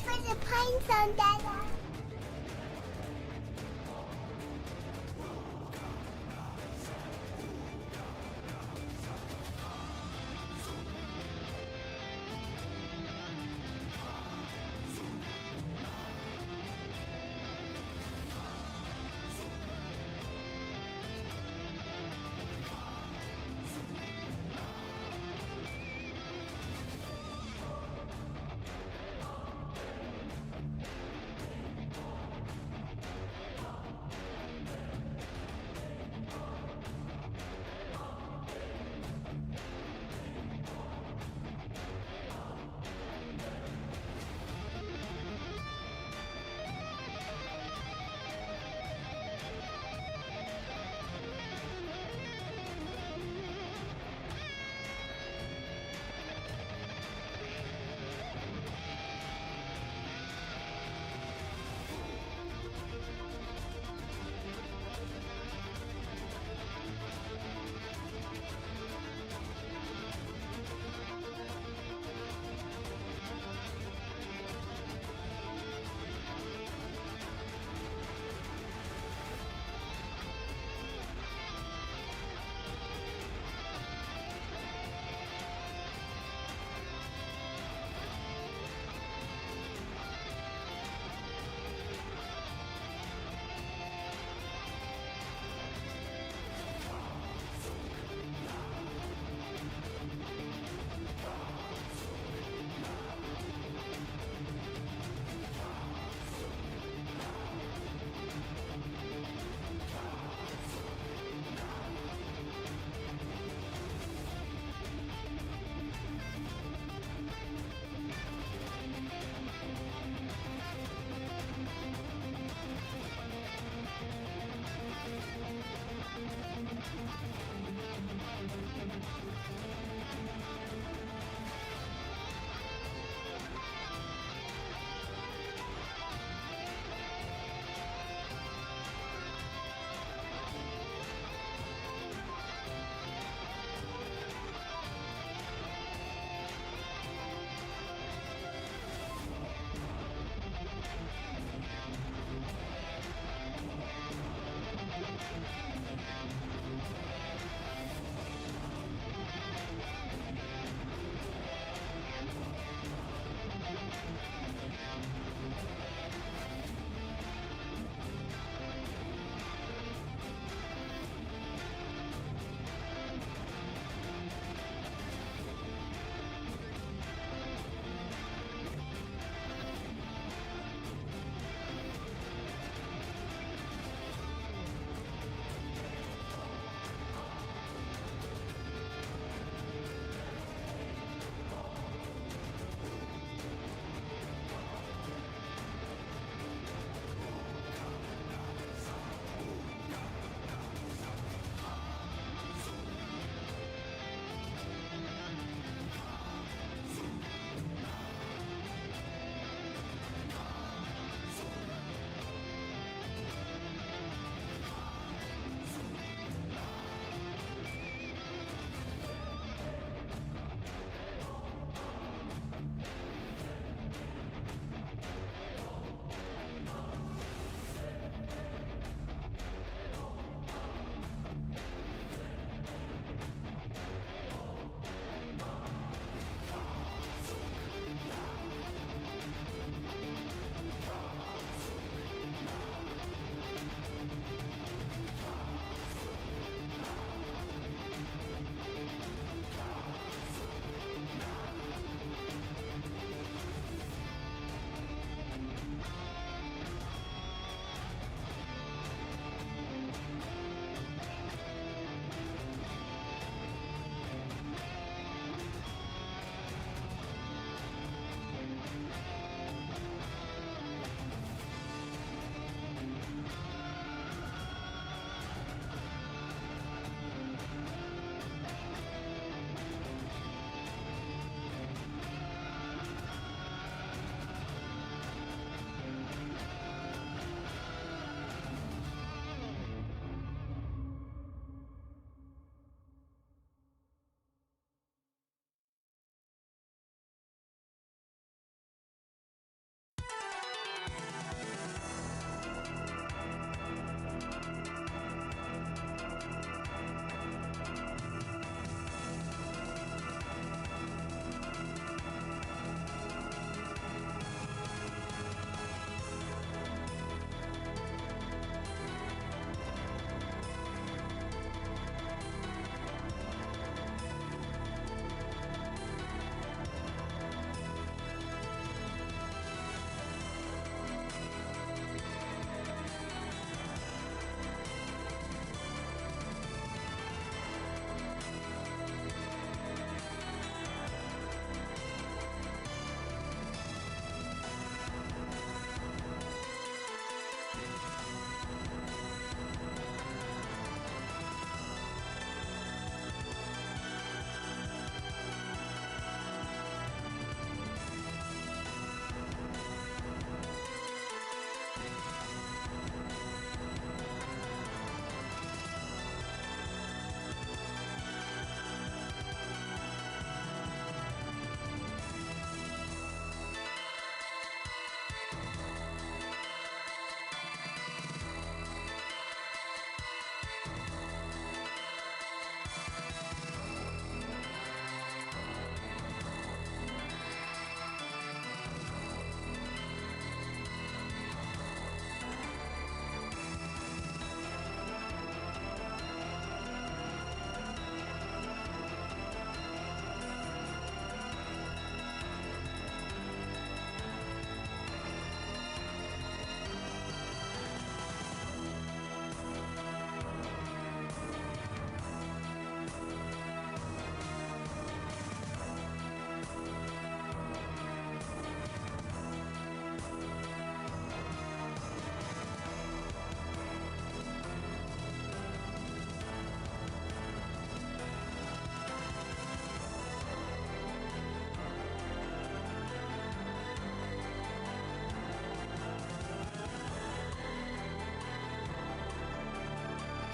put the pines on that.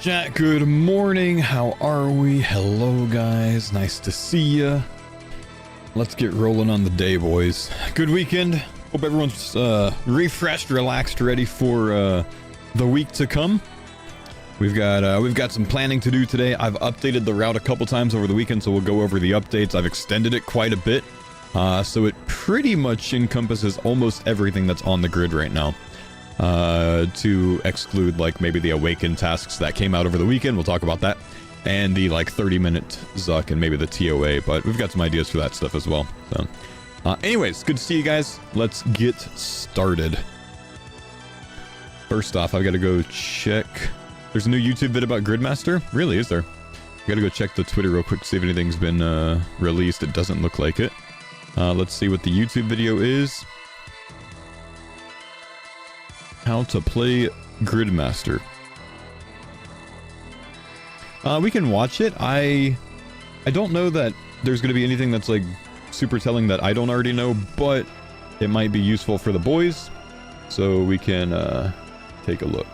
Chat, good morning. How are we? Hello, guys. Nice to see ya. Let's get rolling on the day, boys. Good weekend. Hope everyone's refreshed, relaxed, ready for the week to come. We've got some planning to do today. I've updated the route a couple times over the weekend, so we'll go over the updates. I've extended it quite a bit, so it pretty much encompasses almost everything that's on the grid right now. To exclude like maybe the awakened tasks that came out over the weekend. We'll talk about that, and the like 30-minute Zuck and maybe the TOA, but we've got some ideas for that stuff as well. So anyways, good to see you guys. Let's get started. First off, I've got to go check. There's a new YouTube vid about Gridmaster. Really, is there? I gotta go check the Twitter real quick to see if anything's been released. It doesn't look like it. Let's see what the YouTube video is. How to play Gridmaster. We can watch it. I don't know that there's going to be anything that's like super telling that I don't already know, but it might be useful for the boys, so we can take a look.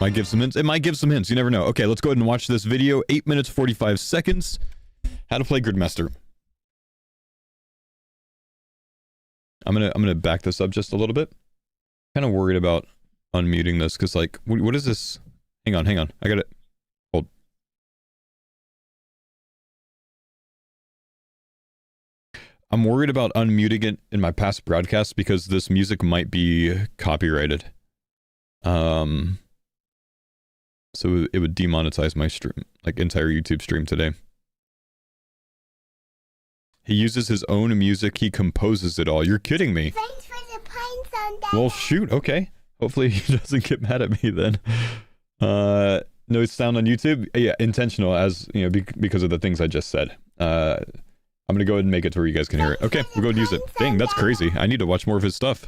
Might give some hints. It might give some hints. You never know. Okay, let's go ahead and watch this video. 8 minutes 45 seconds. How to play Gridmaster. I'm gonna back this up just a little bit. Kind of worried about unmuting this because, like, what is this? Hang on. I got it. Hold. I'm worried about unmuting it in my past broadcasts because this music might be copyrighted. So it would demonetize my stream, like entire YouTube stream today. He uses his own music. He composes it all. You're kidding me. Thanks for the pine sun, Dada. Well, shoot. Okay. Hopefully he doesn't get mad at me then. No sound on YouTube. Yeah, intentional, as you know, because of the things I just said. I'm gonna go ahead and make it to where you guys can hear it. Okay, we'll go and use it. Dang, that's crazy. I need to watch more of his stuff.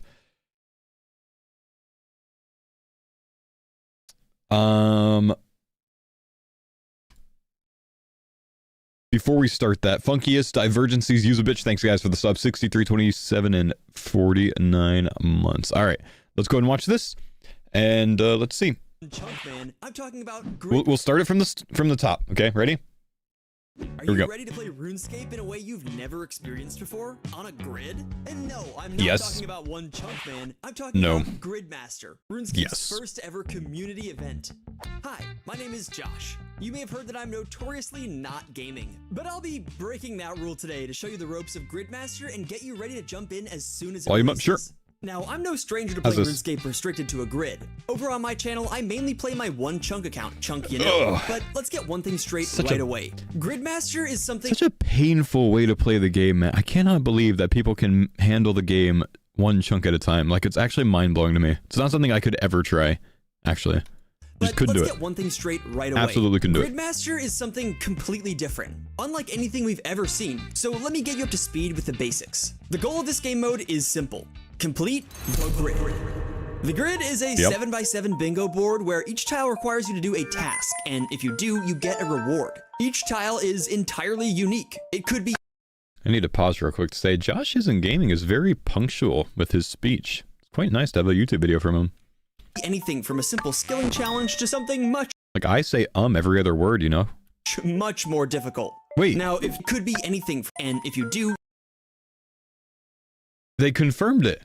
Before we start that, Funkiest Divergencies, use a bitch. Thanks guys for the sub. 63, 27, and 49 months. All right, let's go ahead and watch this, and let's see. Man, I'm talking about we'll start it from the top. Okay, ready? Are you ready to play RuneScape in a way you've never experienced before? On a grid? And no, I'm not talking about One Chunk Man. I'm talking about Gridmaster, RuneScape's first ever community event. Hi, my name is Josh. You may have heard that I'm notoriously not gaming, but I'll be breaking that rule today to show you the ropes of Gridmaster and get you ready to jump in as soon as it volume up, sure. Now, I'm no stranger to playing RuneScape restricted to a grid. Over on my channel, I mainly play my One Chunk account, Chunk you know. But let's get one thing straight right away. Gridmaster is something— such a painful way to play the game, man. I cannot believe that people can handle the game one chunk at a time. Like, it's actually mind-blowing to me. It's not something I could ever try, actually. Just couldn't do it. Let's get one thing straight right away. Absolutely couldn't do it. Gridmaster is something completely different, unlike anything we've ever seen. So let me get you up to speed with the basics. The goal of this game mode is simple. Complete the grid. The grid is a 7x7 bingo board where each tile requires you to do a task, and if you do, you get a reward. Each tile is entirely unique. It could be— I need to pause real quick to say Josh Isn't Gaming is very punctual with his speech. It's quite nice to have a YouTube video from him. Anything from a simple skilling challenge to something much— like, I say every other word, you know? Much more difficult. Wait. Now, it could be anything, and if you do— they confirmed it.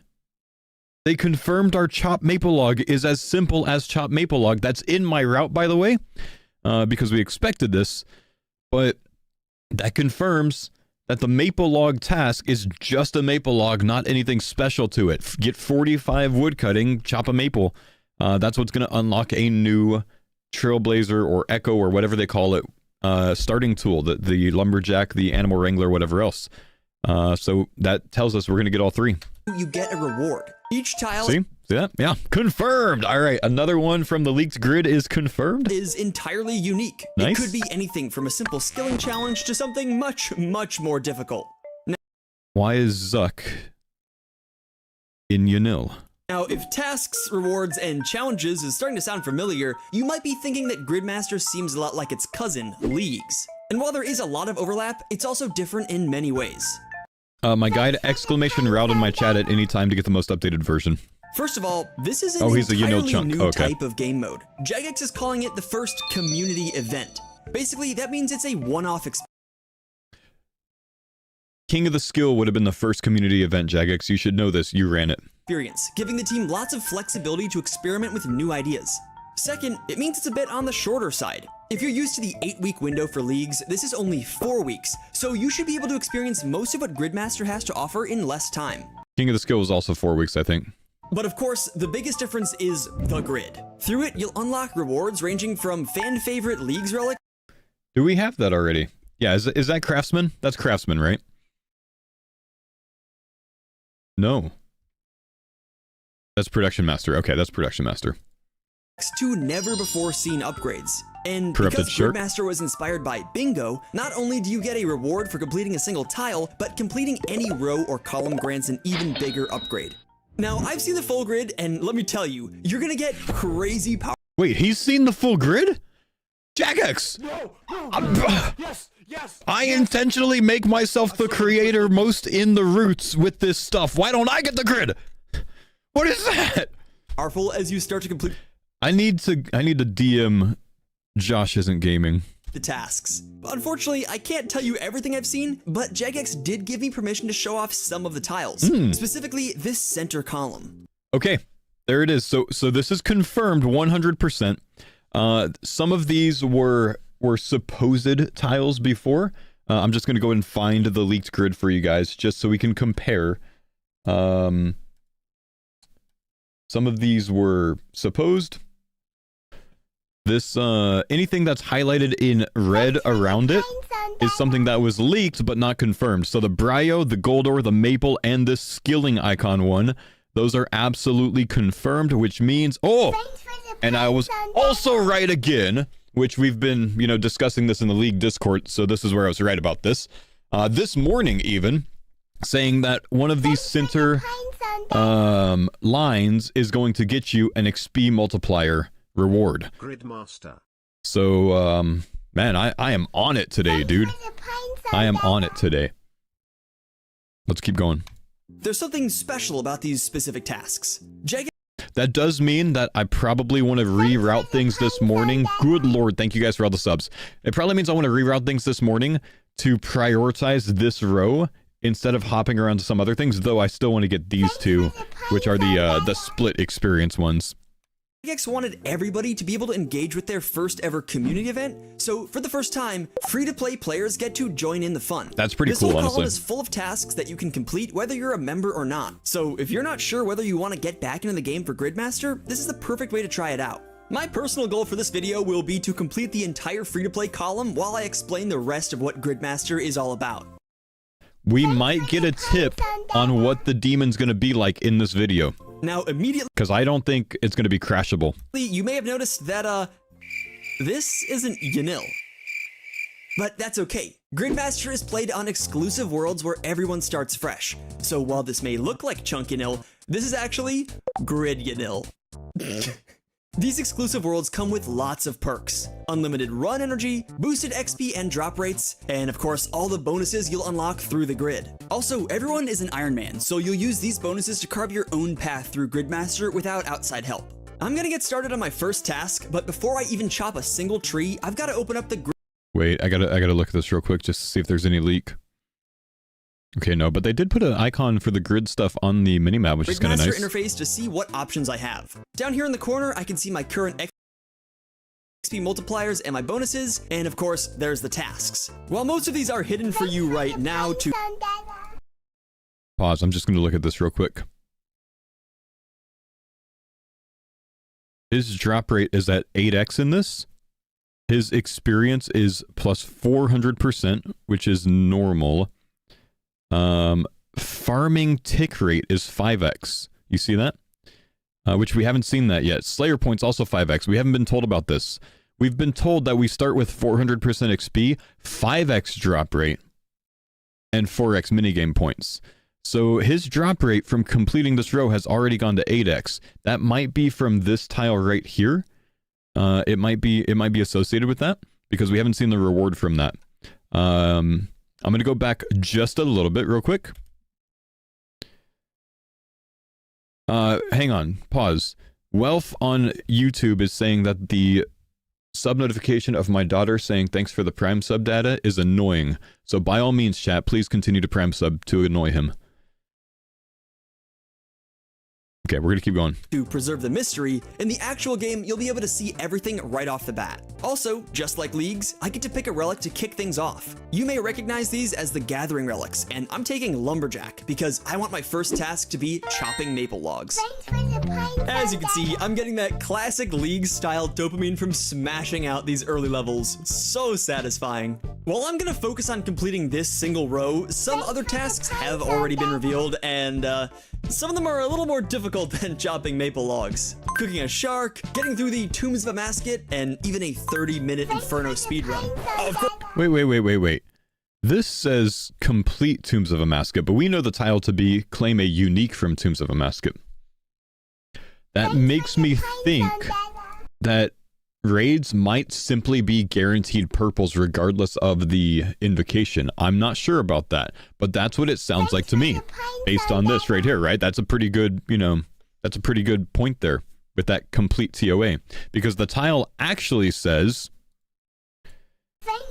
They confirmed our chop maple log is as simple as chop maple log. That's in my route, by the way, because we expected this, but that confirms that the maple log task is just a maple log, not anything special to it. Get 45 wood cutting, chop a maple. That's what's going to unlock a new Trailblazer or Echo or whatever they call it starting tool, the Lumberjack, the Animal Wrangler, whatever else. So that tells us we're going to get all three. You get a reward. Each tile— see that? Yeah, confirmed. All right, another one from the leaked grid is confirmed. Is entirely unique. Nice. It could be anything from a simple skilling challenge to something much, much more difficult. Why is Zuck in Yanil? Now, if tasks, rewards, and challenges is starting to sound familiar, you might be thinking that Gridmaster seems a lot like its cousin, Leagues. And while there is a lot of overlap, it's also different in many ways. My guide, exclamation route in my chat at any time to get the most updated version. First of all, this is an Oh, he's a entirely chunk. new Okay. type of game mode. Jagex is calling it the first community event. Basically, that means it's a one-off experience. King of the Skill would have been the first community event, Jagex. You should know this. You ran it. Giving the team lots of flexibility to experiment with new ideas. Second, it means it's a bit on the shorter side. If you're used to the 8-week window for leagues, this is only 4 weeks, so you should be able to experience most of what Gridmaster has to offer in less time. King of the Skill was also 4 weeks, I think. But of course, the biggest difference is the grid. Through it, you'll unlock rewards ranging from fan-favorite leagues relics. Do we have that already? Yeah, is that Craftsman? That's Craftsman, right? No. That's Production Master. Okay, that's Production Master. To never-before-seen upgrades. And Corrupted because Shark. Gridmaster was inspired by Bingo, not only do you get a reward for completing a single tile, but completing any row or column grants an even bigger upgrade. Now, I've seen the full grid, and let me tell you, you're gonna get crazy power. Wait, he's seen the full grid? Jagex! No, yes. I intentionally make myself the creator most in the roots with this stuff. Why don't I get the grid? What is that? Powerful as you start to complete I need to DM Josh Isn't Gaming. the tasks. Unfortunately, I can't tell you everything I've seen, but Jagex did give me permission to show off some of the tiles, specifically this center column. Okay, there it is. So this is confirmed 100%. Some of these were supposed tiles before. I'm just going to go and find the leaked grid for you guys, just so we can compare. Some of these were supposed. This, anything that's highlighted in red around it is something that was leaked but not confirmed. So the Brio, the Goldor, the Maple, and this skilling icon one, those are absolutely confirmed, which means, oh, and I was also right again, which we've been, discussing this in the League Discord, so this is where I was right about this. This morning even, saying that one of these center lines is going to get you an XP multiplier reward. Gridmaster. So, man, I am on it today, dude. I am on it today. Let's keep going. There's something special about these specific tasks. Jagex That does mean that I probably want to reroute things this morning. Good lord, thank you guys for all the subs. It probably means I want to reroute things this morning to prioritize this row instead of hopping around to some other things, though I still want to get these two, which are the split experience ones. Jagex wanted everybody to be able to engage with their first ever community event, so for the first time, free-to-play players get to join in the fun. That's pretty this cool, whole honestly. column is full of tasks that you can complete whether you're a member or not. So if you're not sure whether you want to get back into the game for Gridmaster, this is the perfect way to try it out. My personal goal for this video will be to complete the entire free-to-play column while I explain the rest of what Gridmaster is all about. We might get a tip on what the demon's going to be like in this video. Now, immediately, Because I don't think it's going to be crashable. you may have noticed that, this isn't Yanil. But that's okay. Gridmaster is played on exclusive worlds where everyone starts fresh. So while this may look like Chunk Yanil, this is actually Grid Yanil. These exclusive worlds come with lots of perks. Unlimited run energy, boosted XP and drop rates, and of course all the bonuses you'll unlock through the grid. Also, everyone is an Iron Man, so you'll use these bonuses to carve your own path through Gridmaster without outside help. I'm gonna get started on my first task, but before I even chop a single tree, I've gotta open up the grid. Wait, I gotta look at this real quick just to see if there's any leak. Okay, no, but they did put an icon for the grid stuff on the minimap, which is kind of nice. Gridmaster interface to see what options I have. Down here in the corner, I can see my current XP multipliers and my bonuses, and of course, there's the tasks. While most of these are hidden for you right now to Pause, I'm just gonna look at this real quick. His drop rate is at 8x in this. His experience is plus 400%, which is normal. Farming tick rate is 5x. You see that? Which we haven't seen that yet. Slayer points also 5x. We haven't been told about this. We've been told that we start with 400% XP, 5x drop rate, and 4x minigame points. So his drop rate from completing this row has already gone to 8x. That might be from this tile right here. It might be associated with that because we haven't seen the reward from that. I'm going to go back just a little bit real quick. Hang on. Pause. Welf on YouTube is saying that the sub notification of my daughter saying thanks for the Prime sub data is annoying. So by all means, chat, please continue to Prime sub to annoy him. Okay, we're gonna keep going. To preserve the mystery, in the actual game, you'll be able to see everything right off the bat. Also, just like Leagues, I get to pick a relic to kick things off. You may recognize these as the Gathering relics, and I'm taking Lumberjack because I want my first task to be chopping maple logs. As you can see, I'm getting that classic League-style dopamine from smashing out these early levels. So satisfying. While I'm gonna focus on completing this single row, some other tasks have already been revealed, and some of them are a little more difficult than chopping maple logs. Cooking a shark, getting through the Tombs of Amasket, and even a 30-minute Inferno speedrun. Of course. Wait. This says complete Tombs of Amasket, but we know the tile to be claim a unique from Tombs of Amasket. That makes me think that raids might simply be guaranteed purples regardless of the invocation. I'm not sure about that, but that's what it sounds like to me based on this right here, right? That's a pretty good, you know, that's a pretty good point there with that complete TOA, because the tile actually says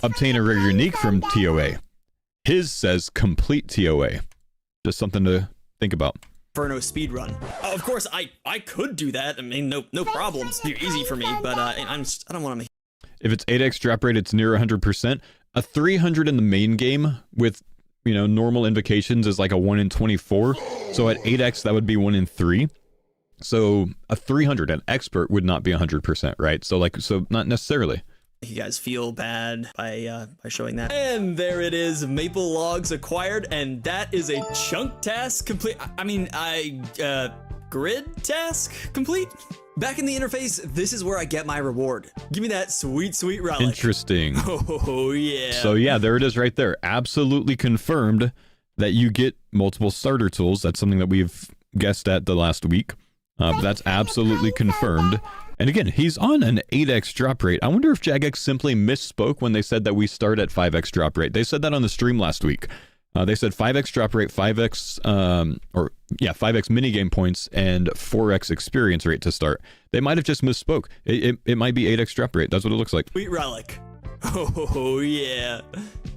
obtain a rare unique from TOA. His says complete TOA. Just something to think about. Inferno speedrun. Of course, I could do that. I mean, no problems. They're easy for me, but I don't want to make. If it's 8x drop rate, it's near 100%. A 300 in the main game with, you know, normal invocations is like a 1 in 24. So at 8x, that would be 1 in 3. So a 300, an expert would not be 100%, right? So not necessarily. You guys feel bad by showing that. And there it is, maple logs acquired, and that is a chunk task complete. Grid task complete? Back in the interface, this is where I get my reward. Give me that sweet relic. Interesting. Oh, yeah. So yeah, there it is right there. Absolutely confirmed that you get multiple starter tools. That's something that we've guessed at the last week. But that's absolutely confirmed. And again, he's on an 8x drop rate. I wonder if Jagex simply misspoke when they said that we start at 5x drop rate. They said that on the stream last week. They said 5x drop rate, 5x minigame points, and 4x experience rate to start. They might have just misspoke. It might be 8x drop rate. That's what it looks like. Sweet relic. Oh, yeah.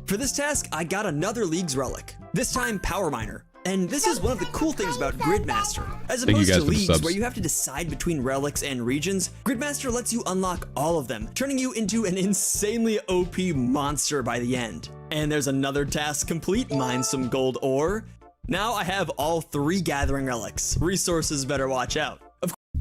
For this task, I got another Leagues relic. This time, Power Miner. And this is one of the cool things about Gridmaster. As opposed to Leagues, where you have to decide between relics and regions, Gridmaster lets you unlock all of them, turning you into an insanely OP monster by the end. And there's another task complete, mine some gold ore. Now I have all 3 gathering relics. Resources better watch out.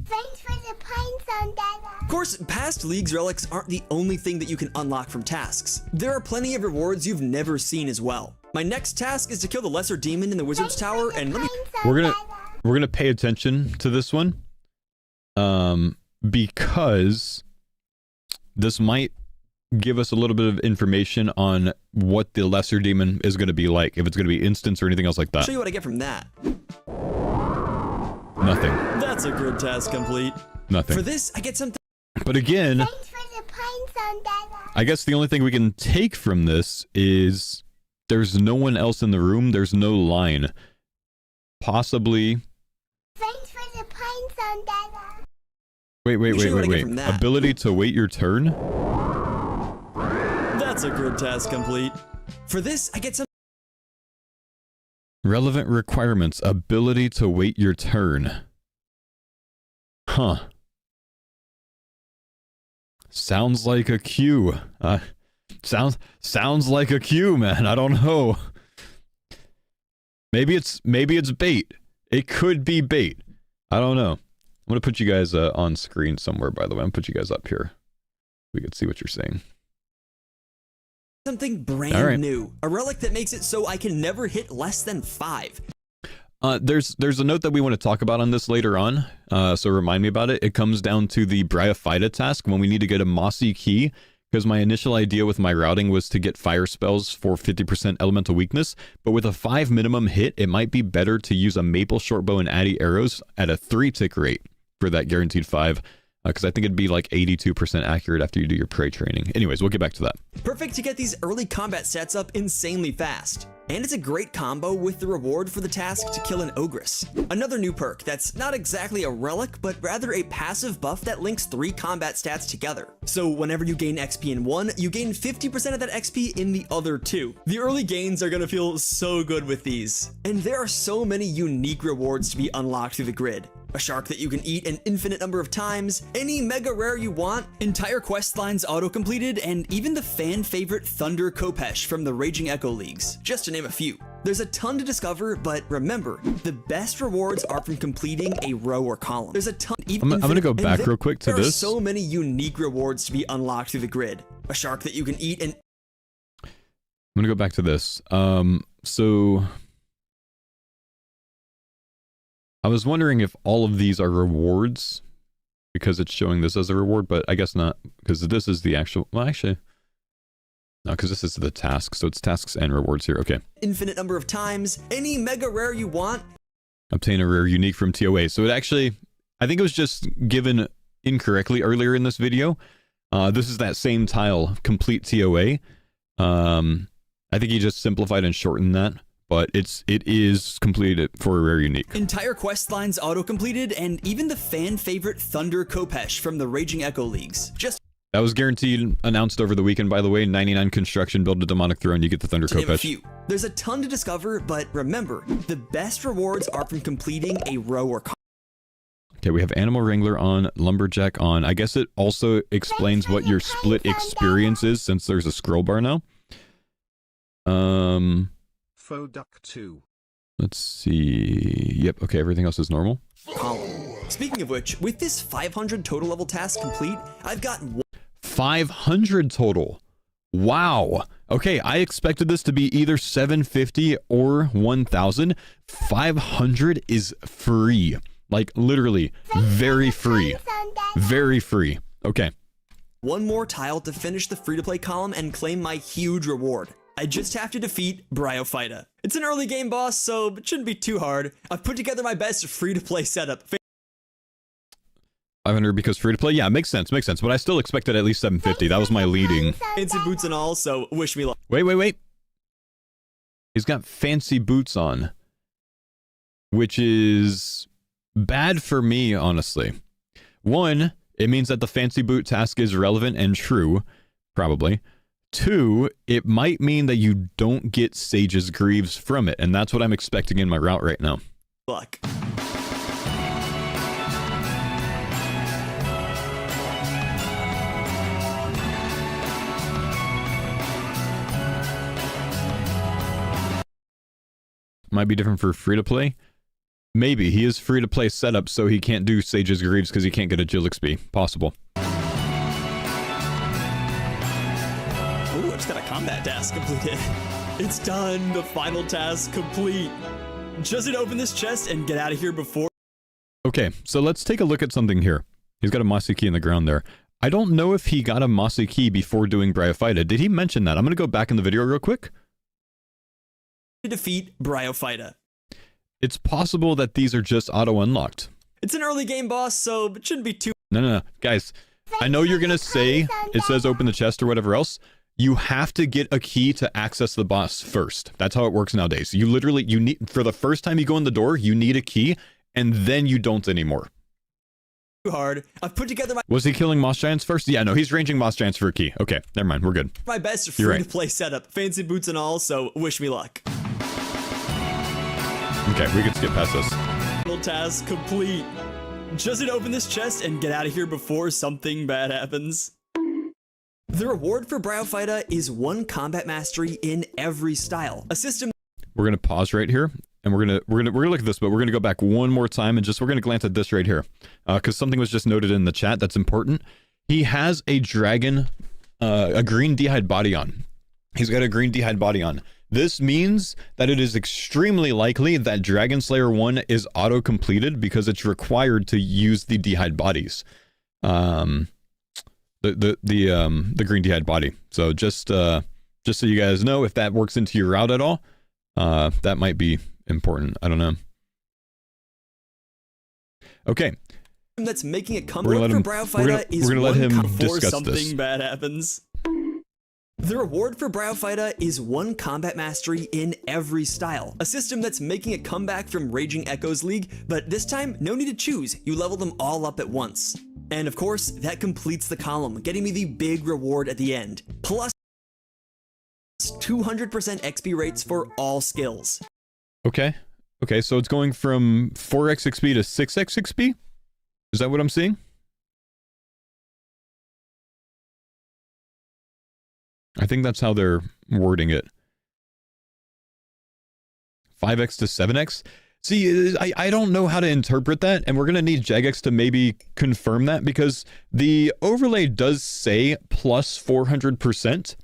Thanks for the pine zone, Dada. Of course, past Leagues relics aren't the only thing that you can unlock from tasks. There are plenty of rewards you've never seen as well. My next task is to kill the lesser demon in the wizard's tower, and let me. We're gonna pay attention to this one, because this might give us a little bit of information on what the lesser demon is going to be like, if it's going to be instance or anything else like that. I'll show you what I get from that. Nothing. That's a grid task complete. Nothing. For this, I get something. But again, Thanks for the pine zone, Dada. I guess the only thing we can take from this is there's no one else in the room. There's no line. Possibly. Thanks for the pine zone, Dada. Wait. Ability to wait your turn? That's a grid task complete. For this, I get some. Relevant requirements. Ability to wait your turn. Huh. Sounds like a queue. Sounds like a queue, man. I don't know. Maybe it's bait. It could be bait. I don't know. I'm gonna put you guys on screen somewhere, by the way. I'm gonna put you guys up here. We can see what you're saying. Something brand new. A relic that makes it so I can never hit less than 5. There's a note that we want to talk about on this later on, so remind me about it. It comes down to the Bryophyta task when we need to get a mossy key, because my initial idea with my routing was to get fire spells for 50% elemental weakness, but with a 5 minimum hit, it might be better to use a maple shortbow and addy arrows at a 3 tick rate for that guaranteed 5. Because I think it'd be like 82% accurate after you do your prey training. Anyways, we'll get back to that. Perfect to get these early combat stats up insanely fast. And it's a great combo with the reward for the task to kill an ogress. Another new perk that's not exactly a relic, but rather a passive buff that links 3 combat stats together. So whenever you gain XP in one, you gain 50% of that XP in the other 2. The early gains are gonna feel so good with these. And there are so many unique rewards to be unlocked through the grid. A shark that you can eat an infinite number of times, any mega rare you want, entire quest lines auto-completed, and even the fan favorite Thunder Kopesh from the Raging Echo Leagues, just to name a few. There's a ton to discover, but remember, the best rewards are from completing a row or column. There's a ton. I'm gonna go back real quick to this. There are so many unique rewards to be unlocked through the grid. A shark that you can eat and... I'm gonna go back to this. So... I was wondering if all of these are rewards because it's showing this as a reward, but I guess not, because this is the actual, well, actually, no, because this is the task, so it's tasks and rewards here. Okay. Infinite number of times, any mega rare you want. Obtain a rare unique from TOA. So it actually, I think it was just given incorrectly earlier in this video. This is that same tile, complete TOA. I think he just simplified and shortened that. But it is completed for a rare unique. Entire quest lines auto-completed, and even the fan favorite Thunder Kopesh from the Raging Echo Leagues. That was guaranteed, announced over the weekend, by the way. 99 construction, build a demonic throne, you get the Thunder Kopesh. There's a ton to discover, but remember, the best rewards are from completing a row or column. Okay, we have Animal Wrangler on, Lumberjack on. I guess it also explains what your split experience is, since there's a scroll bar now. Faux duck 2. Let's see. Yep, okay, everything else is normal. Column. Speaking of which, with this 500 total level task complete, I've got 500 total. Wow. Okay, I expected this to be either 750 or 1000. 500 is free. Like, literally, very free. Very free. Okay. One more tile to finish the free-to-play column and claim my huge reward. I just have to defeat Bryophyta. It's an early game boss, so it shouldn't be too hard. I've put together my best free-to-play setup. 500 because free-to-play? Yeah, makes sense, makes sense. But I still expected at least 750. That was my leading. Fancy boots and all, so wish me luck. Wait. He's got fancy boots on. Which is bad for me, honestly. One, it means that the fancy boot task is relevant and true. Probably. 2, it might mean that you don't get Sage's Greaves from it, and that's what I'm expecting in my route right now. Luck. Might be different for free-to-play. Maybe. He is free-to-play setup, so he can't do Sage's Greaves because he can't get a Jill XP. Possible. Ooh, I just got a combat task completed. It's done. The final task complete. Just need to open this chest and get out of here before... Okay, so let's take a look at something here. He's got a Mossy Key in the ground there. I don't know if he got a Mossy Key before doing Bryophyta. Did he mention that? I'm going to go back in the video real quick. To defeat Bryophyta. It's possible that these are just auto-unlocked. It's an early game boss, so it shouldn't be too... No. Guys, I know you're going to say it says open the chest or whatever else. You have to get a key to access the boss first. That's how it works nowadays. You literally, you need, for the first time you go in the door, you need a key, and then you don't anymore. Too hard. I've put together my... Was he killing Moss Giants first? Yeah, no, he's ranging Moss Giants for a key. Okay, never mind, we're good. My best free-to-play setup. Fancy boots and all, so wish me luck. Okay, we can skip past this. Final task complete. Just need to open this chest and get out of here before something bad happens. The reward for Bryophyta is 1 combat mastery in every style. A system... We're gonna pause right here, and we're gonna look at this, but we're gonna go back one more time and we're gonna glance at this right here, because something was just noted in the chat that's important. He has a dragon, a green d'hide body on. He's got a green d'hide body on. This means that it is extremely likely that Dragon Slayer 1 is auto-completed because it's required to use the d'hide bodies. The green d'hide body. So just so you guys know, if that works into your route at all, that might be important. I don't know. Okay. that's making a comeback for Bryophyta is we're gonna let him before discuss something this. bad happens. The reward for Bryophyta is 1 combat mastery in every style, a system that's making a comeback from Raging Echoes League, but this time, no need to choose, you level them all up at once. And of course, that completes the column, getting me the big reward at the end, plus 200% XP rates for all skills. Okay. Okay, so it's going from 4x XP to 6x XP? Is that what I'm seeing? I think that's how they're wording it. 5x to 7x? See, I don't know how to interpret that, and we're going to need Jagex to maybe confirm that, because the overlay does say plus 400%.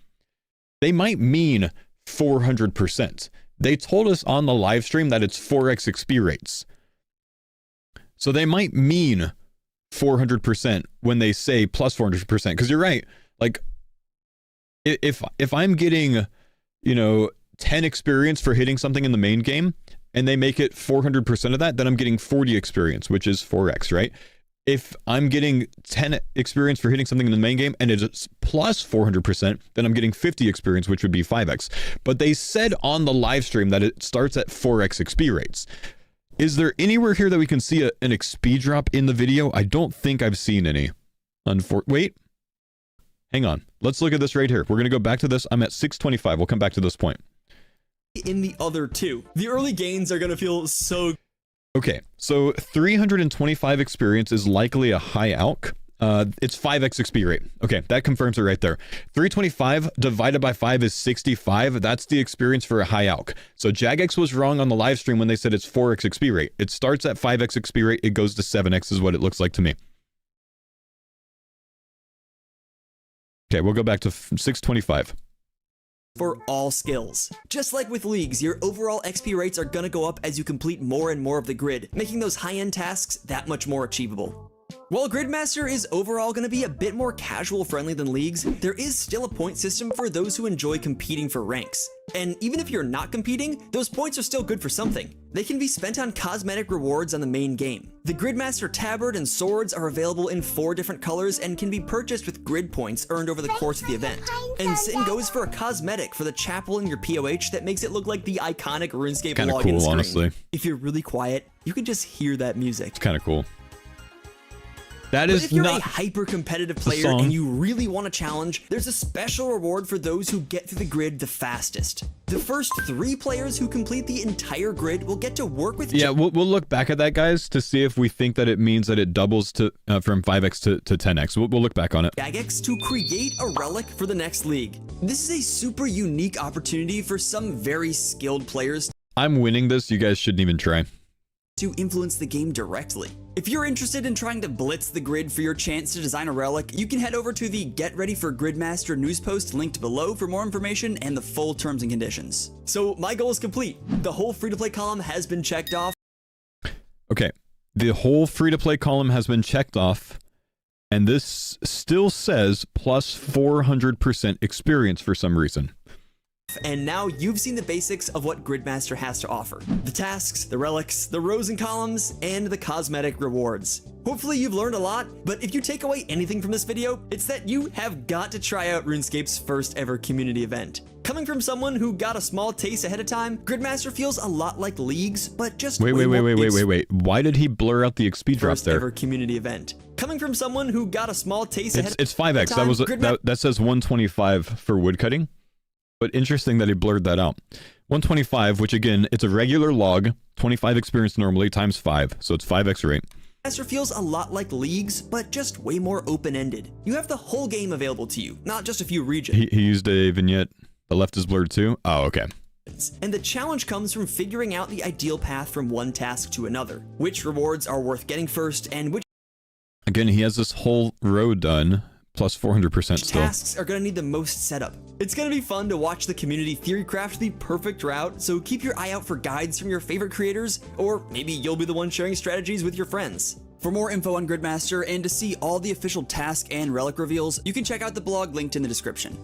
They might mean 400%. They told us on the live stream that it's 4x XP rates. So they might mean 400% when they say plus 400%, because you're right. Like, if I'm getting, you know, 10 experience for hitting something in the main game, and they make it 400% of that, then I'm getting 40 experience, which is 4x, right? If I'm getting 10 experience for hitting something in the main game, and it's plus 400%, then I'm getting 50 experience, which would be 5x. But they said on the live stream that it starts at 4x XP rates. Is there anywhere here that we can see an XP drop in the video? I don't think I've seen any. Wait. Hang on. Let's look at this right here. We're going to go back to this. I'm at 625. We'll come back to this point. In the other two, the early gains are going to feel so... Okay, so 325 experience is likely a high alch. It's 5x XP rate. Okay, that confirms it right there. 325 divided by 5 is 65. That's the experience for a high alch. So Jagex was wrong on the live stream when they said it's 4x XP rate. It starts at 5x XP rate. It goes to 7x is what it looks like to me. Okay, we'll go back to 625. For all skills. Just like with leagues, your overall XP rates are gonna go up as you complete more and more of the grid, making those high-end tasks that much more achievable. While Gridmaster is overall going to be a bit more casual friendly than leagues, there is still a point system for those who enjoy competing for ranks. And even if you're not competing, those points are still good for something. They can be spent on cosmetic rewards on the main game. The Gridmaster tabard and swords are available in 4 different colors and can be purchased with grid points earned over the course of the event. And same goes for a cosmetic for the chapel in your POH that makes it look like the iconic RuneScape Kinda login cool, screen. honestly. If you're really quiet, you can just hear that music. It's kind of cool. That But is if you're not a hyper-competitive player song. and you really want a challenge, there's a special reward for those who get through the grid the fastest. The first 3 players who complete the entire grid will get to work with... Yeah, we'll look back at that, guys, to see if we think that it means that it doubles to from 5x to 10x. We'll look back on it. Jagex to create a relic for the next league. This is a super unique opportunity for some very skilled players I'm winning this. You guys shouldn't even try. to influence the game directly. If you're interested in trying to blitz the grid for your chance to design a relic, you can head over to the Get Ready for Gridmaster news post linked below for more information and the full terms and conditions. So my goal is complete. The whole free-to-play column has been checked off. Okay, the whole free-to-play column has been checked off, and this still says plus 400% experience for some reason. And now you've seen the basics of what Gridmaster has to offer. The tasks, the relics, the rows and columns, and the cosmetic rewards. Hopefully you've learned a lot, but if you take away anything from this video, it's that you have got to try out RuneScape's first ever community event. Coming from someone who got a small taste ahead of time, Gridmaster feels a lot like leagues, but just Wait. Why did he blur out the XP drop first there? ever community event. Coming from someone who got a small taste ahead It's 5x. That was that says 125 for woodcutting. But interesting that he blurred that out. 125, which again, it's a regular log, 25 experience normally times 5, so it's 5x rate. Gridmaster feels a lot like leagues, but just way more open-ended. You have the whole game available to you, not just a few regions. He used a vignette. The left is blurred too. Oh, okay. And the challenge comes from figuring out the ideal path from one task to another. Which rewards are worth getting first, and which Again, he has this whole row done, plus 400% still. tasks are going to need the most setup. It's going to be fun to watch the community theory craft the perfect route, so keep your eye out for guides from your favorite creators, or maybe you'll be the one sharing strategies with your friends. For more info on Gridmaster and to see all the official task and relic reveals, you can check out the blog linked in the description.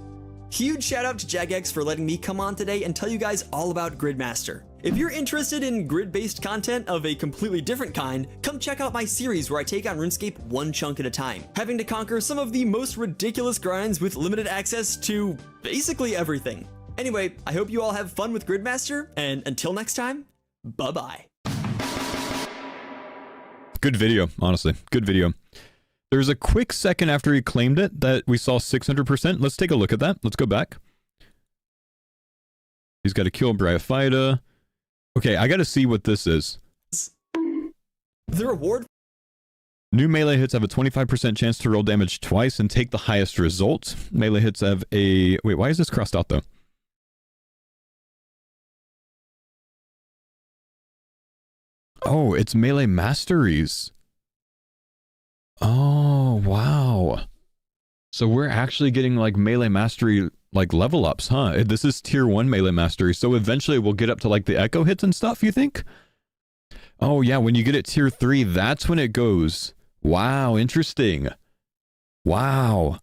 Huge shout out to Jagex for letting me come on today and tell you guys all about Gridmaster. If you're interested in grid-based content of a completely different kind, come check out my series where I take on RuneScape one chunk at a time, having to conquer some of the most ridiculous grinds with limited access to basically everything. Anyway, I hope you all have fun with Gridmaster, and until next time, bye-bye. Good video, honestly. Good video. There's a quick second after he claimed it that we saw 600%. Let's take a look at that. Let's go back. He's got to kill Bryophyta. Okay, I got to see what this is. The reward... New melee hits have a 25% chance to roll damage twice and take the highest result. Melee hits have a... Wait, why is this crossed out, though? Oh, it's melee masteries. Oh, wow. So we're actually getting, like, melee mastery, like, level ups, huh? This is tier 1 melee mastery, so eventually we'll get up to, like, the echo hits and stuff, you think? Oh, yeah, when you get it tier 3, that's when it goes. Wow, interesting. Wow.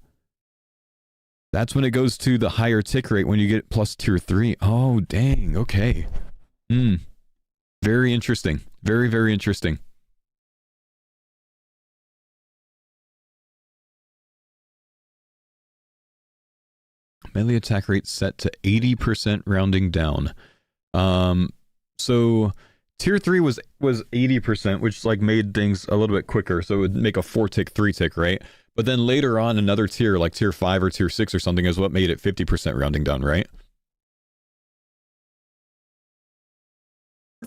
That's when it goes to the higher tick rate when you get plus tier 3. Oh, dang, okay. Very interesting. Very, very interesting. Melee attack rate set to 80% rounding down. So tier 3 was 80%, which like made things a little bit quicker, so it would make a 4-tick, 3-tick, right? But then later on, another tier, like tier 5 or tier 6 or something, is what made it 50% rounding down, right?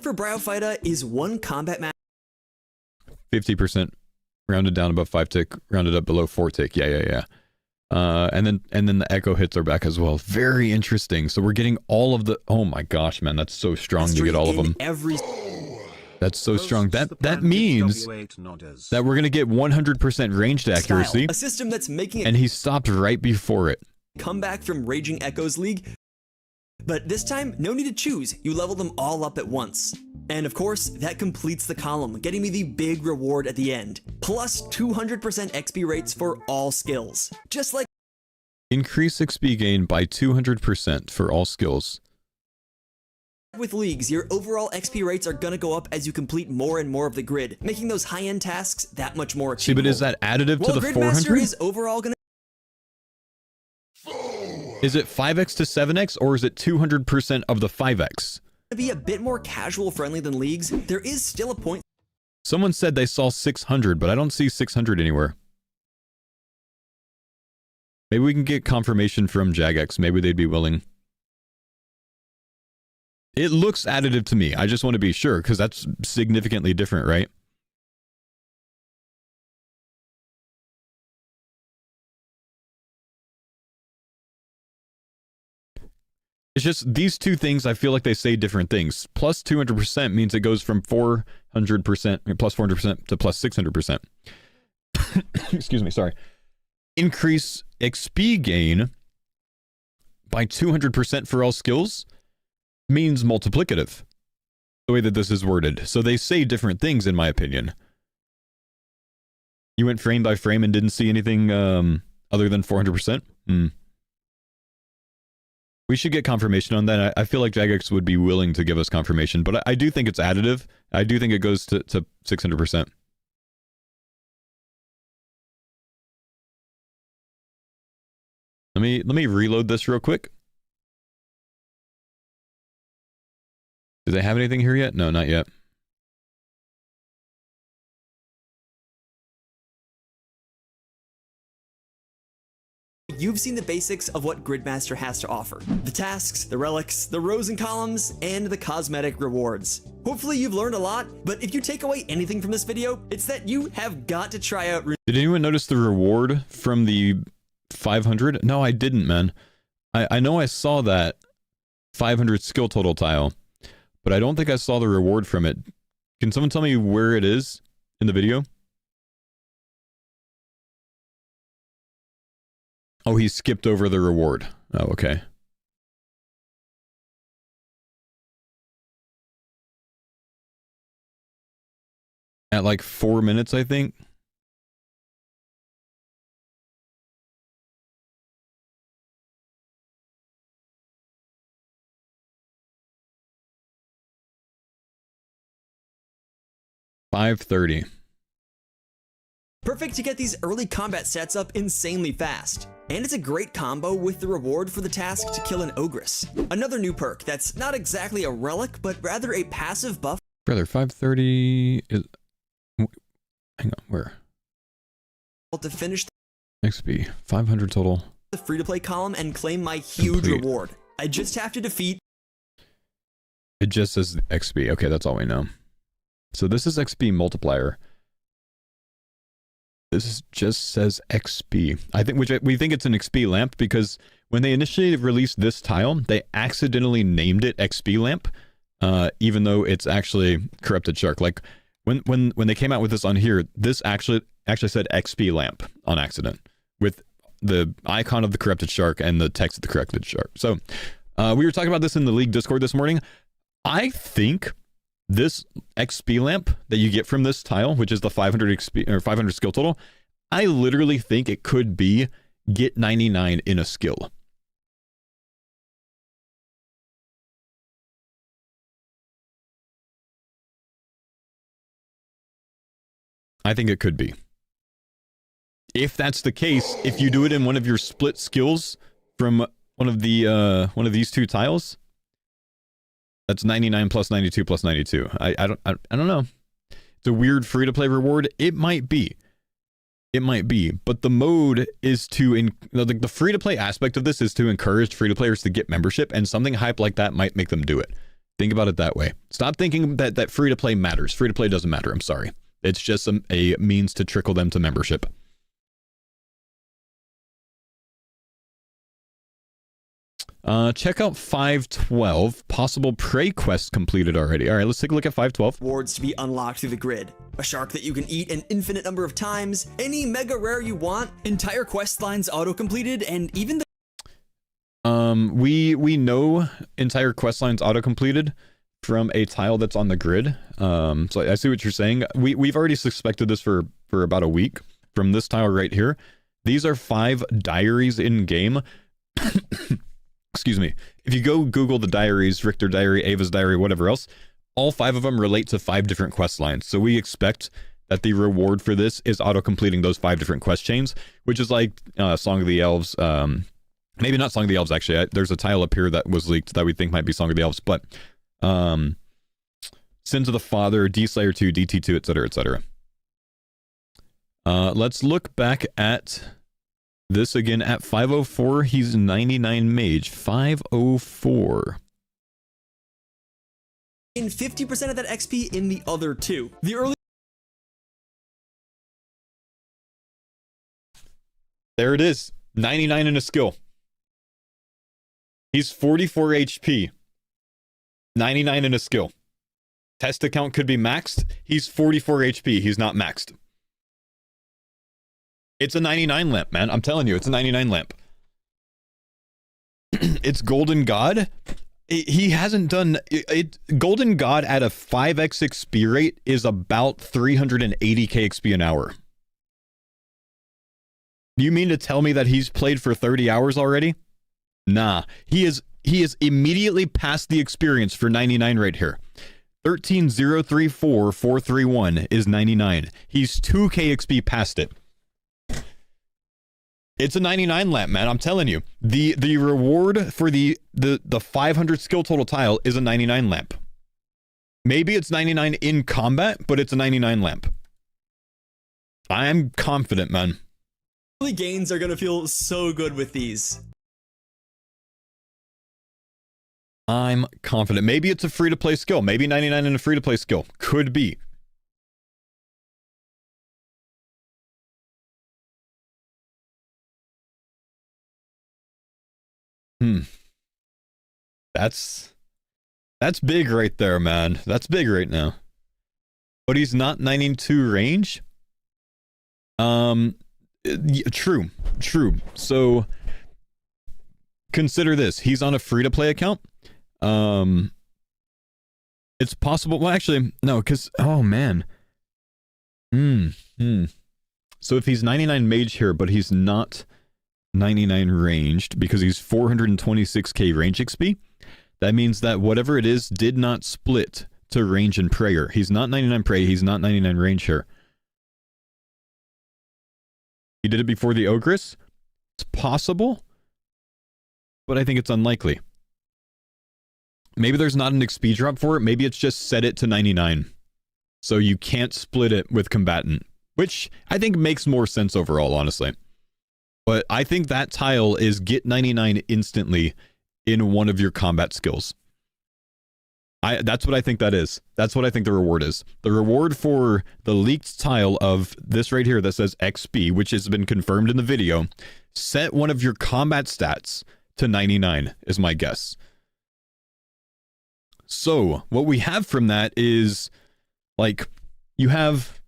For Bryophyta is one combat match. 50% rounded down above 5-tick, rounded up below 4-tick. Yeah. And then the echo hits are back as well. Very interesting. So we're getting all of the... Oh my gosh, man, that's so strong to get all of them. That's so strong. That means that we're gonna get 100% ranged accuracy. A system that's making and he stopped right before it. Come back from Raging Echoes League. But this time, no need to choose. You level them all up at once. And of course, that completes the column, getting me the big reward at the end. Plus 200% XP rates for all skills. Just like... Increase XP gain by 200% for all skills. With leagues, your overall XP rates are gonna go up as you complete more and more of the grid, making those high-end tasks that much more achievable. See, but is that additive to the 400? Gridmaster is overall gonna... Is it 5x to 7x, or is it 200% of the 5x? To be a bit more casual friendly than leagues, there is still a point. Someone said they saw 600, but I don't see 600 anywhere. Maybe we can get confirmation from Jagex. Maybe they'd be willing. It looks additive to me. I just want to be sure, because that's significantly different, right? It's just these two things, I feel like they say different things. Plus 200% means it goes from 400%, plus 400% to plus 600%. Excuse me, sorry. Increase XP gain by 200% for all skills means multiplicative, the way that this is worded. So they say different things, in my opinion. You went frame by frame and didn't see anything other than 400%? We should get confirmation on that. I feel like Jagex would be willing to give us confirmation, but I do think it's additive. I do think it goes to 600%. Let me reload this real quick. Do they have anything here yet? No, not yet. You've seen the basics of what Gridmaster has to offer. The tasks, the relics, the rows and columns, and the cosmetic rewards. Hopefully you've learned a lot, but if you take away anything from this video, it's that you have got to try out... Did anyone notice the reward from the 500? No, I didn't, man. I know I saw that 500 skill total tile, but I don't think I saw the reward from it. Can someone tell me where it is in the video? Oh, he skipped over the reward. Oh, okay. At like 4 minutes, I think. 530. Perfect to get these early combat sets up insanely fast. And it's a great combo with the reward for the task to kill an ogress. Another new perk that's not exactly a relic, but rather a passive buff. Brother, 530 is... Hang on, where? To finish XP, 500 total. The free-to-play column and claim my huge reward. I just have to defeat... It just says XP. Okay, that's all we know. So this is XP multiplier. This just says XP. I think, we think it's an XP lamp because when they initially released this tile, they accidentally named it XP lamp, even though it's actually corrupted shark. Like when they came out with this on here, this actually said XP lamp on accident with the icon of the corrupted shark and the text of the corrupted shark. So we were talking about this in the League Discord this morning. I think this XP lamp that you get from this tile, which is the 500 XP or 500 skill total, I literally think it could be get 99 in a skill. I think it could be. If that's the case, if you do it in one of your split skills from one of these two tiles, that's 99 plus 92 plus 92. I don't know. It's a weird free to play reward. It might be. It might be, but the mode is to the free to play aspect of this is to encourage free to players to get membership, and something hype like that might make them do it. Think about it that way. Stop thinking that free to play matters. Free to play doesn't matter. I'm sorry. It's just a means to trickle them to membership. Check out 512. Possible prey quest completed already. All right, let's take a look at 512. Rewards to be unlocked through the grid. A shark that you can eat an infinite number of times. Any mega rare you want. Entire quest lines auto completed, and even the we know entire quest lines auto completed from a tile that's on the grid. So I see what you're saying. We've already suspected this for about a week from this tile right here. These are 5 diaries in game. Excuse me. If you go Google the diaries, Richter diary, Ava's diary, whatever else, all 5 of them relate to 5 different quest lines. So we expect that the reward for this is auto-completing those 5 different quest chains, which is like Song of the Elves. Maybe not Song of the Elves, actually. There's a tile up here that was leaked that we think might be Song of the Elves, but Sins of the Father, D-Slayer 2, DT2, etc., etc. Let's look back at this again at 504. He's 99 mage. 504. in 50% of that XP in the other two. The early There it is. 99 in a skill. He's 44 HP. 99 in a skill. Test account could be maxed. He's 44 HP. He's not maxed. It's a 99 lamp, man. I'm telling you, it's a 99 lamp. It's Golden God. He hasn't done it. Golden God at a 5x XP rate is about 380k XP an hour. Do you mean to tell me that he's played for 30 hours already? Nah, he is immediately past the experience for 99 right here. 13,034,431 is 99. He's 2k XP past it. It's a 99 lamp, man. I'm telling you. The reward for the 500 skill total tile is a 99 lamp. Maybe it's 99 in combat, but it's a 99 lamp. I'm confident, man. early gains are gonna feel so good with these. I'm confident. Maybe it's a free-to-play skill. Maybe 99 in a free-to-play skill. Could be. That's big right there, man. That's big right now. But he's not 92 range? True. So consider this. He's on a free-to-play account. It's possible. Well, actually, no, because oh man. So if he's 99 mage here, but he's not 99 ranged because he's 426k range XP, that means that whatever it is did not split to range and prayer. He's not 99 pray, he's not 99 range here. He did it before the Ogress? It's possible, but I think it's unlikely. Maybe there's not an XP drop for it, maybe it's just set it to 99. So you can't split it with combatant, which I think makes more sense overall, honestly. But I think that tile is get 99 instantly in one of your combat skills. That's what I think that is. That's what I think the reward is. The reward for the leaked tile of this right here that says XP, which has been confirmed in the video, set one of your combat stats to 99 is my guess. So what we have from that is, like, you have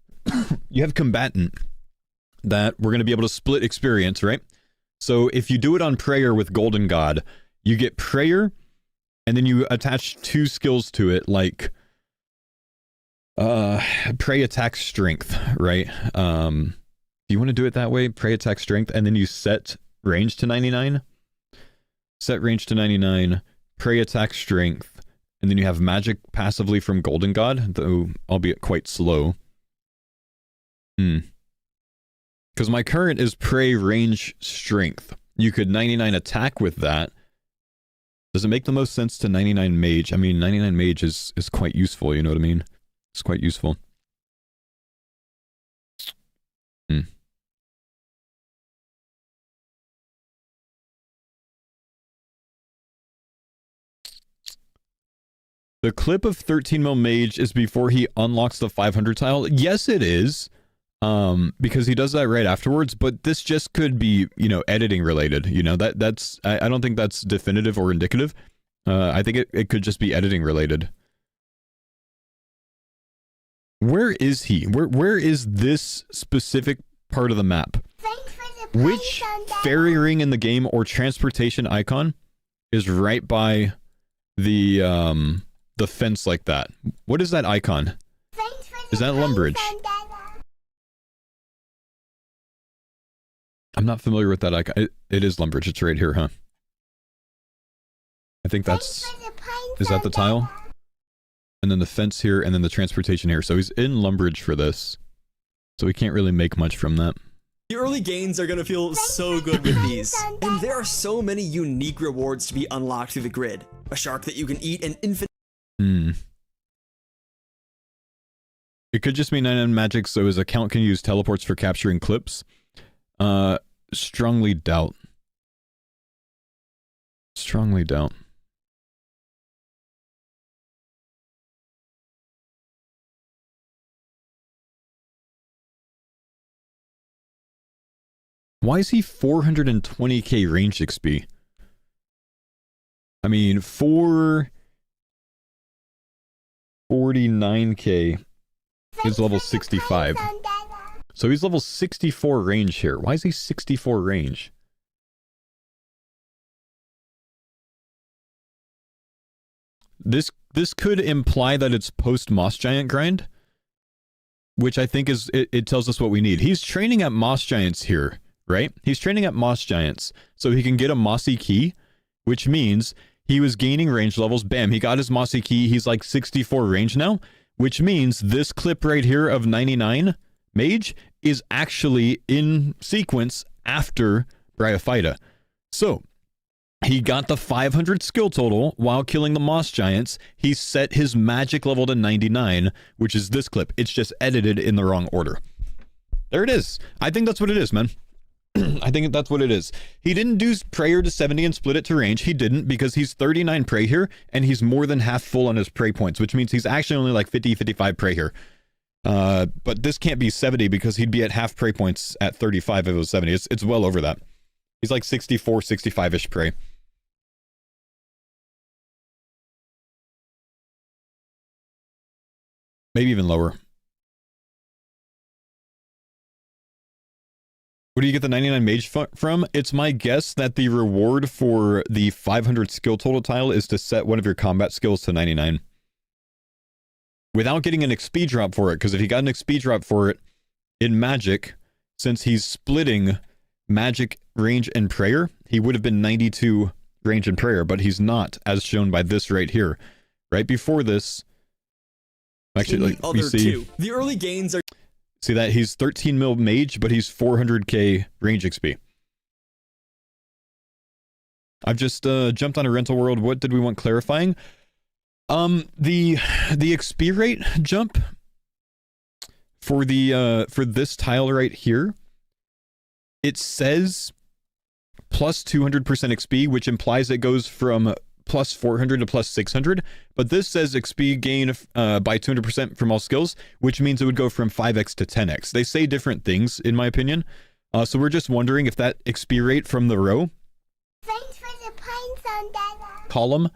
combatant that we're going to be able to split experience, right? So if you do it on prayer with Golden God, you get prayer, and then you attach 2 skills to it, like pray, attack, strength, right? Do you want to do it that way? Pray, attack, strength, and then you set range to 99. Set range to 99, pray, attack, strength, and then you have magic passively from Golden God, though albeit quite slow. Because my current is pray, range, strength. You could 99 attack with that. Does it make the most sense to 99 mage? I mean, 99 mage is quite useful, you know what I mean? It's quite useful. The clip of 13 mil mage is before he unlocks the 500 tile. Yes, it is. Because he does that right afterwards, but this just could be, you know, editing related, you know, that's I don't think that's definitive or indicative. I think it could just be editing related. Where is he? Where is this specific part of the map? Which fairy ring in the game or transportation icon is right by the fence like that? What is that icon? Is that Lumbridge? I'm not familiar with that icon. It is Lumbridge. It's right here, huh? I think that's... Is that the tile? And then the fence here, and then the transportation here. So he's in Lumbridge for this. So we can't really make much from that. The early gains are going to feel so good with these. And there are so many unique rewards to be unlocked through the grid. A shark that you can eat, an infinite... It could just be 99 magic, so his account can use teleports for capturing clips. Strongly doubt. Strongly doubt. Why is he 420k range XP? I mean, 449k is level 65. So he's level 64 range here. Why is he 64 range? This could imply that it's post Moss Giant grind, which I think is it tells us what we need. He's training at Moss Giants here, right? He's training at Moss Giants so he can get a Mossy Key, which means he was gaining range levels. Bam, he got his Mossy Key. He's like 64 range now, which means this clip right here of 99 mage is actually in sequence after Bryophyta. So he got the 500 skill total while killing the Moss Giants. He set his magic level to 99, which is this clip. It's just edited in the wrong order. There it is. I think that's what it is, man. I think that's what it is. He didn't do prayer to 70 and split it to range. He didn't, because he's 39 pray here, and he's more than half full on his pray points, which means he's actually only like 50, 55 pray here. But this can't be 70 because he'd be at half pray points at 35 if it was 70. It's well over that. He's like 64, 65-ish pray. Maybe even lower. Where do you get the 99 mage from? It's my guess that the reward for the 500 skill total tile is to set one of your combat skills to 99. Without getting an XP drop for it, because if he got an XP drop for it in magic, since he's splitting magic, range, and prayer, he would have been 92 range and prayer, but he's not, as shown by this right here. Right before this, Actually, like, we see... The early gains are... See that? He's 13 mil mage, but he's 400k range XP. I've just jumped on a rental world. What did we want clarifying? The XP rate jump for this tile right here, it says plus 200% XP, which implies it goes from plus 400 to plus 600, but this says XP gain by 200% from all skills, which means it would go from 5x to 10x. They say different things, in my opinion. So we're just wondering if that XP rate from the row column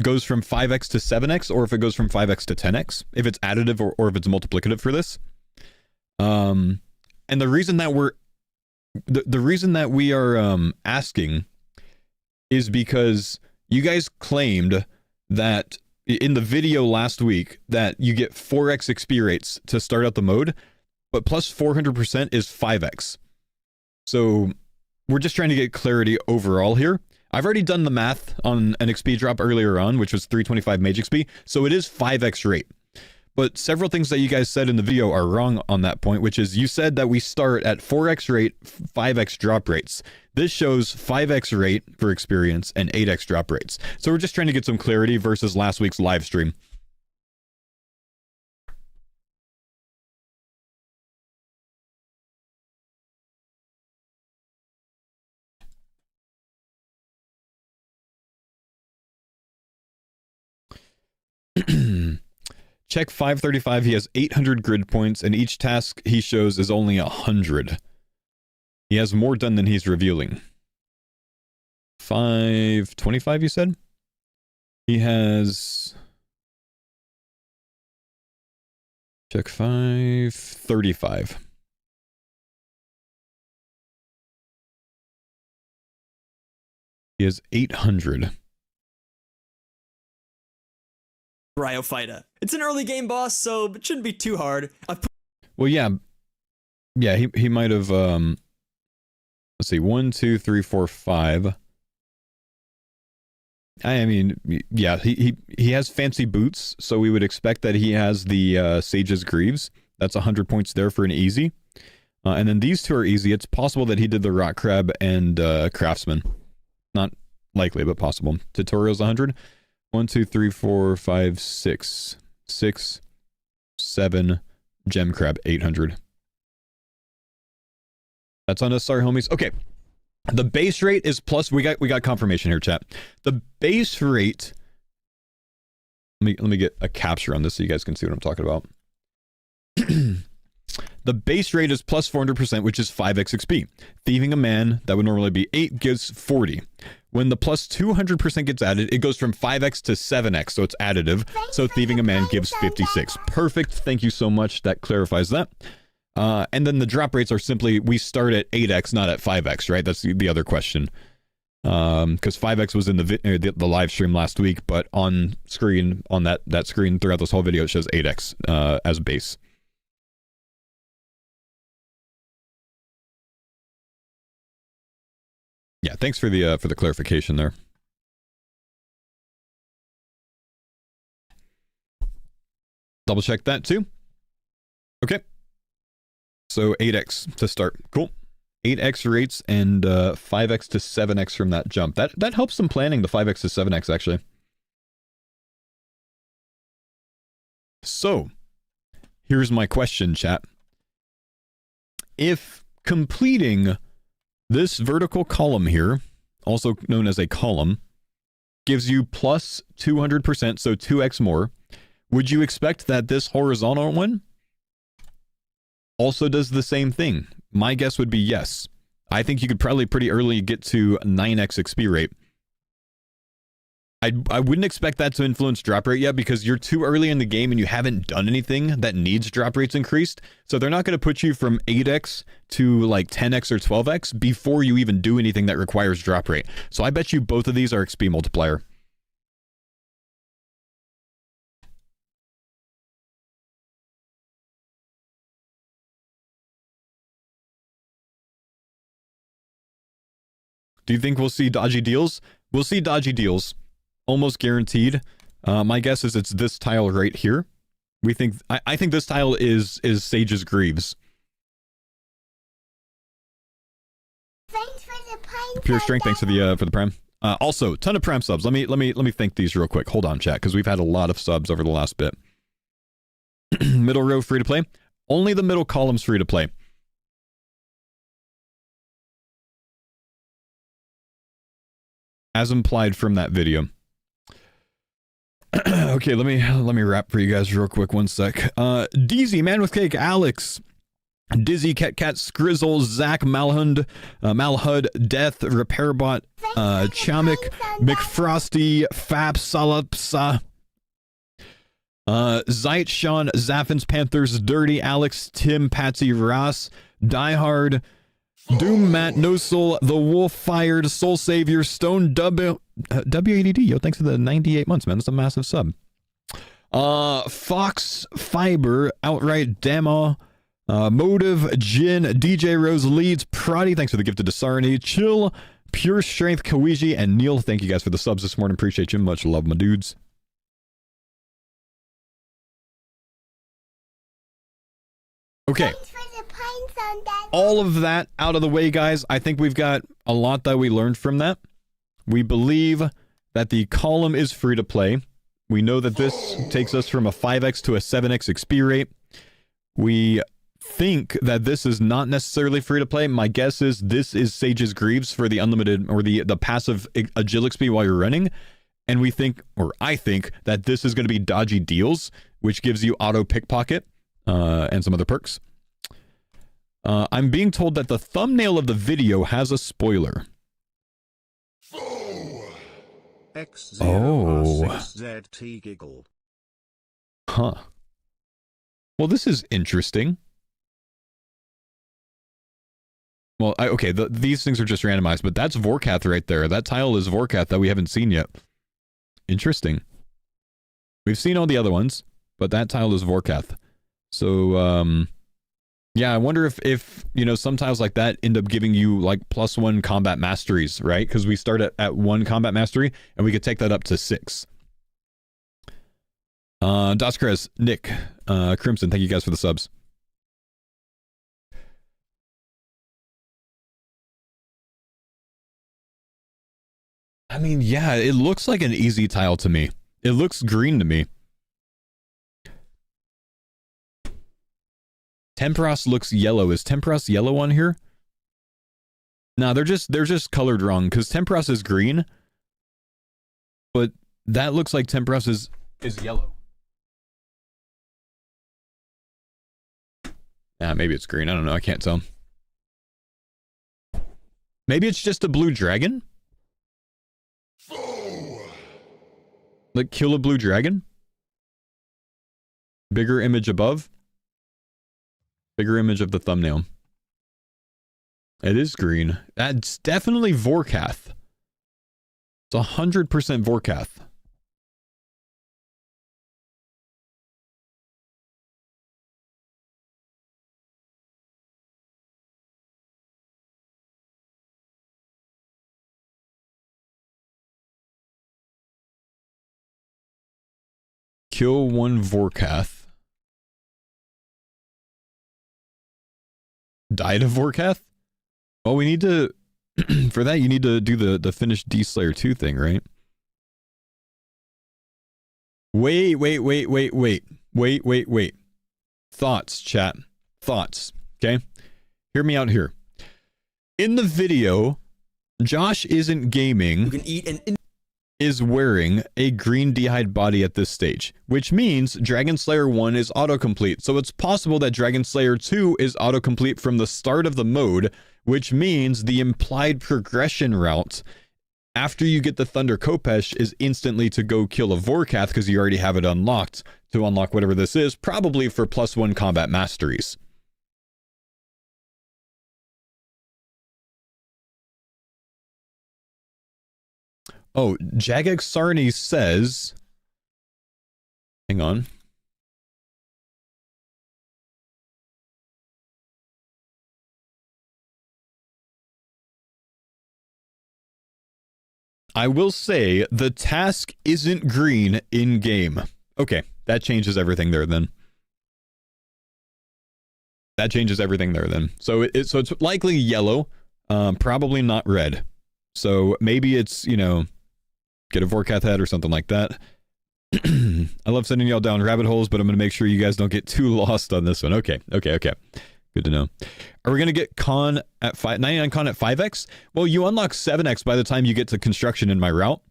goes from 5x to 7x, or if it goes from 5x to 10x, if it's additive or if it's multiplicative for this. And the reason that the reason that we are asking is because you guys claimed that in the video last week that you get 4x XP rates to start out the mode, but plus 400% is 5x. So we're just trying to get clarity overall here. I've already done the math on an XP drop earlier on, which was 325 mage XP, so it is 5x rate. But several things that you guys said in the video are wrong on that point, which is you said that we start at 4x rate, 5x drop rates. This shows 5x rate for experience and 8x drop rates. So we're just trying to get some clarity versus last week's live stream. Check 535, he has 800 grid points, and each task he shows is only 100. He has more done than he's revealing. 525, you said? He has... Check 535. He has 800. Bryophyta. It's an early game boss, so it shouldn't be too hard. Well, yeah, he might have. Let's see, 1, 2, 3, 4, 5. I mean, yeah, he has fancy boots, so we would expect that he has the Sage's Greaves. That's 100 points there for an easy. And then these two are easy. It's possible that he did the Rock Crab and Craftsman. Not likely, but possible. Tutorial's 100. 1, 2, 3, 4, 5, 6. 6, 7, Gem Crab, 800. That's on us, sorry homies. Okay. The base rate is plus, we got confirmation here, chat. The base rate, let me get a capture on this so you guys can see what I'm talking about. The base rate is plus 400%, which is 5x XP. Thieving a Man, that would normally be 8, gives 40. When the plus 200% gets added, it goes from 5x to 7x, so it's additive. So Thieving a Man gives 56. Perfect, thank you so much, that clarifies that. And then the drop rates are simply, we start at 8x, not at 5x, right? That's the other question. Because 5x was in the live stream last week, but on screen, on that screen throughout this whole video, it shows 8x as base. Yeah, thanks for the clarification there. Double check that too. Okay. So 8x to start. Cool. 8x rates and 5x to 7x from that jump. That helps them planning the 5x to 7x actually. So, here's my question, chat. If completing this vertical column here, also known as a column, gives you plus 200%, so 2x more, would you expect that this horizontal one also does the same thing? My guess would be yes. I think you could probably pretty early get to 9x XP rate. I wouldn't expect that to influence drop rate yet because you're too early in the game and you haven't done anything that needs drop rates increased. So they're not going to put you from 8x to like 10x or 12x before you even do anything that requires drop rate. So I bet you both of these are XP multiplier. Do you think we'll see dodgy deals? We'll see dodgy deals. Almost guaranteed. My guess is it's this tile right here. I think this tile is Sage's Greaves. Thanks for the pine Pure zone strength, thanks data. for the prem. Also, ton of prem subs. Let me thank these real quick. Hold on, chat, because we've had a lot of subs over the last bit. Middle row free to play. Only the middle column's free to play. As implied from that video. Okay, let me wrap for you guys real quick. One sec. DZ, Man with Cake, Alex, Dizzy, Cat, Skrizzle, Zach, Malhund, Death, Repairbot, Chamik, McFrosty, Fap, Salapsa, Zeit, Sean, Zaffins, Panthers, Dirty, Alex, Tim, Patsy, Ross, Diehard, Doom, Matt, No Soul, The Wolf, Fired, Soul Savior, Stone, WADD. Yo, thanks for the 98 months, man. That's a massive sub. Fox, Fiber, Outright, Demo, Motive, Jin, DJ Rose, Leeds, Prodi, thanks for the gift to Dasarni, Chill, Pure Strength, Kawiji, and Neil. Thank you guys for the subs this morning. Appreciate you. Much love, my dudes. Okay. All of that out of the way, guys. I think we've got a lot that we learned from that. We believe that the column is free to play. We know that this takes us from a 5x to a 7x XP rate. We think that this is not necessarily free to play. My guess is this is Sage's Greaves for the unlimited or the passive agile XP while you're running. And we think, or I think, that this is going to be dodgy deals, which gives you auto pickpocket and some other perks. I'm being told that the thumbnail of the video has a spoiler. X0R6ZT giggle. Huh. Well, this is interesting. Well, okay, these things are just randomized, but that's Vorkath right there. That tile is Vorkath that we haven't seen yet. Interesting. We've seen all the other ones, but that tile is Vorkath. So, yeah, I wonder if you know, some tiles like that end up giving you like +1 combat masteries, right? Because we start at 1 combat mastery, and we could take that up to 6. Doskres, Nick, Crimson, thank you guys for the subs. I mean, yeah, it looks like an easy tile to me. It looks green to me. Temperos looks yellow. Is Temperos yellow on here? No, they're just colored wrong, because Temperos is green, but that looks like Temperos is yellow. Maybe it's green. I don't know. I can't tell. Maybe it's just a blue dragon? Like, kill a blue dragon? Bigger image above? Bigger image of the thumbnail. It is green. That's definitely Vorkath. It's 100% Vorkath. Kill one Vorkath. Die to Vorkath? Well, we need to... for that, you need to do the finish D-Slayer 2 thing, right? Wait. Thoughts, chat. Thoughts, okay? Hear me out here. In the video, Josh isn't gaming... You can eat an... is wearing a green D'hide body at this stage, which means Dragon Slayer 1 is autocomplete. So it's possible that Dragon Slayer 2 is autocomplete from the start of the mode, which means the implied progression route after you get the Thunder Kopesh is instantly to go kill a Vorkath because you already have it unlocked to unlock whatever this is, probably for +1 combat masteries. Oh, Jagex Sarni says... Hang on. I will say the task isn't green in game. Okay, that changes everything there then. That changes everything there then. So so it's likely yellow, probably not red. So maybe it's, you know, get a Vorkath head or something like that. I love sending y'all down rabbit holes, but I'm going to make sure you guys don't get too lost on this one. Okay. Good to know. Are we going to get con at 99 con at 5x? Well, you unlock 7x by the time you get to construction in my route.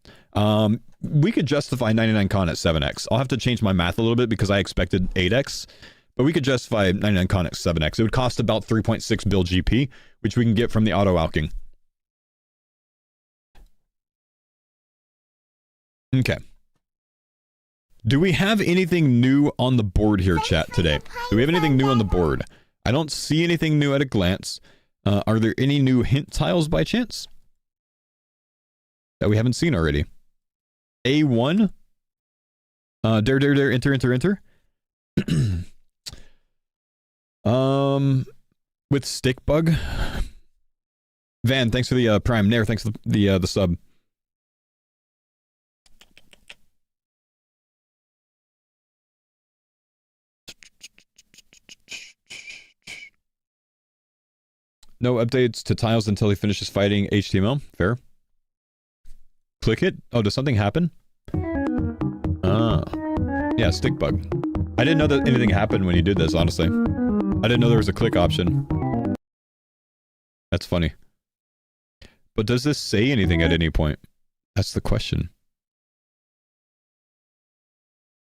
We could justify 99 con at 7x. I'll have to change my math a little bit because I expected 8x. But we could justify 99 con at 7x. It would cost about 3.6 bill GP, which we can get from the auto-alking. Okay. Do we have anything new on the board here, chat, today? Do we have anything new on the board? I don't see anything new at a glance. Are there any new hint tiles by chance that we haven't seen already? A1? Dare, enter. With stick bug. Van, thanks for the prime. Nair, thanks for the sub. No updates to tiles until he finishes fighting HTML. Fair. Click it. Oh, does something happen? Ah. Yeah, stick bug. I didn't know that anything happened when you did this, honestly. I didn't know there was a click option. That's funny. But does this say anything at any point? That's the question.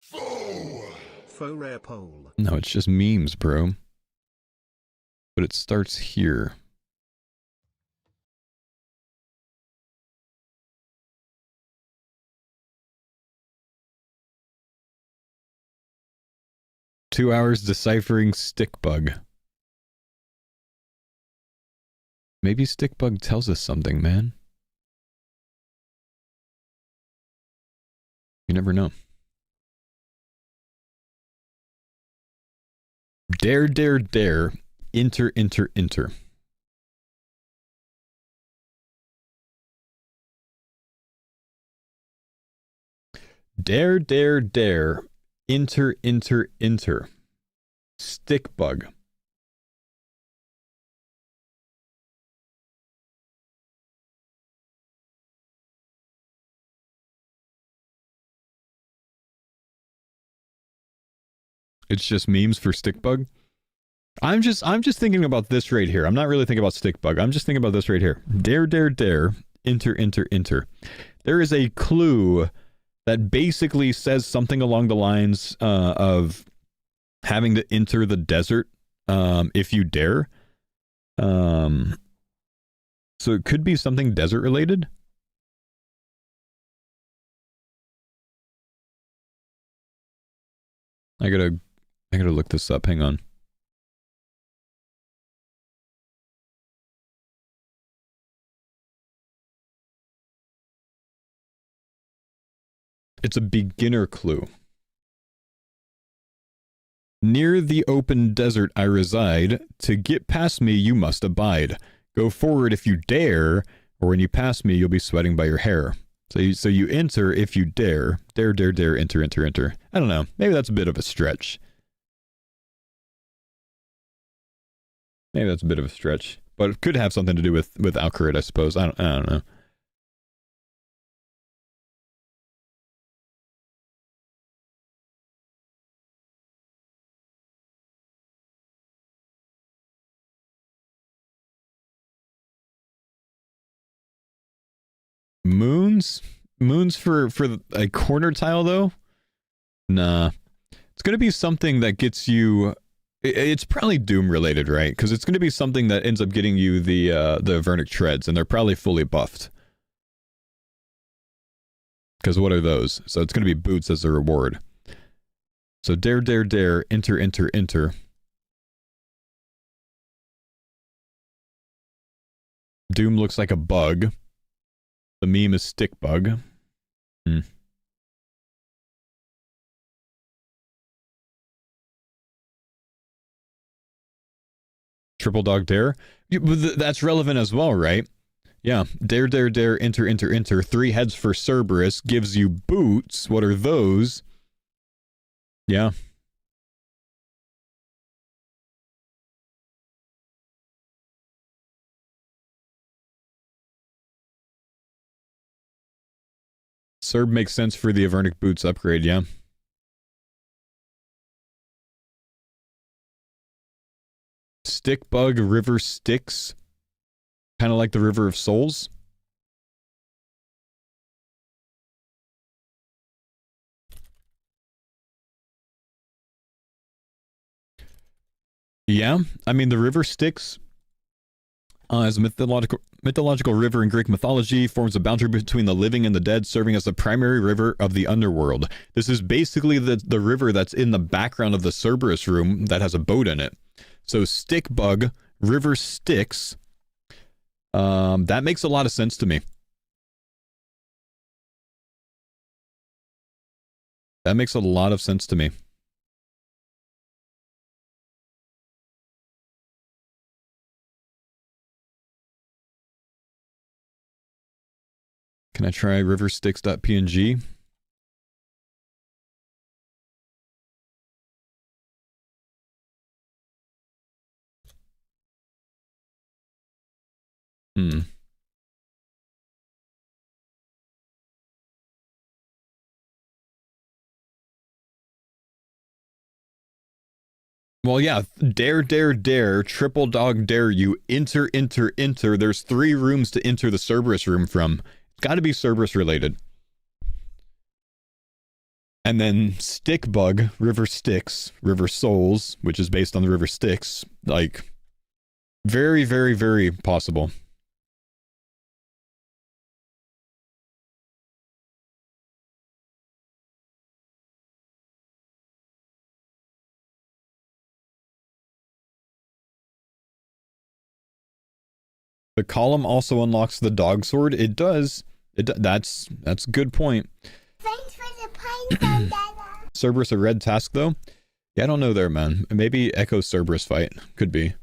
Faux rare poll. No, it's just memes, bro. But it starts here. Two hours deciphering stick bug. Maybe stick bug tells us something, man. You never know. Dare. Enter. Dare. Enter. Stick bug. It's just memes for stick bug. I'm just thinking about this right here. I'm not really thinking about stick bug. I'm just thinking about this right here. Dare. Enter. There is a clue that basically says something along the lines of having to enter the desert if you dare. So it could be something desert related. I gotta look this up. Hang on. It's a beginner clue. Near the open desert I reside. To get past me, you must abide. Go forward if you dare, or when you pass me, you'll be sweating by your hair. So you enter if you dare. Dare, enter. I don't know. Maybe that's a bit of a stretch. But it could have something to do with Alcarid, I suppose. I don't know. Moons for a corner tile though? Nah. It's gonna be something that gets you. It's probably Doom related, right? Because it's gonna be something that ends up getting you the Vernic treads, and they're probably fully buffed. Because what are those? So it's gonna be boots as a reward. So dare, enter. Doom looks like a bug. The meme is stick bug. Triple dog dare? That's relevant as well, right? Yeah. Dare, dare, dare, enter, enter, enter. 3 heads for Cerberus gives you boots. What are those? Yeah. Cerb makes sense for the Avernic boots upgrade, yeah. Stick bug river Styx. Kind of like the River of Souls. Yeah, I mean, the river Styx as a mythological river in Greek mythology, forms a boundary between the living and the dead, serving as the primary river of the underworld. This is basically the river that's in the background of the Cerberus room that has a boat in it. So stick bug, river Styx, that makes a lot of sense to me. That makes a lot of sense to me. Can I try riverstyx.png? Well, yeah, dare, dare, dare, triple dog dare you, enter, enter, enter. There's 3 rooms to enter the Cerberus room from. It's got to be Cerberus related. And then stick bug, river Styx, river souls, which is based on the river Styx. Like, very, very, very possible. The column also unlocks the dog sword. It does. That's a good point. Thanks for the pine, Dada. Cerberus a red task though? Yeah, I don't know there, man. Maybe Echo Cerberus fight. Could be.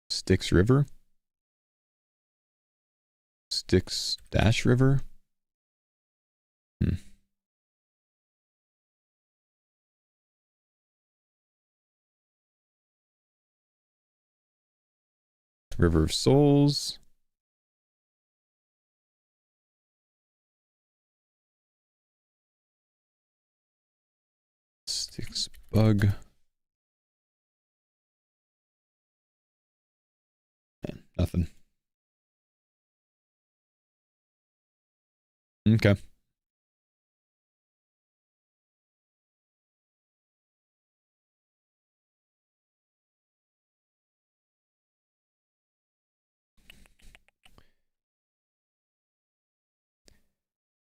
Styx River? Styx Dash River? River of Souls. Styx Bug. Man, nothing. Okay.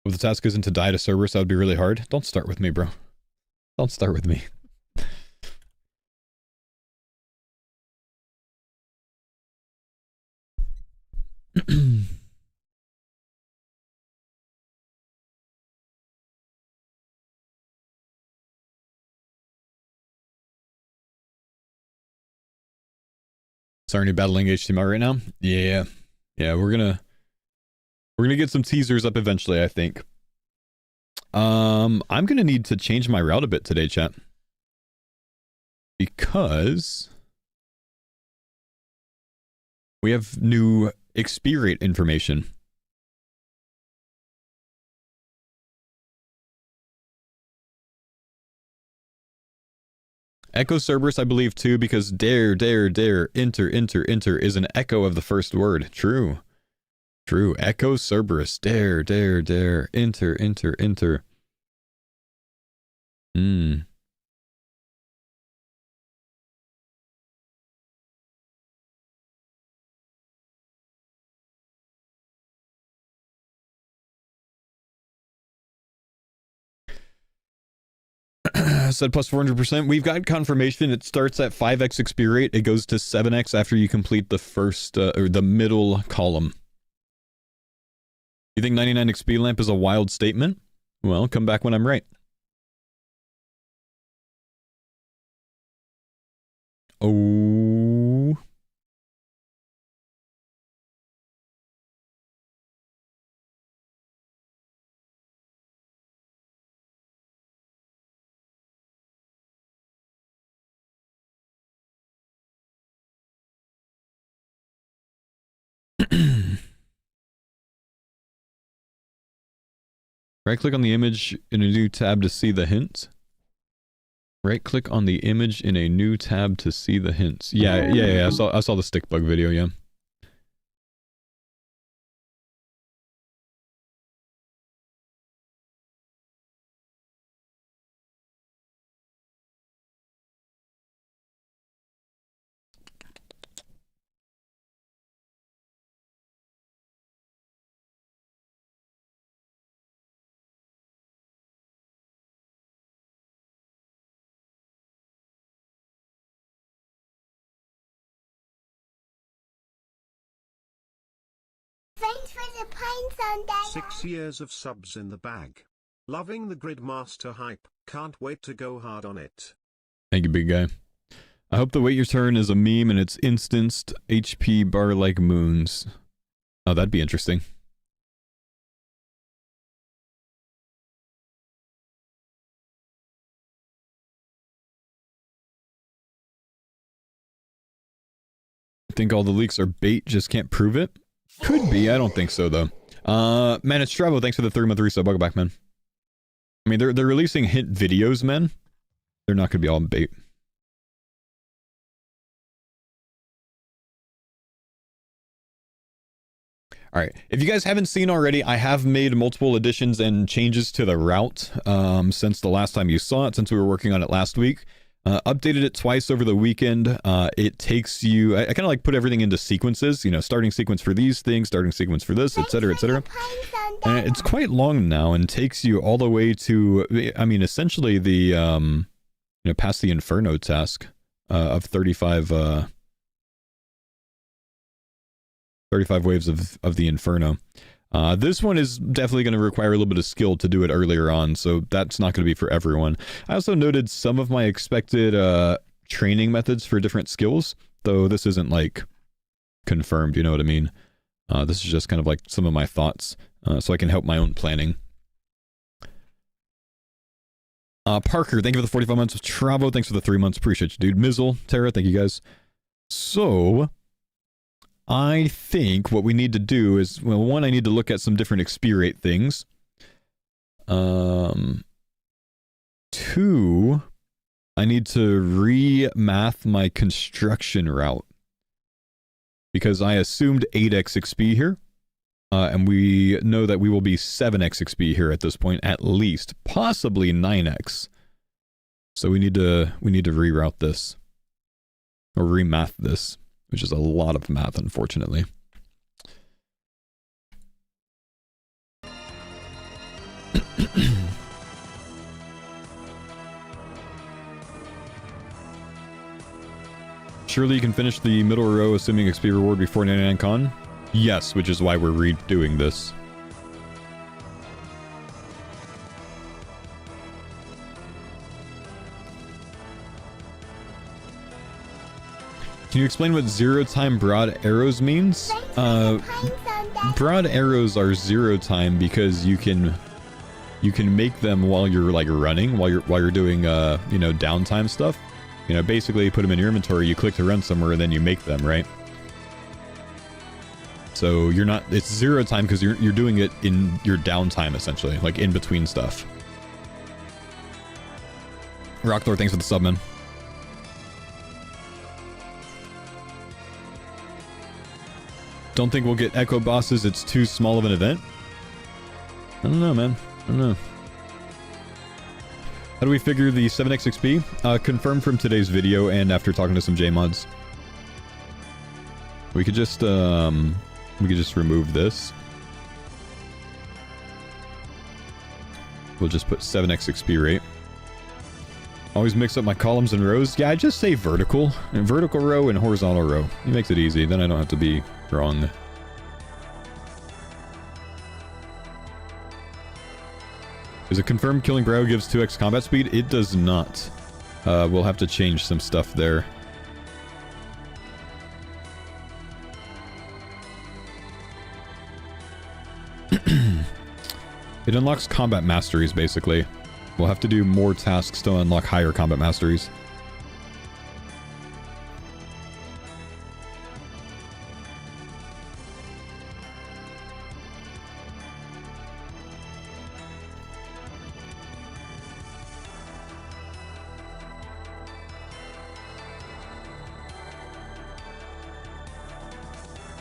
If the task isn't to die to Cerberus, that would be really hard. Don't start with me, bro. Don't start with me. Sorry, battling HTML right now? Yeah. Yeah, we're gonna get some teasers up eventually, I think. I'm gonna need to change my route a bit today, chat. Because we have new XP rate information. Echo Cerberus, I believe, too, because dare, dare, dare, enter, enter, enter is an echo of the first word. True. True. Echo Cerberus. Dare, dare, dare, enter, enter, enter. Said plus 400%. We've got confirmation. It starts at 5x XP rate. It goes to 7x after you complete the first, or the middle column. You think 99 XP lamp is a wild statement? Well, come back when I'm right. Oh. Right click on the image in a new tab to see the hints. Right click on the image in a new tab to see the hints. Yeah. I saw the stick bug video, yeah. Thanks for the pine sound, Dada. 6 years of subs in the bag. Loving the Gridmaster hype, can't wait to go hard on it. Thank you, big guy. I hope the wait your turn is a meme and it's instanced HP bar like moons. Oh, that'd be interesting. I think all the leaks are bait, just can't prove it. Could be, I don't think so though. Man, it's Stravo, thanks for the 3-month resub. Welcome back, man. I mean, they're releasing hint videos, man. They're not gonna be all bait. Alright, if you guys haven't seen already, I have made multiple additions and changes to the route since the last time you saw it, since we were working on it last week. Updated it twice over the weekend. It takes you... I kind of like put everything into sequences, you know, starting sequence for these things, starting sequence for this, etc., etc. And it's quite long now and takes you all the way to, I mean, essentially the, you know, past the Inferno task of 35 waves of the Inferno. This one is definitely going to require a little bit of skill to do it earlier on, so that's not going to be for everyone. I also noted some of my expected training methods for different skills, though this isn't like confirmed, you know what I mean? This is just kind of like some of my thoughts, so I can help my own planning. Parker, thank you for the 45 months. Travo, thanks for the 3 months. Appreciate you, dude. Mizzle, Tara, thank you guys. So... I think what we need to do is, well, one, I need to look at some different XP rate things. 2, I need to re-math my construction route. Because I assumed 8x XP here. And we know that we will be 7x XP here at this point, at least. Possibly 9x. So we need to reroute this. Or re-math this. Which is a lot of math, unfortunately. Surely you can finish the middle row assuming XP reward before 99 con? Yes, which is why we're redoing this. Can you explain what zero-time broad arrows means? Broad arrows are zero-time because you can make them while you're like running, while you're doing you know, downtime stuff. You know, basically you put them in your inventory, you click to run somewhere, and then you make them, right? So you're not, it's zero-time because you're doing it in your downtime essentially, like in between stuff. Rockthor, thanks for the sub, man. Don't think we'll get Echo Bosses, it's too small of an event? I don't know, man. I don't know. How do we figure the 7x XP? Confirmed from today's video and after talking to some JMods. We could just remove this. We'll just put 7x XP rate. Always mix up my columns and rows. Yeah, I just say vertical. And vertical row and horizontal row. It makes it easy. Then I don't have to be wrong. Is it confirmed killing Brow gives 2x combat speed? It does not. We'll have to change some stuff there. It unlocks combat masteries, basically. We'll have to do more tasks to unlock higher combat masteries.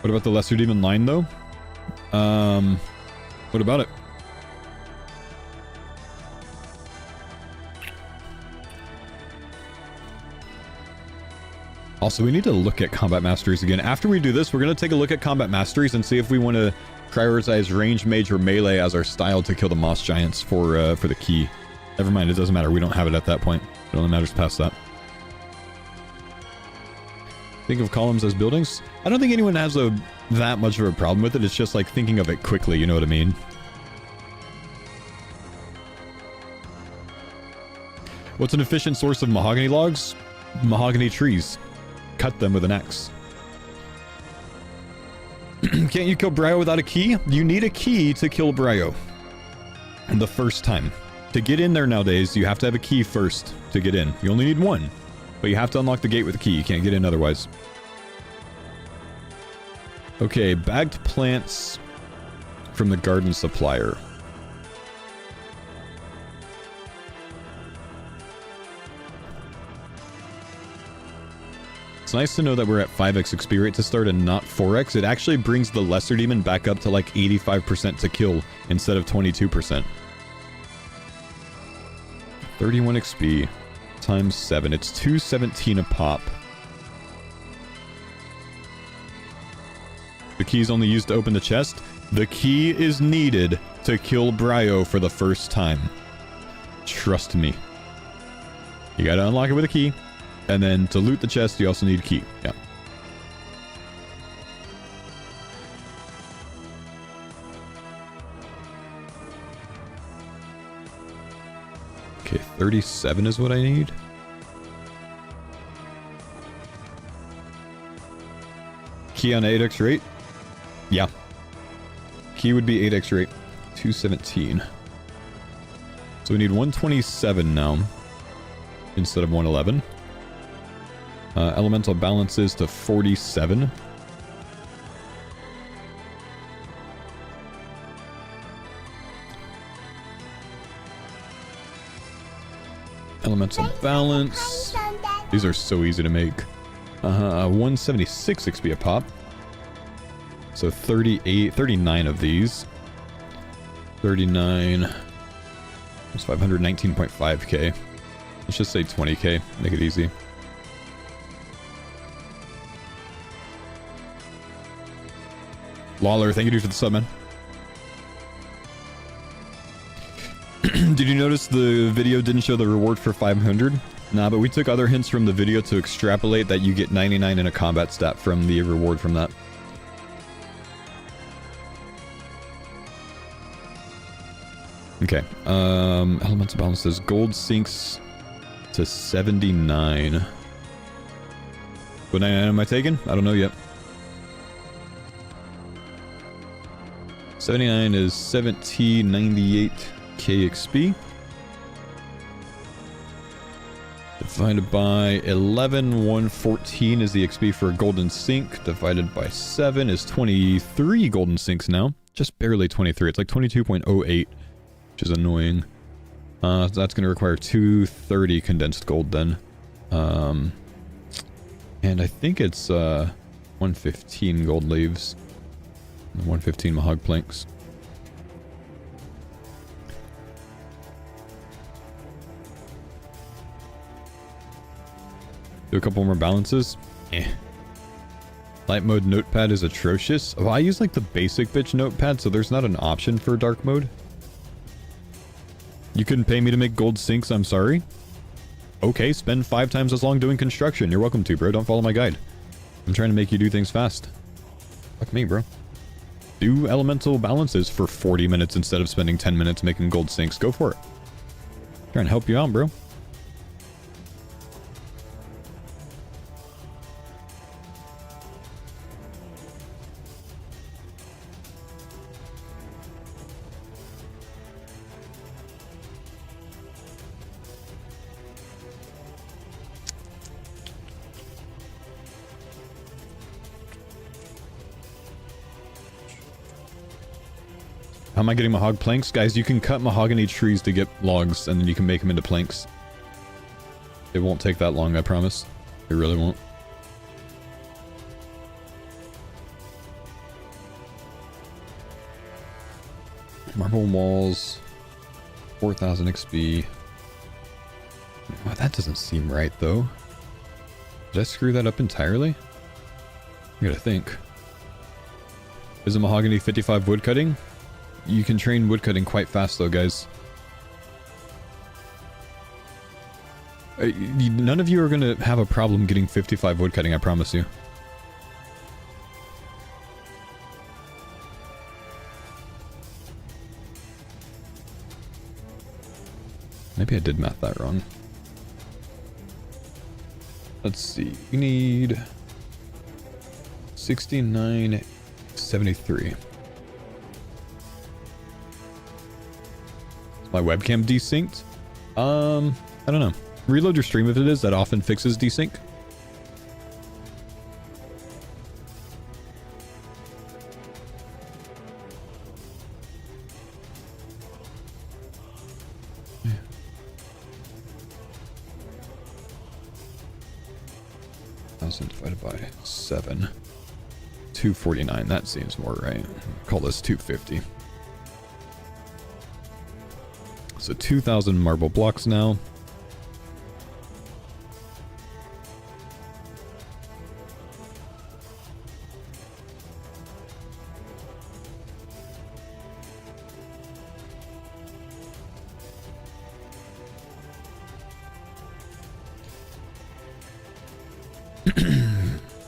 What about the Lesser Demon line, though? What about it? Also, we need to look at combat masteries again. After we do this, we're going to take a look at combat masteries and see if we want to prioritize range, mage, or melee as our style to kill the moss giants for the key. Never mind, it doesn't matter. We don't have it at that point. It only matters past that. Think of columns as buildings? I don't think anyone has that much of a problem with it. It's just like thinking of it quickly, you know what I mean? What's an efficient source of mahogany logs? Mahogany trees. Cut them with an axe. Can't you kill Bryo without a key? You need a key to kill Bryo. The first time. To get in there nowadays, you have to have a key first to get in. You only need one. But you have to unlock the gate with a key. You can't get in otherwise. Okay, bagged plants from the garden supplier. It's nice to know that we're at 5x XP rate to start and not 4x. It actually brings the lesser demon back up to like 85% to kill instead of 22%. 31 XP times 7. It's 217 a pop. The key is only used to open the chest. The key is needed to kill Bryo for the first time. Trust me. You gotta unlock it with a key. And then to loot the chest, you also need a key. Yeah. Okay, 37 is what I need. Key on 8x rate? Yeah. Key would be 8x rate. 217. So we need 127 now. Instead of 111. Elemental balances to 47. Elemental balance. These are so easy to make. 176 XP a pop. So 39 of these. 39. That's 519.5k. Let's just say 20k. Make it easy. Lawler, thank you for the sub, man. Did you notice the video didn't show the reward for 500? Nah, but we took other hints from the video to extrapolate that you get 99 in a combat stat from the reward from that. Okay. Elemental balances. Gold sinks to 79. What 99 am I taking? I don't know yet. 79 is 1798 KXP. Divided by 11, 114 is the XP for a golden sink. Divided by 7 is 23 golden sinks now. Just barely 23. It's like 22.08, which is annoying. So that's going to require 230 condensed gold then. And I think it's 115 gold leaves. 115 mahog planks. Do a couple more balances. Light mode notepad is atrocious. Oh, I use like the basic bitch notepad, so there's not an option for dark mode. You couldn't pay me to make gold sinks, I'm sorry. Okay, spend 5 times as long doing construction. You're welcome to, bro. Don't follow my guide. I'm trying to make you do things fast. Fuck me, bro. Do elemental balances for 40 minutes instead of spending 10 minutes making gold sinks. Go for it. Trying to help you out, bro. How am I getting mahog planks? Guys, you can cut mahogany trees to get logs, and then you can make them into planks. It won't take that long, I promise. It really won't. Marble walls. 4,000 XP. Oh, that doesn't seem right, though. Did I screw that up entirely? I gotta think. Is a mahogany 55 woodcutting? You can train woodcutting quite fast, though, guys. None of you are gonna have a problem getting 55 woodcutting, I promise you. Maybe I did math that wrong. Let's see. We need 6973. Is my webcam desynced? I don't know. Reload your stream if it is. That often fixes desync. Divided by 7. 249. That seems more right. Call this 250. So 2,000 marble blocks now.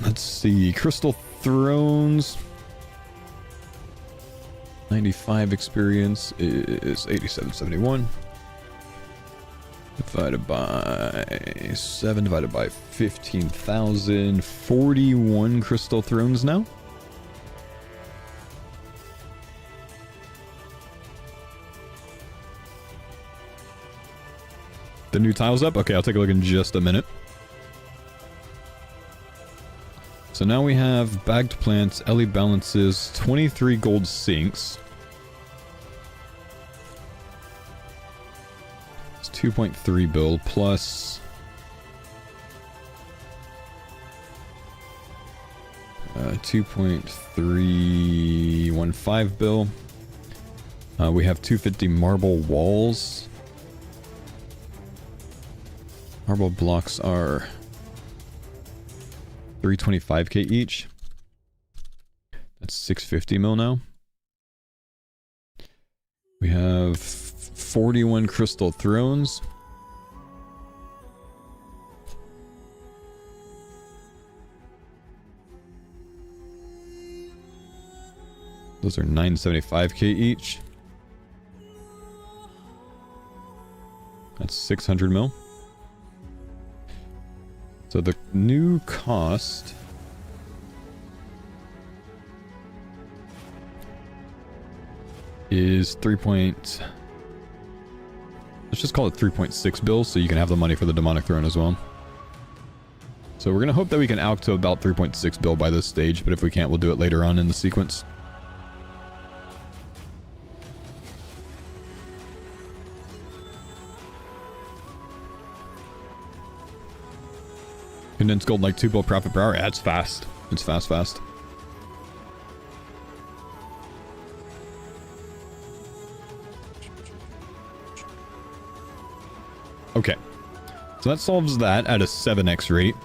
Let's see, Crystal Thrones. 95 experience is 8771. Divided by 7, divided by 15,000. 41 Crystal Thrones now. The new tile's up? Okay, I'll take a look in just a minute. So now we have bagged plants, Ellie balances, 23 gold sinks. It's 2.3 bill plus 2.315 bill. We have 250 marble walls. Marble blocks are 325k each. That's 650 mil now. We have 41 crystal thrones. Those are 975k each. That's 600 mil. So the new cost is let's just call it 3.6 bill so you can have the money for the demonic throne as well. So we're gonna hope that we can out to about 3.6 bill by this stage, but if we can't, we'll do it later on in the sequence. Condensed gold like 2 bill profit per hour. Yeah, it's fast. It's fast. Okay. So that solves that at a 7x rate.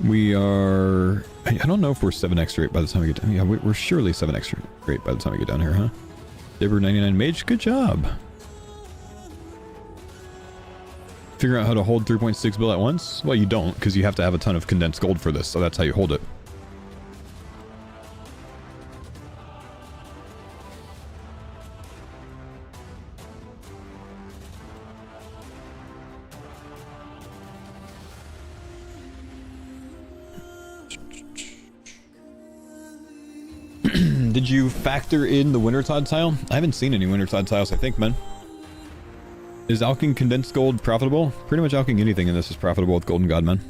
We are... I don't know if we're 7x rate by the time we get down. Yeah, we're surely 7x rate by the time we get down here, huh? Saber 99 Mage, good job. Figure out how to hold 3.6 bill at once? Well, you don't, because you have to have a ton of condensed gold for this, so that's how you hold it. Did you factor in the Wintertide tile? I haven't seen any Wintertide tiles, I think, man. Is alking condensed gold profitable? Pretty much alking anything in this is profitable with Golden God, man.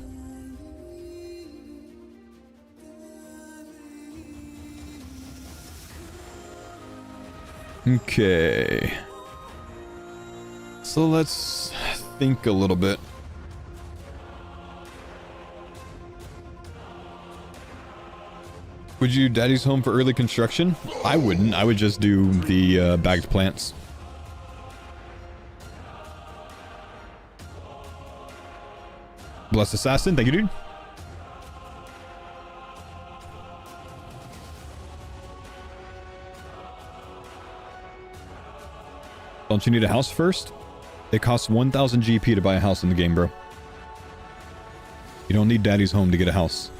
Okay. So let's think a little bit. you do Daddy's home for early construction? I wouldn't. I would just do the bagged plants. Blessed Assassin, thank you, dude. Don't you need a house first? It costs 1,000 GP to buy a house in the game, bro. You don't need Daddy's home to get a house.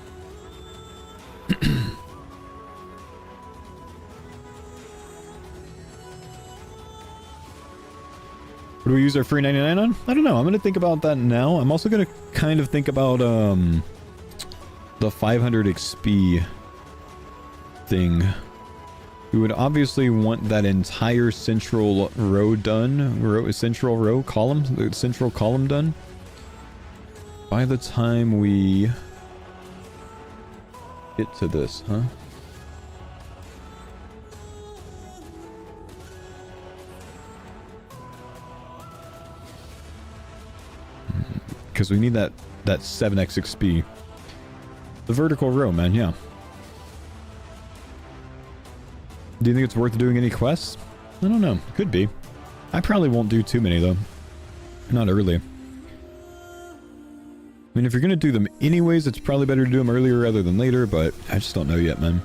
What do we use our free 99 on? I don't know. I'm going to think about that now. I'm also going to kind of think about the 500 XP thing. We would obviously want that entire central row done. Central row column? The central column done. By the time we get to this, huh? Because we need that 7x XP. The vertical row, man, yeah. Do you think it's worth doing any quests? I don't know. Could be. I probably won't do too many, though. Not early. I mean, if you're going to do them anyways, it's probably better to do them earlier rather than later, but I just don't know yet, man.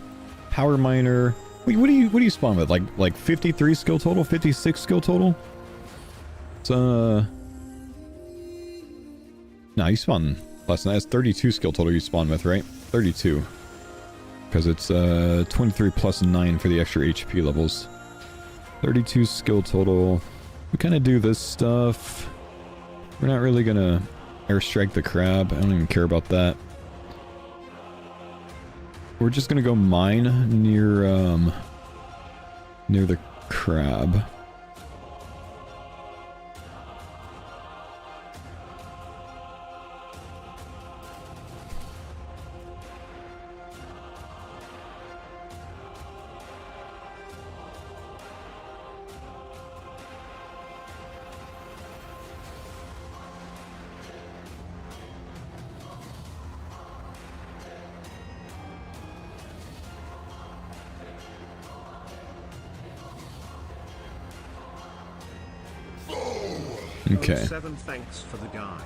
Power miner. Wait, what do you spawn with? Like 53 skill total? 56 skill total? It's, nah, you spawn less than that. It's 32 skill total you spawn with, right? 32. Because it's 23 plus 9 for the extra HP levels. 32 skill total. We kind of do this stuff. We're not really gonna airstrike the crab. I don't even care about that. We're just gonna go mine near the crab. Okay. 7 thanks for the guide.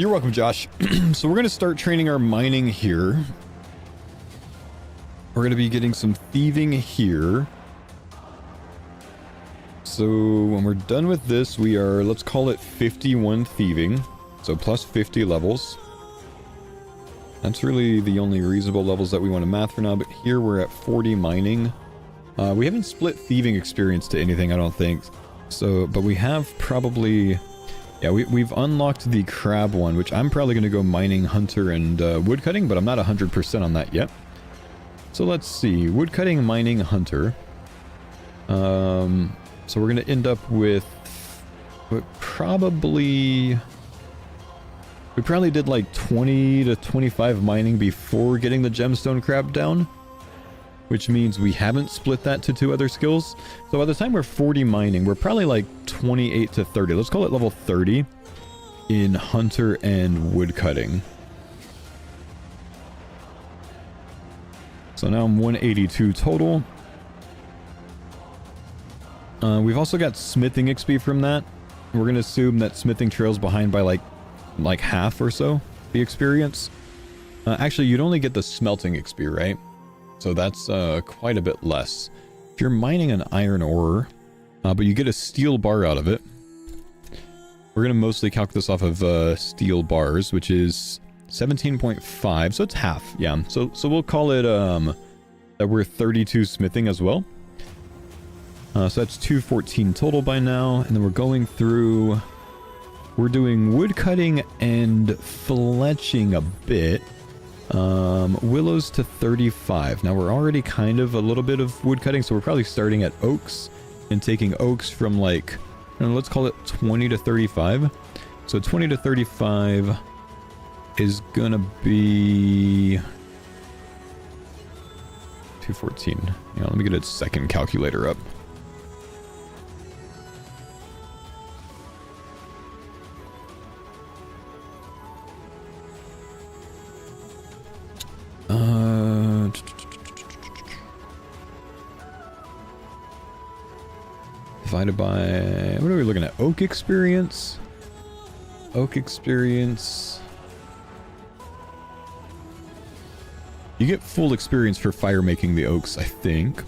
You're welcome, Josh. So we're going to start training our mining here. We're going to be getting some thieving here. So when we're done with this, we are, let's call it 51 thieving. So plus 50 levels. That's really the only reasonable levels that we want to math for now. But here we're at 40 mining. We haven't split thieving experience to anything, I don't think. So, but we have probably... Yeah, we've unlocked the crab one, which I'm probably going to go mining, hunter, and woodcutting, but I'm not 100% on that yet. So let's see. Woodcutting, mining, hunter. So we're going to end up with... We probably did like 20 to 25 mining before getting the gemstone crab down. Which means we haven't split that to 2 other skills. So by the time we're 40 mining, we're probably like 28 to 30. Let's call it level 30 in hunter and woodcutting. So now I'm 182 total. We've also got smithing XP from that. We're going to assume that smithing trails behind by like half or so the experience. Actually, you'd only get the smelting XP, right? So that's quite a bit less. If you're mining an iron ore, but you get a steel bar out of it. We're going to mostly calculate this off of steel bars, which is 17.5. So it's half, yeah. So we'll call it that we're 32 smithing as well. So that's 214 total by now. And then we're going through... We're doing wood cutting and fletching a bit. Willows to 35. Now we're already kind of a little bit of wood cutting, so we're probably starting at oaks and taking oaks from like, I don't know, let's call it 20 to 35. So 20 to 35 is gonna be 214. Yeah, let me get a second calculator up. divided by... What are we looking at? Oak experience? Oak experience... You get full experience for fire making the oaks, I think.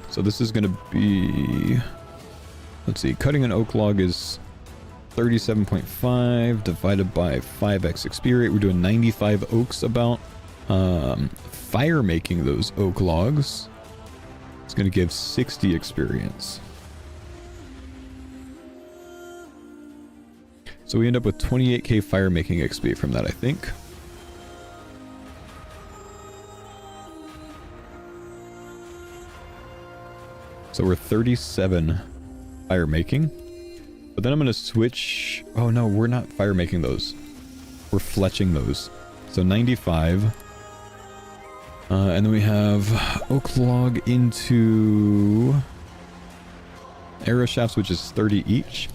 So this is going to be... Let's see, cutting an oak log is 37.5 divided by 5x XP rate. We're doing 95 oaks about. Fire making those oak logs is going to give 60 experience. So we end up with 28k fire making XP from that, I think. So we're 37 fire making. But then I'm going to switch... Oh no, we're not fire making those. We're fletching those. So 95. And then we have oak log into arrow shafts, which is 30 each.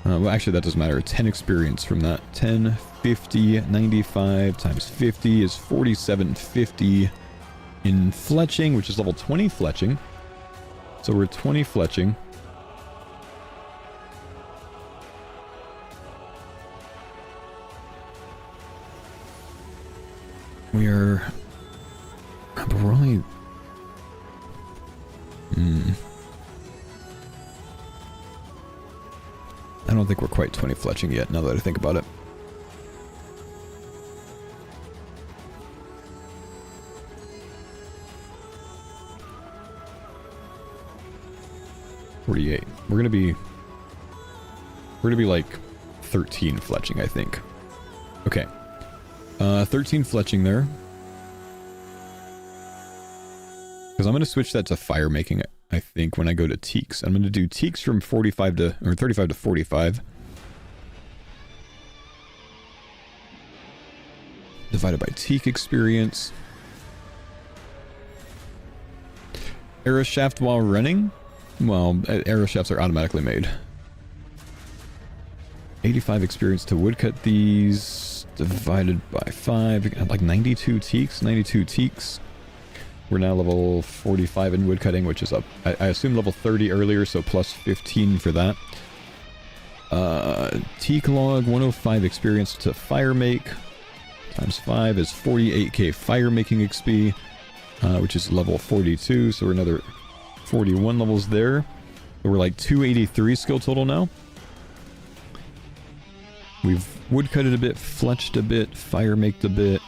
Well, actually, that doesn't matter. 10 experience from that. 10, 50, 95 times 50 is 4750 in fletching, which is level 20 fletching. So we're 20 fletching. We are... But we're only... I don't think we're quite 20 fletching yet, now that I think about it. We're gonna be like 13 fletching, I think. Okay. 13 fletching there. Because I'm gonna switch that to fire making, I think, when I go to teaks. I'm gonna do teaks from 45 to, or 35 to 45. Divided by teak experience. Arrow shaft while running? Well, arrow shafts are automatically made. 85 experience to woodcut these, divided by 5, like 92 teaks, 92 teaks. We're now level 45 in woodcutting, which is up, I assume level 30 earlier, so plus 15 for that. Teak log, 105 experience to fire make, times 5 is 48k fire making XP, which is level 42, so we're another 41 levels there. So we're like 283 skill total now. We've woodcutted a bit, fletched a bit, fire maked a bit.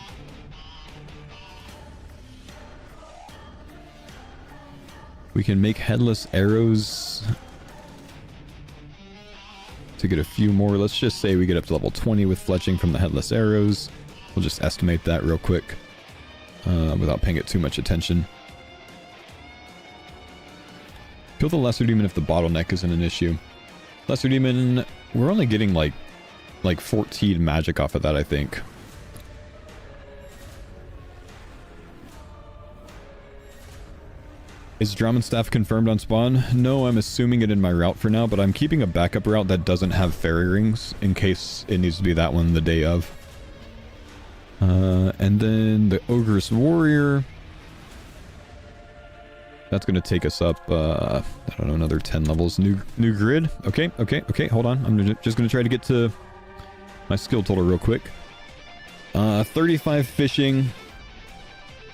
We can make headless arrows to get a few more. Let's just say we get up to level 20 with fletching from the headless arrows. We'll just estimate that real quick without paying it too much attention. Kill the lesser demon if the bottleneck isn't an issue. Lesser demon, we're only getting like 14 magic off of that, I think. Is Drum and Staff confirmed on spawn? No, I'm assuming it in my route for now, but I'm keeping a backup route that doesn't have fairy rings in case it needs to be that one the day of. And then the Ogre's Warrior. That's going to take us up, I don't know, another 10 levels. New grid. Okay, hold on. I'm just going to try to get to my skill total real quick. 35 fishing.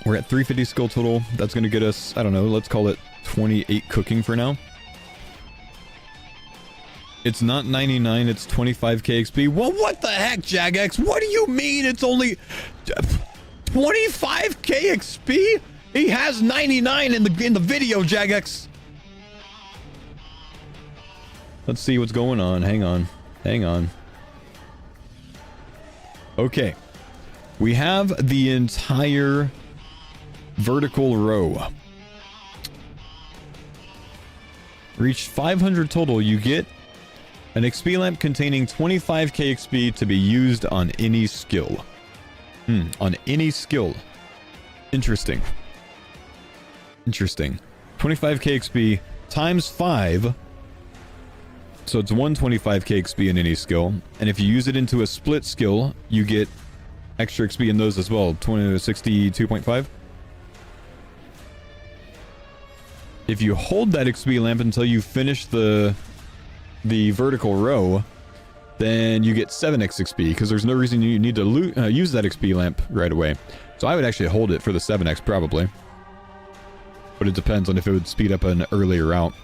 We're at 350 skill total. That's going to get us, I don't know, let's call it 28 cooking for now. It's not 99, it's 25k XP. Well, what the heck, Jagex? What do you mean it's only 25k XP? He has 99 in the video, Jagex. Let's see what's going on. Hang on. Okay. We have the entire vertical row. Reached 500 total. You get an XP lamp containing 25k XP to be used on any skill. On any skill. Interesting. 25k XP times 5. So it's 125k XP in any skill. And if you use it into a split skill, you get extra XP in those as well. 62.5. if you hold that XP lamp until you finish the vertical row, then you get 7x XP, because there's no reason you need to use that XP lamp right away. So I would actually hold it for the 7x probably. But it depends on if it would speed up an earlier route.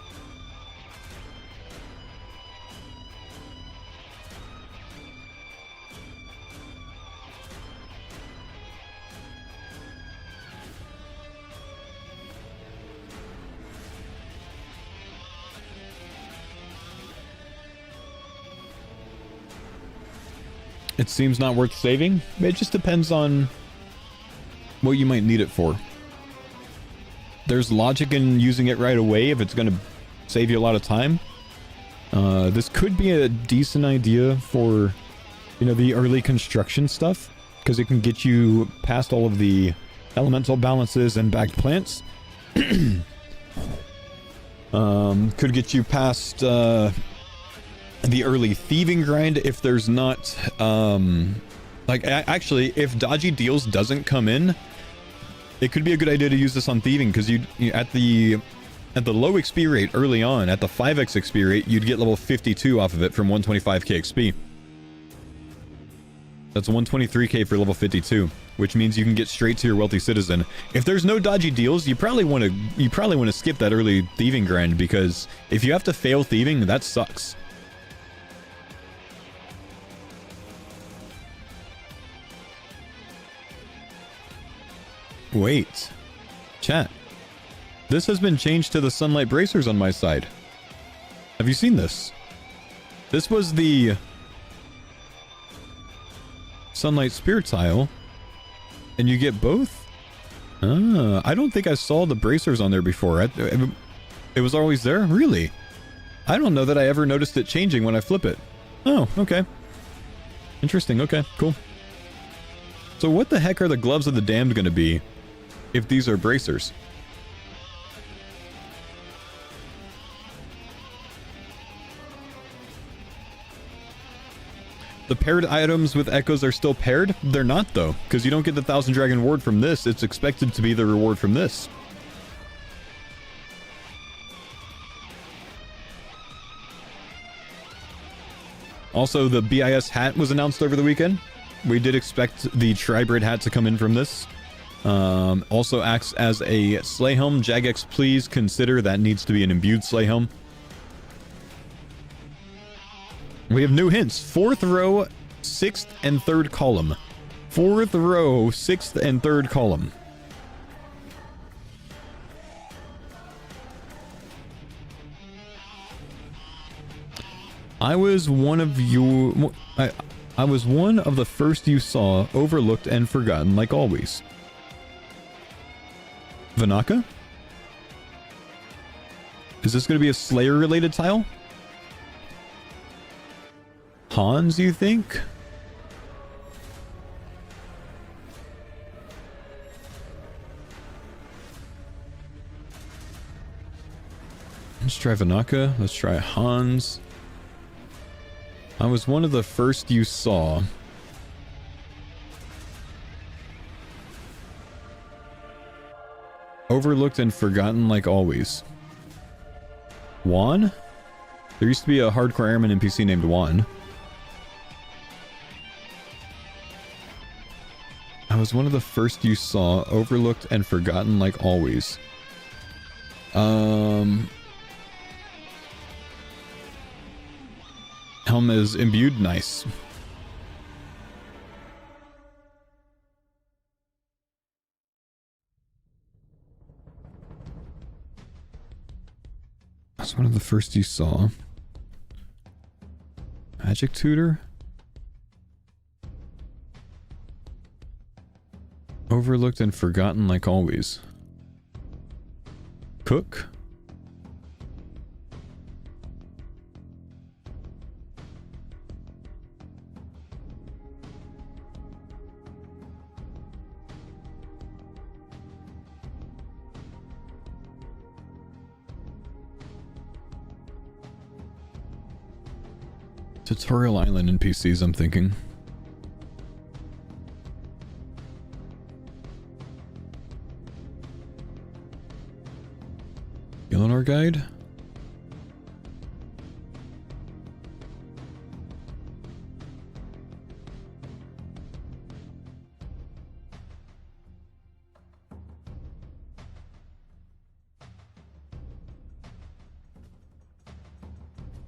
It seems not worth saving. It just depends on what you might need it for. There's logic in using it right away if it's going to save you a lot of time. This could be a decent idea for, you know, the early construction stuff, because it can get you past all of the elemental balances and backed plants. Could get you past the early thieving grind if there's not like actually if dodgy deals doesn't come in, it could be a good idea to use this on thieving, because you at the low XP rate early on, at the 5x XP rate, you'd get level 52 off of it from 125k XP. That's 123k for level 52, which means you can get straight to your wealthy citizen. If there's no dodgy deals, you probably want to skip that early thieving grind, because if you have to fail thieving, that sucks. Wait, chat. This has been changed to the sunlight bracers on my side. Have you seen this? This was the sunlight spear tile, and you get both? Ah, I don't think I saw the bracers on there before. It was always there? Really? I don't know that I ever noticed it changing when I flip it. Oh, okay. Interesting, okay, cool. So what the heck are the gloves of the damned going to be if these are bracers? The paired items with echoes are still paired? They're not though, because you don't get the 1000 Dragon reward from this. It's expected to be the reward from this. Also, the BIS hat was announced over the weekend. We did expect the Tribrid hat to come in from this. Also acts as a sleigh helm. Jagex, please consider that needs to be an imbued sleigh helm. We have new hints. 4th row, 6th and 3rd column. 4th row, 6th and 3rd column. I was one of you... I was one of the first you saw, overlooked and forgotten like always. Vanaka? Is this going to be a Slayer-related tile? Hans, you think? Let's try Vanaka. Let's try Hans. I was one of the first you saw. Overlooked and forgotten like always. Juan? There used to be a hardcore airman NPC named Juan. I was one of the first you saw, overlooked and forgotten like always. Helm is imbued, nice. That's one of the first you saw. Magic tutor? Overlooked and forgotten like always. Cook? Tutorial Island NPCs, I'm thinking. guide.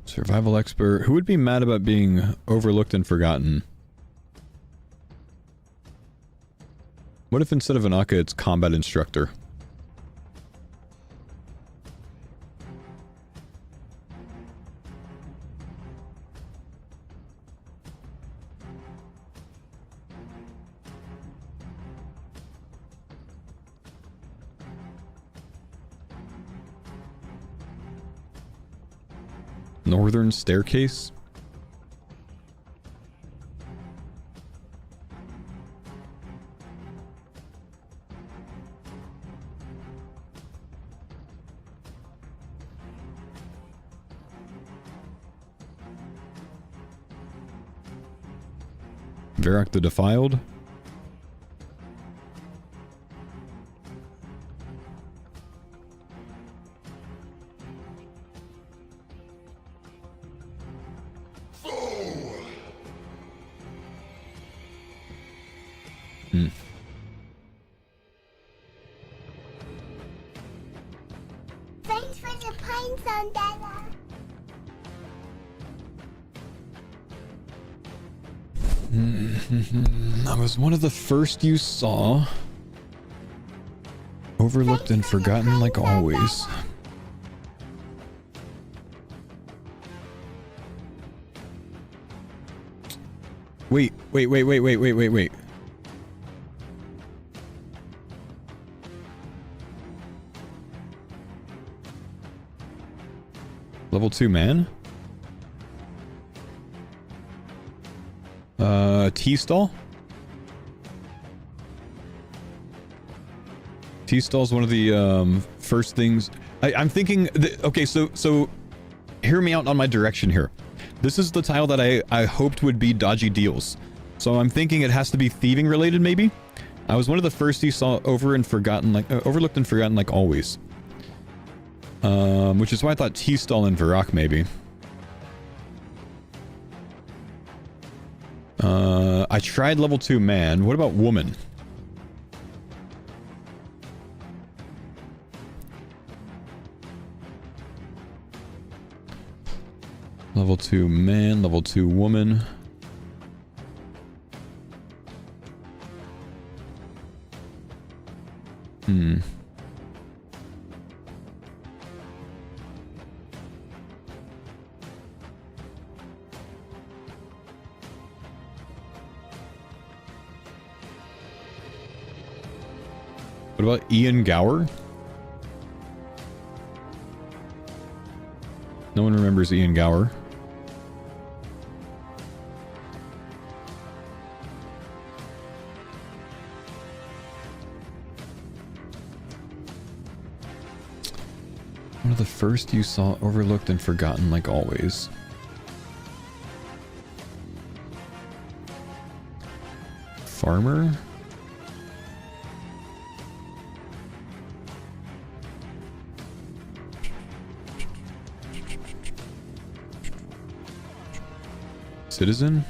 Survival expert. Who would be mad about being overlooked and forgotten? What if instead of an Aka, it's combat instructor? Northern staircase? Varrock the Defiled? Thanks for the pine zone, Dada. I was one of the first you saw. Overlooked and forgotten like always. Wait. Level 2 man? T-stall? T-stall is one of the first things I'm thinking okay, so hear me out on my direction here. This is the tile that I hoped would be dodgy deals. So I'm thinking it has to be thieving related maybe. I was one of the first you saw overlooked and forgotten like always. Which is why I thought T-stall and Varrock maybe. I tried level 2 man. What about woman? Level 2 man, level 2 woman. What about Ian Gower? No one remembers Ian Gower. One of the first you saw overlooked and forgotten like always. Farmer? Citizen?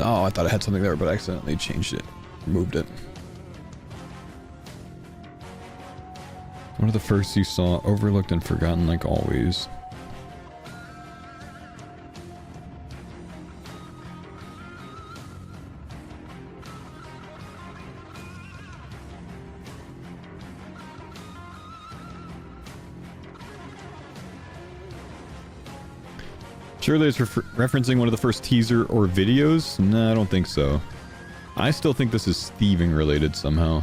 Oh, I thought I had something there, but I accidentally changed it. Moved it. One of the first you saw, overlooked and forgotten like always. Surely it's referencing one of the first teaser or videos? No, I don't think so. I still think this is thieving related somehow.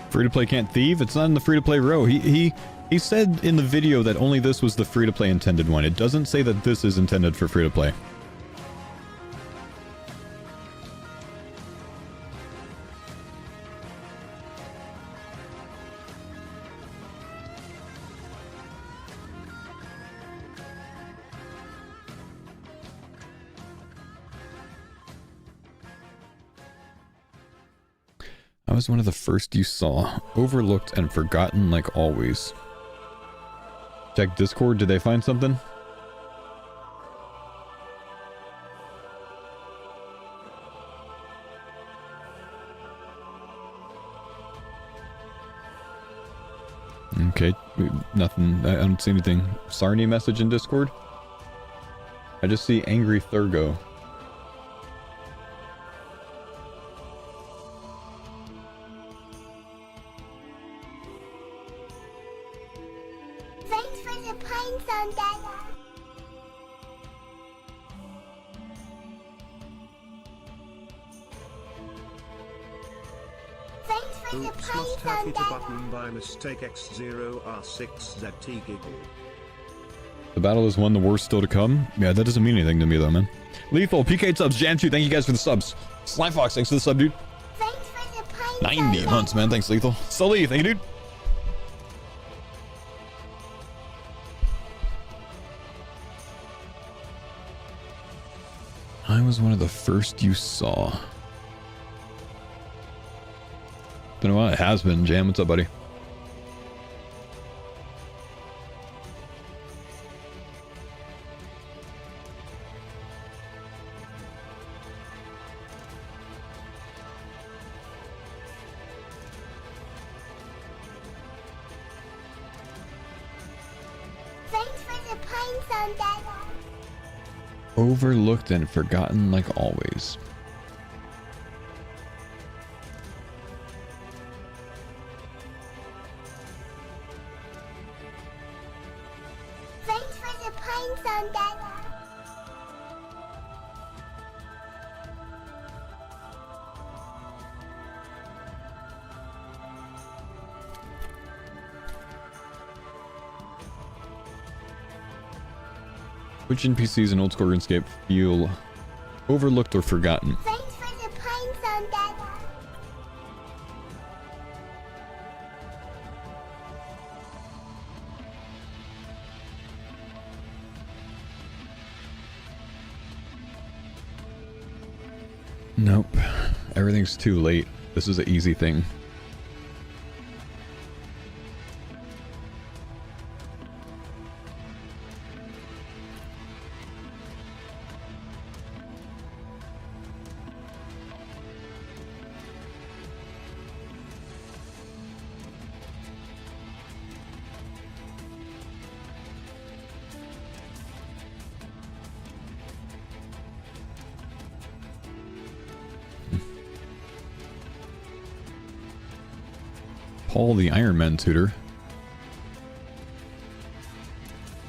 Free-to-play can't thieve? It's not in the free-to-play row. He said in the video that only this was the free-to-play intended one. It doesn't say that this is intended for free-to-play. I was one of the first you saw, overlooked and forgotten like always. Check Discord, did they find something? Okay, nothing, I don't see anything. Sarni message in Discord? I just see Angry Thurgo. Thanks for the pine sound, Dada. Thanks for the Oops, pine must have sound, hit a Dada. button by mistake. X0R6ZT giggle. The battle is won, the war's still to come? Yeah, that doesn't mean anything to me though, man. Lethal, PK subs, Jam2, thank you guys for the subs. Slyfox, thanks for the sub, dude. Thanks for the pine 90 sound, months, man. Thanks, Lethal. Sully, thank you, dude. I was one of the first you saw. Been a while. It has been. Jam, what's up, buddy? Thanks for the pine sound, Dada. Overlooked and forgotten like always. Thanks for the pine sound, Dada. Which NPCs in old school RuneScape feel overlooked or forgotten? Thanks for the pine sound, Dada. Nope. Everything's too late. This is an easy thing. Paul the Iron Man tutor.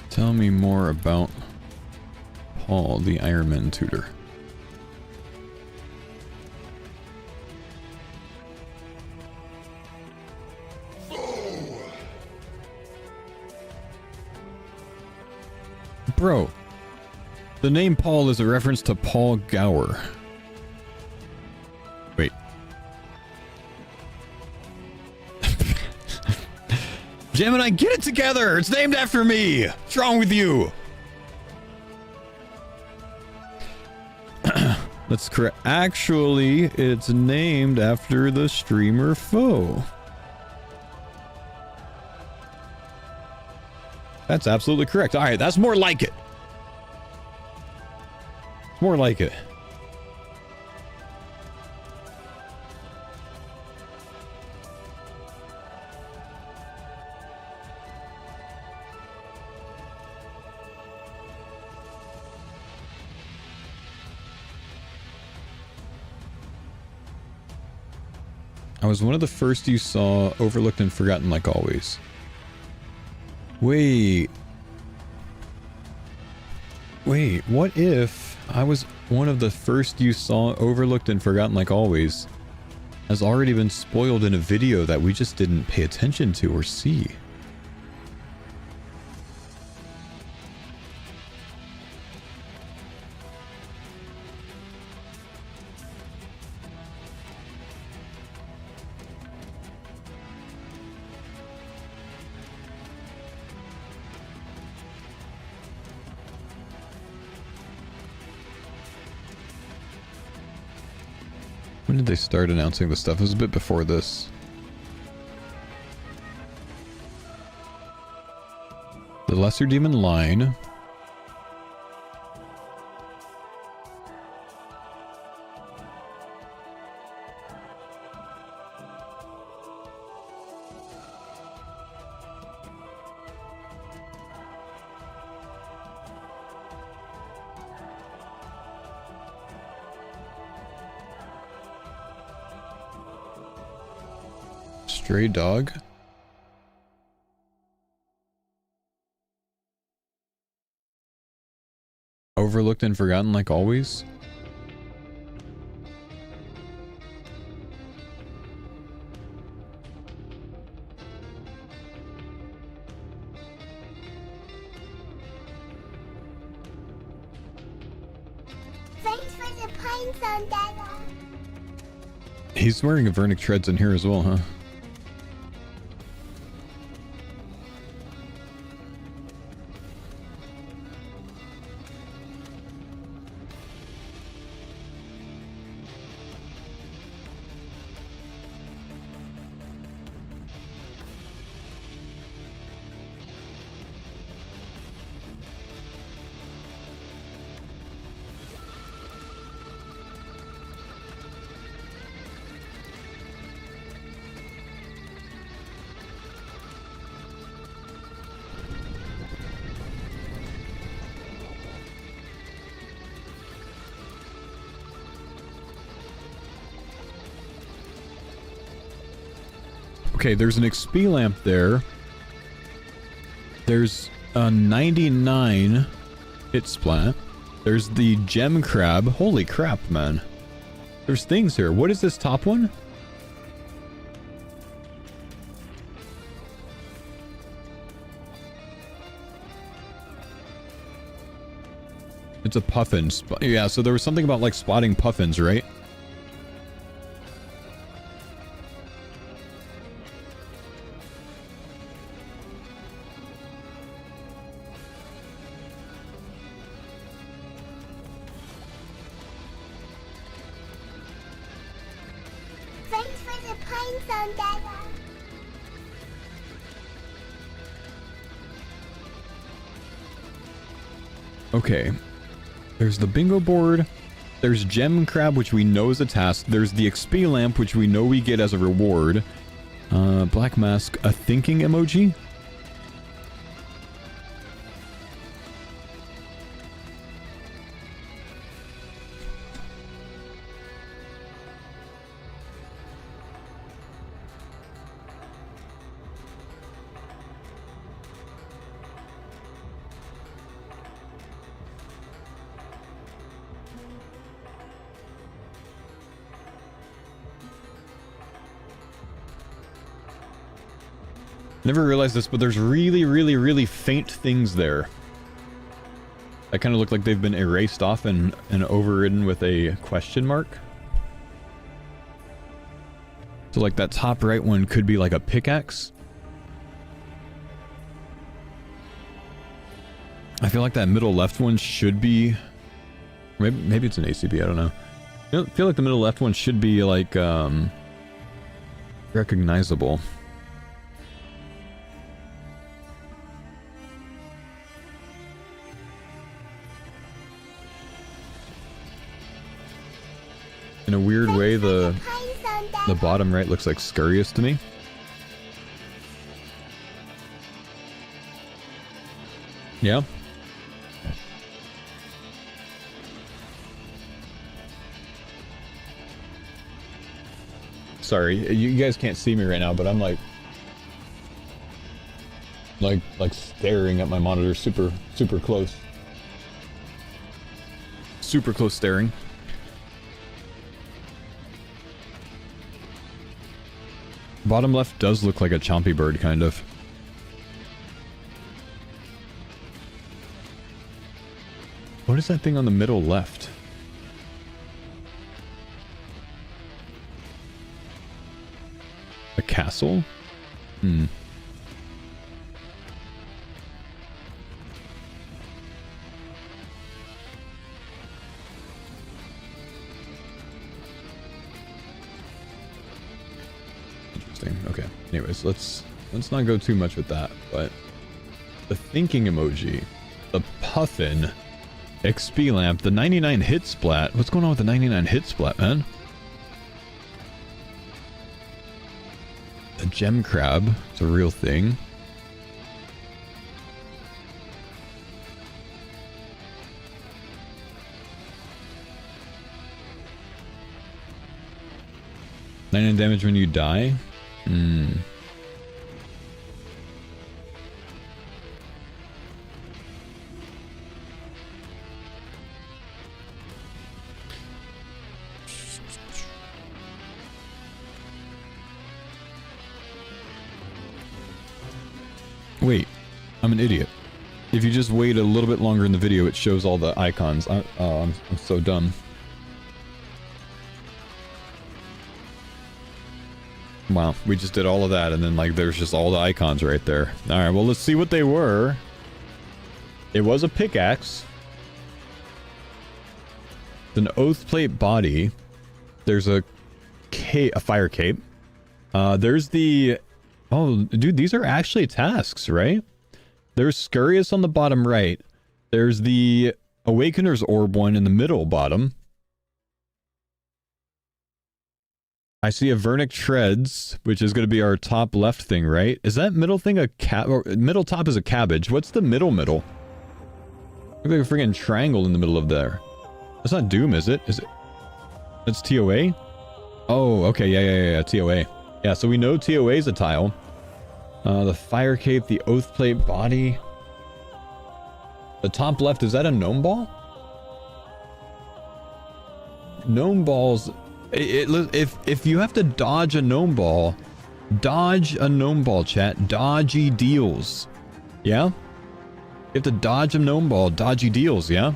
Tell me more about Paul the Iron Man tutor. Bro, the name Paul is a reference to Paul Gower. Wait. Gemini, get it together! It's named after me! What's wrong with you? That's correct. Actually, it's named after the streamer Faux. That's absolutely correct. Alright, that's more like it. More like it. I was one of the first you saw, overlooked and forgotten like always. Wait, what if I was one of the first you saw, overlooked and forgotten like always, has already been spoiled in a video that we just didn't pay attention to or see. When did they start announcing this stuff? It was a bit before this. The Lesser Demon line. Stray Dog. Overlooked and forgotten like always. Thanks for the pines on Dada. He's wearing a Vernic Treads in here as well, huh? Okay, there's an XP lamp there. There's a 99 hit splat. There's the gem crab. Holy crap, man. There's things here. What is this top one? It's a puffin. Yeah, so there was something about like spotting puffins, right? Thanks for the pines on Dada. Okay. There's the bingo board. There's gem crab, which we know is a task. There's the XP lamp, which we know we get as a reward. Black mask, a thinking emoji. Never realized this, but there's really faint things there. That kind of look like they've been erased off and overridden with a question mark. So like that top right one could be like a pickaxe. I feel like that middle left one should be... Maybe it's an ACB, I don't know. I feel like the middle left one should be like recognizable. In a weird way, the bottom right looks like Scurrius to me. Yeah. Sorry, you guys can't see me right now, but I'm like staring at my monitor super close. Super close staring. Bottom left does look like a chompy bird, kind of. What is that thing on the middle left? A castle? Hmm. Interesting. Okay. Anyways, let's not go too much with that, but the thinking emoji, the puffin, XP lamp, the 99 hit splat. What's going on with the 99 hit splat, man? The gem crab. It's a real thing. $99 damage when you die? Hmm. Wait, I'm an idiot. If you just wait a little bit longer in the video, it shows all the icons. I'm so dumb. Wow, we just did all of that, and then, like, there's just all the icons right there. Alright, well, let's see what they were. It was a pickaxe. An oath plate body. There's a fire cape. There's the... Oh, dude, these are actually tasks, right? There's Scurrius on the bottom right. There's the Awakener's Orb one in the middle bottom. I see a Vernic Treads, which is going to be our top left thing, right? Is that middle thing a or middle top is a cabbage? What's the middle? Look like a freaking triangle in the middle of there. That's not Doom, is it? Is it? That's TOA? Oh, okay, yeah, TOA. Yeah, so we know TOA is a tile. The fire cape, the oath plate body. The top left, is that a gnome ball? Gnome balls... If you have to dodge a gnome ball, dodge a gnome ball, chat. Dodgy deals. Yeah? You have to dodge a gnome ball, dodgy deals, yeah?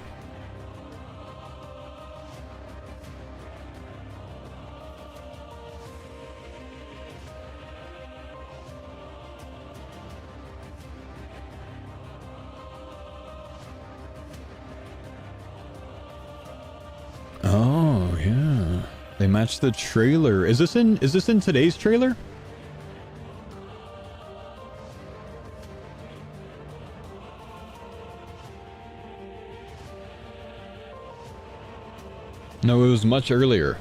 Oh, yeah. They match the trailer. Is this in today's trailer? No, it was much earlier.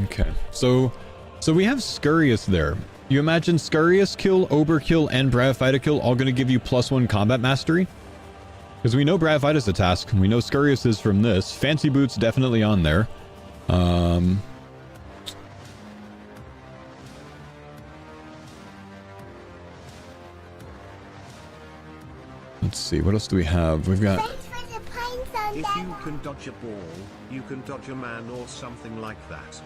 Okay. So we have Scurrius there. You imagine Scurrius kill, Overkill, and Bravfighter kill all going to give you +1 combat mastery? Because we know Bravfighter's a task, and we know Scurrius is from this. Fancy Boots definitely on there. Let's see, what else do we have? We've got... If you can dodge a ball, you can dodge a man or something like that.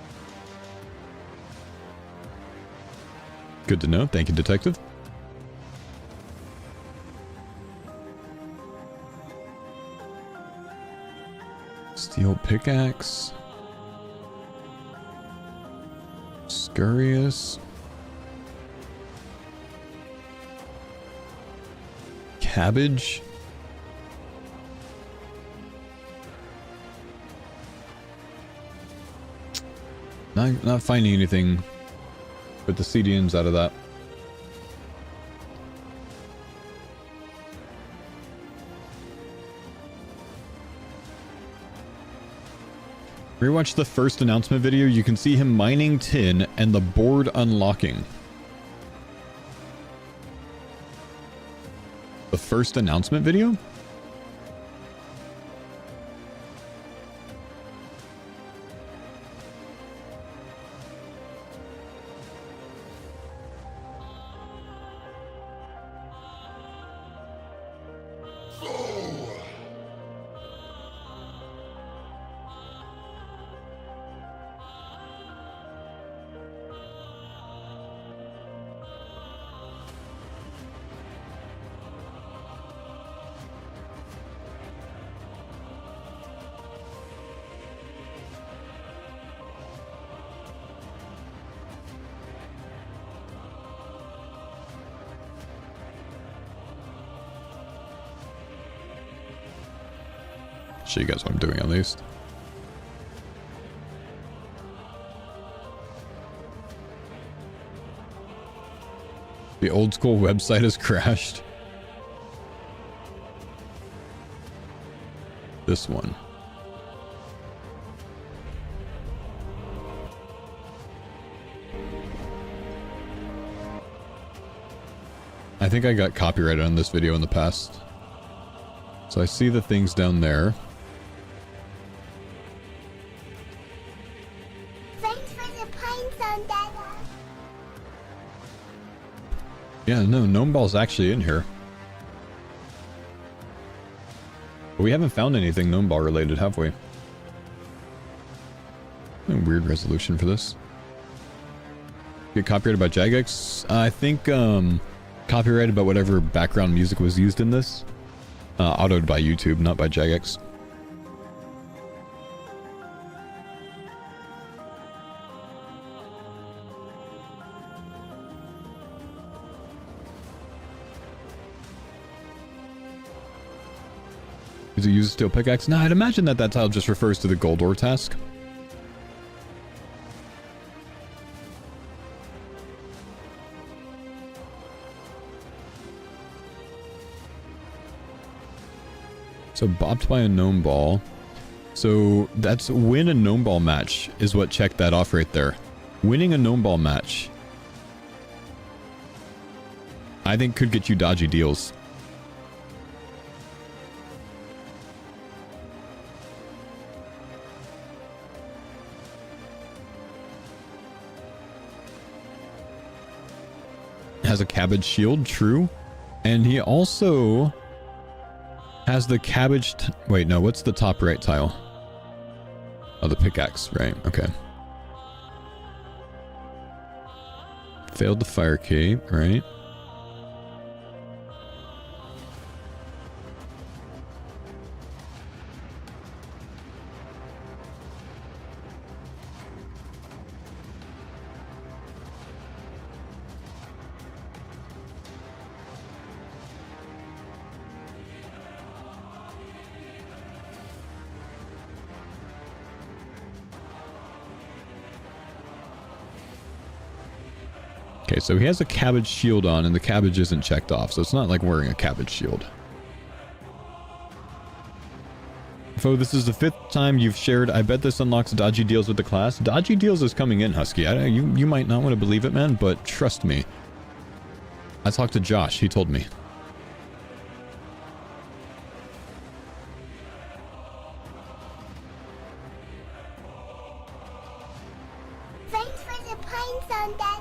Good to know. Thank you, Detective. Steel pickaxe. Scurrius. Cabbage. Not finding anything with the CDNs out of that. Rewatch the first announcement video. You can see him mining tin and the board unlocking. The first announcement video? show you guys what I'm doing at least. The old school website has crashed. This one. I think I got copyrighted on this video in the past. So I see the things down there. Thanks for the pine zone, Dada. Yeah, no, Gnome Ball's actually in here. But we haven't found anything Gnome Ball related, have we? A weird resolution for this. Get copyrighted by Jagex? I think, copyrighted by whatever background music was used in this. Autoed by YouTube, not by Jagex. Does it use a steel pickaxe? No, I'd imagine that tile just refers to the gold ore task. So bopped by a gnome ball. So that's win a gnome ball match is what checked that off right there. Winning a gnome ball match, I think, could get you dodgy deals. Has a cabbage shield, true. And he also has the cabbage... Wait, no, what's the top right tile? Oh, the pickaxe, right, okay. Failed the fire key, right? Okay, so he has a cabbage shield on and the cabbage isn't checked off, so it's not like wearing a cabbage shield. Faux, this is the 5th time you've shared. I bet this unlocks dodgy deals with the class. Dodgy deals is coming in, Husky. You might not want to believe it, man, but trust me. I talked to Josh. He told me. Thanks for the pine zone, Dada.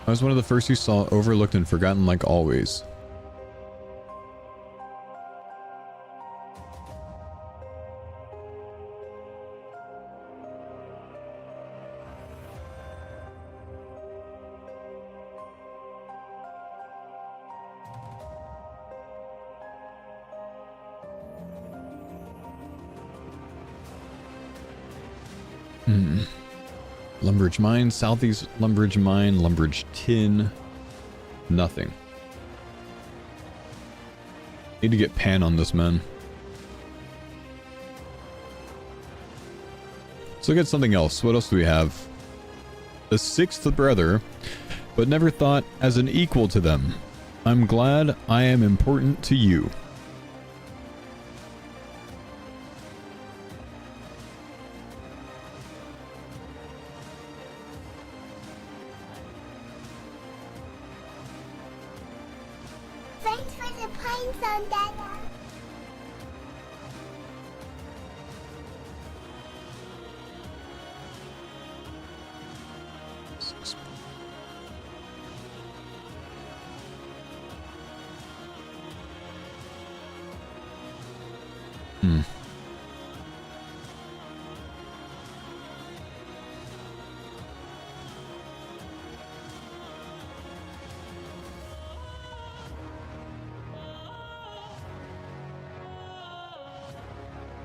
I was one of the first you saw, overlooked and forgotten like always. Lumbridge Mine, Southeast Lumbridge Mine, Lumbridge Tin. Nothing. Need to get Pan on this, man. Let's look at something else. What else do we have? The 6th brother, but never thought as an equal to them. I'm glad I am important to you. Thanks for the pine zone, Dada.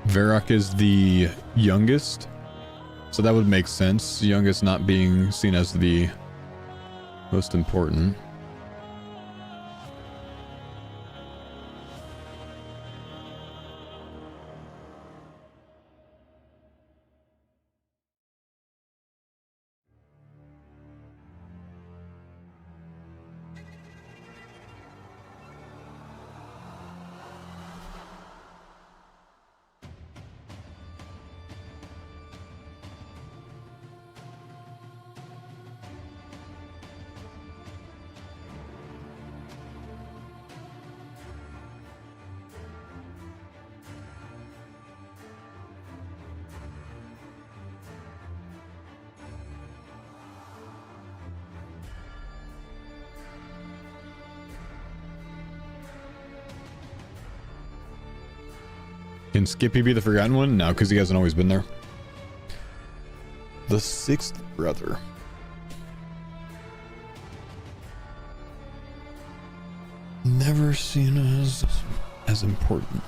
Varrock is the youngest, so that would make sense. Youngest not being seen as the most important. Can Skippy be the forgotten one? No, because he hasn't always been there. The sixth brother. Never seen as important.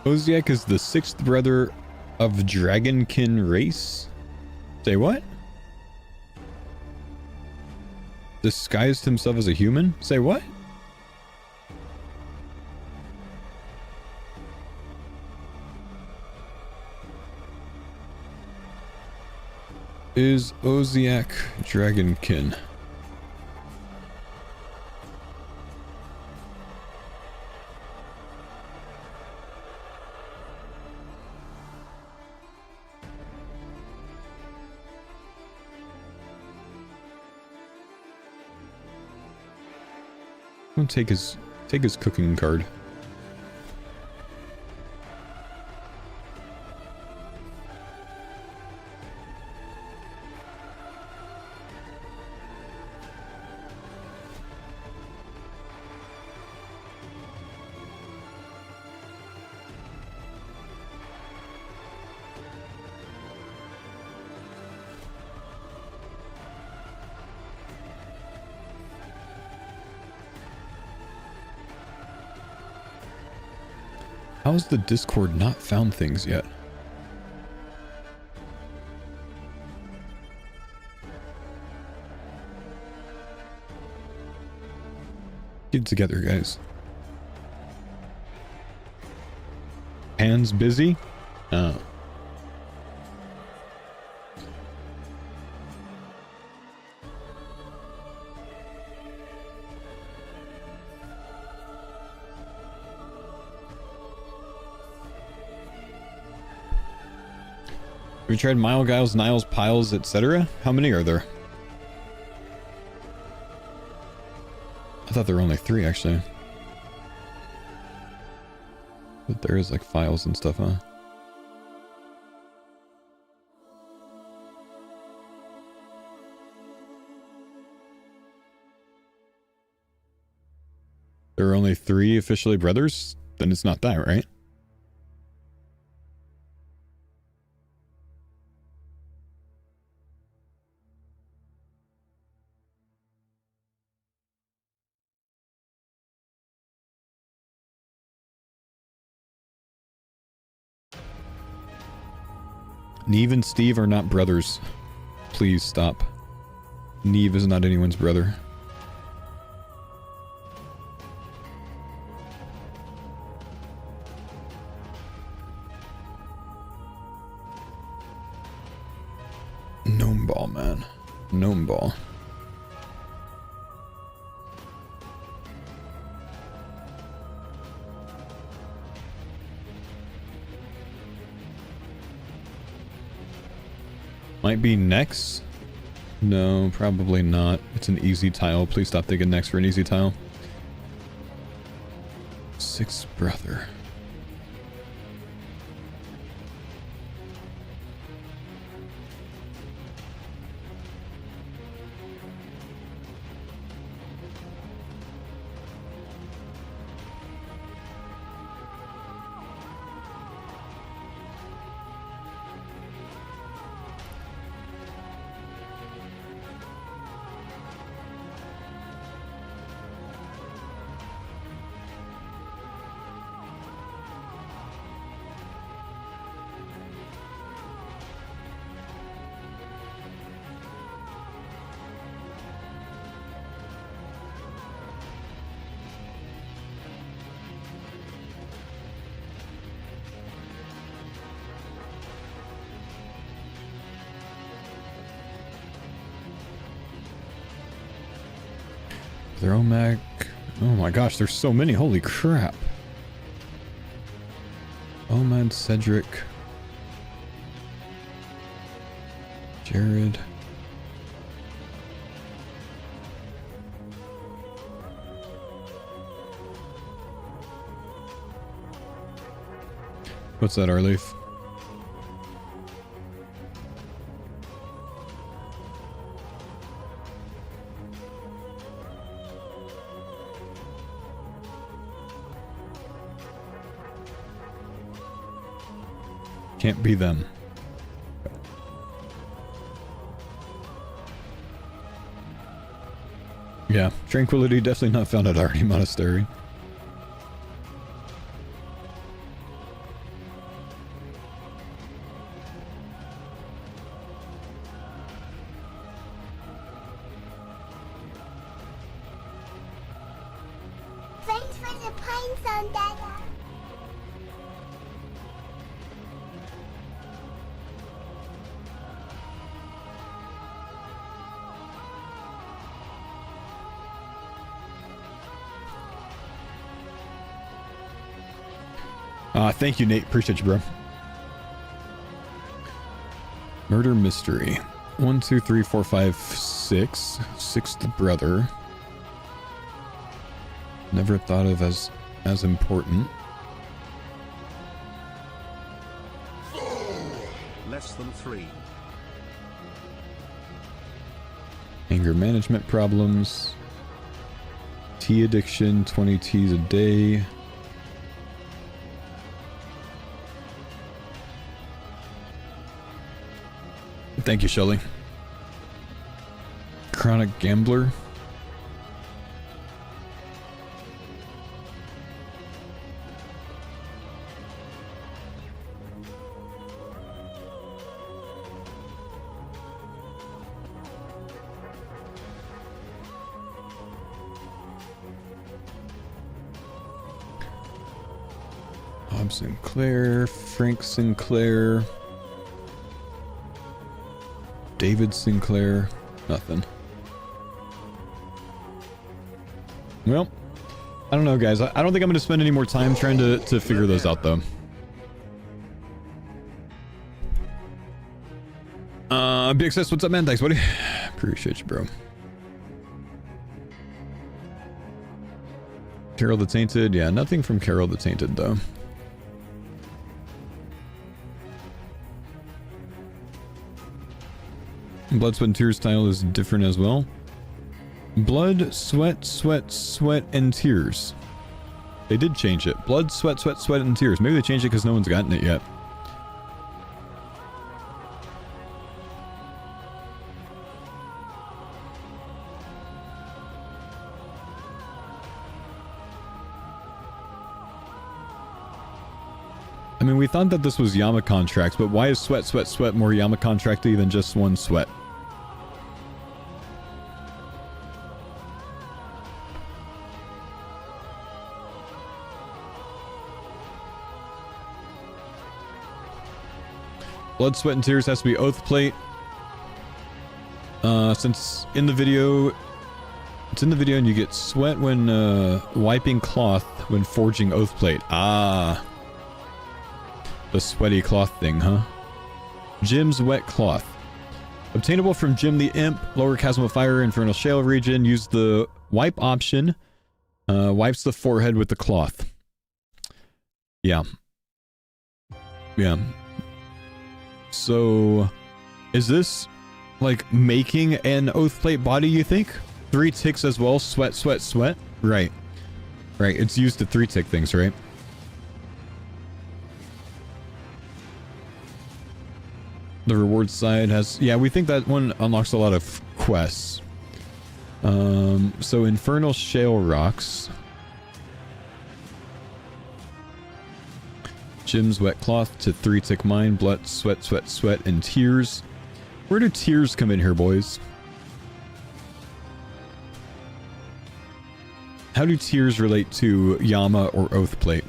Oziak is the sixth brother of Dragonkin race? Say what? Disguised himself as a human? Say what? Is Oziak Dragonkin? Take his cooking card. How's the Discord not found things yet? Get it together, guys. Hands busy? Oh. Have you tried Mile Guiles, Niles, Piles, etc.? How many are there? I thought there were only 3, actually. But there is like files and stuff, huh? There are only 3 officially brothers? Then it's not that, right? Neve and Steve are not brothers. Please stop. Neve is not anyone's brother. Gnome ball, man. Gnome ball. Might be next. No, probably not. It's an easy tile. Please stop thinking next for an easy tile. Sixth brother. Throwmac. Oh my gosh, there's so many. Holy crap. Omad, Cedric. Jared. What's that, Arleaf? Can't be them. Yeah, Tranquility definitely not found at Arty Monastery. Thanks for the pines on Dada. Thank you, Nate. Appreciate you, bro. Murder mystery. 1, 2, 3, 4, 5, 6. Sixth brother. Never thought of as important. Less than 3. Anger management problems. Tea addiction. 20 teas a day. Thank you, Shelly. Chronic gambler. Bob Sinclair, Frank Sinclair. David Sinclair, nothing. Well, I don't know, guys. I don't think I'm going to spend any more time trying to figure those out, though. BXS, what's up, man? Thanks, buddy. Appreciate you, bro. Carol the Tainted. Yeah, nothing from Carol the Tainted, though. Blood, Sweat, and Tears tile is different as well. Blood, Sweat, Sweat, Sweat, and Tears. They did change it. Blood, Sweat, Sweat, Sweat, and Tears. Maybe they changed it because no one's gotten it yet. I mean, we thought that this was Yama contracts, but why is sweat, sweat, sweat more Yama contracty than just one sweat? Blood, sweat, and tears has to be oath plate. Since in the video, it's in the video and you get sweat when wiping cloth when forging oath plate. Ah. The sweaty cloth thing, huh? Jim's wet cloth. Obtainable from Jim the Imp, Lower Chasm of Fire, Infernal Shale region. Use the wipe option. Wipes the forehead with the cloth. Yeah. Yeah. So, is this, like, making an oath plate body, you think? 3 ticks as well, sweat, sweat, sweat? Right. Right, it's used to 3 tick things, right? The reward side has... Yeah, we think that one unlocks a lot of quests. So Infernal Shale Rocks. Jim's wet cloth to 3 tick mine, blood, sweat, sweat, sweat, and tears. Where do tears come in here, boys? How do tears relate to Yama or oath plate?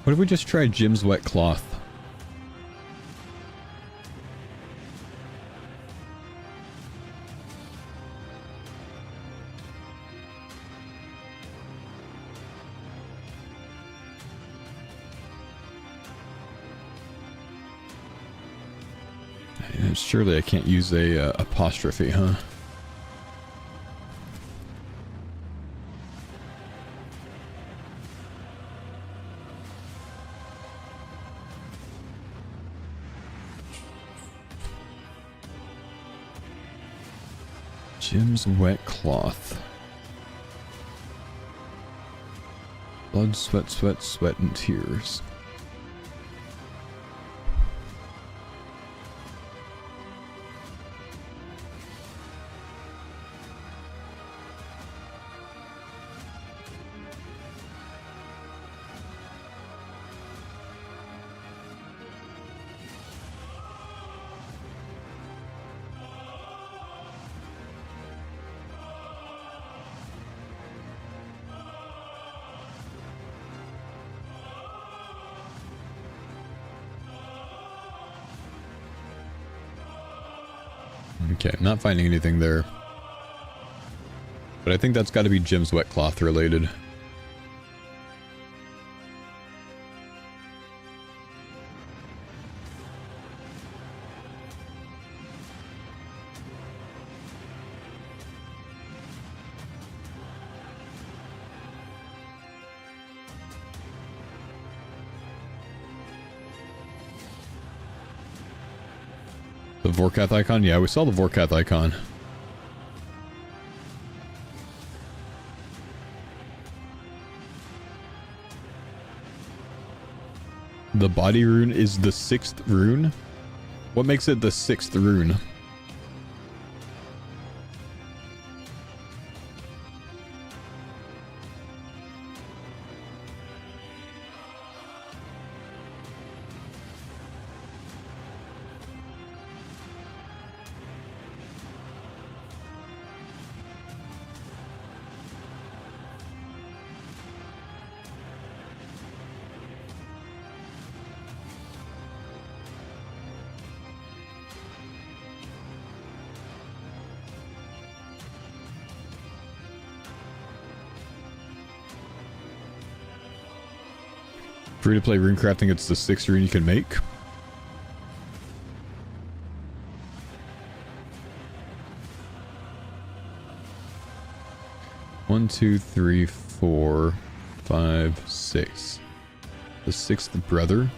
What if we just tried Jim's wet cloth? Surely I can't use a apostrophe, huh? Jim's wet cloth. Blood, sweat, sweat, sweat, and tears. Okay, I'm not finding anything there. But I think that's got to be Jim's wet cloth related. The Vorkath icon? Yeah, we saw the Vorkath icon. The body rune is the 6th rune? What makes it the 6th rune? Free to play rune crafting, it's the 6th rune you can make. One, two, three, 4, 5, 6. The 6th brother.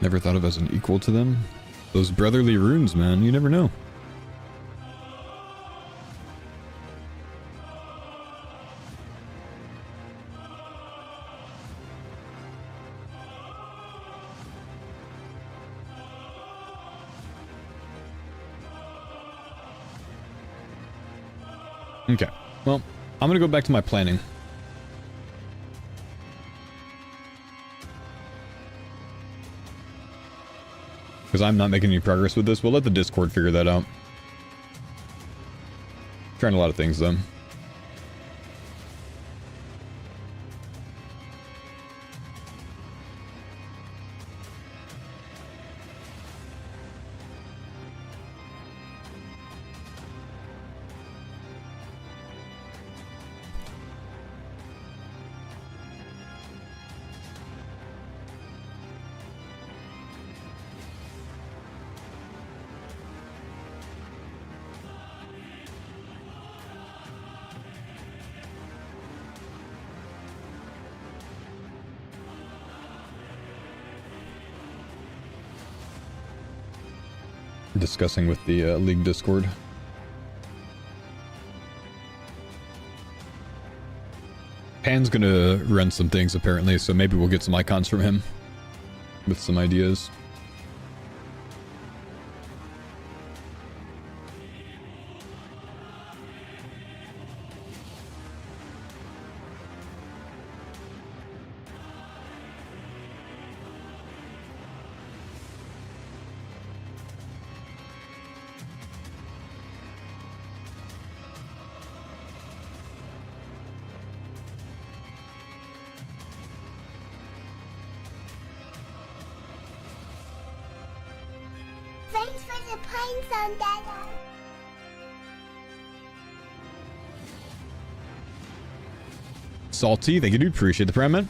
Never thought of as an equal to them. Those brotherly runes, man. You never know. Okay. Well, I'm going to go back to my planning. Because I'm not making any progress with this. We'll let the Discord figure that out. Trying a lot of things, though. Discussing with the League Discord. Pan's gonna run some things apparently, so maybe we'll get some icons from him with some ideas. Thanks for the pines on that. Salty, thank you, dude. Appreciate the prime, man.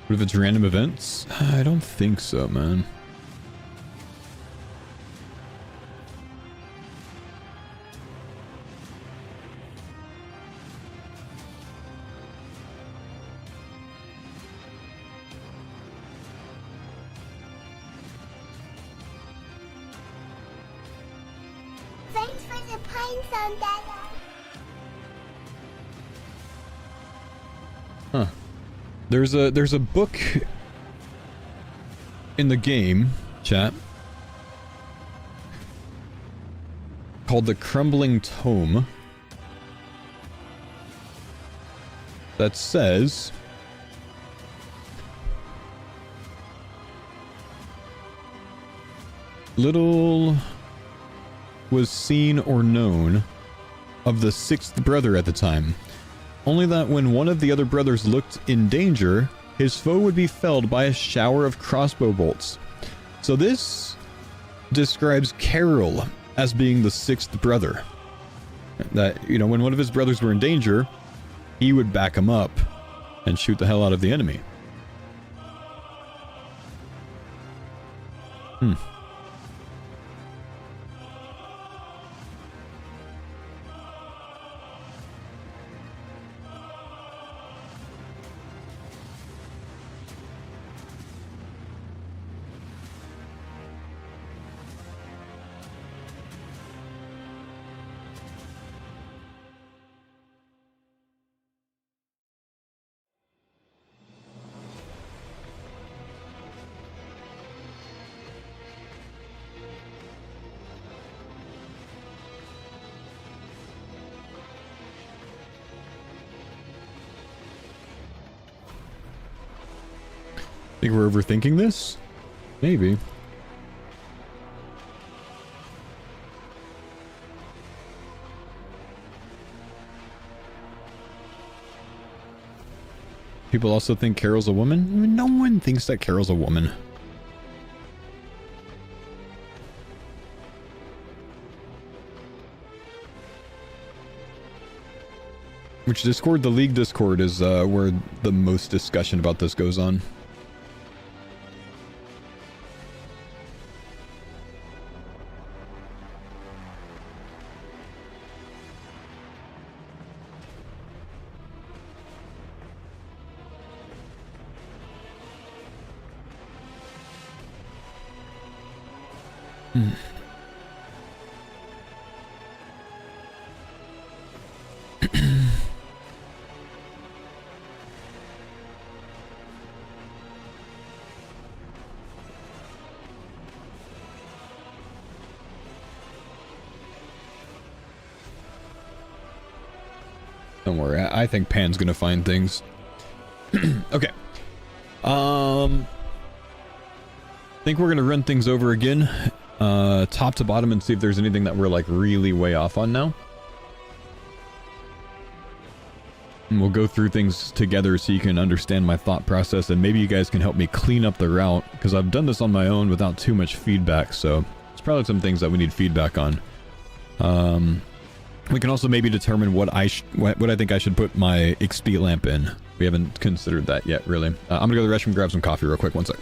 What if it's random events? I don't think so, man. Thanks for the pines on that. Huh. There's a book in the game, chat, called The Crumbling Tome that says little was seen or known of the sixth brother at the time. Only that when one of the other brothers looked in danger, his foe would be felled by a shower of crossbow bolts. So this describes Carol as being the sixth brother. That, you know, when one of his brothers were in danger, he would back him up and shoot the hell out of the enemy. Think we're overthinking this? Maybe. People also think Carol's a woman? I mean, no one thinks that Carol's a woman. Which Discord? The League Discord is where the most discussion about this goes on. Don't worry, I think Pan's gonna find things. Okay. I think we're gonna run things over again, top to bottom, and see if there's anything that we're like really way off on now. And we'll go through things together so you can understand my thought process, and maybe you guys can help me clean up the route, because I've done this on my own without too much feedback, so it's probably some things that we need feedback on. We can also maybe determine what I think I should put my XP lamp in. We haven't considered that yet, really. I'm gonna go to the restroom and grab some coffee real quick. One sec.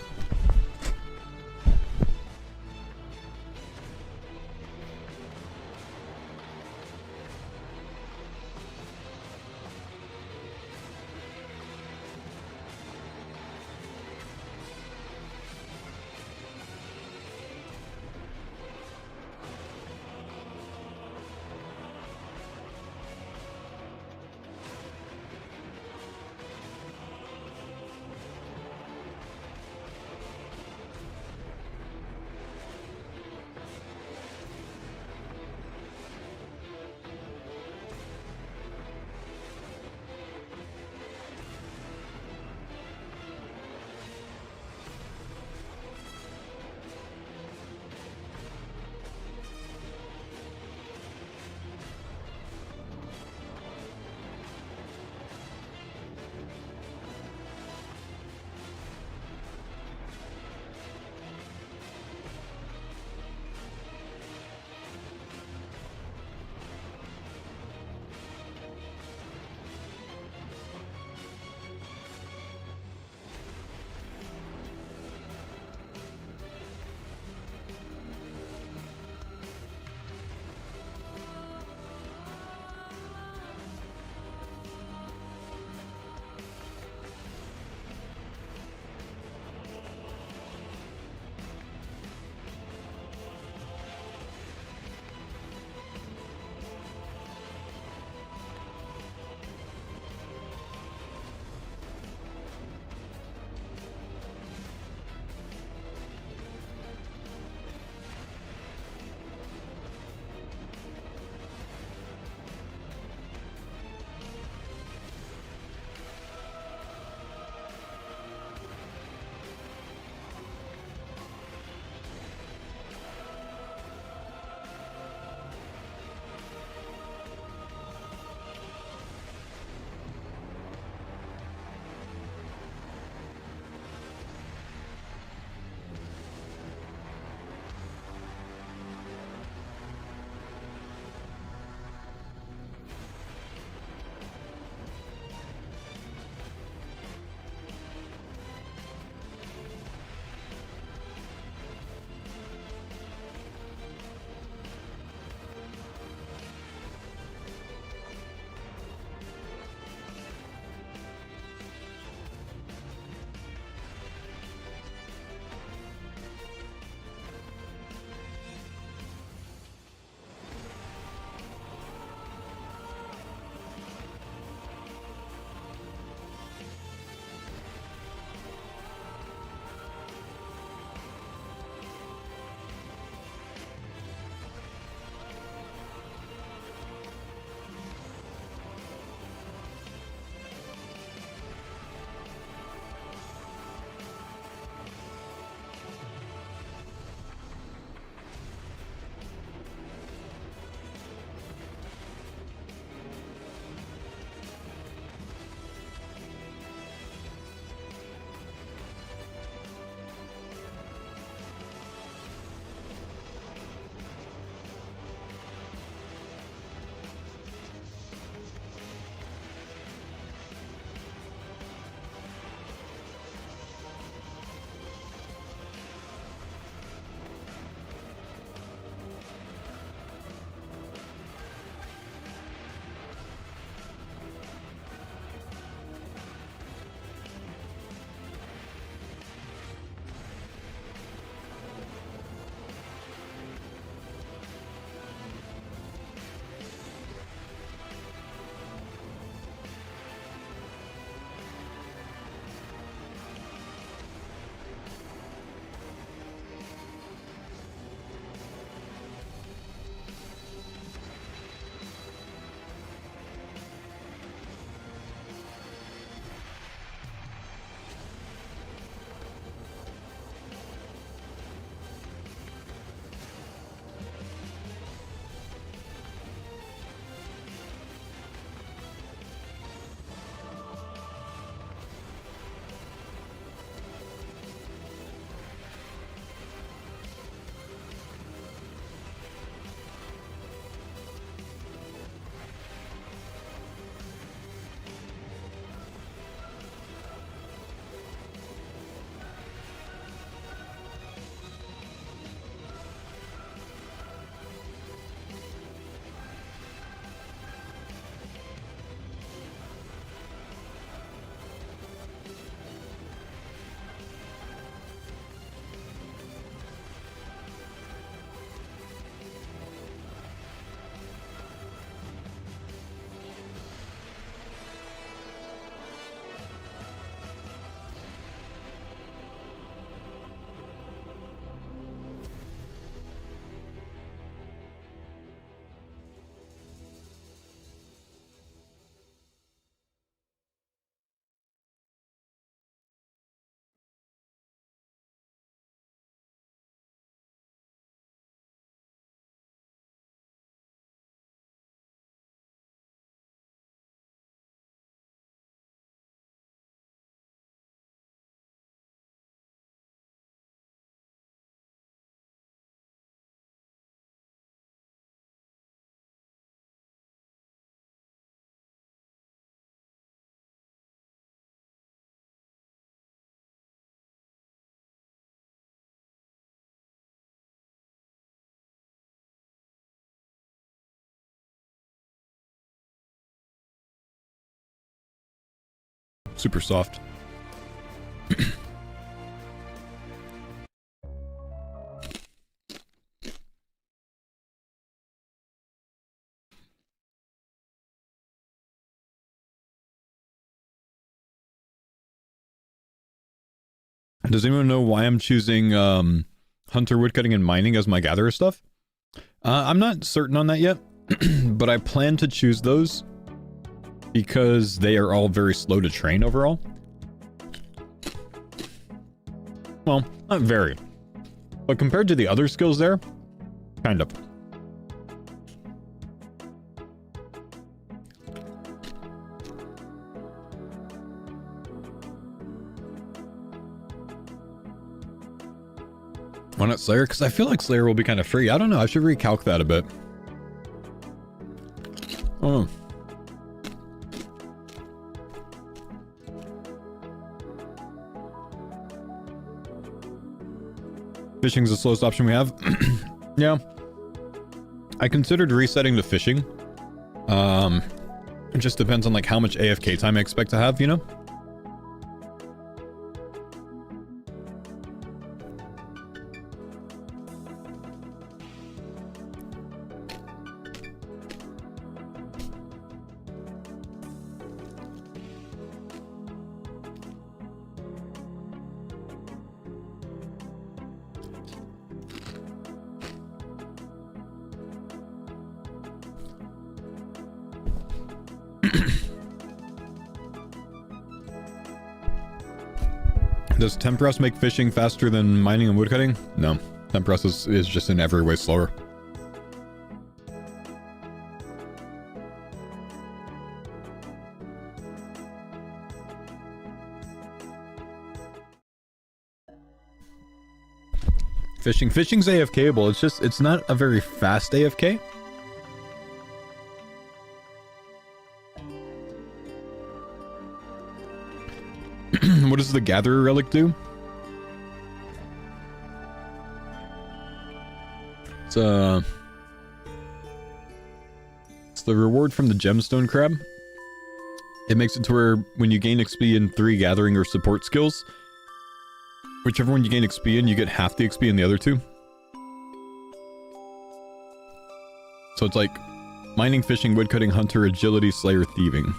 super soft. Does anyone know why I'm choosing hunter, woodcutting, and mining as my gatherer stuff? I'm not certain on that yet, but I plan to choose those because they are all very slow to train overall. Well, not very. But compared to the other skills there, kind of. Why not Slayer? Because I feel like Slayer will be kind of free. I don't know. I should recalc that a bit. Oh. Fishing's the slowest option we have. Yeah. I considered resetting to fishing. It just depends on like how much AFK time I expect to have, you know? Does Tempress make fishing faster than mining and woodcutting? No. Tempress is just in every way slower. Fishing's AFKable. It's not a very fast AFK. What does the Gatherer Relic do? It's the reward from the Gemstone Crab. It makes it to where when you gain XP in 3 gathering or support skills, whichever one you gain XP in, you get half the XP in the other 2. So it's like mining, fishing, woodcutting, hunter, agility, slayer, thieving.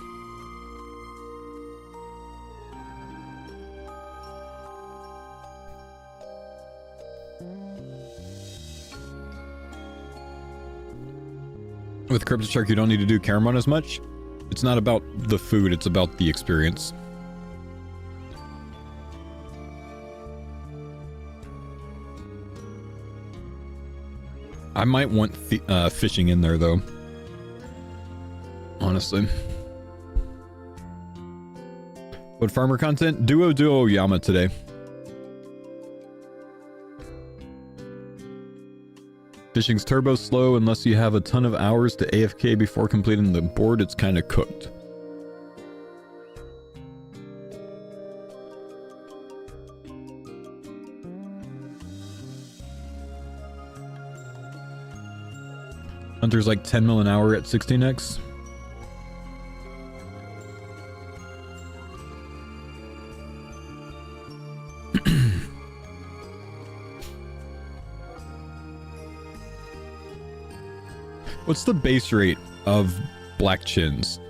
With Crypto Shark, you don't need to do Caramon as much. It's not about the food, it's about the experience. I might want fishing in there, though. Honestly. What farmer content? Duo Yama today. Fishing's turbo slow unless you have a ton of hours to AFK before completing the board. It's kind of cooked. Hunter's like 10 mil an hour at 16x. What's the base rate of black chins?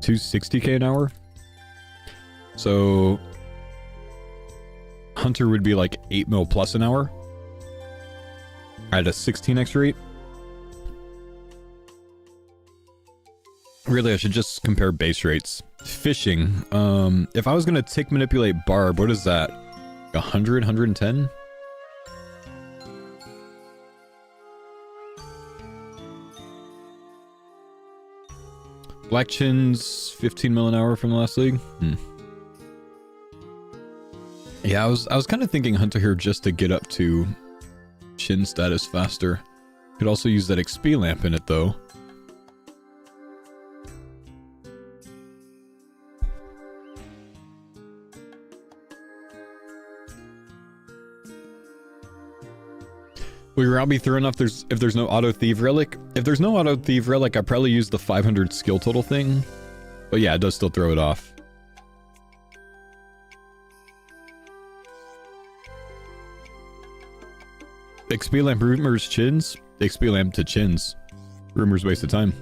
$260K an hour? So Hunter would be like 8 mil plus an hour at a 16x rate. Really, I should just compare base rates. Fishing. If I was gonna tick manipulate barb, what is that? 100, 110? Black chins, 15 mil an hour from the last league. Yeah, I was kind of thinking Hunter here just to get up to chin status faster. Could also use that XP lamp in it though. Will your route be thrown off if there's no auto thief relic? If there's no auto thief relic, I probably use the 500 skill total thing. But yeah, it does still throw it off. XP lamp rumors chins. XP lamp to chins. Rumors waste of time.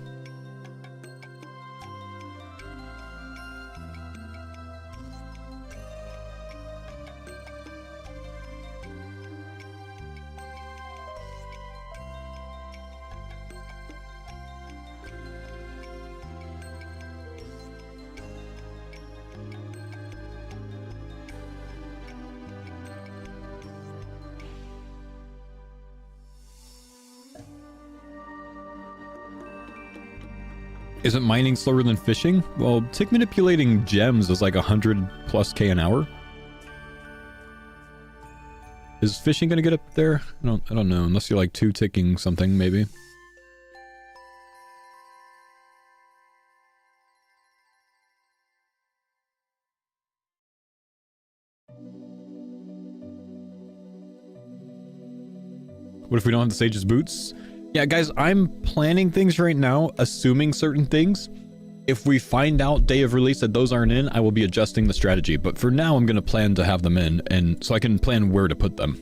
Isn't mining slower than fishing? Well, tick manipulating gems is like 100+ K an hour. Is fishing gonna get up there? I don't know, unless you're like 2-ticking something, maybe. What if we don't have the Sage's boots? Yeah, guys, I'm planning things right now, assuming certain things. If we find out day of release that those aren't in, I will be adjusting the strategy. But for now, I'm going to plan to have them in, and so I can plan where to put them.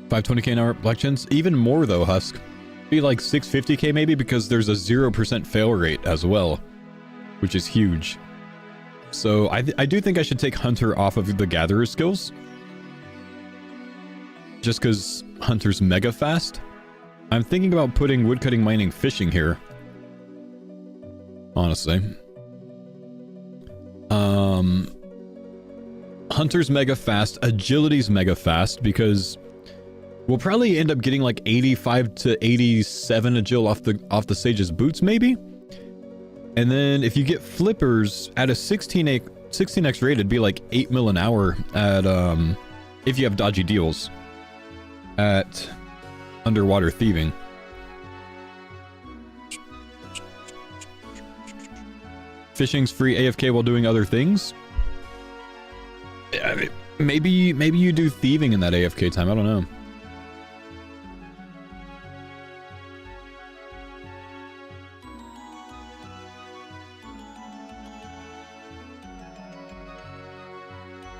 $520K an hour black chins? Even more though, Husk. Be like 650K maybe, because there's a 0% fail rate as well, which is huge. So I do think I should take Hunter off of the Gatherer skills. Just because Hunter's mega fast. I'm thinking about putting woodcutting, mining, fishing here. Honestly. Hunter's mega fast, agility's mega fast, because we'll probably end up getting like 85 to 87 agile off the Sage's boots, maybe. And then if you get flippers at a 16x rate, it'd be like 8 mil an hour at if you have dodgy deals at underwater thieving. Fishing's free AFK while doing other things. Maybe you do thieving in that AFK time. I don't know.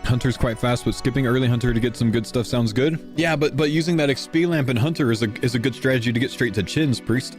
Hunter's quite fast, but skipping early Hunter to get some good stuff sounds good. Yeah, but using that XP lamp in Hunter is a good strategy to get straight to chins, Priest.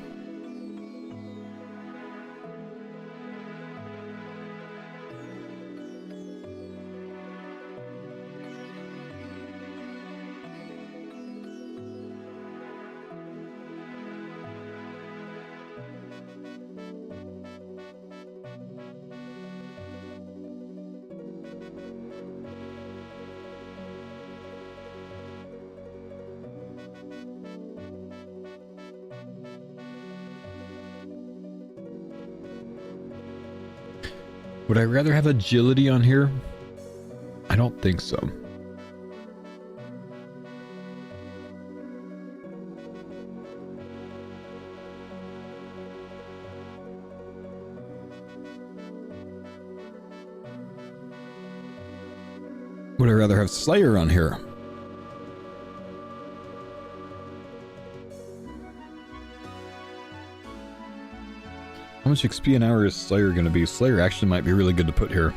Would I rather have agility on here? I don't think so. Would I rather have Slayer on here? How much XP an hour is Slayer going to be? Slayer actually might be really good to put here.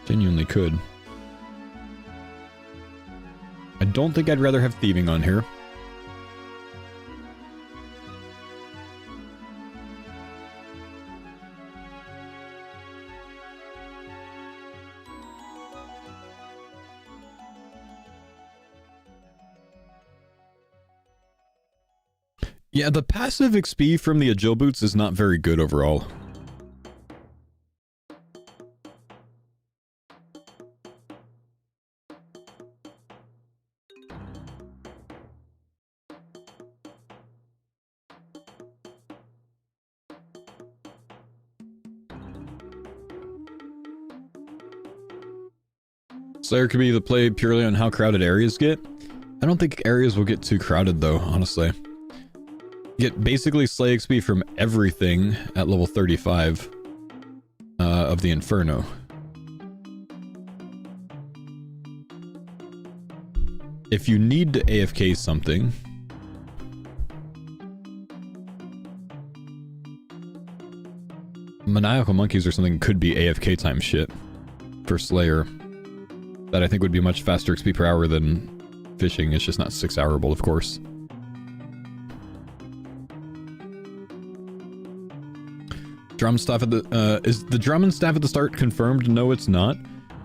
Genuinely could. I don't think I'd rather have Thieving on here. Yeah, the passive XP from the Agile Boots is not very good overall. Slayer could be the play purely on how crowded areas get. I don't think areas will get too crowded though, honestly. Get basically Slay XP from everything at level 35 of the Inferno. if you need to AFK something, maniacal monkeys or something could be AFK time shit for Slayer. That I think would be much faster XP per hour than fishing. It's just not 6-hourable, of course. Drum staff at the, is the drum and staff at the start confirmed? No, it's not.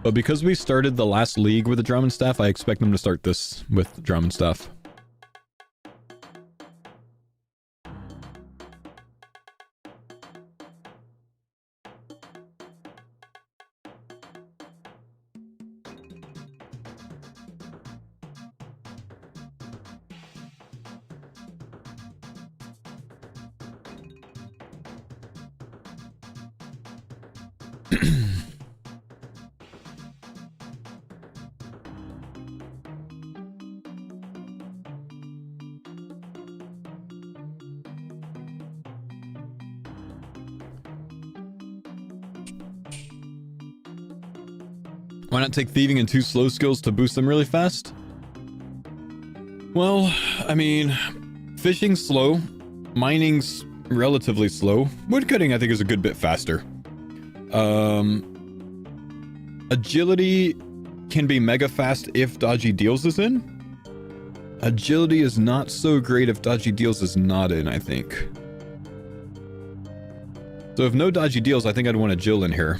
But because we started the last league with the drum and staff, I expect them to start this with drum and staff. Why not take thieving and 2 slow skills to boost them really fast? Well, I mean, fishing's slow, mining's relatively slow. Woodcutting I think is a good bit faster. Agility can be mega fast if dodgy deals is in. Agility is not so great if dodgy deals is not in, I think. So if no dodgy deals, I think I'd want Agil in here.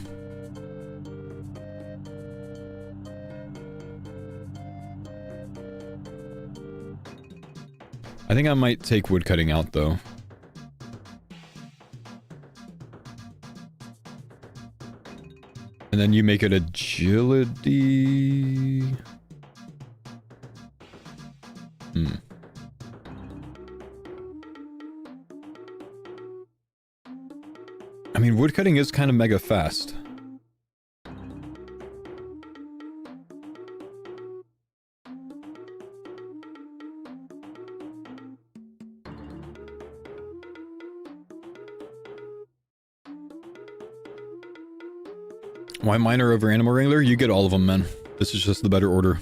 I think I might take woodcutting out though. And then you make it agility. I mean, woodcutting is kind of mega fast. Why miner over animal wrangler? You get all of them, man. This is just the better order.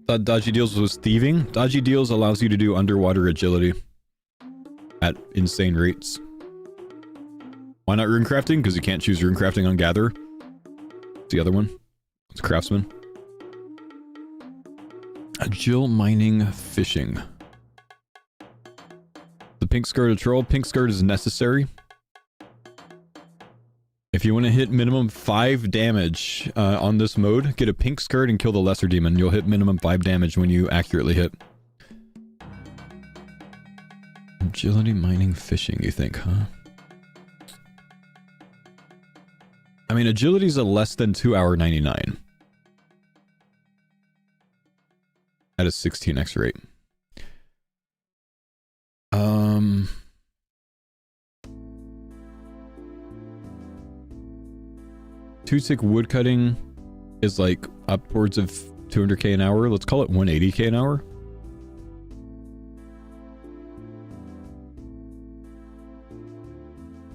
Thought dodgy deals was thieving. Dodgy deals allows you to do underwater agility at insane rates. Why not runecrafting? Because you can't choose runecrafting on gather. It's the other one. It's craftsman. Agile mining fishing. The pink skirt a troll. Pink skirt is necessary. If you want to hit minimum 5 damage on this mode, get a pink skirt and kill the lesser demon. You'll hit minimum 5 damage when you accurately hit. Agility mining fishing, you think, huh? I mean, agility's a less than 2-hour 99. At a 16x rate. 2-tick woodcutting is like upwards of 200k an hour. Let's call it 180k an hour.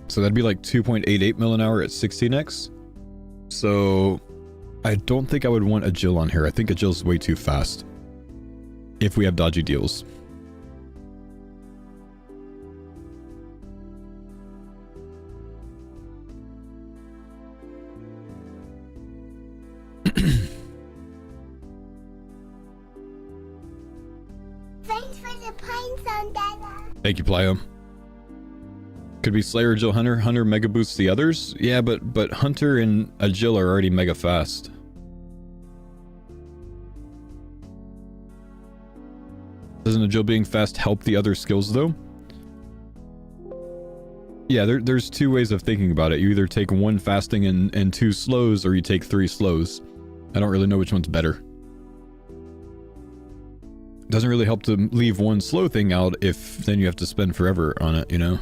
So that'd be like 2.88 mil an hour at 16x. So I don't think I would want Agil on here. I think Agil's way too fast. If we have dodgy deals. Thanks for the pines on Dada. Thank you, Plyo. Could be Slayer, Agil, Hunter. Hunter mega boosts the others. Yeah, but Hunter and Agil are already mega fast. Doesn't Agil being fast help the other skills though? Yeah, there's 2 ways of thinking about it. You either take 1 fasting and 2 slows, or you take 3 slows. I don't really know which one's better. Doesn't really help to leave 1 slow thing out if then you have to spend forever on it, you know?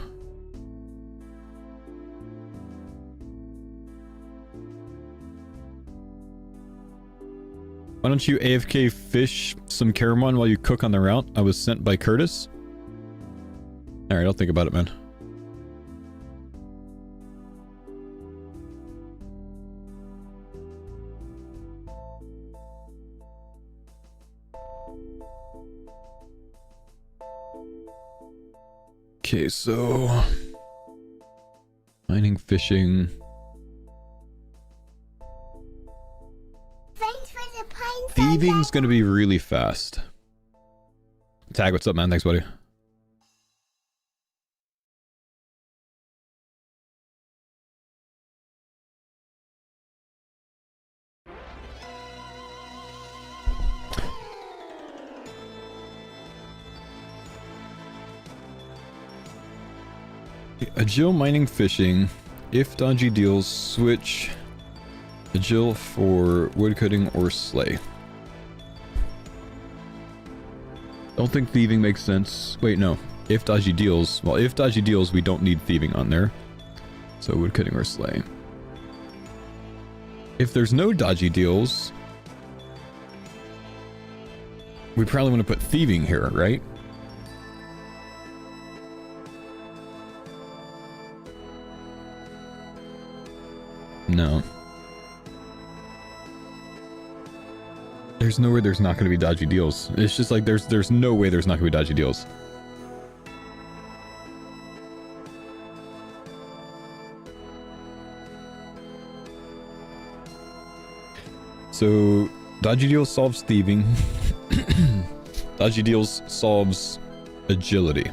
Why don't you AFK fish some Caramon while you cook on the route? I was sent by Curtis. Alright, I'll think about it, man. Okay, so mining, fishing. Thanks for the pine Thieving's gonna be really fast. Tag, what's up, man? Thanks, buddy. Agile, mining, fishing. If dodgy deals, switch agile for woodcutting or slay. Don't think thieving makes sense. Wait, no. If dodgy deals, well, if dodgy deals, we don't need thieving on there. So woodcutting or slay. If there's no dodgy deals, we probably want to put thieving here, right? No. There's nowhere there's not going to be dodgy deals. It's just like there's no way there's not going to be dodgy deals. So, dodgy deals solves thieving. Dodgy deals solves agility.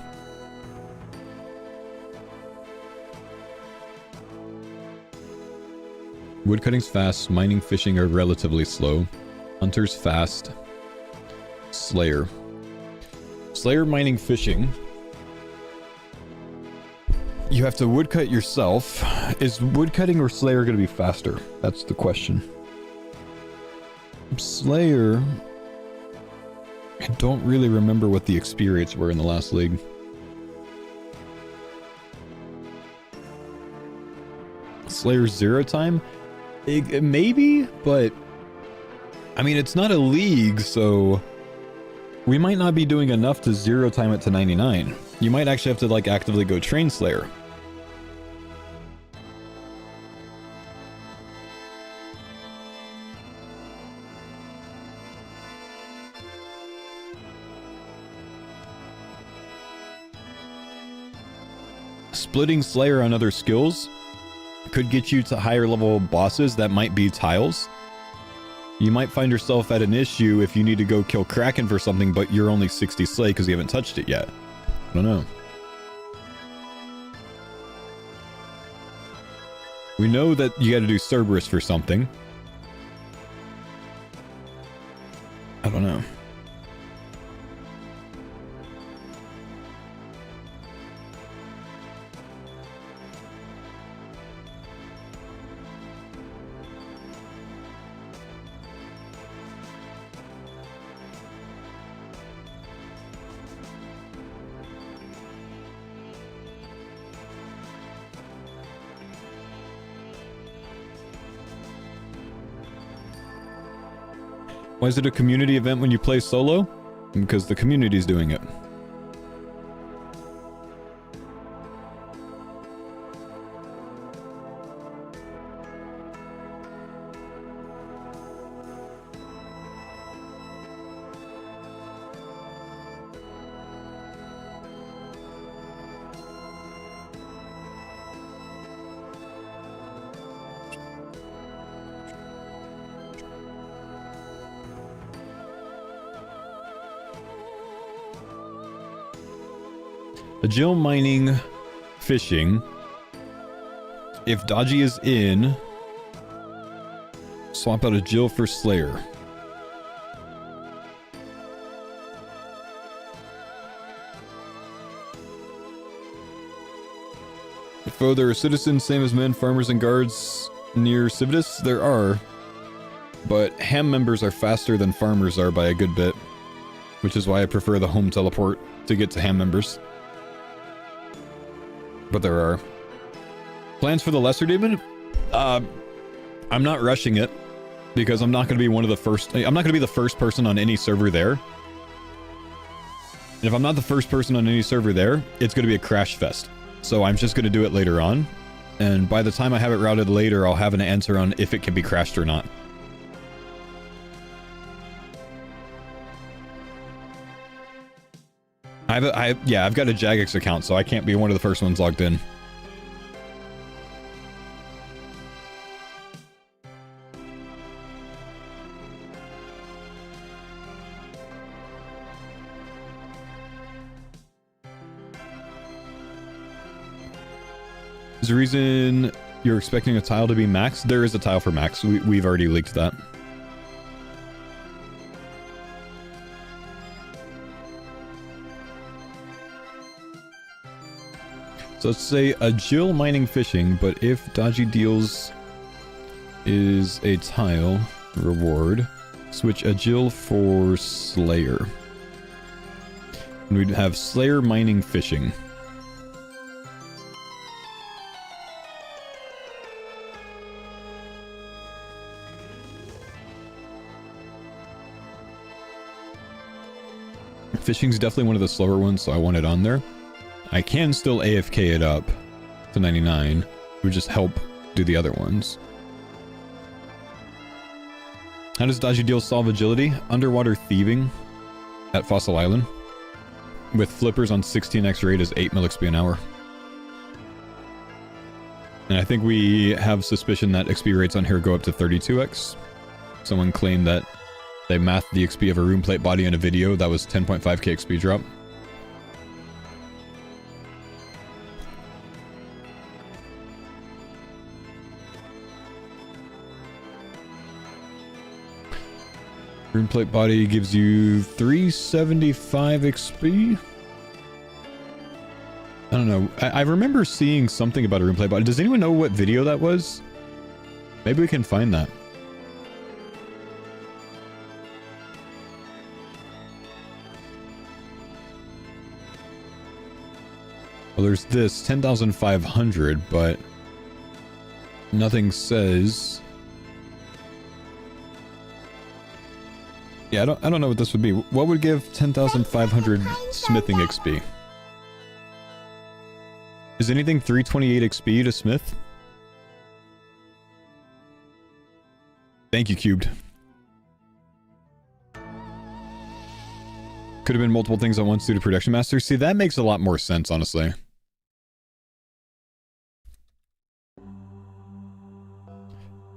Woodcutting's fast, mining, fishing are relatively slow. Hunter's fast. Slayer. Slayer, mining, fishing. You have to woodcut yourself. Is woodcutting or Slayer going to be faster? That's the question. Slayer... I don't really remember what the XP rates were in the last league. Slayer's 0 time? Maybe, but I mean, it's not a league, so we might not be doing enough to 0 time it to 99. You might actually have to like actively go train Slayer. Splitting Slayer on other skills could get you to higher level bosses that might be tiles. You might find yourself at an issue if you need to go kill Kraken for something, but you're only 60 slay because you haven't touched it yet. I don't know. We know that you got to do Cerberus for something. I don't know. Why is it a community event when you play solo? Because the community's doing it. Agile, mining, fishing. If dodgy is in, swap out Agile for Slayer. If there are citizens, same as men, farmers, and guards near Civitas, there are. But ham members are faster than farmers are by a good bit. Which is why I prefer the home teleport to get to ham members. But there are. Plans for the Lesser Demon? I'm not rushing it. Because I'm not going to be one of the first... I'm not going to be the first person on any server there. And if I'm not the first person on any server there, it's going to be a crash fest. So I'm just going to do it later on. And by the time I have it routed later, I'll have an answer on if it can be crashed or not. I've got a Jagex account, so I can't be one of the first ones logged in. Is the reason you're expecting a tile to be max? There is a tile for max. We've already leaked that. So let's say a Jill mining fishing, but if dodgy deals is a tile reward, switch a Jill for Slayer. And we'd have Slayer mining fishing. Fishing's definitely one of the slower ones, so I want it on there. I can still AFK it up to 99. It would just help do the other ones. How does Dodgy Deal solve agility? Underwater thieving at Fossil Island. With flippers on 16x rate is 8 mil XP an hour. And I think we have suspicion that XP rates on here go up to 32x. Someone claimed that they mathed the XP of a rune plate body in a video that was 10.5k XP drop. Rune plate body gives you 375 XP. I don't know. I remember seeing something about a rune plate body. Does anyone know what video that was? Maybe we can find that. Well, there's this 10,500, but nothing says. Yeah, I don't know what this would be. What would give 10,500 smithing XP? Is anything 328 XP to smith? Thank you, Cubed. Could have been multiple things at once due to Production Master. See, that makes a lot more sense, honestly.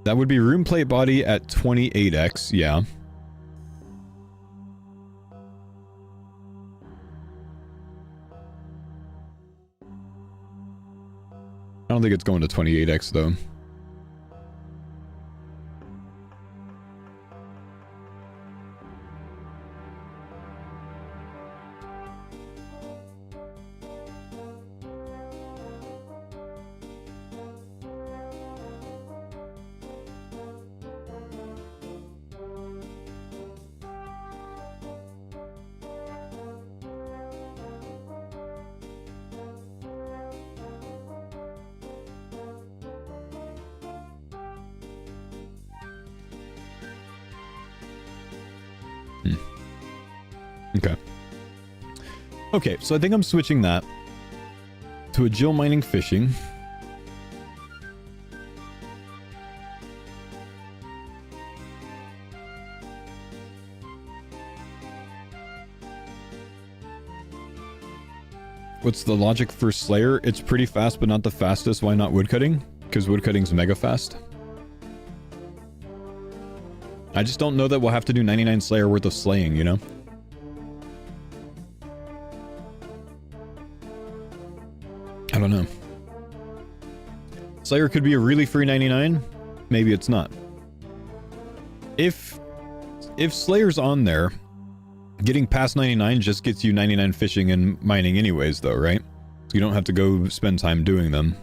That would be rune plate body at 28x, yeah. I don't think it's going to 28x though. Okay, so I think I'm switching that to a Jill mining fishing. What's the logic for Slayer? It's pretty fast, but not the fastest. Why not woodcutting? Because woodcutting's mega fast. I just don't know that we'll have to do 99 Slayer worth of slaying, you know? I don't know. Slayer could be a really free 99. Maybe it's not. If Slayer's on there, getting past 99 just gets you 99 fishing and mining anyways, though, right? So you don't have to go spend time doing them.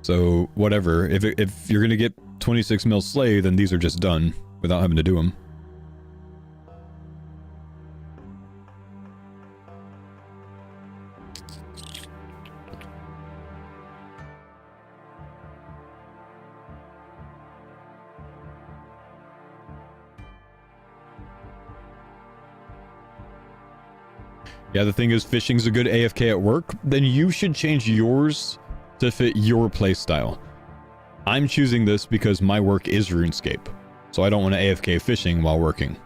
So whatever. If you're gonna get 26 mil slay, then these are just done without having to do them. Yeah, the thing is, fishing's a good AFK at work. Then you should change yours to fit your playstyle. I'm choosing this because my work is RuneScape, so I don't want to AFK fishing while working.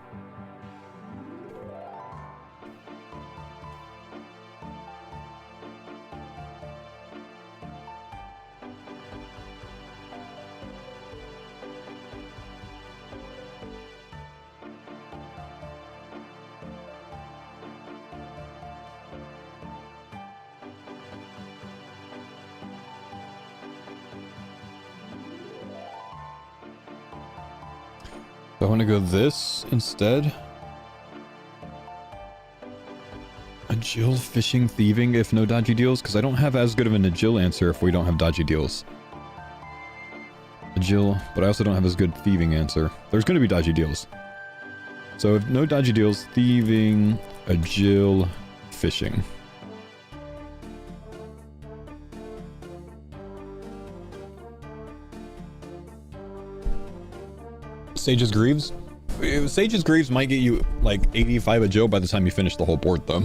I want to go this instead. Agile, fishing, thieving if no dodgy deals, because I don't have as good of an agile answer if we don't have dodgy deals. Agile, but I also don't have as good thieving answer. There's going to be dodgy deals. So if no dodgy deals, thieving, agile, fishing. Sage's Greaves? Sage's Greaves might get you like 85 agile by the time you finish the whole board though.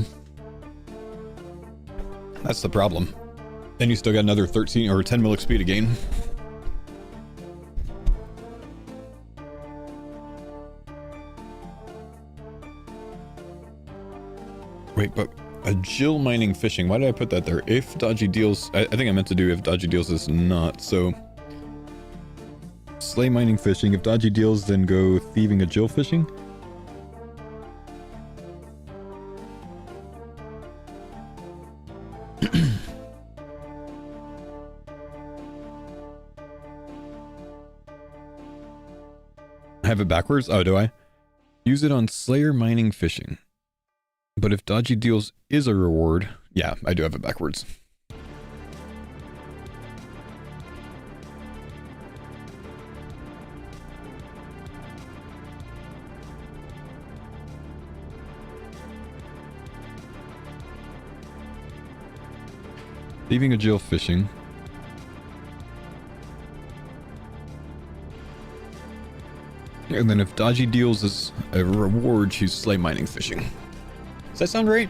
That's the problem. Then you still got another 13 or 10 mil XP to gain. Wait, but agile mining fishing, why did I put that there? If dodgy deals, I think I meant to do if dodgy deals is not, so. Slay mining fishing, if dodgy deals then go thieving agile fishing. I have it backwards? Oh, do I? Use it on Slayer mining fishing. But if dodgy deals is a reward, yeah, I do have it backwards. Thieving agile fishing. And then if dodgy deals is a reward, choose slay mining fishing. Does that sound right?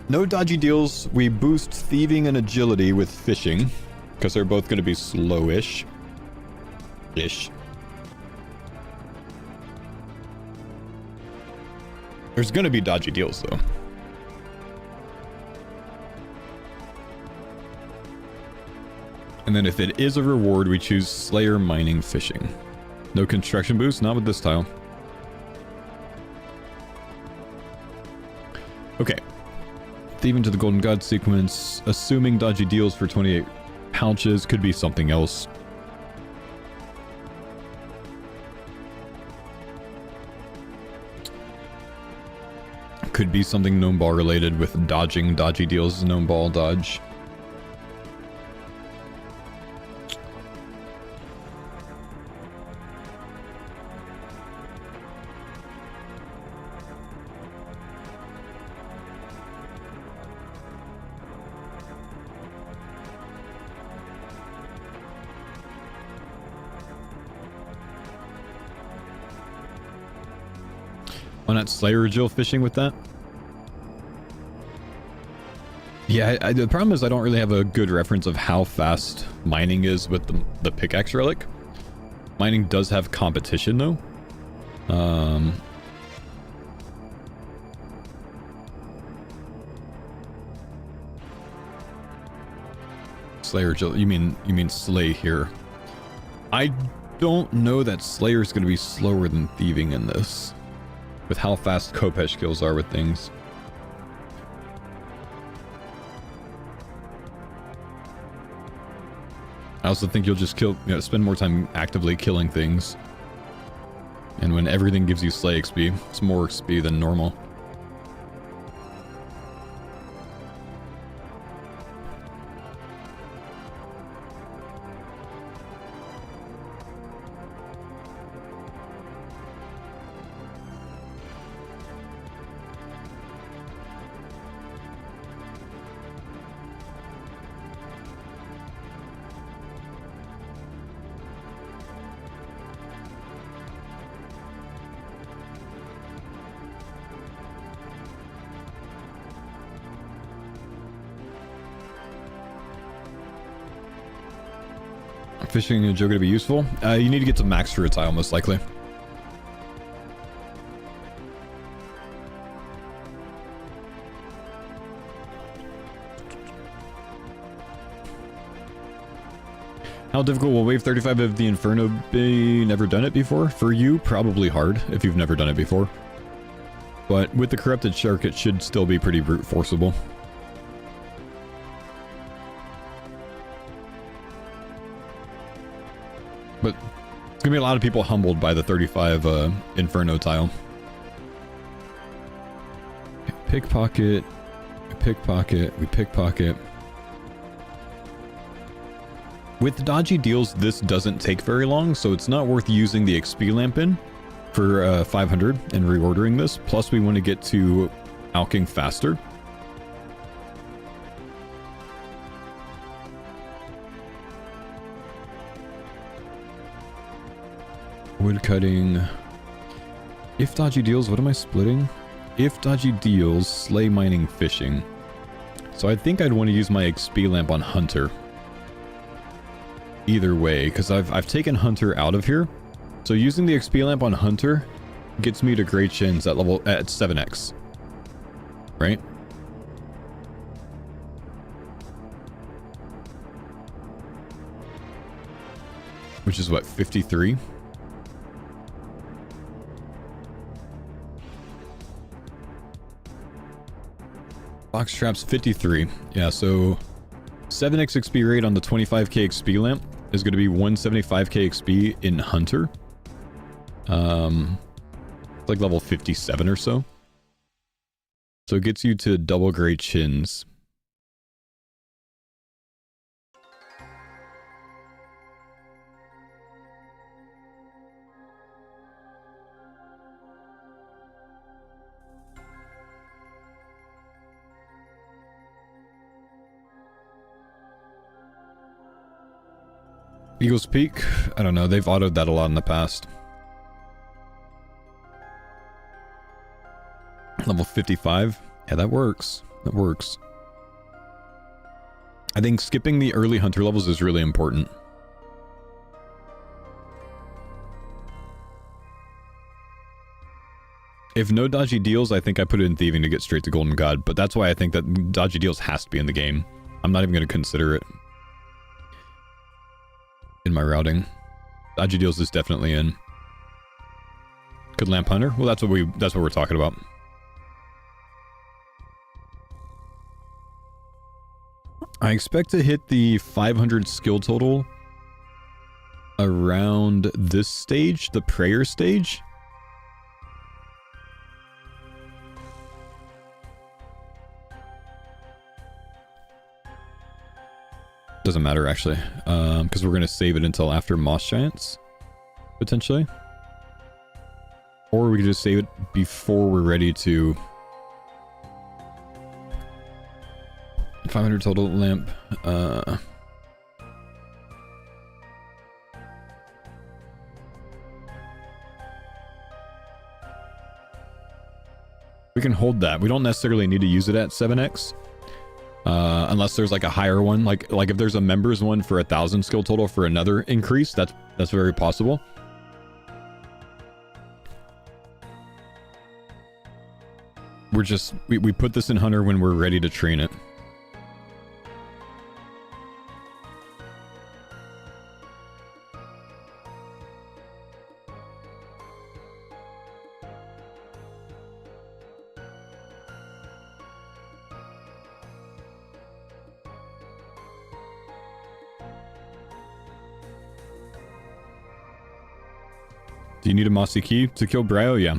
No dodgy deals, we boost thieving and agility with fishing, because they're both going to be slowish. Ish. There's going to be dodgy deals though. And then if it is a reward, we choose Slayer mining fishing. No construction boost, not with this tile. Okay. Thieving to the Golden God sequence. Assuming dodgy deals for 28 pouches. Could be something else. Could be something gnome ball related with dodging dodgy deals. Gnome ball dodge. Why not Slayer agile fishing with that? Yeah, the problem is I don't really have a good reference of how fast mining is with the pickaxe relic. Mining does have competition though. Slayer agile, you mean slay here. I don't know that Slayer is going to be slower than thieving in this. With how fast Kopesh kills are with things. I also think you'll just spend more time actively killing things. And when everything gives you Slay XP, it's more XP than normal. Fishing and Joe going to be useful? You need to get to max for a tile, most likely. How difficult will Wave 35 of the Inferno be? Never done it before? For you, probably hard, if you've never done it before. But with the Corrupted Shark, it should still be pretty brute forceable. But Gonna be a lot of people humbled by the 35 Inferno tile. Pickpocket. We pickpocket. We pickpocket. With dodgy deals, this doesn't take very long, so it's not worth using the XP lamp in for 500 and reordering this. Plus, we want to get to alching faster. Wood cutting. If dodgy deals, what am I splitting? If dodgy deals, slay mining, fishing. So I think I'd want to use my XP lamp on Hunter. Either way, because I've taken Hunter out of here. So using the XP lamp on Hunter gets me to Great Shins at level at 7x. Right? Which is what, 53? Box traps 53. Yeah, so 7x XP rate on the 25k XP lamp is going to be 175k XP in Hunter. It's like level 57 or so. So it gets you to double Great Shins. Eagle's Peak? I don't know. They've autoed that a lot in the past. Level 55? Yeah, that works. That works. I think skipping the early Hunter levels is really important. If no dodgy deals, I think I put it in Thieving to get straight to Golden God, but that's why I think that dodgy deals has to be in the game. I'm not even going to consider it in my routing. Dodgy deals is definitely in. Could Lamp Hunter? Well, that's what we're talking about. I expect to hit the 500 skill total around this stage, the prayer stage. Doesn't matter actually, because we're going to save it until after Moss Giants, potentially. Or we could just save it before we're ready to... 500 total lamp. We can hold that. We don't necessarily need to use it at 7x. Unless there's like a higher one, like if there's a members one for 1,000 skill total for another increase, that's very possible. We're just we put this in Hunter when we're ready to train it. Do you need a mossy key to kill Bryo? Yeah.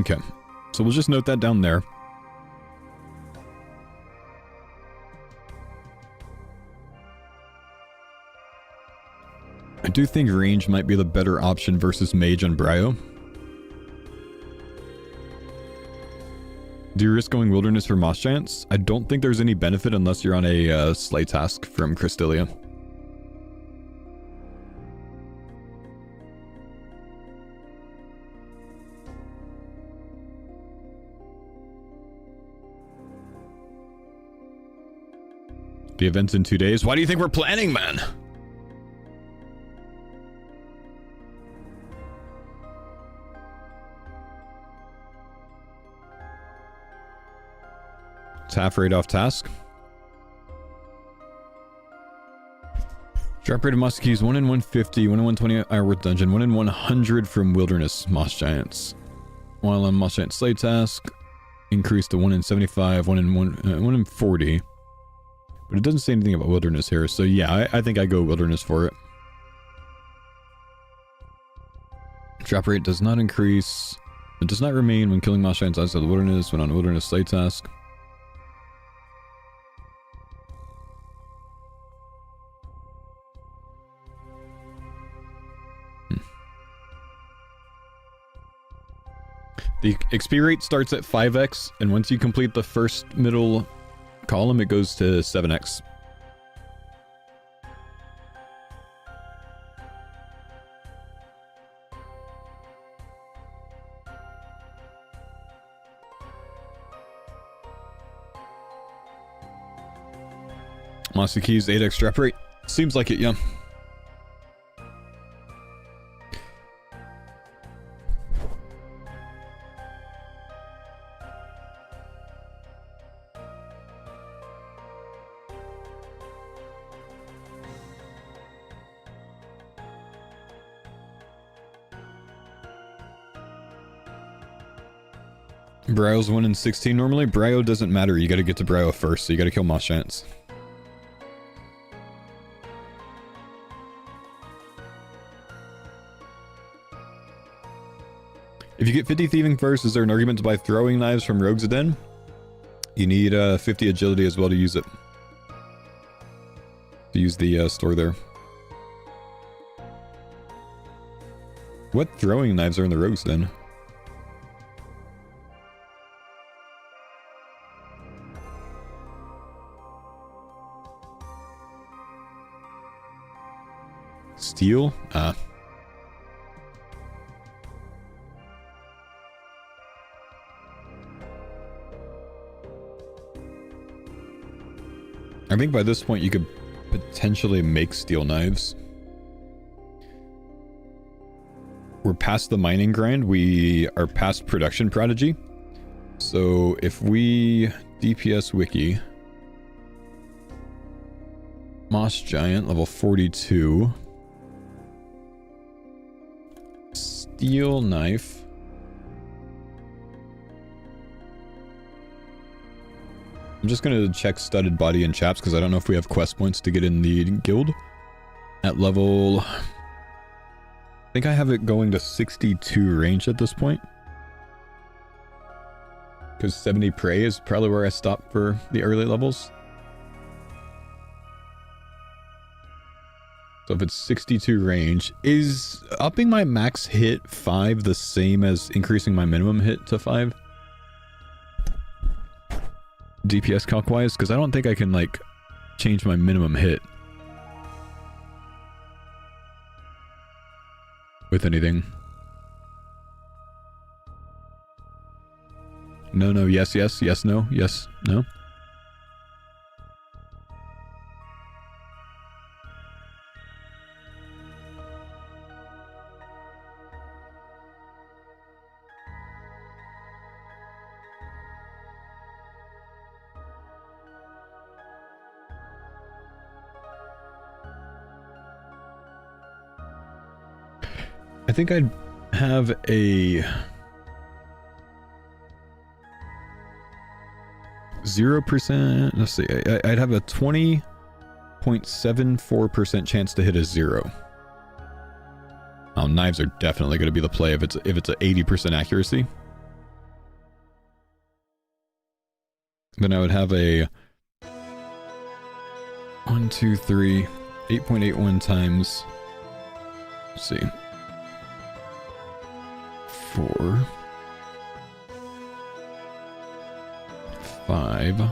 Okay. So we'll just note that down there. I do think range might be the better option versus mage on Bryo. Do you risk going wilderness for Moss Giants? I don't think there's any benefit unless you're on a slay task from Crystalia. The event's in 2 days. Why do you think we're planning, man? It's half rate off task. Drop rate of Moss Keys 1 in 150, 1 in 120 Ironworth Dungeon, 1 in 100 from Wilderness Moss Giants. While on Moss Giant Slay task, increase to 1 in 75, 1 in 40. But it doesn't say anything about wilderness here, so yeah, I think I go wilderness for it. Drop rate does not increase. It does not remain when killing moss giants outside the wilderness when on a wilderness site task. The XP rate starts at 5x, and once you complete the first middle column, it goes to 7x. Mossy Keys, 8x drop rate. Seems like it, yeah. Bryo's 1 in 16 normally. Bryo doesn't matter. You gotta get to Bryo first, so you gotta kill moss giants. If you get 50 thieving first, is there an argument to buy throwing knives from Rogues Den? You need 50 agility as well to use it. To use the store there. What throwing knives are in the Rogues Den? Steel? Ah. I think by this point you could potentially make steel knives. We're past the mining grind. We are past production prodigy. So if we DPS wiki, moss giant level 42, steel knife. I'm just going to check studded body and chaps because I don't know if we have quest points to get in the guild. At level... I think I have it going to 62 range at this point. Because 70 prey is probably where I stop for the early levels. So if it's 62 range, is upping my max hit 5 the same as increasing my minimum hit to 5? DPS calc wise, because I don't think I can like change my minimum hit with anything. No, yes, yes, yes, no, yes, no. I think I'd have a 0%, let's see, I'd have a 20.74% chance to hit a 0. Knives are definitely going to be the play if it's a 80% accuracy. Then I would have a 1, 2, 3, 8.81 times, let's see, 4, 5. I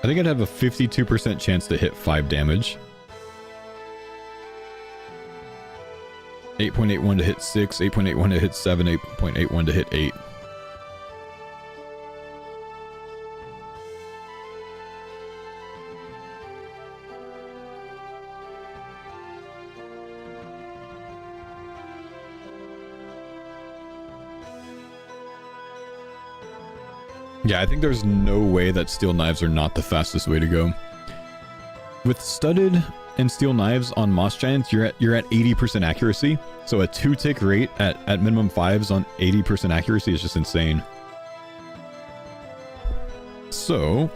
think I'd have a 52% chance to hit 5 damage. 8.81 to hit 6, 8.81 to hit 7, 8.81 to hit 8. Yeah, I think there's no way that steel knives are not the fastest way to go. With studded and steel knives on moss giants, you're at 80% accuracy. So a 2-tick rate at minimum 5s on 80% accuracy is just insane. So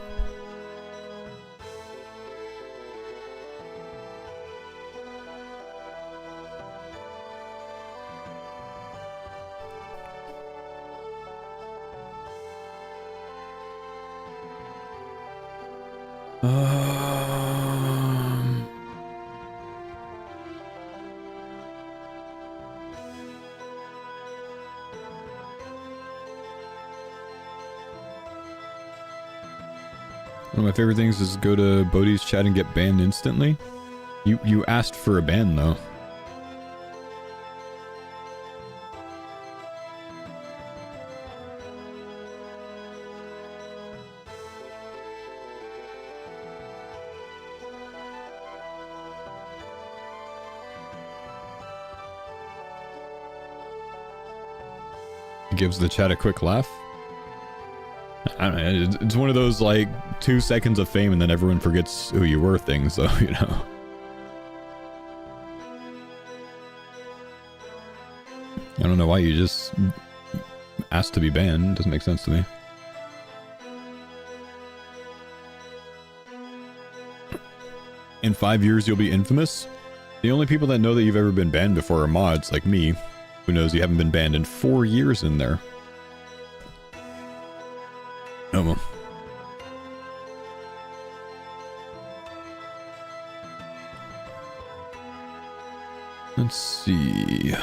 one of my favorite things is go to Bodhi's chat and get banned instantly. You asked for a ban though. Gives the chat a quick laugh. I don't know, it's one of those like 2 seconds of fame and then everyone forgets who you were things, though, you know. I don't know why you just asked to be banned. It doesn't make sense to me. In 5 years you'll be infamous? The only people that know that you've ever been banned before are mods like me. Who knows you haven't been banned in 4 years in there. Oh well. Let's see.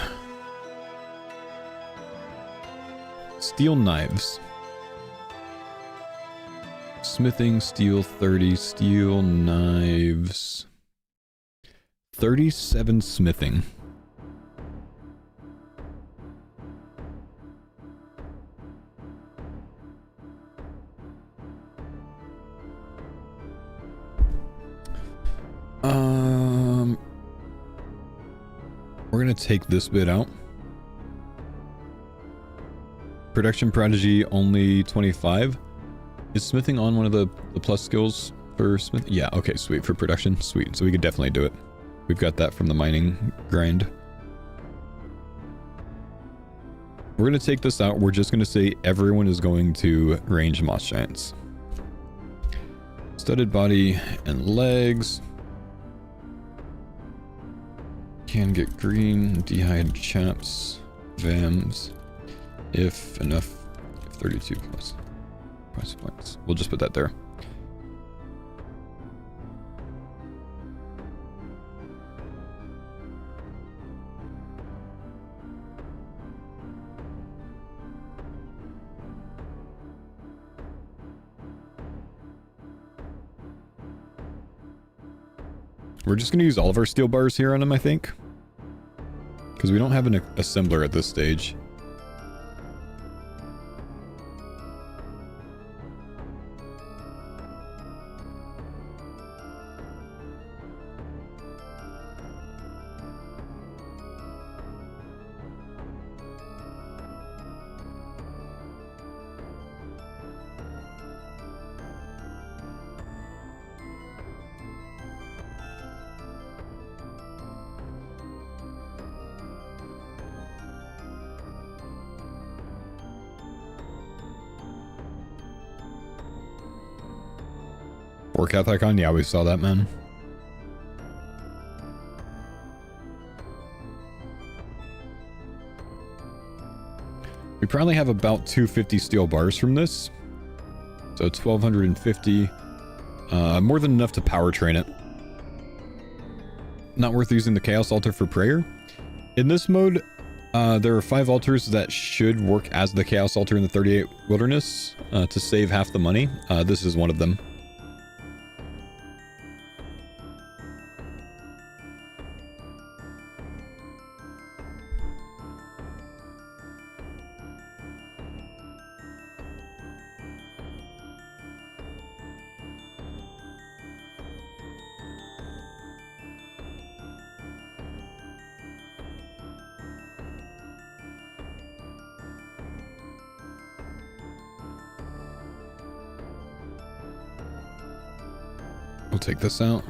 Steel knives. Smithing, steel 30, steel knives. 37 smithing. We're gonna take this bit out. Production prodigy only 25. Is smithing on one of the plus skills for smith? Yeah, okay, sweet. For production, sweet. So we could definitely do it. We've got that from the mining grind. We're gonna take this out. We're just gonna say everyone is going to range moss giants. Studded body and legs. Can get green, dehydrated chaps, VAMs, if enough, if 32 plus price points. We'll just put that there. We're just going to use all of our steel bars here on him, I think. Because we don't have an assembler at this stage. Or Cathicon? Yeah, we saw that, man. We probably have about 250 steel bars from this. So 1250. More than enough to power train it. Not worth using the Chaos Altar for prayer. In this mode, there are 5 altars that should work as the Chaos Altar in the 38 Wilderness to save half the money. This is one of them. We'll take this out.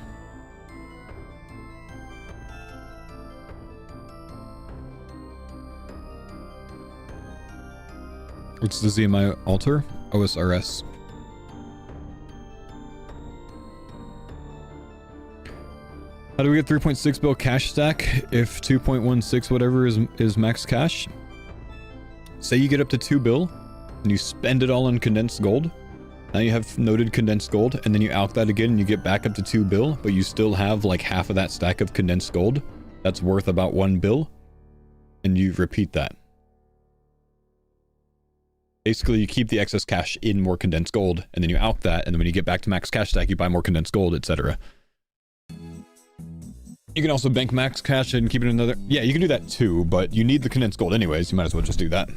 What's the ZMI altar? OSRS. How do we get 3.6 bill cash stack if 2.16 whatever is max cash? Say you get up to 2 bill and you spend it all on condensed gold. Now you have noted condensed gold, and then you alch that again and you get back up to 2 bill, but you still have like half of that stack of condensed gold that's worth about 1 bill, and you repeat that. Basically, you keep the excess cash in more condensed gold, and then you alch that, and then when you get back to max cash stack, you buy more condensed gold, etc. You can also bank max cash and keep it in another... Yeah, you can do that too, but you need the condensed gold anyways. You might as well just do that.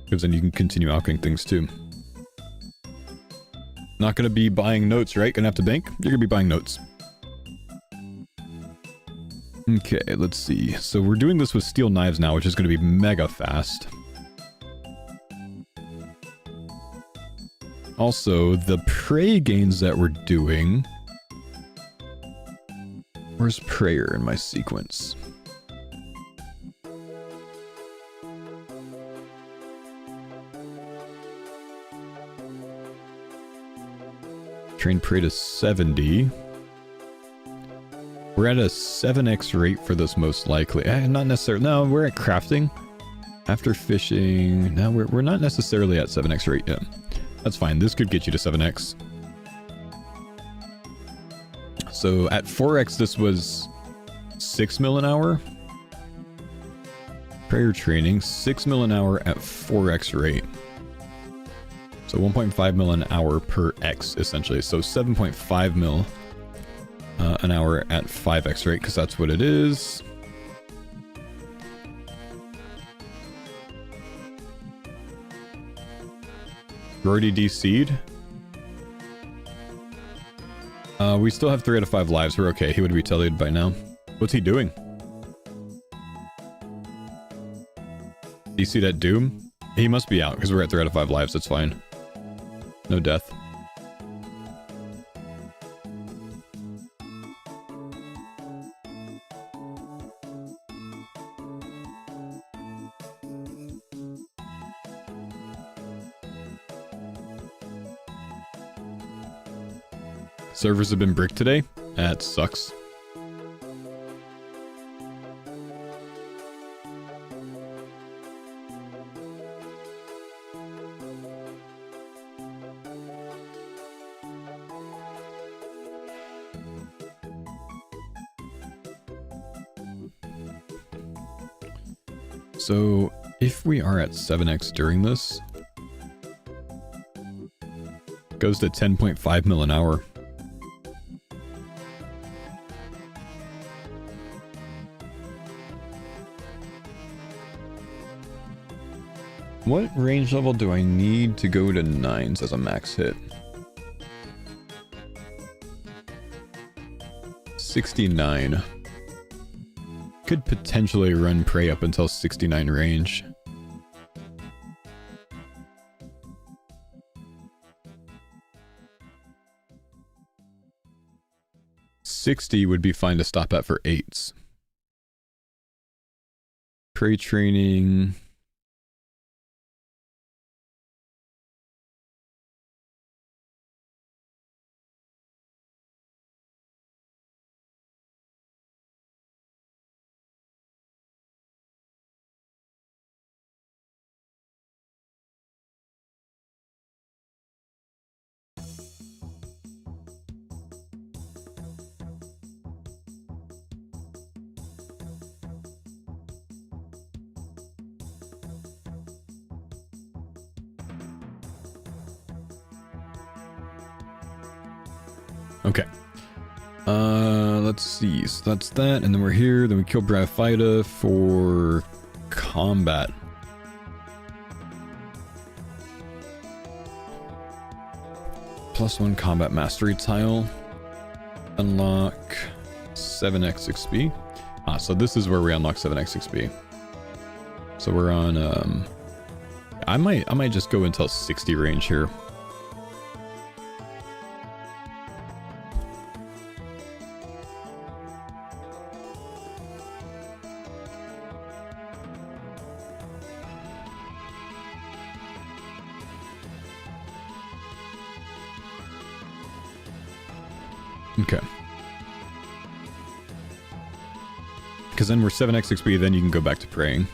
Because then you can continue alching things too. Not gonna be buying notes, right? Gonna have to bank? You're gonna be buying notes. Okay, let's see. So we're doing this with steel knives now, which is gonna be mega fast. Also, the prey gains that we're doing... Where's prayer in my sequence? Train prey to 70. We're at a 7x rate for this most likely. Not necessarily. No, we're at crafting. After fishing. No, we're not necessarily at 7x rate yet. That's fine. This could get you to 7x. So at 4x, this was 6 mil an hour. Prayer training, 6 mil an hour at 4x rate. So 1.5 mil an hour per x, essentially. So 7.5 mil an hour at 5x rate, because that's what it is. We're already DC'd. We still have 3 out of 5 lives. We're okay. He would be teleed by now. What's he doing? DC'd at Doom? He must be out, because we're at 3 out of 5 lives. That's fine. No death. Servers have been bricked today? That sucks. So, if we are at 7x during this, it goes to 10.5 mil an hour. What range level do I need to go to 9s as a max hit? 69. Could potentially run prey up until 69 range. $60 would be fine to stop at for 8s. Prey training... Okay. Let's see. So that's that, and then we're here. Then we kill Braphyta for combat. +1 combat mastery tile. Unlock 7x XP. Ah, so this is where we unlock 7x XP. So we're on, I might just go until 60 range here. Okay. Because then we're 7x XP, then you can go back to praying.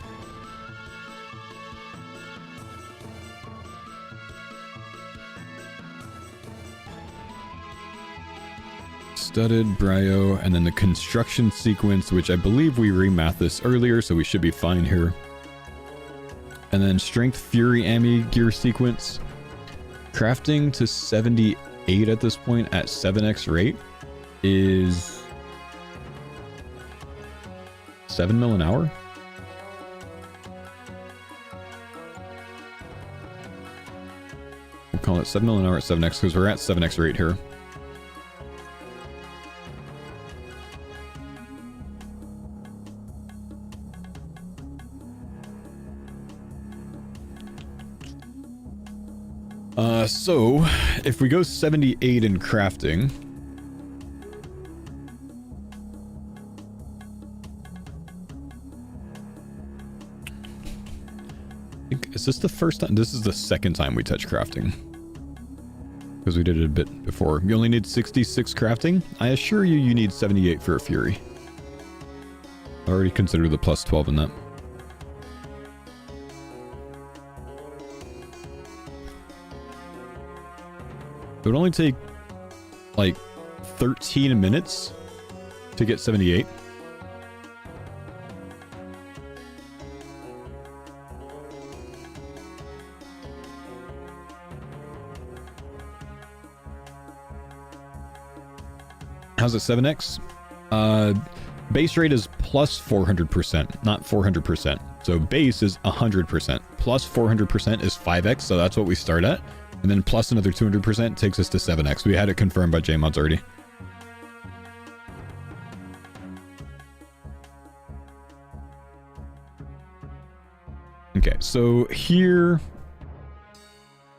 Studded, Bryo, and then the construction sequence, which I believe we remathed this earlier, so we should be fine here. And then Strength, Fury, Ami gear sequence. Crafting to 78 at this point at 7x rate is 7 mil an hour. We'll call it 7 mil an hour at 7x because we're at 7x rate here. So, if we go 78 in crafting... Is this the first time? This is the second time we touch crafting. Because we did it a bit before. You only need 66 crafting? I assure you, you need 78 for a Fury. I already consider the plus 12 in that. It would only take like 13 minutes to get 78. How's it 7x? Base rate is plus 400%, not 400%. So base is 100%. Plus 400% is 5x, so that's what we start at. And then plus another 200% takes us to 7x. We had it confirmed by JMods already. Okay, so here...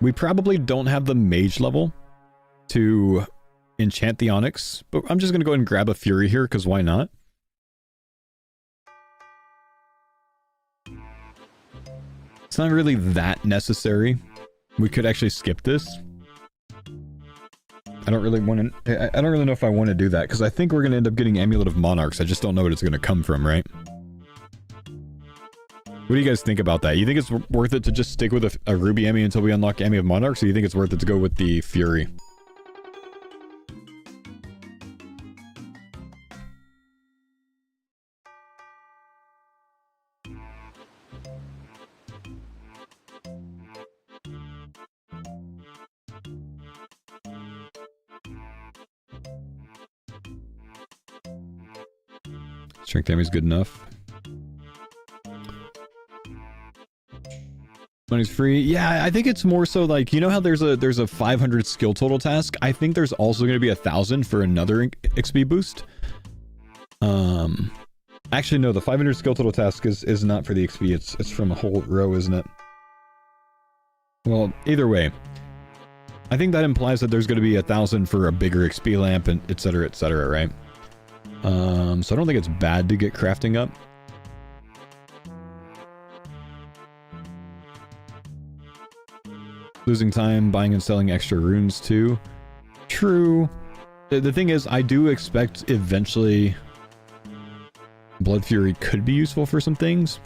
we probably don't have the mage level to enchant the Onyx, but I'm just going to go ahead and grab a Fury here, because why not? It's not really that necessary. We could actually skip this. I don't really want to... I don't really know if I want to do that, because I think we're going to end up getting Amulet of Monarchs. I just don't know what it's going to come from, right? What do you guys think about that? You think it's worth it to just stick with a Ruby Ami until we unlock Ami of Monarchs, or you think it's worth it to go with the Fury? Strength Ami is good enough. Money's free. Yeah, I think it's more so like, you know how there's a 500 skill total task? I think there's also going to be 1,000 for another XP boost. Actually, no, the 500 skill total task is not for the XP. It's from a whole row, isn't it? Well, either way, I think that implies that there's going to be 1,000 for a bigger XP lamp and etc., right? So I don't think it's bad to get crafting up. Losing time, buying and selling extra runes too. True. The thing is, I do expect eventually Blood Fury could be useful for some things.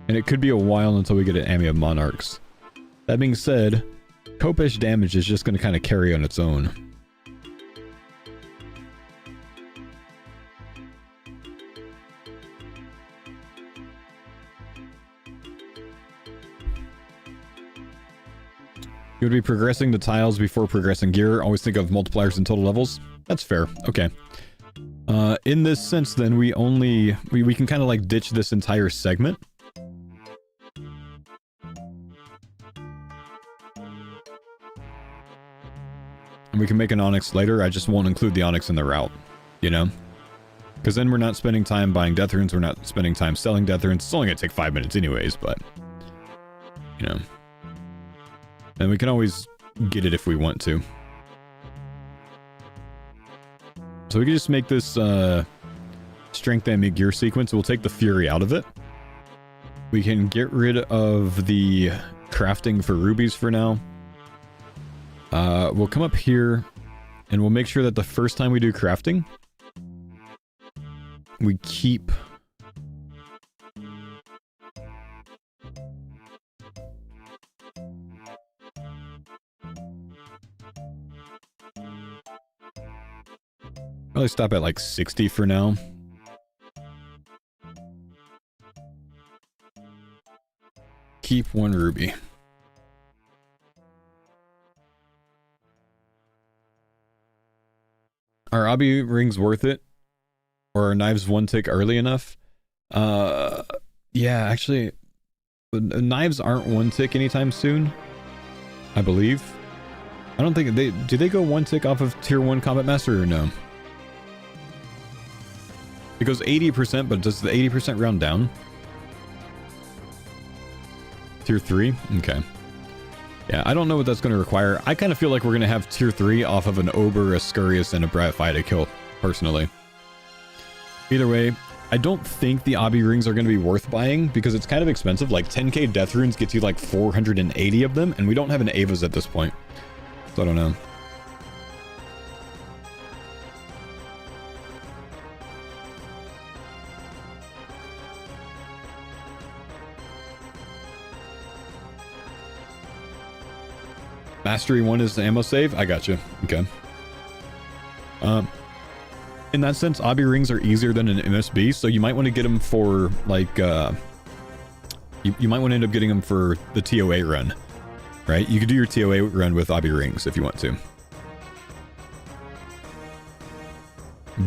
And it could be a while until we get an Ami of Monarchs. That being said, Copish damage is just going to kind of carry on its own. You would be progressing the tiles before progressing gear. Always think of multipliers and total levels. That's fair. Okay. In this sense, then, we can kind of like ditch this entire segment. And we can make an Onyx later. I just won't include the Onyx in the route, you know? Because then we're not spending time buying death runes. We're not spending time selling death runes. It's only going to take 5 minutes anyways, but, you know. And we can always get it if we want to. So we can just make this Strength Ami gear sequence. We'll take the Fury out of it. We can get rid of the crafting for rubies for now. We'll come up here and we'll make sure that the first time we do crafting, we keep... Probably stop at like 60 for now. Keep 1 ruby. Are obby rings worth it? Or are knives 1 tick early enough? Yeah, actually, knives aren't 1 tick anytime soon, I believe. I don't think do they go 1 tick off of tier 1 combat master or no? It goes 80%, but does the 80% round down? Tier 3? Okay. Yeah, I don't know what that's going to require. I kind of feel like we're going to have tier 3 off of an Ober, a Scurious, and a Bratify to kill, personally. Either way, I don't think the obby rings are going to be worth buying because it's kind of expensive. Like 10k death runes gets you like 480 of them, and we don't have an Ava's at this point. So I don't know. Mastery 1 is the ammo save? I got you. Okay. In that sense, obby rings are easier than an MSB, so you might want to get them for, like, you might want to end up getting them for the TO8 run, right? You could do your TO8 run with obby rings if you want to.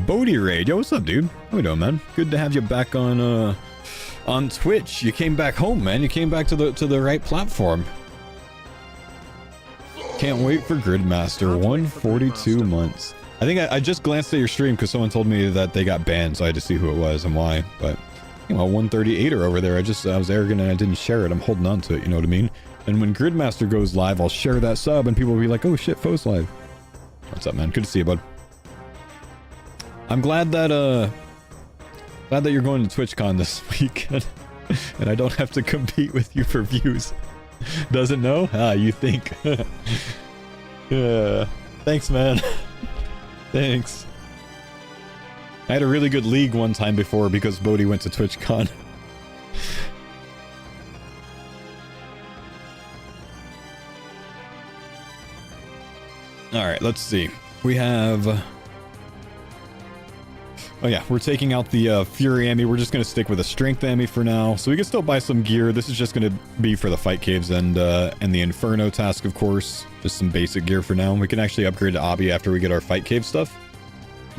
Bodhi Raid. Yo, what's up, dude? How we doing, man? Good to have you back on Twitch. You came back home, man. You came back to the right platform. Can't wait for Gridmaster. 142 months. I think I just glanced at your stream because someone told me that they got banned, so I had to see who it was and why. But, you know, 138er over there. I was arrogant and I didn't share it. I'm holding on to it, you know what I mean? And when Gridmaster goes live, I'll share that sub and people will be like, oh shit, Faux live. What's up, man? Good to see you, bud. I'm glad that you're going to TwitchCon this weekend and I don't have to compete with you for views. Doesn't know? Ah, you think. Yeah. Thanks, man. Thanks. I had a really good league one time before because Bodhi went to TwitchCon. Alright, let's see. We have... Oh yeah, we're taking out the Fury Ammy. We're just going to stick with a Strength Ammy for now. So we can still buy some gear. This is just going to be for the Fight Caves and the Inferno task, of course. Just some basic gear for now. We can actually upgrade to Obby after we get our Fight Cave stuff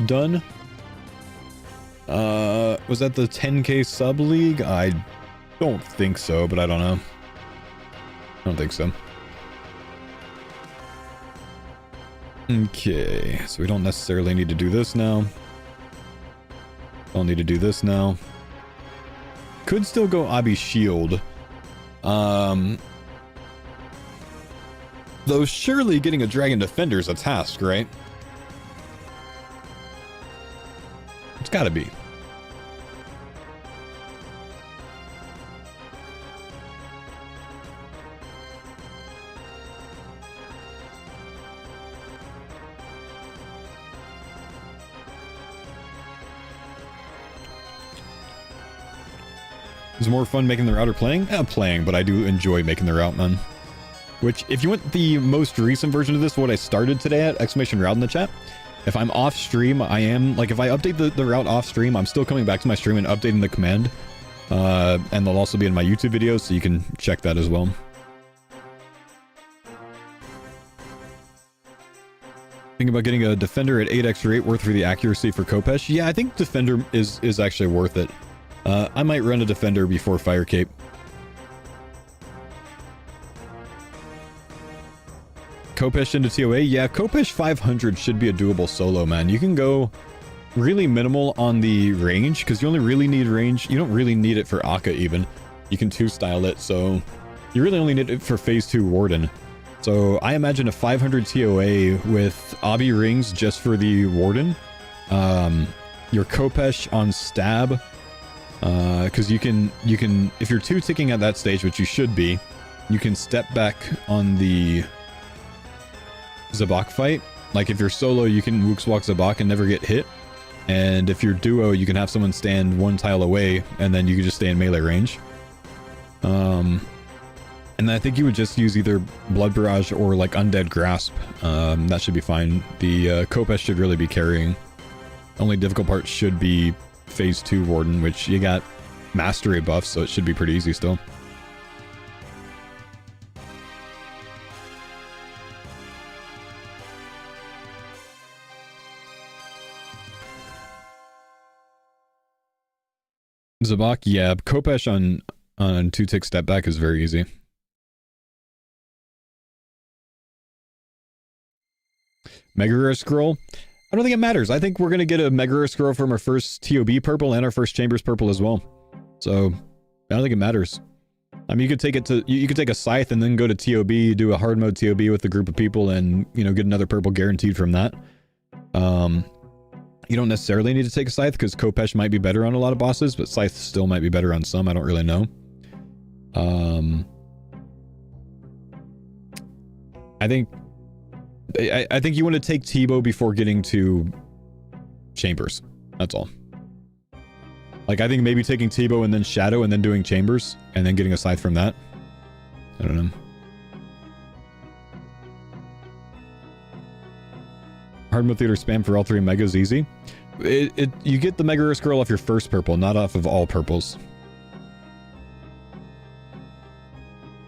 done. Was that the 10k sub league? I don't think so, but I don't know. I don't think so. Okay, so we don't necessarily need to do this now. Don't need to do this now. Could still go Obby Shield. Though surely getting a Dragon Defender is a task, right? It's gotta be. Is more fun making the route or playing? Playing, but I do enjoy making the route, man. Which, if you want the most recent version of this, what I started today at, exclamation route in the chat, if I'm off stream, I am, like, if I update the route off stream, I'm still coming back to my stream and updating the command. And they'll also be in my YouTube videos, so you can check that as well. Think about getting a Defender at 8 extra 8 worth for the accuracy for Kopesh? Yeah, I think Defender is actually worth it. I might run a Defender before Fire Cape. Kopesh into TOA? Yeah, Kopesh 500 should be a doable solo, man. You can go really minimal on the range, because you only really need range. You don't really need it for Akka, even. You can 2-style it, so you really only need it for Phase 2 Warden. So I imagine a 500 TOA with Obby rings just for the Warden. Your Kopesh on Stab. Because you can, if you're 2-ticking at that stage, which you should be, you can step back on the Zabak fight. Like if you're solo, you can Wooks Walk Zabak and never get hit. And if you're duo, you can have someone stand one tile away and then you can just stay in melee range. And I think you would just use either Blood Barrage or like Undead Grasp. That should be fine. The Kopesh should really be carrying. Only difficult part should be Phase 2 Warden, which you got Mastery buff, so it should be pretty easy still. Zabak, yeah, Kopesh on 2-tick step back is very easy. Mega Rare Scroll? I don't think it matters. I think we're going to get a Mega Rare Scroll from our first TOB purple and our first Chambers purple as well. So, I don't think it matters. I mean, you could take it to, you could take a Scythe and then go to TOB, do a hard mode TOB with a group of people and, you know, get another purple guaranteed from that. You don't necessarily need to take a Scythe because Kopesh might be better on a lot of bosses, but Scythe still might be better on some. I don't really know. I think you want to take Tebow before getting to Chambers. That's all. Like, I think maybe taking Tebow and then Shadow and then doing Chambers and then getting a Scythe from that. I don't know. Hard mode theater spam for all 3 megas easy. You get the Mega Rare Scroll off your first purple, not off of all purples.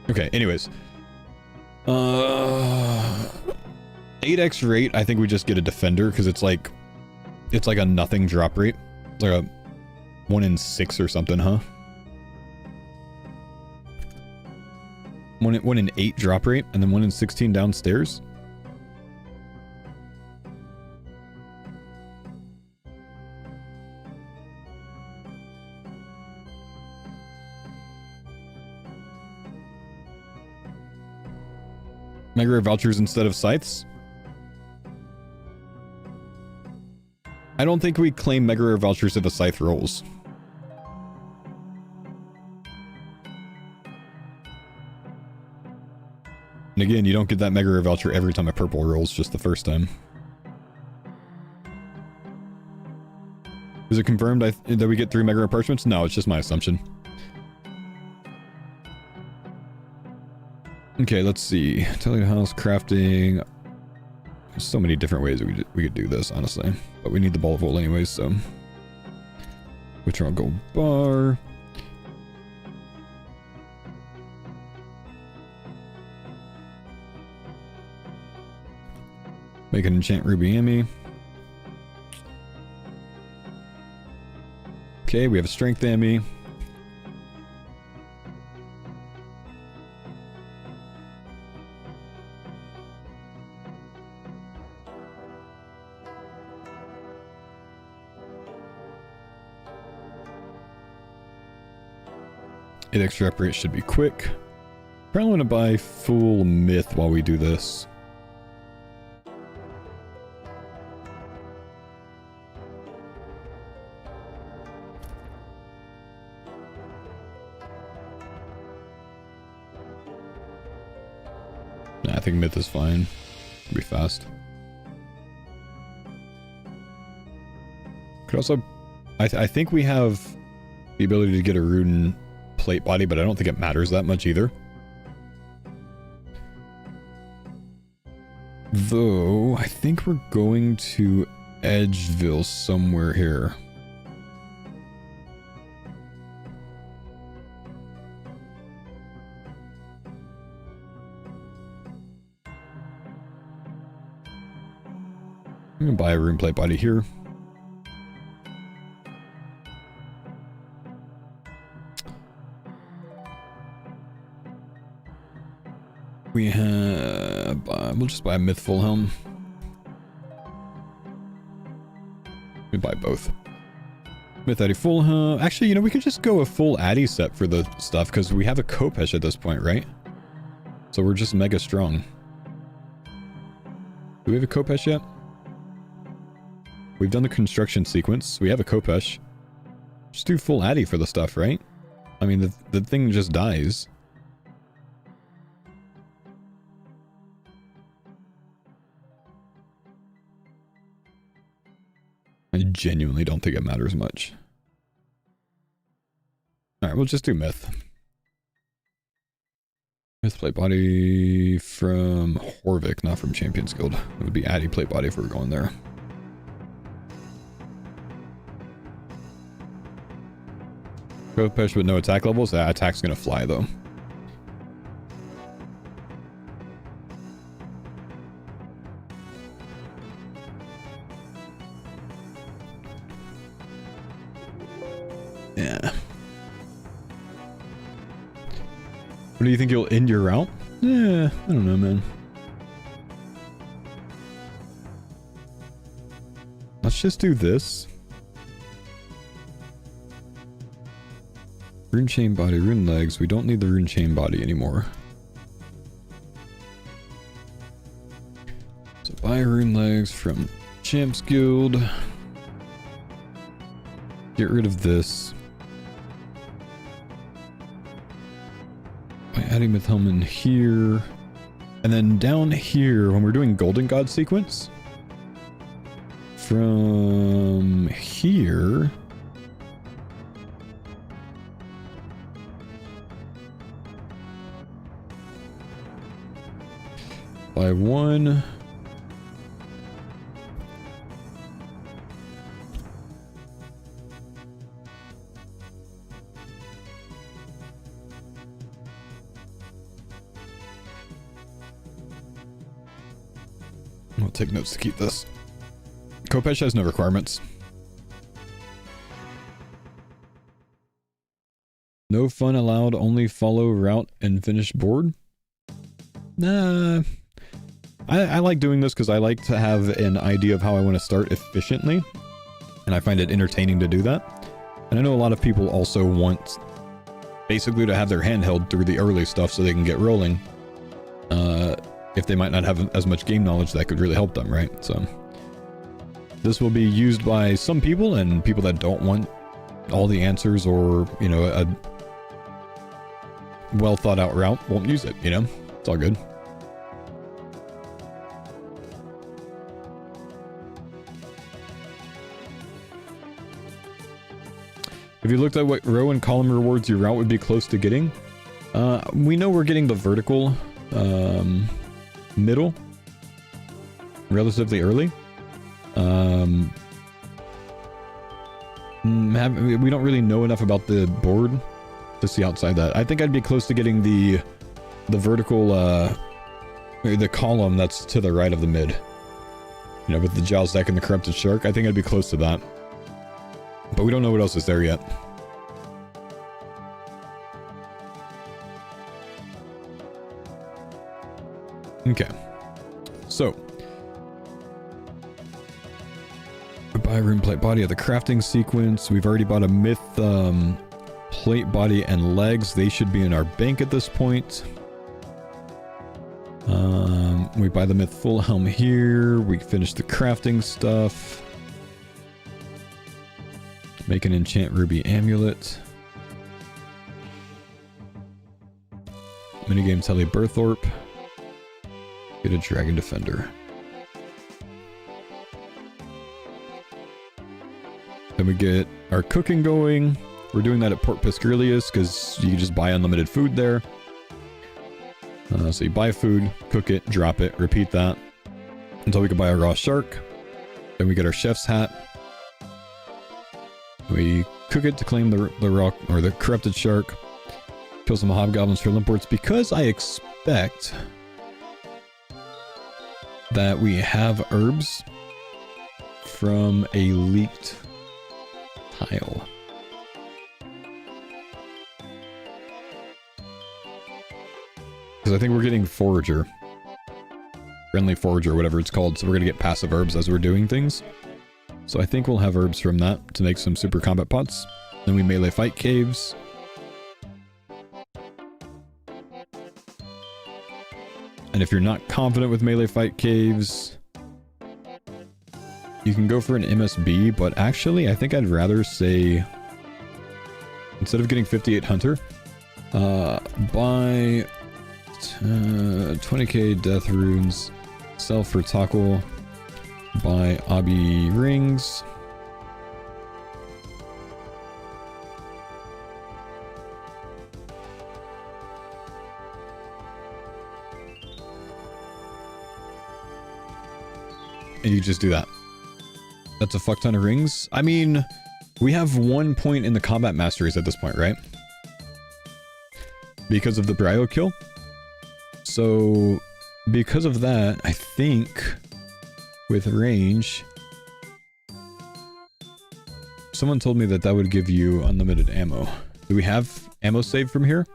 Okay, anyways. 8x rate, I think we just get a Defender because it's like a nothing drop rate. It's like a 1 in 6 or something, huh? 1 in 8 drop rate and then 1 in 16 downstairs. Mega Rare vouchers instead of Scythes? I don't think we claim Mega Rare vouchers if a Scythe rolls. And again, you don't get that Mega Rare voucher every time a purple rolls, just the first time. Is it confirmed that we get 3 Mega Rare parchments? No, it's just my assumption. Okay, let's see. Tell you house crafting. There's so many different ways that we could do this, honestly. But we need the ball of wool anyways, so. Withdrawal gold bar. Make an enchant ruby Amy. Okay, we have a strength Amy. It extra operate should be quick. Probably want to buy full myth while we do this. Nah, I think myth is fine. It'll be fast. Could also, I think we have the ability to get a Ruden plate body, but I don't think it matters that much either. Though, I think we're going to Edgeville somewhere here. I'm gonna buy a rune plate body here. We have... we'll just buy a Myth Full Helm. We buy both. Myth Addy Full Helm. Actually, you know, we could just go a full Addy set for the stuff, because we have a Kopesh at this point, right? So we're just mega strong. Do we have a Kopesh yet? We've done the construction sequence. We have a Kopesh. Just do full Addy for the stuff, right? I mean, the thing just dies. genuinely don't think it matters much. Alright, we'll just do myth. Myth plate body from Horvik, not from Champions Guild. It would be Addy plate body if we were going there. Kopesh with no attack levels? That attack's gonna fly though. Yeah. What do you think, you'll end your route? Yeah, I don't know, man. Let's just do this. Rune chain body, rune legs. We don't need the rune chain body anymore. So buy rune legs from Champs Guild. Get rid of this. By adding Myth Helm in here. And then down here, when we're doing Golden God sequence, from here, by one. I'll take notes to keep this. Kopesh has no requirements. No fun allowed, only follow route and finish board? Nah. I like doing this because I like to have an idea of how I want to start efficiently. And I find it entertaining to do that. And I know a lot of people also want basically to have their hand held through the early stuff so they can get rolling. If they might not have as much game knowledge, that could really help them, right? So this will be used by some people, and people that don't want all the answers or, you know, a well thought out route won't use it, you know? It's all good. If you looked at what row and column rewards your route would be close to getting, we know we're getting the vertical middle relatively early. We don't really know enough about the board to see outside that. I think I'd be close to getting the vertical, the column that's to the right of the mid. You know, with the Jowls deck and the Corrupted Shark, I think I'd be close to that. But we don't know what else is there yet. Okay. So. Buy a rune plate body of the crafting sequence. We've already bought a myth plate body and legs. They should be in our bank at this point. We buy the myth full helm here. We finish the crafting stuff. Make an enchant ruby amulet. Minigame Telly Burthorpe. Get a dragon defender. Then we get our cooking going. We're doing that at Port Piscurlius because you can just buy unlimited food there. So you buy food, cook it, drop it, repeat that until we can buy a raw shark. Then we get our chef's hat. We cook it to claim the rock or the corrupted shark. Kill some hobgoblins for limports because I expect that we have herbs from a leaked tile. Because I think we're getting forager. Friendly forager, whatever it's called. So we're going to get passive herbs as we're doing things. So I think we'll have herbs from that to make some super combat pots. Then we melee fight caves. And if you're not confident with melee fight caves, you can go for an MSB, but actually I think I'd rather say, instead of getting 58 Hunter, buy 20k Death Runes, sell for Tackle, buy Abi Rings, and you just do that. That's a fuck ton of rings. I mean, we have 1 point in the combat masteries at this point, right? Because of the Bryo kill. So, because of that, I think with range, someone told me that that would give you unlimited ammo. Do we have ammo saved from here?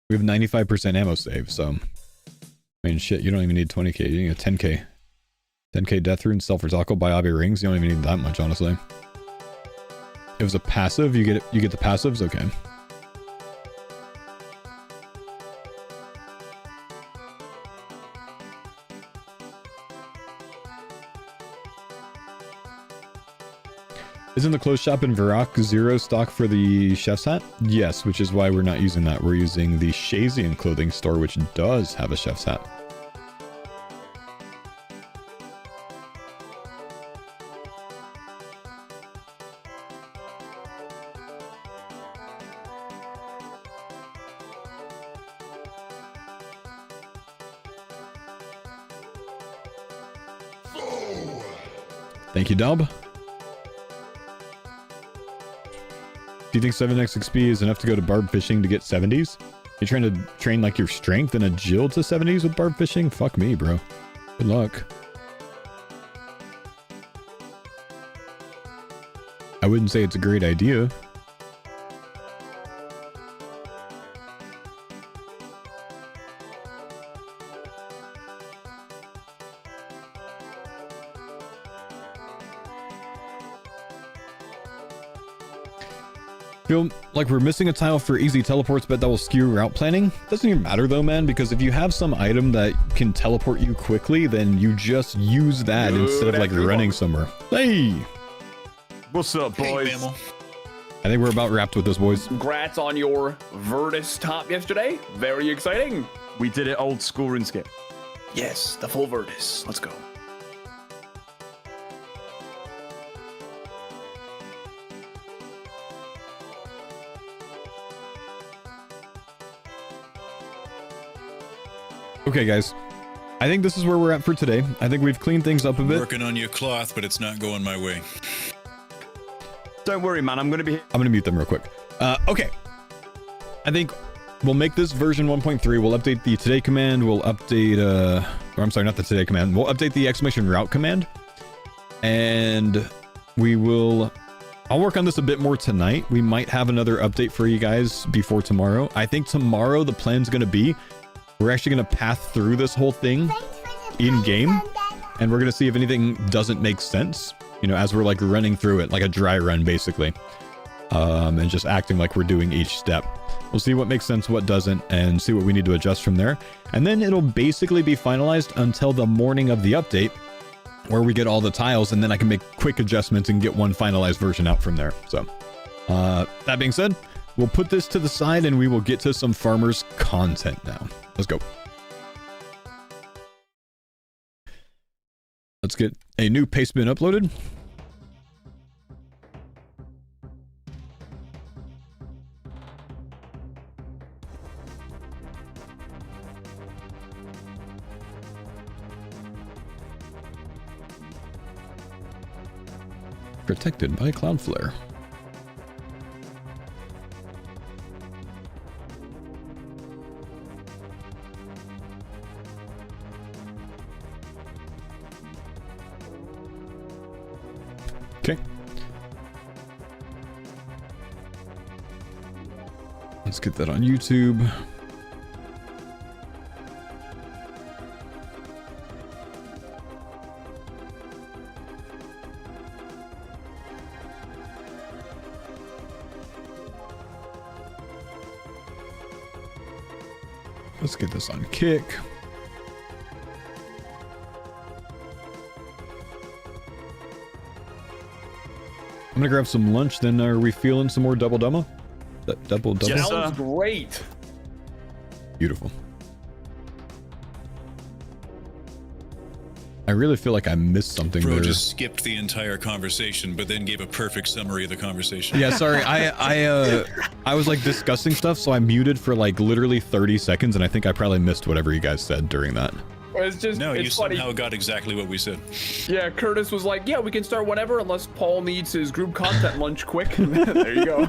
We have 95% ammo save, so... I mean, shit, you don't even need 20k, you need a 10k. 10k death rune, self-recycle, buy obby rings, you don't even need that much, honestly. If it was a passive, you get the passives? Okay. Isn't the clothes shop in Varrock 0 stock for the chef's hat? Yes, which is why we're not using that. We're using the Shazian clothing store, which does have a chef's hat. Thank you, Dub. Do you think 7x XP is enough to go to barb fishing to get 70s? You're trying to train like your strength and agile to 70s with barb fishing? Fuck me, bro. Good luck. I wouldn't say it's a great idea. Feel like we're missing a tile for easy teleports, but that will skew route planning. Doesn't even matter though, man, because if you have some item that can teleport you quickly, then you just use that instead of like running somewhere. Hey! What's up, boys? Hey, I think we're about wrapped with this, boys. Congrats on your Virtus top yesterday. Very exciting. We did it old school RuneScape. Yes, the full Virtus. Let's go. Okay, guys. I think this is where we're at for today. I think we've cleaned things up a bit. Working on your cloth, but it's not going my way. Don't worry, man. I'm gonna mute them real quick. Okay. I think we'll make this version 1.3. We'll update the today command. We'll update, or I'm sorry, not the today command. We'll update the exclamation route command. And we will, I'll work on this a bit more tonight. We might have another update for you guys before tomorrow. I think tomorrow the plan's going to be, we're actually going to path through this whole thing in game. And we're going to see if anything doesn't make sense, you know, as we're like running through it, like a dry run, basically. And just acting like we're doing each step. We'll see what makes sense, what doesn't, and see what we need to adjust from there. And then it'll basically be finalized until the morning of the update, where we get all the tiles, and then I can make quick adjustments and get one finalized version out from there. So, that being said, we'll put this to the side and we will get to some farmers content now. Let's go. Let's get a new paste bin uploaded. Protected by Cloudflare. Okay. Let's get that on YouTube. Let's get this on Kick. I'm gonna grab some lunch, then are we feeling some more double demo? Double? Yes, Sounds great. Beautiful. I really feel like I missed something Bro there. just skipped the entire conversation, but then gave a perfect summary of the conversation. Yeah, sorry. I was like discussing stuff, so I muted for like literally 30 seconds, and I think I probably missed whatever you guys said during that. It's just, No, you it's funny. somehow got exactly what we said. Yeah, Curtis was like, yeah, we can start whenever unless Paul needs his group content lunch quick. There you go.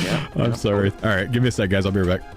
Yeah. I'm sorry. All right, give me a sec, guys. I'll be right back.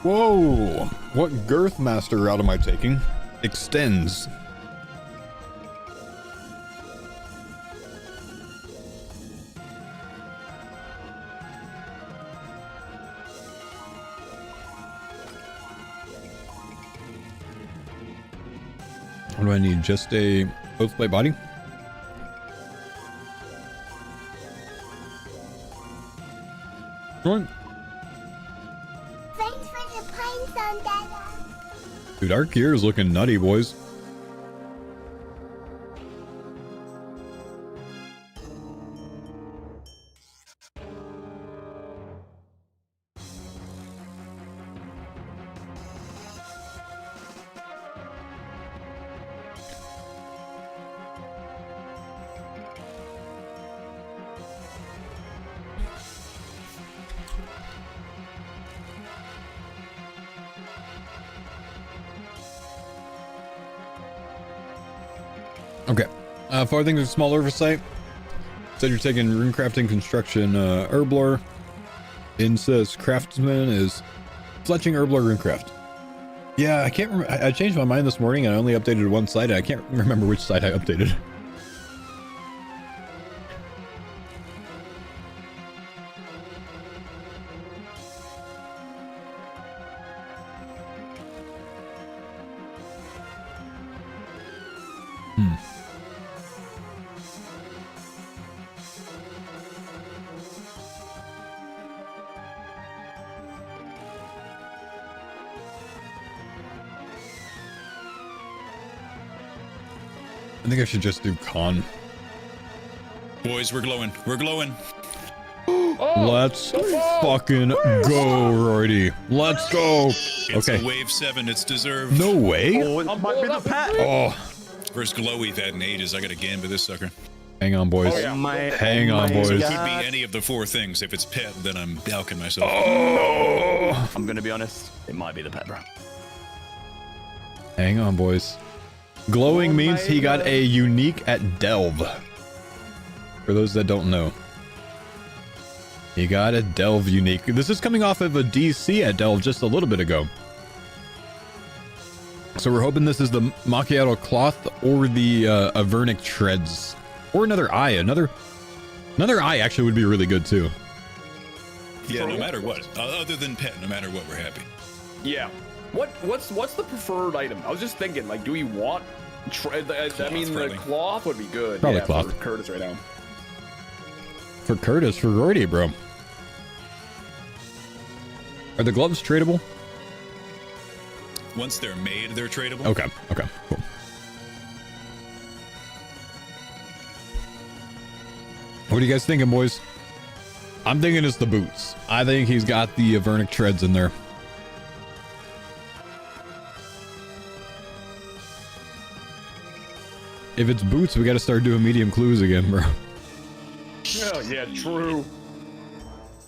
Whoa! What Girthmaster route am I taking? Extends. What do I need? Just a both plate body? Right. Thanks for the pines on Dada. Dude, our gear is looking nutty, boys. Okay. Four things of small oversight. Said you're taking runecrafting, construction, herblore. Incest, craftsman is fletching, herblore, runecraft. Yeah, I can't remember. I changed my mind this morning and I only updated one site. And I can't remember which site I updated. I think I should just do con. Boys, we're glowing. We're glowing. Let's fucking go, Rory. Let's go. It's Okay. a wave 7. It's deserved. No way. Oh, it might be the pet. Oh, First glow we've had in ages. I got a game with this sucker. hang on, boys. Hang on, boys. It could be any of the 4 things. If it's pet, then I'm balking myself. Oh. I'm gonna be honest. It might be the pet, bro. Hang on, boys. Glowing means he got a unique at Delve. For those that don't know. He got a Delve unique. This is coming off of a DC at Delve just a little bit ago. So we're hoping this is the Macchiato Cloth or the Avernic Treads. Or another eye. Another eye actually would be really good too. Yeah, no matter what. Other than pet, no matter what, we're happy. Yeah. What's the preferred item? I was just thinking, like, do we want? I mean, probably. the cloth would be good. Probably yeah, cloth. for Curtis right now. For Curtis, for Rory, bro. Are the gloves tradable? Once they're made, they're tradable. Okay, okay, cool. What are you guys thinking, boys? I'm thinking it's the boots. I think he's got the Avernic Treads in there. If it's boots, we gotta start doing medium clues again, bro. Yeah, true.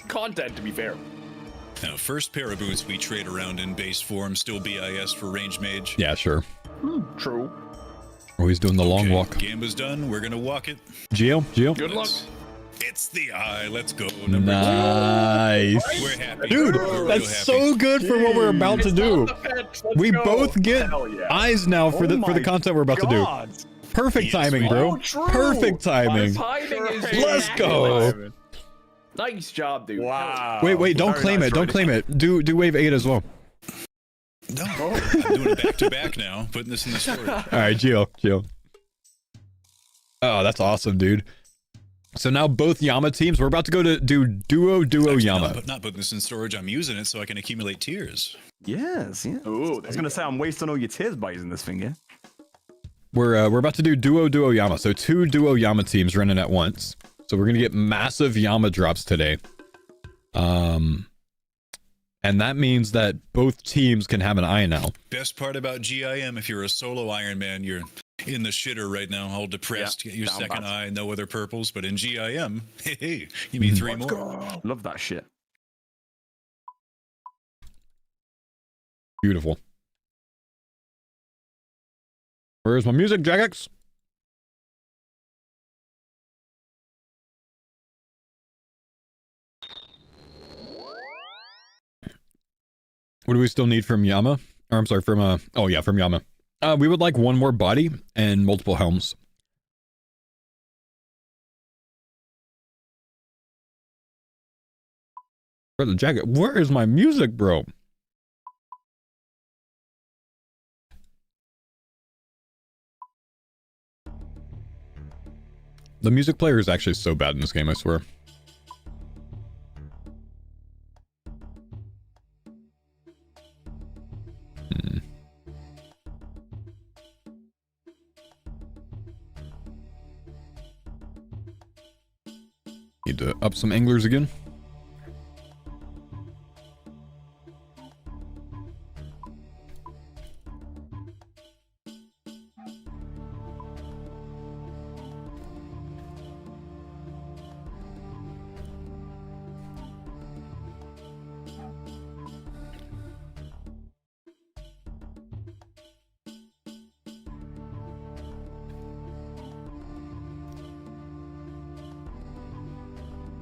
Content, to be fair. Now, first pair of boots we trade around in base form, still BIS for range mage. Yeah, sure. True. Always doing the long Okay, walk. Gamba's done. We're gonna walk it. Geo? Good luck. It's the eye. Let's go. Number Nice. 2. We're happy. Dude, We're real that's happy. so good for what we're about to do. We both get Hell yeah. eyes now for the content we're about to do. God. Perfect Yes, timing, we- bro. Oh, true. Perfect timing. Timing is Let's go. Nice job, dude. Wow. Wait, don't Very claim nice, it. Don't Rory. claim it. Do wave 8 as well. No, I'm doing it back to back now. Putting this in the story. All right, Geo. Oh, that's awesome, dude. So now both Yama teams, we're about to go to do duo Actually, Yama. not putting this in storage. I'm using it so I can accumulate tiers. Yes, yeah. Ooh, I was gonna say I'm wasting all your tears by using this thing, yeah. We're about to do duo Yama. So 2 duo Yama teams running at once. So we're gonna get massive Yama drops today. And that means that both teams can have an eye now. Best part about GIM, if you're a solo Iron Man, you're in the shitter right now, all depressed. Yeah, Get your down second bad. eye, no other purples. But in GIM, hey, you mean 3 more. Love that shit. Beautiful. Where's my music, Jagex? What do we still need from Yama? Or I'm sorry, from oh yeah, from Yama. We would like one more body and multiple helms. For the jacket. Where is my music, bro? The music player is actually so bad in this game, I swear. Need to up some anglers again.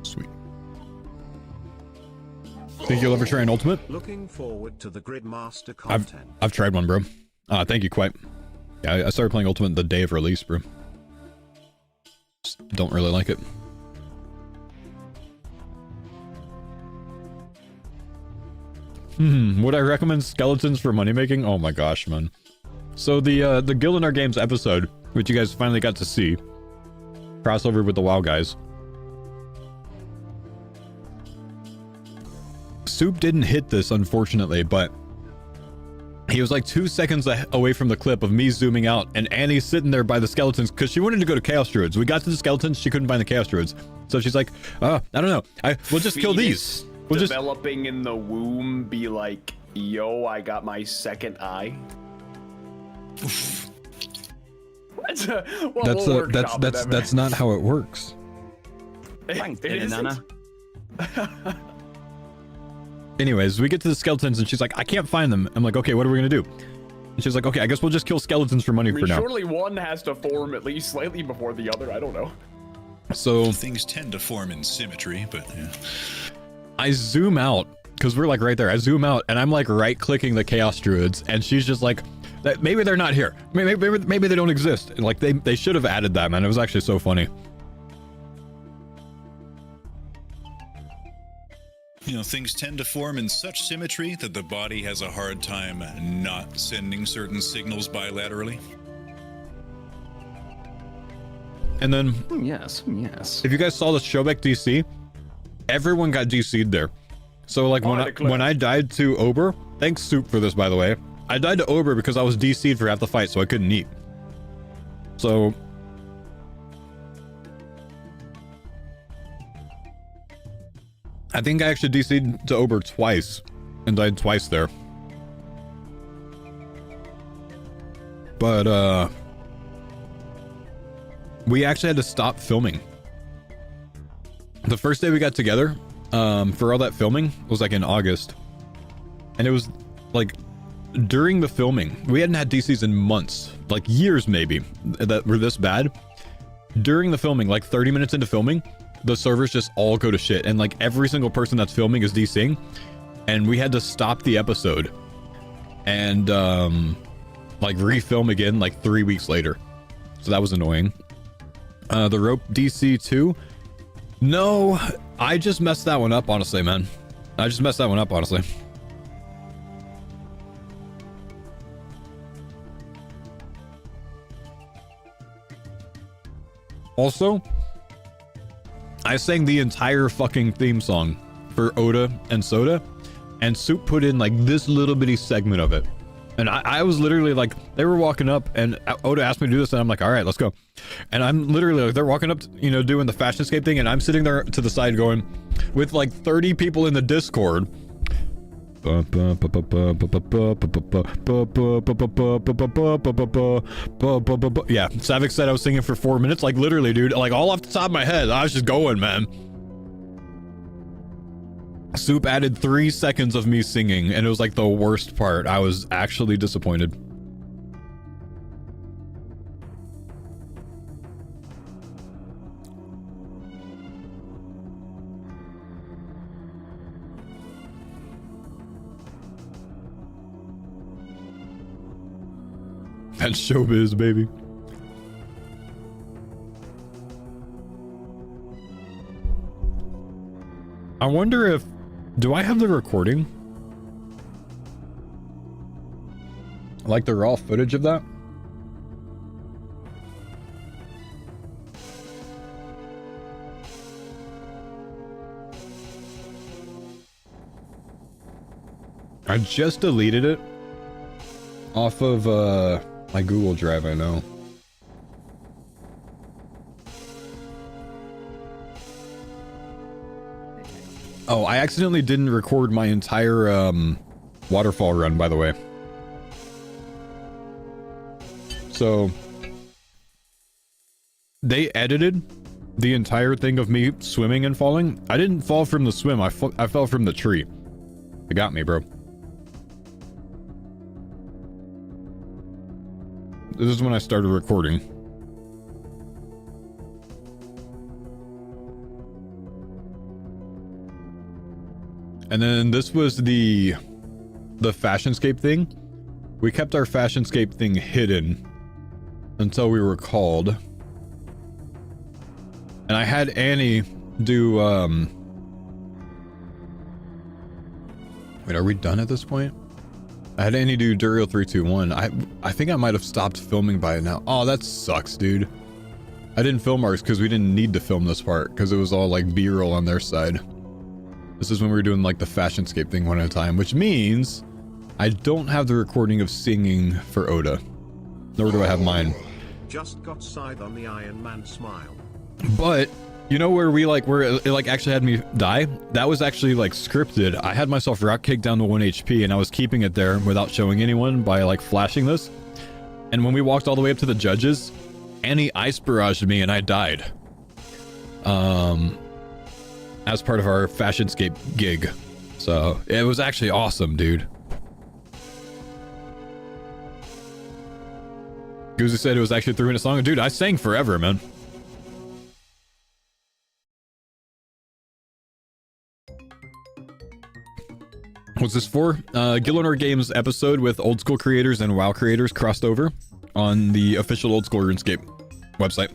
Sweet. Think you'll ever try an ultimate? Looking forward to the Gridmaster content. I've tried one, bro. Thank you, quite. Yeah, I started playing ultimate the day of release, bro. Just don't really like it. Would I recommend skeletons for money making? Oh my gosh, man. So the Guild in Our Games episode, which you guys finally got to see, crossover with the WoW guys. Soup didn't hit this, unfortunately, but he was like 2 seconds away from the clip of me zooming out and Annie sitting there by the skeletons because she wanted to go to Chaos Druids. We got to the skeletons, she couldn't find the Chaos Druids. So she's like, I don't know. We'll just kill these. We'll developing in the womb be like, yo, I got my second eye. That's not how it works. Thanks, Nana. Anyways, we get to the skeletons and she's like, I can't find them. I'm like, okay, what are we gonna do? And she's like, okay, I guess we'll just kill skeletons for money for now. Surely one has to form at least slightly before the other. I don't know. So things tend to form in symmetry, but yeah. I zoom out because we're like right there. I zoom out and I'm like right clicking the Chaos Druids, and she's just like, maybe they're not here. Maybe they don't exist. And like they should have added that, man. It was actually so funny. You know, things tend to form in such symmetry that the body has a hard time not sending certain signals bilaterally. And then, yes. if you guys saw the Showback DC, everyone got DC'd there. So like when I died to Ober, thanks Soup for this, by the way. I died to Ober because I was DC'd for half the fight, so I couldn't eat. So I think I actually DC'd to Ober twice and died twice there. But we actually had to stop filming. The first day we got together for all that filming was like in August, and it was like during the filming we hadn't had DCs in months, like years maybe, that were this bad. During the filming, like 30 minutes into filming, the servers just all go to shit, and like every single person that's filming is DCing, and we had to stop the episode and like refilm again like 3 weeks later. So that was annoying. The rope DC 2, no, I just messed that one up, honestly, man. I just messed that one up, honestly. Also, I sang the entire fucking theme song for Oda and Soda, and Soup put in like this little bitty segment of it. And I was literally like, they were walking up and Oda asked me to do this, and I'm like, all right, let's go. And I'm literally like, they're walking up, you know, doing the fashionscape thing, and I'm sitting there to the side going, with like 30 people in the Discord. Yeah, Savik said I was singing for 4 minutes, like literally, dude, like all off the top of my head. I was just going, man. Soup added 3 seconds of me singing, and it was like the worst part. I was actually disappointed. That's showbiz, baby. I wonder if... Do I have the recording? Like the raw footage of that? I just deleted it off of my Google Drive, I know. Oh, I accidentally didn't record my entire waterfall run, by the way. So they edited the entire thing of me swimming and falling. I didn't fall from the swim. I fell from the tree. It got me, bro. This is when I started recording. And then this was the fashionscape thing. We kept our fashionscape thing hidden until we were called. And I had Annie do wait, are we done at this point? I had Annie do Duriel 321. I think I might have stopped filming by now. Oh, that sucks, dude. I didn't film ours because we didn't need to film this part because it was all like B-roll on their side. This is when we were doing like the fashionscape thing one at a time, which means I don't have the recording of singing for Oda. Nor do I have mine. Just got scythe on the Iron Man smile. But you know where we like where it like actually had me die? That was actually like scripted. I had myself rock kicked down to 1 HP and I was keeping it there without showing anyone by like flashing this. And when we walked all the way up to the judges, Annie ice barraged me and I died. As part of our fashionscape gig. So it was actually awesome, dude. Goosey said it was actually a 3-minute song. Dude, I sang forever, man. What's this for? Gillenor Games episode with old school creators and WoW creators crossed over on the official old school RuneScape website.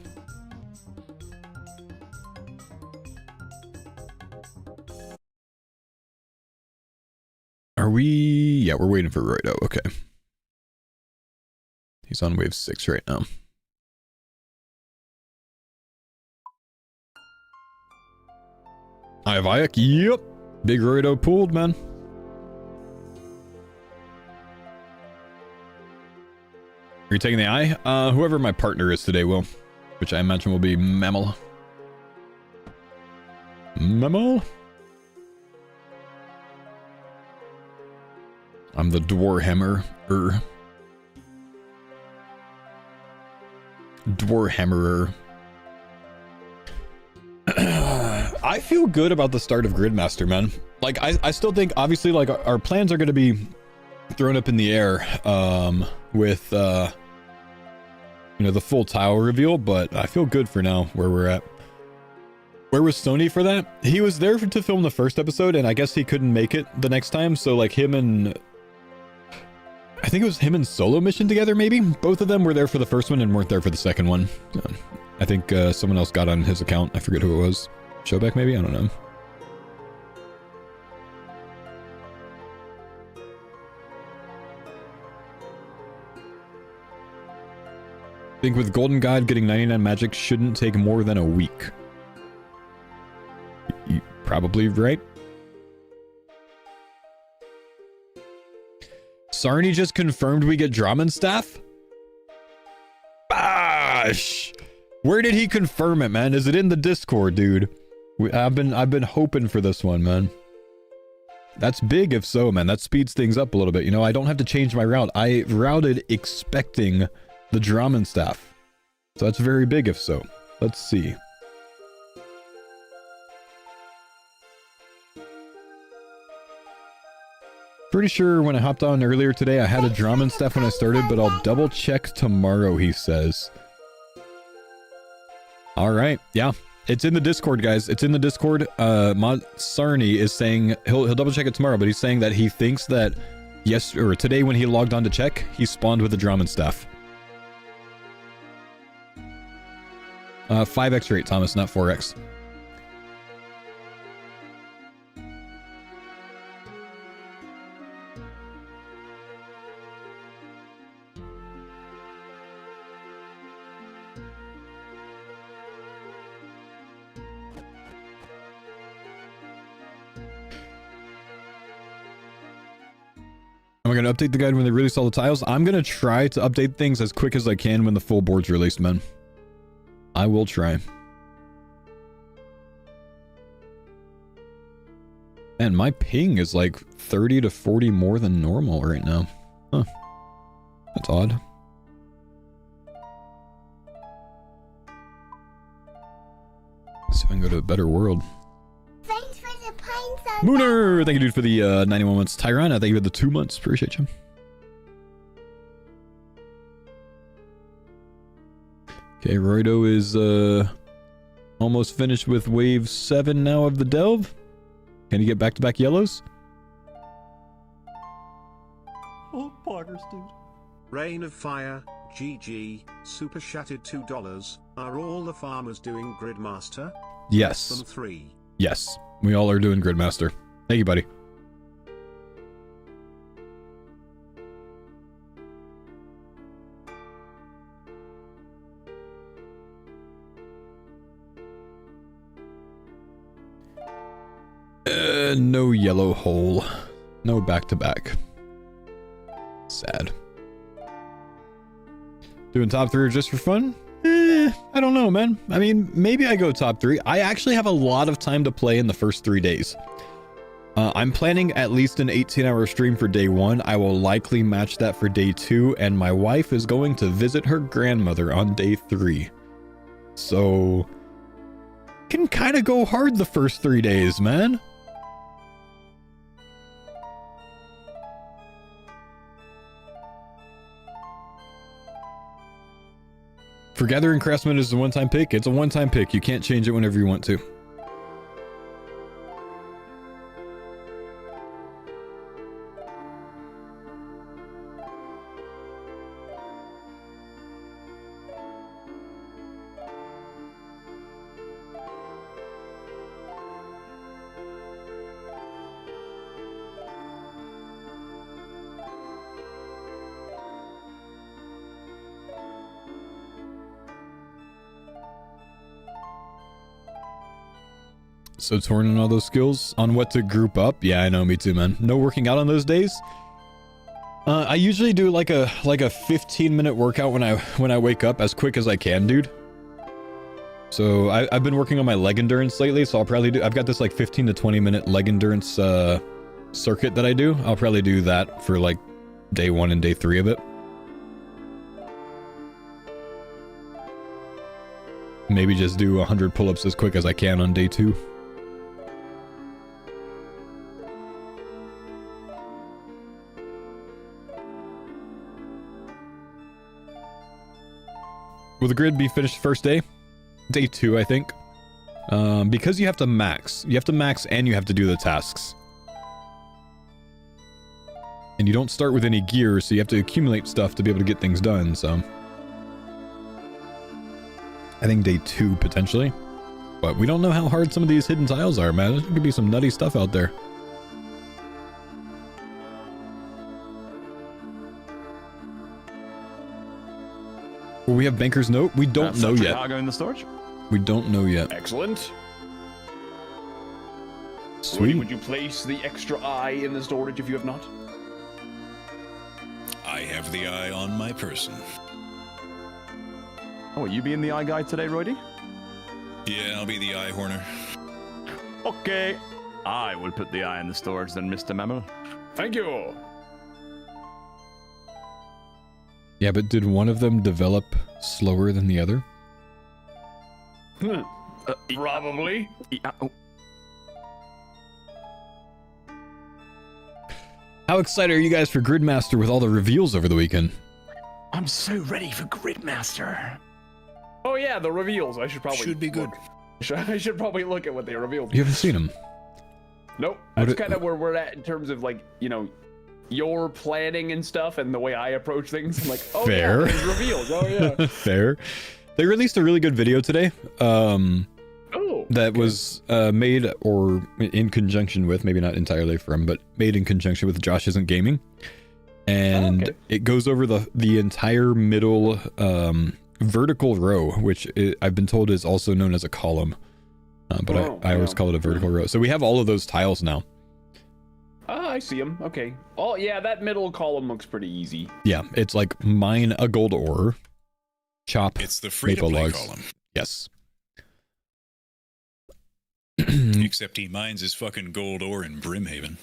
Are we? Yeah, we're waiting for Roydo. Okay. He's on wave 6 right now. I have Ayak. Yep. Big Roydo pulled, man. Are you taking the eye? Whoever my partner is today will. Which I imagine will be Mammal. Mammal? I'm the Dwarhammer. Dwarhammerer. I feel good about the start of Gridmaster, man. Like, I still think, obviously, like, our plans are going to be thrown up in the air with, you know, the full tile reveal, but I feel good for now where we're at. Where was Sony for that? He was there to film the first episode, and I guess he couldn't make it the next time, so, like, him and... I think it was him and Solo Mission together, maybe? Both of them were there for the first one and weren't there for the second one. I think someone else got on his account. I forget who it was. Showback, maybe? I don't know. I think with Golden God getting 99 magic shouldn't take more than a week. You're probably right. Sarni just confirmed we get Draman staff? Bash! Where did he confirm it, man? Is it in the Discord, dude? I've been hoping for this one, man. That's big if so, man. That speeds things up a little bit. You know, I don't have to change my route. I routed expecting the Draman staff. So that's very big if so. Let's see. Pretty sure when I hopped on earlier today, I had a Draman staff when I started, but I'll double check tomorrow, he says. All right. Yeah. It's in the Discord, guys. It's in the Discord. Sarni is saying he'll double check it tomorrow, but he's saying that he thinks that today when he logged on to check, he spawned with the Draman staff. 5x rate, Thomas, not 4x. Am I going to update the guide when they release all the tiles? I'm going to try to update things as quick as I can when the full board's released, man. I will try. Man, my ping is like 30 to 40 more than normal right now. Huh. That's odd. Let's see if I can go to a better world. Thanks for the pine Santa. Mooner! Thank you, dude, for the 91 months. Tyrana, thank you for the 2 months. Appreciate you. Okay, Roido is almost finished with wave 7 now of the delve. Can he get back-to-back yellows? Oh, poggers, dude. Rain of Fire, GG, super chatted $2. Are all the farmers doing Gridmaster? Yes. Less than 3. Yes. We all are doing Gridmaster. Thank you, buddy. No yellow hole. No back-to-back. Sad. Doing top 3 just for fun? I don't know, man. I mean, maybe I go top 3. I actually have a lot of time to play in the first 3 days. I'm planning at least an 18-hour stream for day 1. I will likely match that for day 2, and my wife is going to visit her grandmother on day 3. So, can kind of go hard the first 3 days, man. For Gathering Craftsman is a one-time pick. It's a one-time pick. You can't change it whenever you want to. So torn on all those skills on what to group up. Yeah, I know, me too, man. No working out on those days. I usually do like a 15-minute workout when I wake up as quick as I can, dude. So I've been working on my leg endurance lately, so I'll probably do. I've got this like 15 to 20-minute leg endurance circuit that I do. I'll probably do that for like day 1 and day 3 of it. Maybe just do 100 pull-ups as quick as I can on day 2. Will the grid be finished first day? Day 2, I think. Because you have to max. You have to max and you have to do the tasks. And you don't start with any gear, so you have to accumulate stuff to be able to get things done, so... I think day 2, potentially. But we don't know how hard some of these hidden tiles are, man. There could be some nutty stuff out there. Will we have Banker's Note? We don't know yet. Cargo in the storage? We don't know yet. Excellent. Sweet. Would you place the extra eye in the storage if you have not? I have the eye on my person. Oh, will you be in the eye guide today, Roydie? Yeah, I'll be the eye horner. Okay. I will put the eye in the storage then, Mr. Mammal. Thank you. Yeah, but did one of them develop slower than the other? Probably. Oh. How excited are you guys for Gridmaster with all the reveals over the weekend? I'm so ready for Gridmaster. Oh yeah, the reveals. I should probably Should be good. I should probably look at what they revealed. You haven't seen them? Nope. That's kind of where we're at in terms of like, you know, your planning and stuff and the way I approach things. I'm like, oh Fair. yeah, there's reveals. Oh yeah. Fair. They released a really good video today. That okay. was made or in conjunction with, maybe not entirely from, but made in conjunction with Josh Isn't Gaming. And it goes over the entire middle vertical row, which I've been told is also known as a column. But I always call it a vertical row. So we have all of those tiles now. I see them. Okay. Oh, yeah, that middle column looks pretty easy. Yeah, it's like mine a gold ore, chop It's the free-to-play maple logs. column. Yes. Except he mines his fucking gold ore in Brimhaven.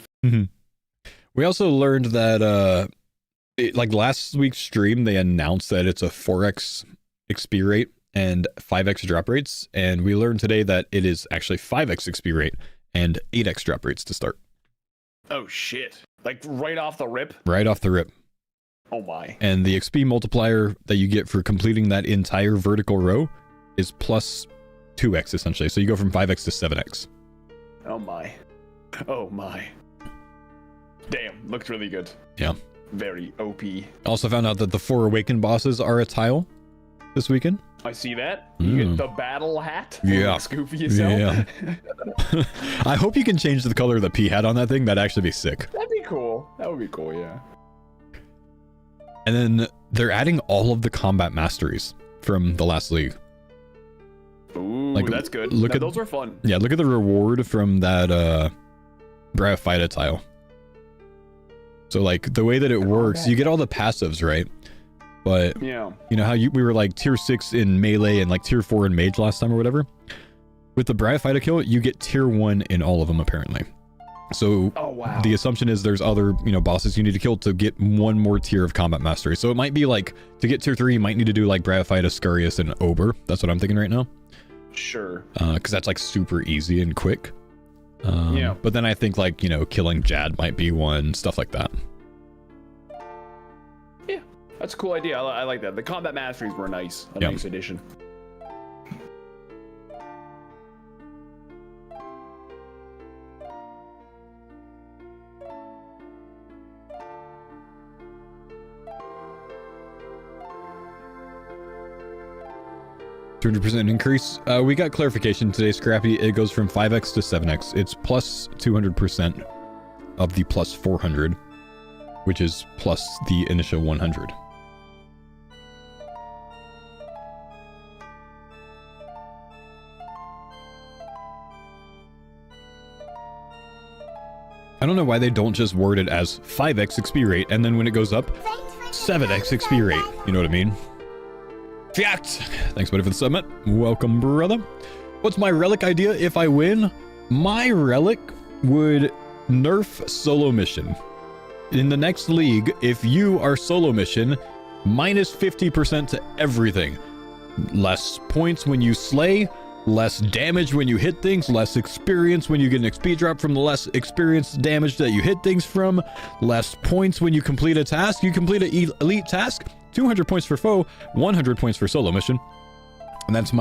We also learned that, like last week's stream, they announced that it's a 4x XP rate and 5x drop rates. And we learned today that it is actually 5x XP rate and 8x drop rates to start. Oh, shit. Like right off the rip? Right off the rip. Oh, my. And the XP multiplier that you get for completing that entire vertical row is plus 2x essentially. So you go from 5x to 7x. Oh, my. Oh, my. Damn, looks really good. Yeah. Very OP. Also found out that the 4 awakened bosses are a tile this weekend. I see that. You get the battle hat. Yeah. Scoopy yourself. Yeah. I hope you can change the color of the P hat on that thing. That'd actually be sick. That'd be cool. That would be cool, yeah. And then they're adding all of the combat masteries from the last league. Ooh, Like, that's good. look at- Those are fun. Yeah, look at the reward from that Bryophyta tile. So like the way that it works, you get all the passives, right? But Yeah. you know how we were like tier 6 in melee and like tier 4 in mage last time or whatever? With the Bryophyta kill, you get tier 1 in all of them apparently. So Oh, wow. the assumption is there's other, bosses you need to kill to get one more tier of combat mastery. So it might be like, to get tier 3, you might need to do like Bryophyta, Scurius, and Ober. That's what I'm thinking right now. Sure. Because that's like super easy and quick. Yeah. But then I think like, killing Jad might be one, stuff like that. Yeah. That's a cool idea. I like that. The combat masteries were nice. A nice addition. $200% increase. We got clarification today, Scrappy. It goes from 5x to 7x. It's plus 200% of the plus 400, which is plus the initial 100. I don't know why they don't just word it as 5x XP rate, and then when it goes up, 7x XP rate. You know what I mean? Fiat! Thanks, buddy, for the summit. Welcome, brother. What's my relic idea if I win? My relic would nerf solo mission. In the next league, if you are solo mission, minus 50% to everything. Less points when you slay, less damage when you hit things, less experience when you get an XP drop from the less experience damage that you hit things from, less points when you complete a task. You complete an elite task, 200 points for Faux, 100 points for solo mission. And that's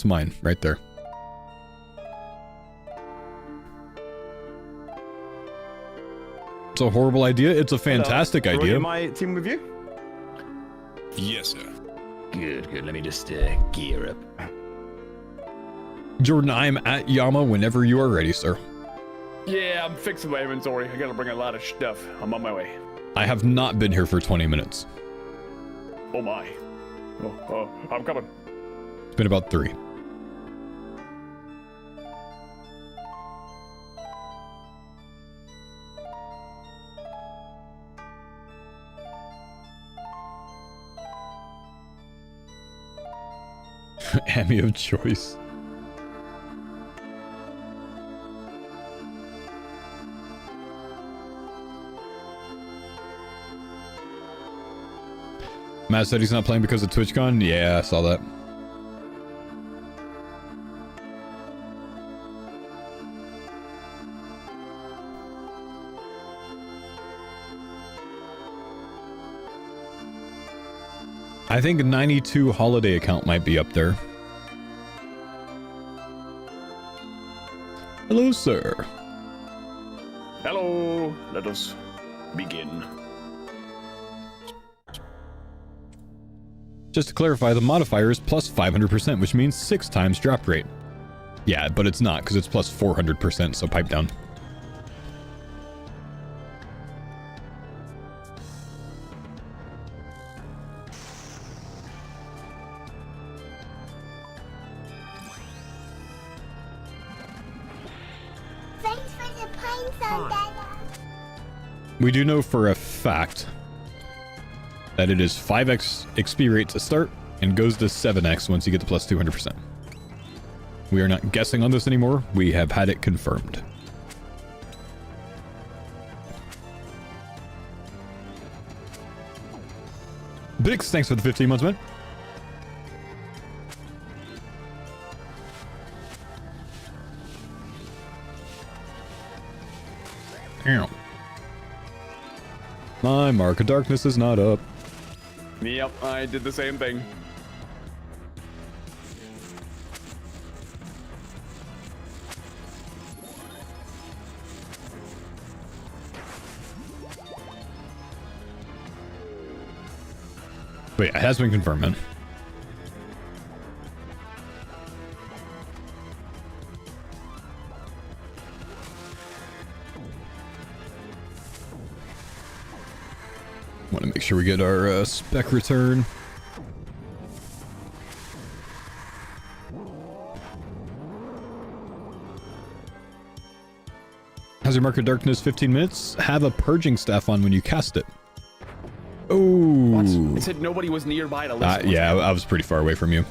mine right there. It's a horrible idea. It's a fantastic idea. Am I team with you? Yes, sir. Good. Let me just gear up. Jordan, I am at Yama whenever you are ready, sir. Yeah, I'm fixing my inventory. I gotta bring a lot of stuff. I'm on my way. I have not been here for 20 minutes. Oh my. Oh, I'm coming. It's been about 3. Amy of choice. Matt said he's not playing because of TwitchCon. Yeah, I saw that. I think 92 holiday account might be up there. Hello, sir. Hello. Let us begin. Just to clarify, the modifier is plus 500%, which means 6 times drop rate. Yeah, but it's not, because it's plus 400%, so pipe down. Thanks for the pine zone, Dada. We do know for a fact that it is 5x XP rate to start and goes to 7x once you get to plus 200%. We are not guessing on this anymore. We have had it confirmed. Bix, thanks for the 15 months, man. Ow. My mark of darkness is not up. Yep, I did the same thing. Wait, it has been confirmed, man. Want to make sure we get our spec return. Has your mark of darkness 15 minutes? Have a purging staff on when you cast it. Oh. What? It said nobody was nearby to listen. Yeah, I was pretty far away from you.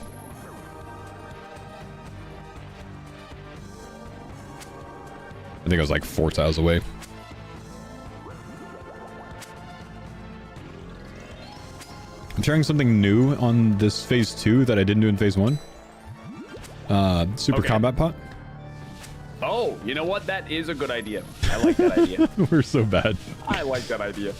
I think I was like 4 tiles away. I'm trying something new on this phase 2 that I didn't do in phase 1. Super combat pot. Oh, you know what? That is a good idea. I like that idea. We're so bad. I like that idea.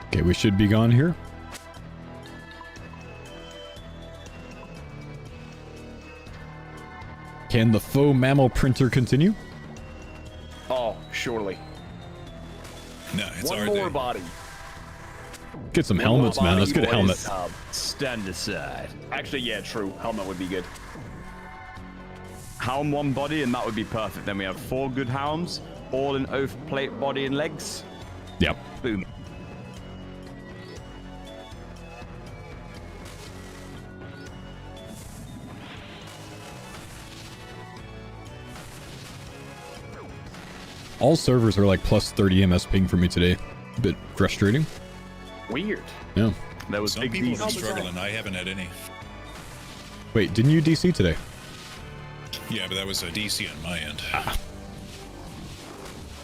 Okay, we should be gone here. Can the faux mammal printer continue? Oh, surely. No, it's One our more day. body. Get some helmets, man. Let's get a helmet. Stand aside. Actually, yeah, true. Helmet would be good. Helm one body, and that would be perfect. Then we have 4 good helms, all in oath plate, body, and legs. Yep. Boom. All servers are like plus 30 MS ping for me today. A bit frustrating. Weird. Yeah. There was Some big people DC. are struggling. I haven't had any. Wait, didn't you DC today? Yeah, but that was a DC on my end.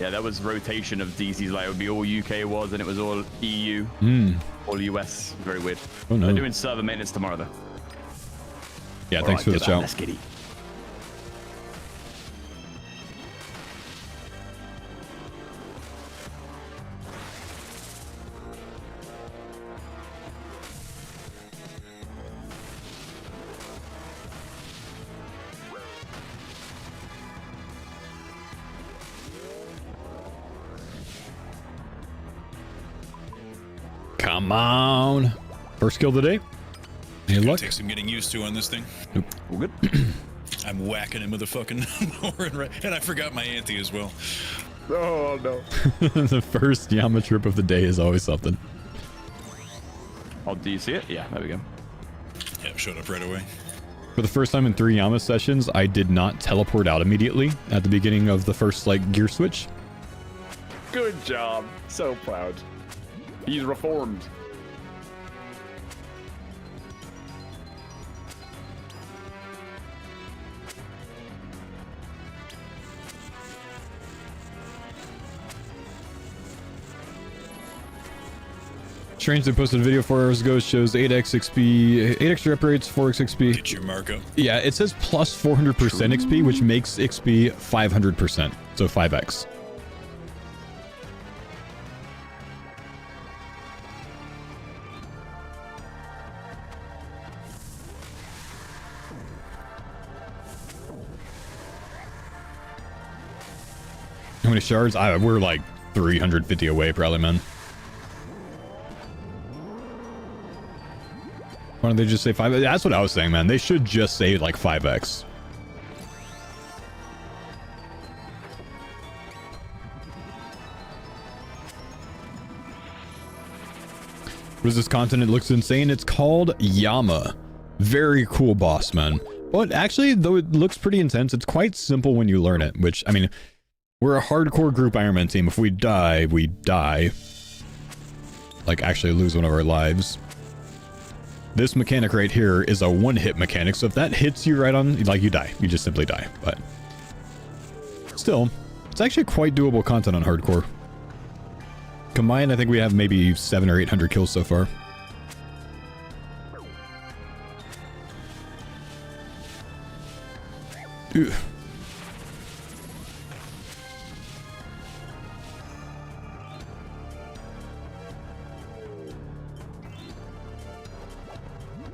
Yeah, that was rotation of DCs. Like it would be all UK was, and it was all EU, all US. Very weird. Oh no. They're doing server maintenance tomorrow, though. Yeah, All thanks right, for the get that. shout. Let's get it. Come on. First kill of the day. Any Gonna luck? take some getting used to on this thing. All good. I'm whacking him with a fucking mower, and I forgot my ante as well. Oh, no. The first Yama trip of the day is always something. Oh, do you see it? Yeah, there we go. Yeah, showed up right away. For the first time in 3 Yama sessions, I did not teleport out immediately at the beginning of the first, like, gear switch. Good job. So proud. He's reformed. Strange, they posted a video 4 hours ago, shows 8x XP, 8 extra upgrades, 4x XP. Get your markup. Yeah, it says plus 400% XP, which makes XP 500%, so 5x. many shards? We're like 350 away probably, man. Why don't they just say 5? That's what I was saying, man. They should just say like 5x. What is this continent? It looks insane. It's called Yama. Very cool boss, man. But actually, though it looks pretty intense, it's quite simple when you learn it, which, I mean, we're a hardcore group Iron Man team. If we die, we die. Like, actually lose one of our lives. This mechanic right here is a one-hit mechanic, so if that hits you right on, like, you die. You just simply die. But still, it's actually quite doable content on hardcore. Combined, I think we have maybe 700 or 800 kills so far. Ew.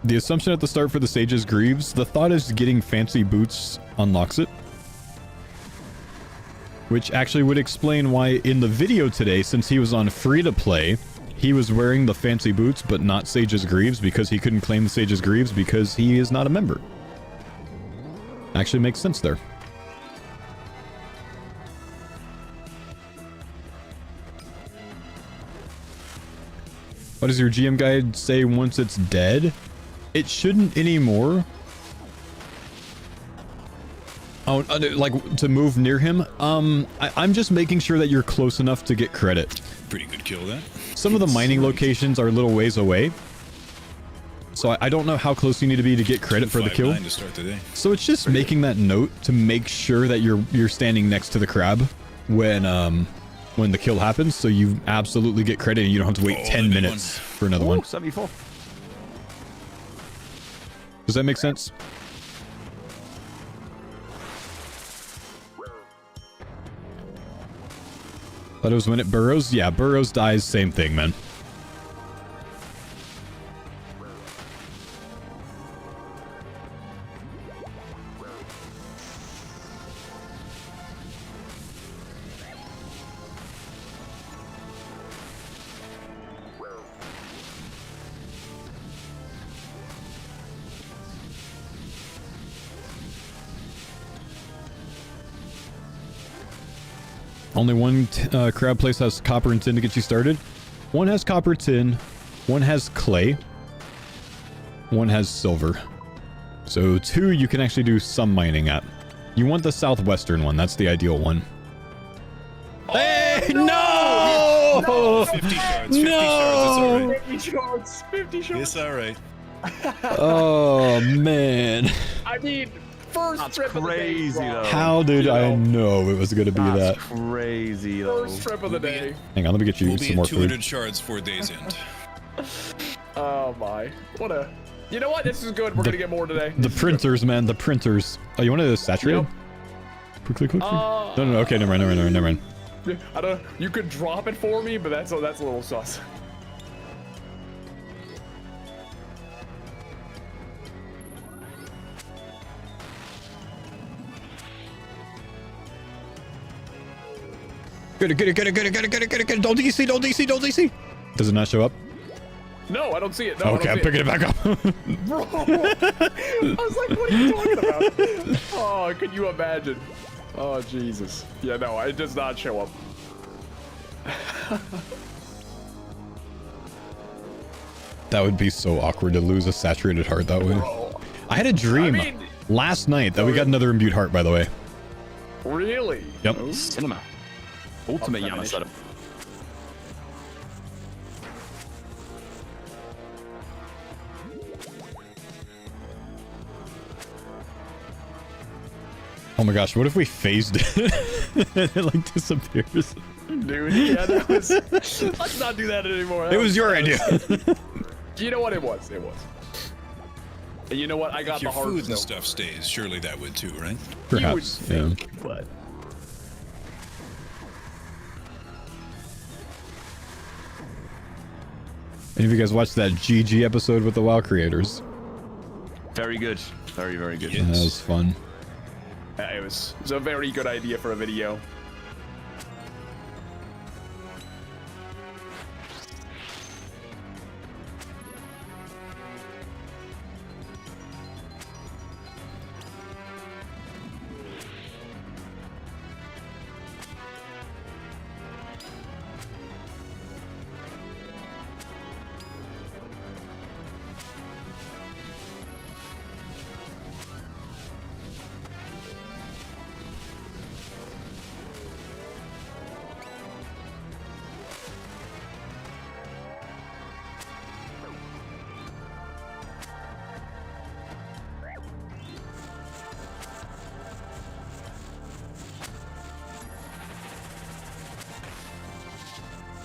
The assumption at the start for the Sage's Greaves, the thought is getting fancy boots unlocks it. Which actually would explain why in the video today, since he was on free-to-play, he was wearing the fancy boots but not Sage's Greaves because he couldn't claim the Sage's Greaves because he is not a member. Actually makes sense there. What does your GM guide say once it's dead? It shouldn't anymore. Oh, like to move near him? I'm just making sure that you're close enough to get credit. Pretty good kill, that. Some of the mining locations are a little ways away. So I don't know how close you need to be to get credit for the kill. To start the day. So it's just making that note to make sure that you're standing next to the crab when the kill happens, so you absolutely get credit and you don't have to wait 10 minutes for another one. 74. Does that make sense? Thought it was when it burrows? Yeah, burrows dies, same thing, man. Only one crab place has copper and tin to get you started. One has copper, tin. One has clay. One has silver. So 2 you can actually do some mining at. You want the southwestern one. That's the ideal one. Oh, hey, no! No! 50 shards. 50 No! shards. It's all right. 50 shards. It's all right. Oh, man. I mean, first trip of the day. Though. How did I know it was going to be that? Crazy, though. First trip of the day. Hang on, let me get you some more 200 food. shards 4 days end. Oh my. What a... You know what? This is good. We're going to get more today. The printers, man. The printers. Oh, you want to saturate? Yep. Quickly. No. Okay, never mind. I don't... You could drop it for me, but that's a little sus. Get it. Don't DC. Does it not show up? No, I don't see it. No, okay, I'm picking it back up. Bro! I was like, what are you talking about? Oh, can you imagine? Oh, Jesus. Yeah, no, it does not show up. That would be so awkward to lose a saturated heart that way. Bro. I had a dream last night that we got another imbued heart, by the way. Really? Yep. Oh, cinema. Ultimate Yama setup. Oh my gosh, what if we phased it? It like disappears. Dude, yeah, that was... Let's not do that anymore. It was your idea. You know what? It was. And you know what? I got If your the heart. food and stuff stays, surely that would too, right? Perhaps, You would think, yeah. but... Any of you guys watched that GG episode with the WoW creators? Very good. Very, very good. Yes. That was fun. It was a very good idea for a video.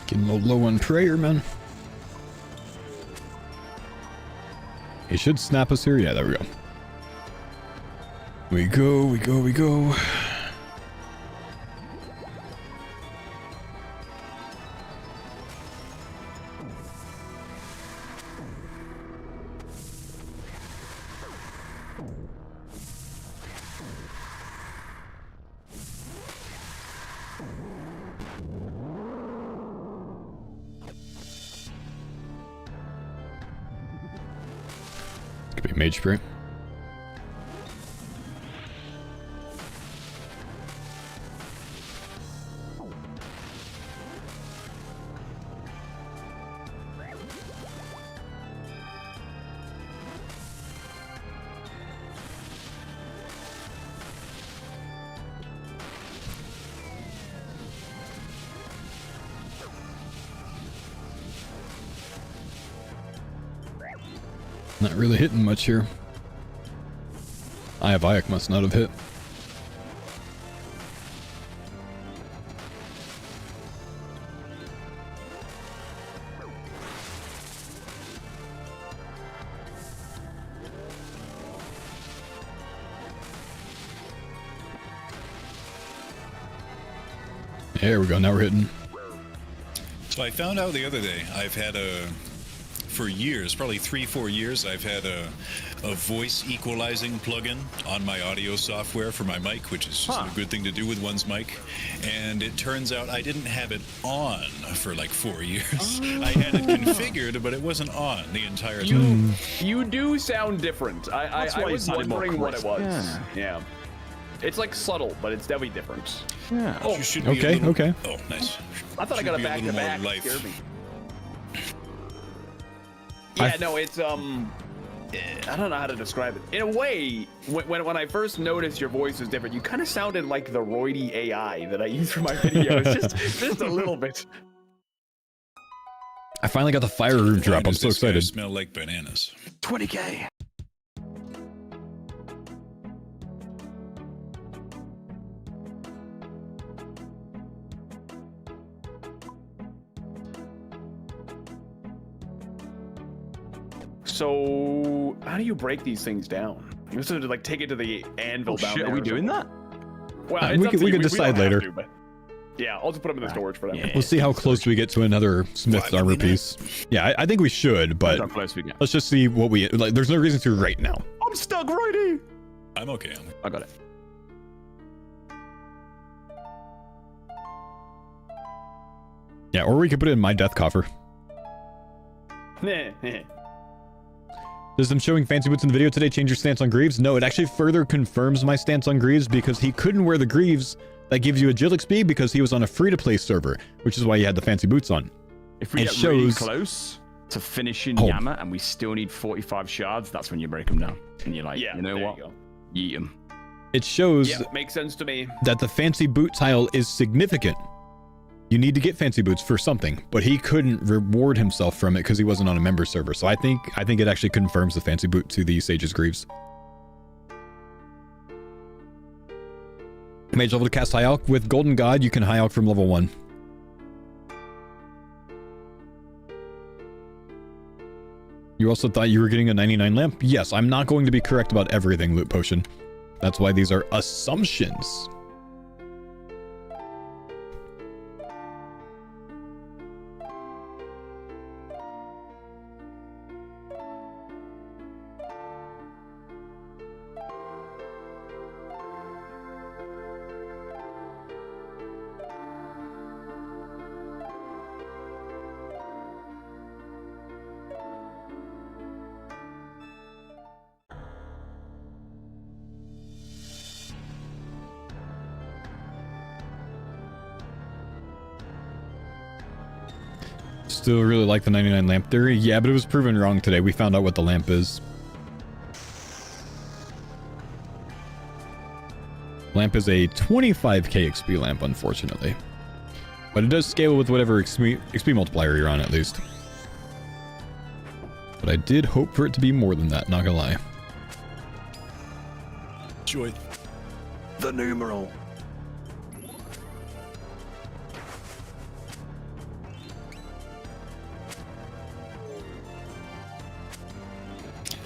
Getting a little low on prayer, man. He should snap us here. Yeah, there we go. We go, we go, we go. Could be mage spray. Not really hitting much here. Ayak must not have hit. There we go, now we're hitting. So I found out the other day, for years, probably 3-4 years, I've had a voice equalizing plugin on my audio software for my mic, which is just a good thing to do with one's mic. And it turns out I didn't have it on for like 4 years. I had it configured, but it wasn't on the entire time. You do sound different. I was wondering what it was. Yeah. It's like subtle, but it's definitely different. Yeah. Oh, okay. Oh, nice. I thought I got a back-to-back. It scared me. Yeah, no, it's I don't know how to describe it. In a way, when I first noticed your voice was different, you kind of sounded like the roidy AI that I use for my videos, just a little bit. I finally got the fire room drop. I'm so excited. Smell like bananas. 20k. So, how do you break these things down? You have to like take it to the anvil down there. Are we doing that? Well, we can decide later. Yeah, I'll just put them in the storage for now. We'll see how close we get to another Smith's armor piece. Yeah, I think we should, but How close we get. let's just see what we like. There's no reason to right now. I'm stuck, righty. I'm okay. I got it. Yeah, or we could put it in my death coffer. Does them showing fancy boots in the video today change your stance on Greaves? No, it actually further confirms my stance on Greaves because he couldn't wear the Greaves that gives you agility speed because he was on a free-to-play server, which is why he had the fancy boots on. If we get really close to finishing Yama and we still need 45 shards, that's when you break them down. And you're like, you know what? Yeet them. It shows makes sense to me. that the fancy boot tile is significant. You need to get fancy boots for something, but he couldn't reward himself from it because he wasn't on a member server. So I think it actually confirms the fancy boot to the Sage's Greaves. Mage level to cast High Alch. With Golden God, you can High Alch from level 1. You also thought you were getting a 99 lamp? Yes, I'm not going to be correct about everything, Loot Potion. That's why these are assumptions. Still really like the 99 lamp theory. Yeah, but it was proven wrong today. We found out what the lamp is. Lamp is a 25k XP lamp, unfortunately. But it does scale with whatever XP multiplier you're on, at least. But I did hope for it to be more than that, not gonna lie. Joy. The numeral.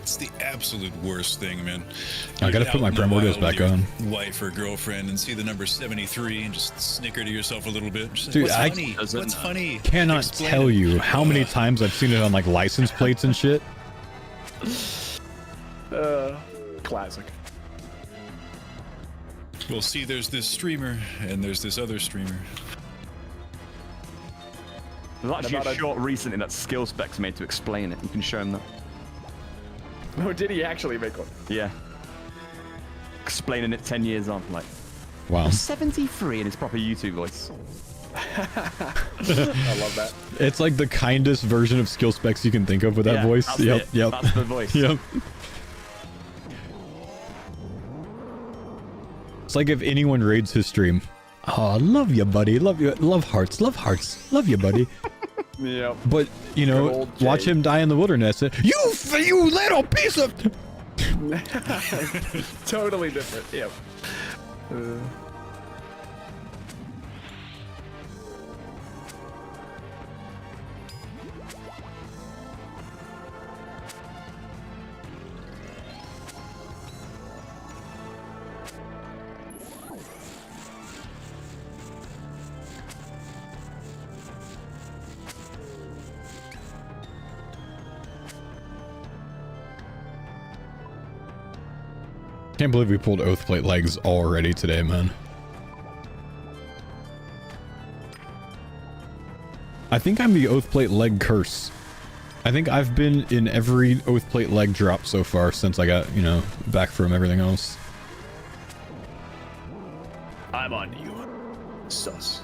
It's the absolute worst thing, man. I gotta put my primordials back on. Wife or girlfriend and see the number 73 and just snicker to yourself a little bit. Just, Dude, what's I funny? What's funny? Cannot Explain tell it. you how many times I've seen it on like license plates and shit. Classic. Well, see, there's this streamer and there's this other streamer. There's actually a short recently that skill specs made to explain it. You can show him that. Oh, did he actually make one? Yeah. Explaining it 10 years on, like. Wow. 73 in his proper YouTube voice. I love that. It's like the kindest version of skill specs you can think of with that voice. That's Yep, it. yep. That's the voice. Yep. It's like if anyone raids his stream. Oh, love you, buddy. Love you. Love hearts. Love hearts. Love you, buddy. Yep. But, you know, watch him die in the wilderness. You little piece of... Totally different. Yep. Can't believe we pulled Oathplate legs already today, man. I think I'm the Oathplate leg curse. I think I've been in every Oathplate leg drop so far since I got, you know, back from everything else. I'm on you. Sus.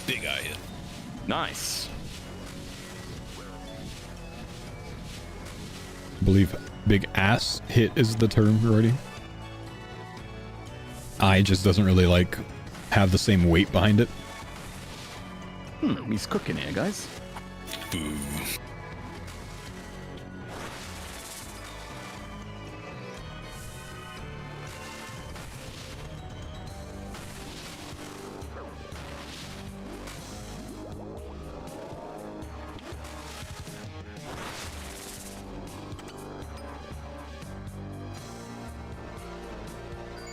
Big eye hit. Nice. I believe big ass hit is the term already. I just doesn't really like have the same weight behind it. He's cooking here, guys. Boo.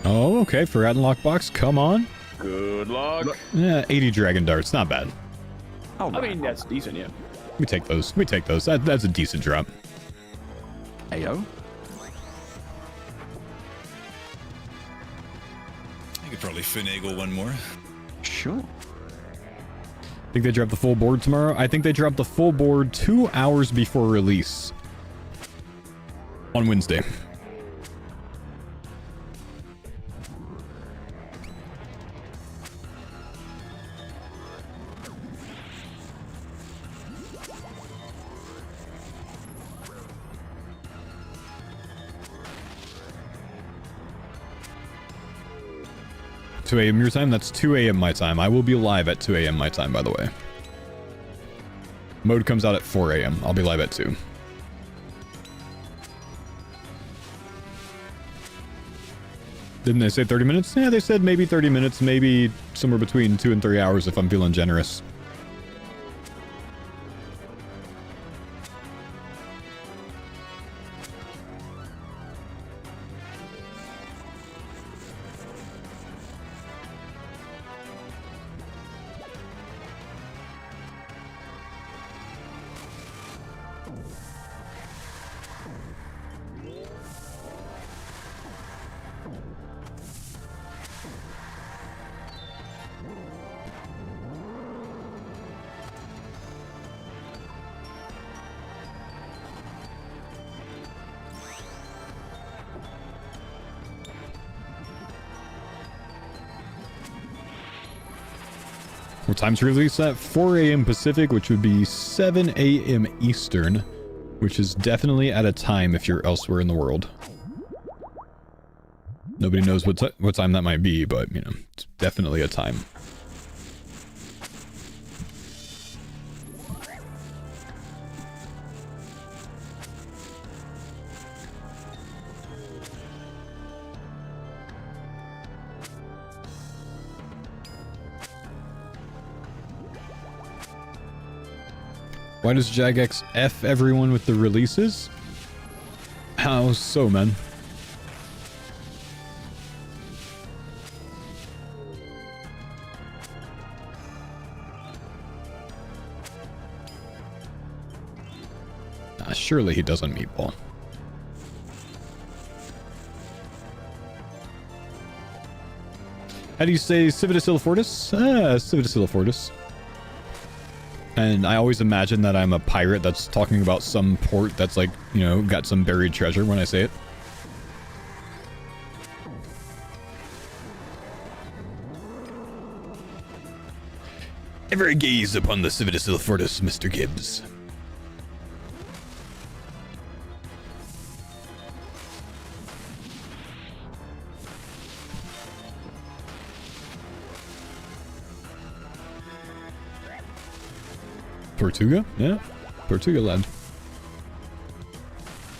Oh, okay. Forgotten lockbox. Come on. Good luck. Yeah, 80 dragon darts. Not bad. Oh, I mean, that's decent, yeah. We take those. We take those. That's a decent drop. Ayo. You could probably finagle one more. Sure. Think they drop the full board tomorrow? I think they drop the full board 2 hours before release. On Wednesday. $2 a.m. your time? That's 2 a.m. my time. I will be live at 2 a.m. my time, by the way. Mode comes out at 4 a.m. I'll be live at 2. Didn't they say 30 minutes? Yeah, they said maybe 30 minutes, maybe somewhere between 2 and 3 hours if I'm feeling generous. What time's release at? 4 a.m. Pacific, which would be 7 a.m. Eastern, which is definitely at a time if you're elsewhere in the world. Nobody knows what time that might be, but, you know, it's definitely a time. Why does Jagex F everyone with the releases? How so, man? Surely he doesn't, Meatball. How do you say Civitas Illifortis? Civitas Illifortis. And I always imagine that I'm a pirate that's talking about some port that's like, you know, got some buried treasure when I say it. Ever gaze upon the Civitas Illifortis, Mr. Gibbs? Tortuga? Yeah. Tortuga lad.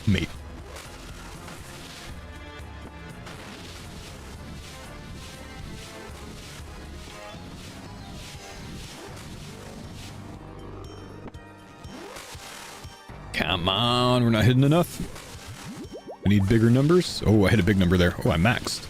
Mate. Come on, we're not hitting enough. I need bigger numbers. Oh, I hit a big number there. Oh, I maxed.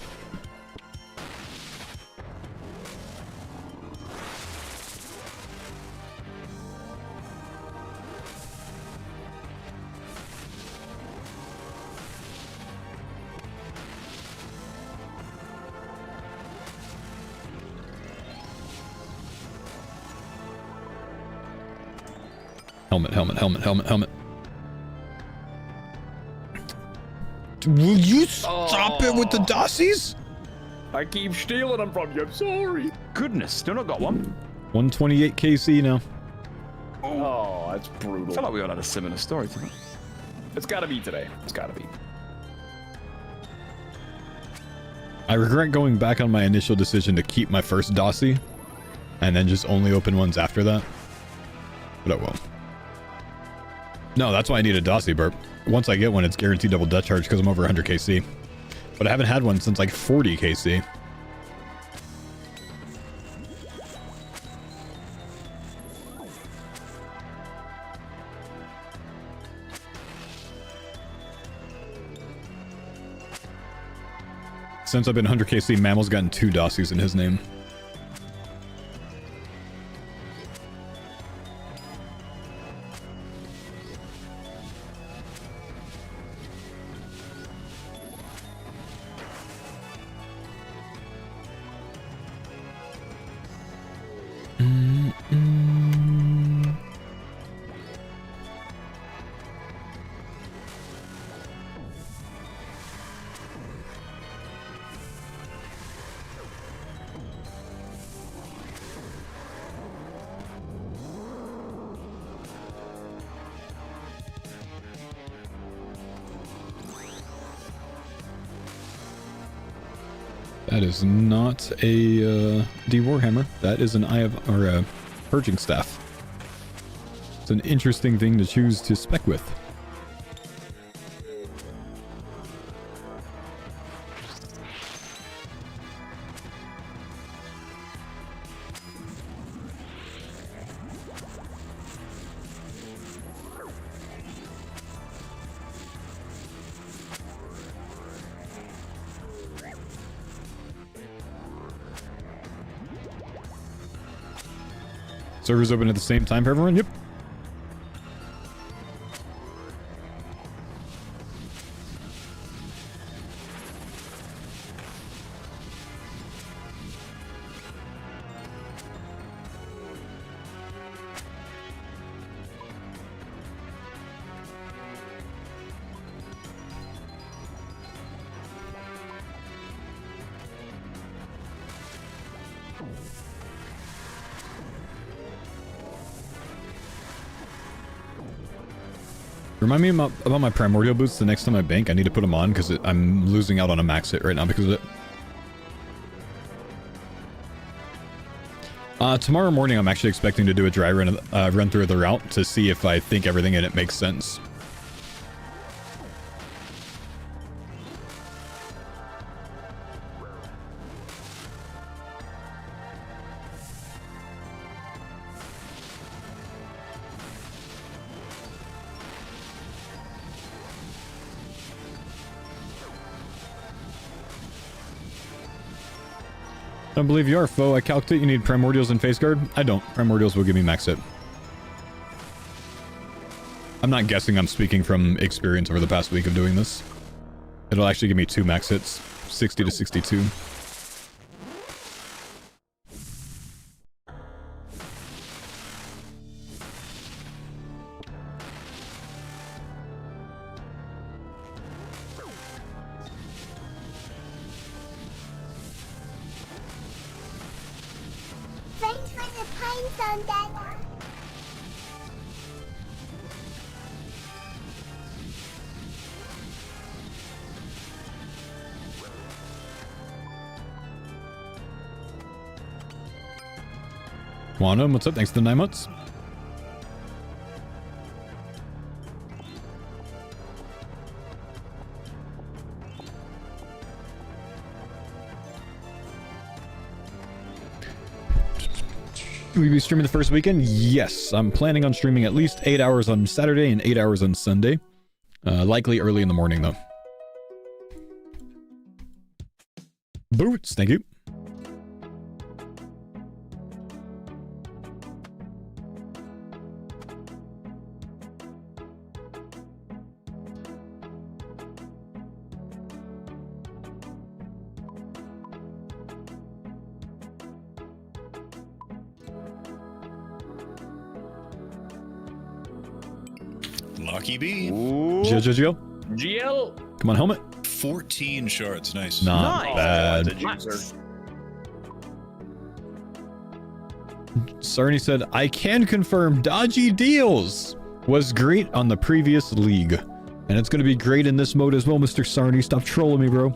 Helmet. Will you stop it with the dossies? I keep stealing them from you. I'm sorry. Goodness, still not got one. 128 KC now. Oh, that's brutal. I feel like we all had a similar story to that. It's gotta be today. It's gotta be. I regret going back on my initial decision to keep my first Dossie and then just only open ones after that. But I will. No, that's why I need a Dossie burp. Once I get one, it's guaranteed double death charge because I'm over 100 KC. But I haven't had one since like 40 KC. Since I've been 100 KC, Mammal's gotten 2 Dossies in his name. That is not a D Warhammer. That is an Eye of, or a Purging Staff. It's an interesting thing to choose to spec with. Servers open at the same time for everyone? Yep. Remind me about my primordial boots the next time I bank. I need to put them on because I'm losing out on a max hit right now because of it. Tomorrow morning, I'm actually expecting to do a dry run through the route to see if I think everything in it makes sense. I don't believe you are, Faux. I calced it. You need primordials and face guard. I don't. Primordials will give me max hit. I'm not guessing. I'm speaking from experience over the past week of doing this. It'll actually give me 2 max hits, 60 to 62. Thanks for the pine zone, Dada. Quantum, what's up? Thanks to the 9 months. Will you be streaming the first weekend? Yes, I'm planning on streaming at least 8 hours on Saturday and 8 hours on Sunday. Likely early in the morning, though. Boots, thank you. Lucky B. GL. GL. Come on, helmet. 14 shards. Nice. Not bad. Nice. Sarni said, I can confirm Dodgy Deals was great on the previous league. And it's going to be great in this mode as well, Mr. Sarni. Stop trolling me, bro.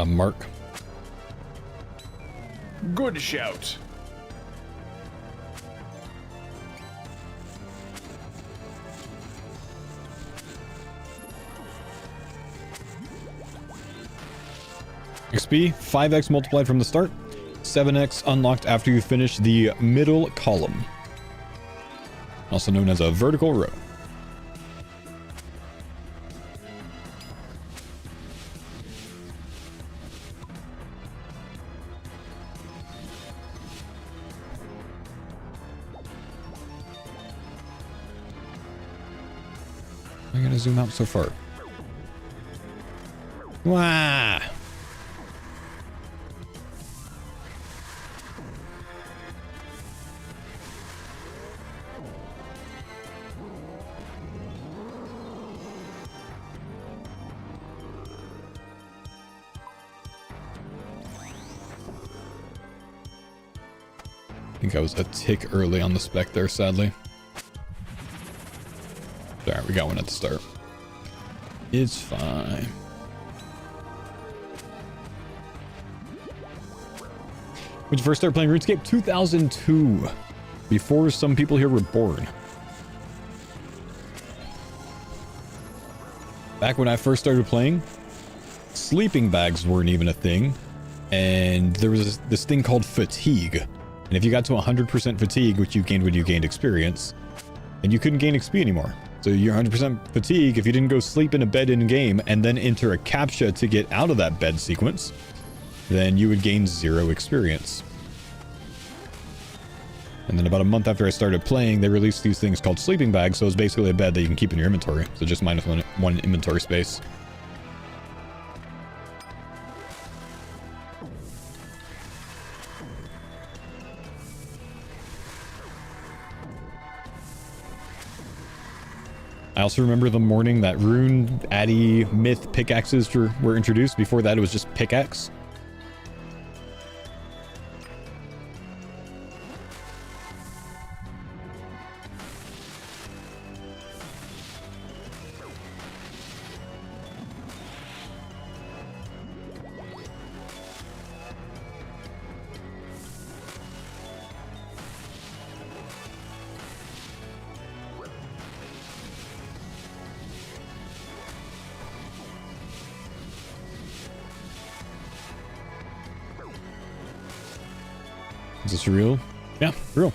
Mark. Good shout. XP, 5x multiplied from the start, 7x unlocked after you finish the middle column. Also known as a vertical row. I'm gonna zoom out so far. Wow. I think I was a tick early on the spec there, sadly. There, we got one at the start. It's fine. When you first started playing RuneScape? 2002. Before some people here were born. Back when I first started playing, sleeping bags weren't even a thing. And there was this thing called fatigue. And if you got to 100% fatigue, which you gained when you gained experience, and you couldn't gain XP anymore. So you're 100% fatigue. If you didn't go sleep in a bed in game and then enter a captcha to get out of that bed sequence, then you would gain 0 experience. And then about a month after I started playing, they released these things called sleeping bags. So it's basically a bed that you can keep in your inventory. So just minus one inventory space. I also remember the morning that rune, addy, myth, pickaxes were introduced. Before that, it was just pickaxe. Is this real? Yeah, real.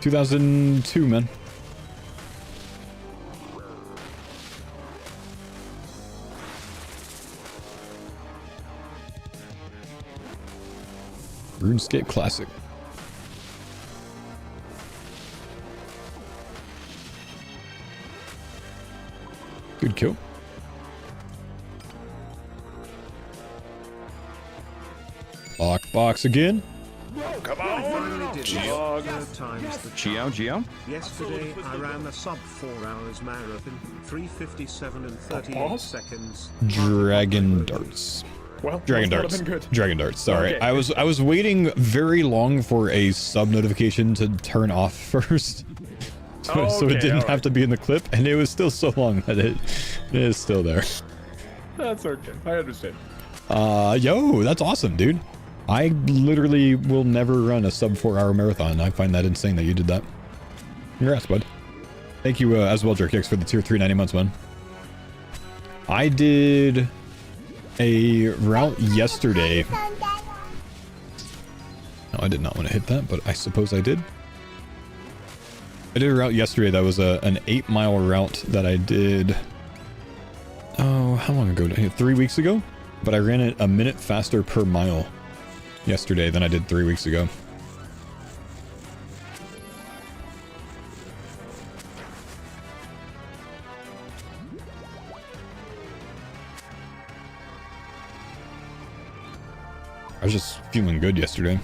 2002, man. RuneScape Classic. Good kill. Lockbox again. Come on! Geo. Yesterday I ran a sub 4 hours marathon, 3:57 and 38 seconds. Dragon darts. Well, Dragon darts. Dragon darts. Sorry, okay. I was waiting very long for a sub notification to turn off first, so it didn't have to be in the clip, and it was still so long that it is still there. That's okay. I understand. Yo, that's awesome, dude. I literally will never run a sub 4 hour marathon. I find that insane that you did that. Congrats, bud. Thank you as well, Jerkix, for the tier 3 90 months, man. I did a route yesterday. No, I did not want to hit that, but I suppose I did. I did a route yesterday that was an 8-mile route that I did. Oh, how long ago? 3 weeks ago? But I ran it a minute faster per mile yesterday than I did 3 weeks ago. I was just feeling good yesterday.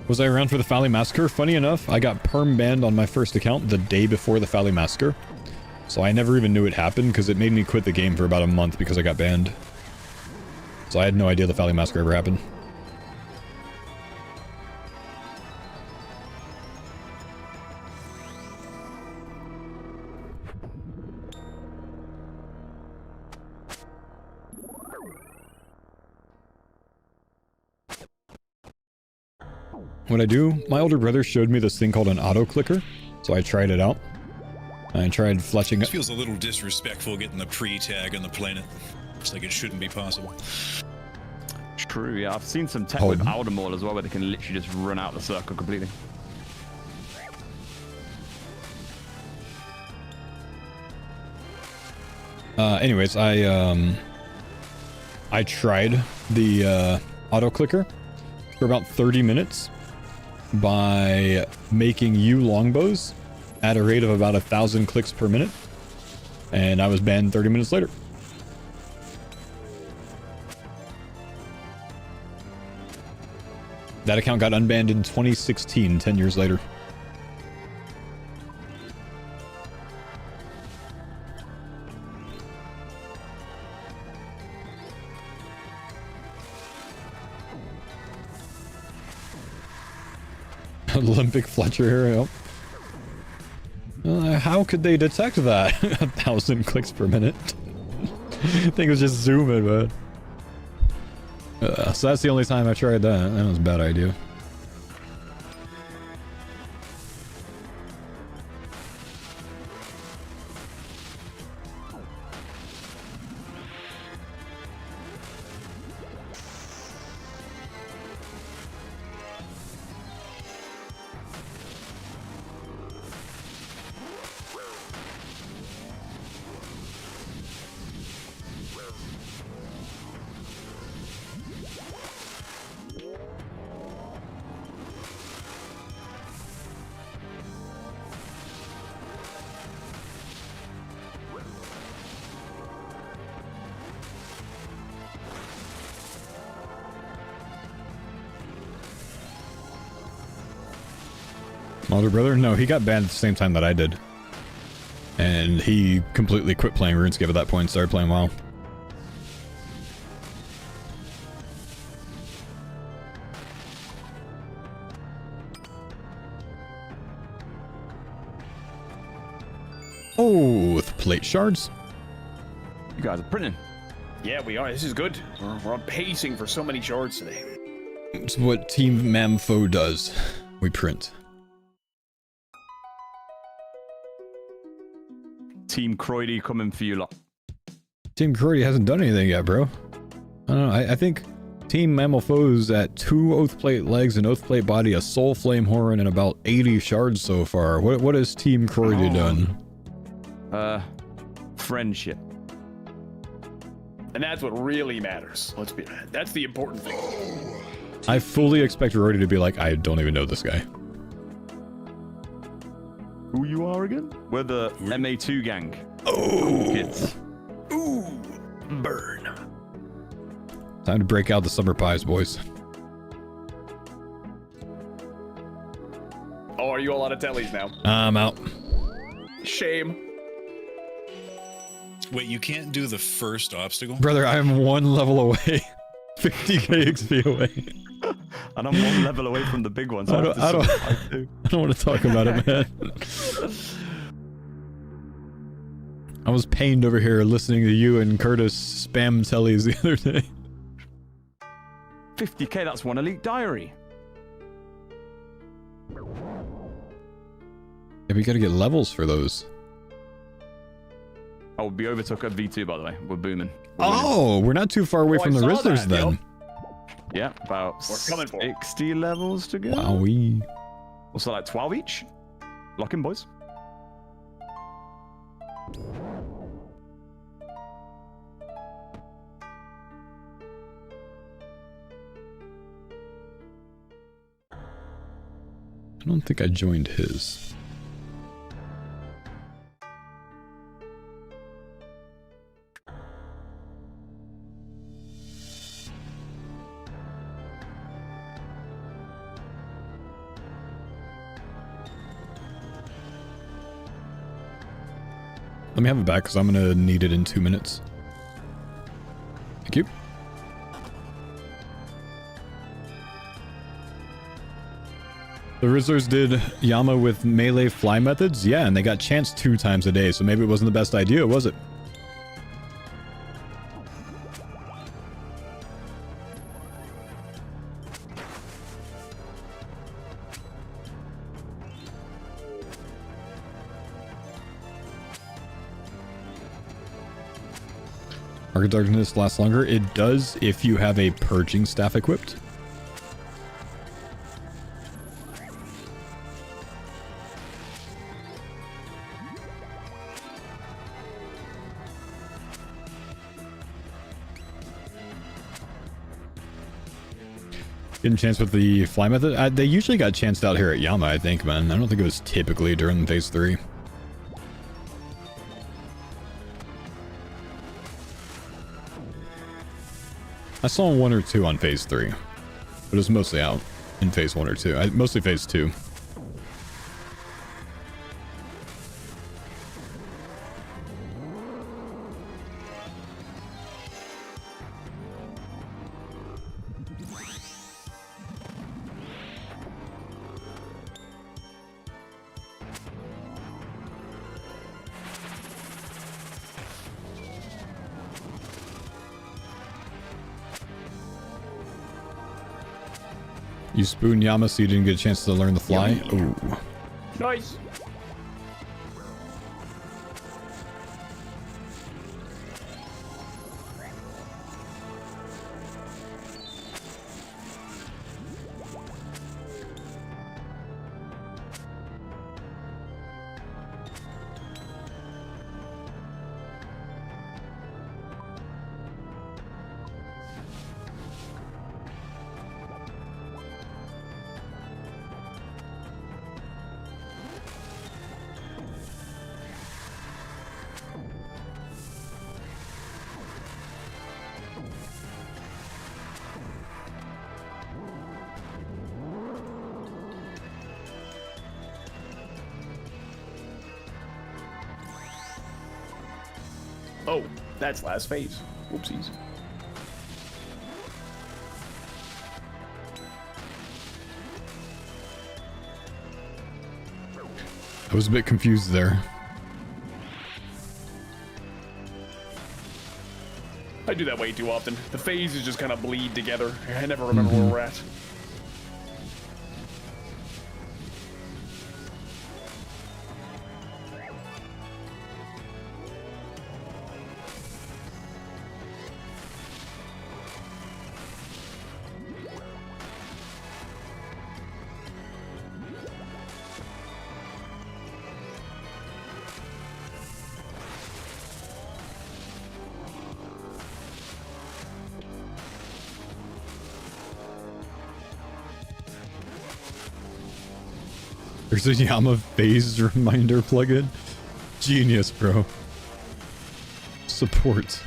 Was I around for the Fally Massacre? Funny enough, I got perm banned on my first account the day before the Fally Massacre. So I never even knew it happened because it made me quit the game for about a month because I got banned. So I had no idea the Fally Massacre ever happened. What I do, my older brother showed me this thing called an auto clicker, so I tried it out. I tried fletching it. It feels a little disrespectful getting the pre-tag on the planet. Looks like it shouldn't be possible. True, yeah. I've seen some tech with Aldemall as well, where they can literally just run out the circle completely. Anyways, I tried the auto clicker for about 30 minutes by making U longbows at a rate of about 1,000 clicks per minute, and I was banned 30 minutes later. That account got unbanned in 2016, 10 years later. Olympic Fletcher here. How could they detect that? 1,000 clicks per minute. I think it was just zooming, man. So that's the only time I tried that. That was a bad idea. Older brother? No, he got banned at the same time that I did. And he completely quit playing RuneScape at that point and started playing WoW. Oh, with plate shards. You guys are printing. Yeah, we are. This is good. We're on pacing for so many shards today. It's what Team Mamfo does. We print. Team Croydie coming for you lot. Team Croydie hasn't done anything yet, bro. I don't know. I think Team Mammofo's at 2 Oathplate legs, an Oathplate body, a Soul Flame Horn, and about 80 shards so far. What has Team Croydie done? Friendship. And that's what really matters. That's the important thing. I fully expect Rory to be like, I don't even know this guy. Who you are again? We're the MA2 gang. Oh, kids. Ooh, burn. Time to break out the summer pies, boys. Oh, are you all out of tellies now? I'm out. Shame. Wait, you can't do the first obstacle? Brother, I am 1 level away. 50k XP away. And I'm 1 level away from the big ones. So I don't want to talk about it, man. I was pained over here listening to you and Curtis spam tellies the other day. 50k, that's 1 elite diary. Yeah, we gotta get levels for those. Oh, we overtook at V2, by the way. We're booming. We're not too far away from the Riddlers then. Yep. Yeah, about 60 levels to go. Wowee. Also like 12 each. Lock in, boys. I don't think I joined his. Let me have it back because I'm gonna need it in 2 minutes. Thank you. The Rizzlers did Yama with melee fly methods? Yeah, and they got chanced 2 times a day, so maybe it wasn't the best idea, was it? Arc of Darkness lasts longer. It does if you have a purging staff equipped. Getting chanced with the fly method? They usually got chanced out here at Yama, I think, man. I don't think it was typically during phase 3. I saw 1 or 2 on phase 3, but it was mostly out in phase 1 or 2. Mostly phase 2. You spoon Yama so you didn't get a chance to learn the fly? Ooh. Nice. Oh, that's last phase. Whoopsies. I was a bit confused there. I do that way too often. The phases just kind of bleed together. I never remember where we're at. There's a Yama phase reminder plugin. Genius, bro. Support.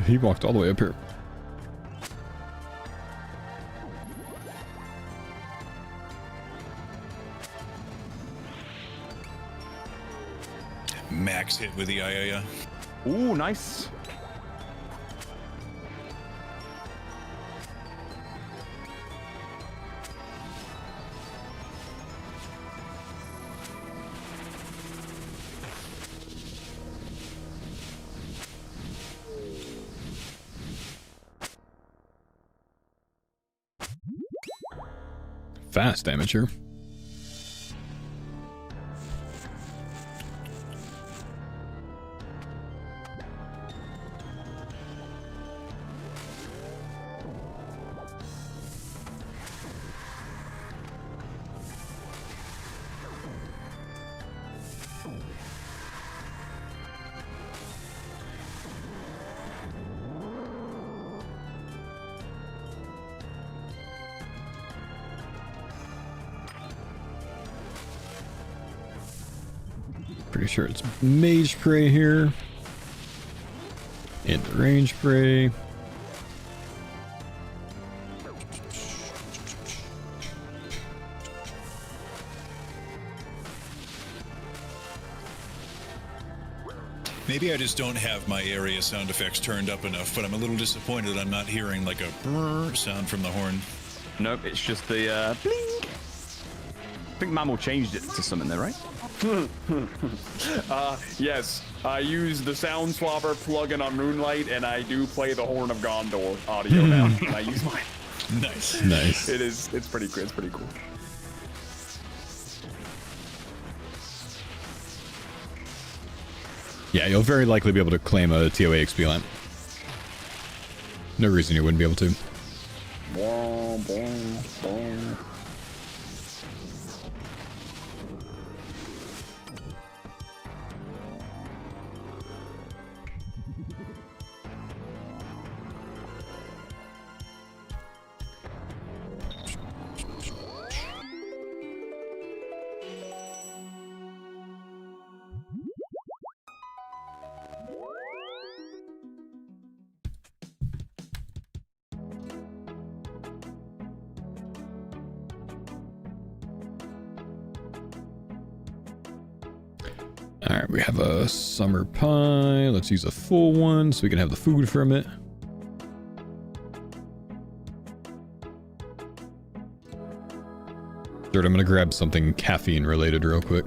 He walked all the way up here. Max hit with the Ayaya. Ooh, nice. Fast amateur. Pretty sure it's mage prey here. And range prey. Maybe I just don't have my area sound effects turned up enough, but I'm a little disappointed I'm not hearing like a brrr sound from the horn. Nope, it's just the blink. I think Mammal changed it to something there, right? Yes, I use the Sound Swapper plugin on Moonlight, and I do play the Horn of Gondor audio now. And I use mine. Nice. Nice. It's pretty cool. It's pretty cool. Yeah, you'll very likely be able to claim a TOA XP lamp. No reason you wouldn't be able to. Boom, boom, boom. All right, we have a summer pie. Let's use a full one so we can have the food from it. Dirt, I'm gonna grab something caffeine related real quick.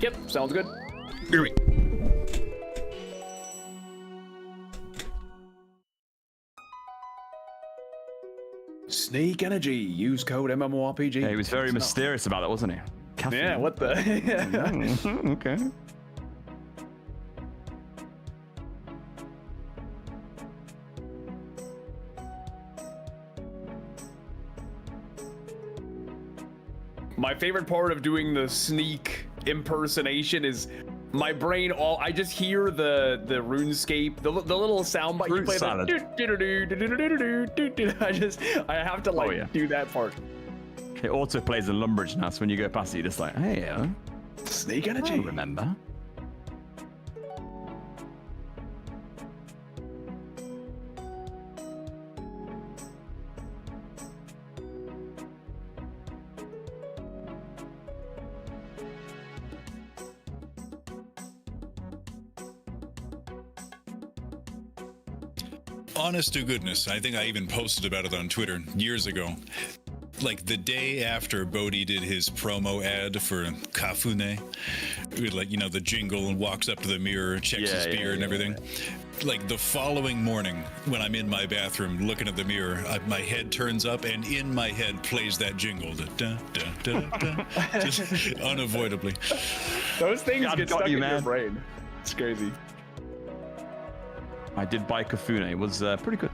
Yep, sounds good. Here we Sneak energy. Use code MMORPG. Yeah, he was very mysterious about that, wasn't he? Caffeine. Yeah, what the? Okay. My favorite part of doing the sneak impersonation is my brain I just hear the RuneScape, the little sound bite you play. I have to like do that part. It auto plays the Lumbridge now, so when you go past it, you're just like, hey, sneak energy. I remember. Honest to goodness, I think I even posted about it on Twitter years ago. Like the day after Bodhi did his promo ad for Kafune, with like, you know, the jingle and walks up to the mirror, checks his beard and everything. Like the following morning when I'm in my bathroom looking at the mirror, my head turns up and in my head plays that jingle. Da, da, da, da, just unavoidably. Those things get stuck in your brain. It's crazy. I did buy Kafune. It was pretty good.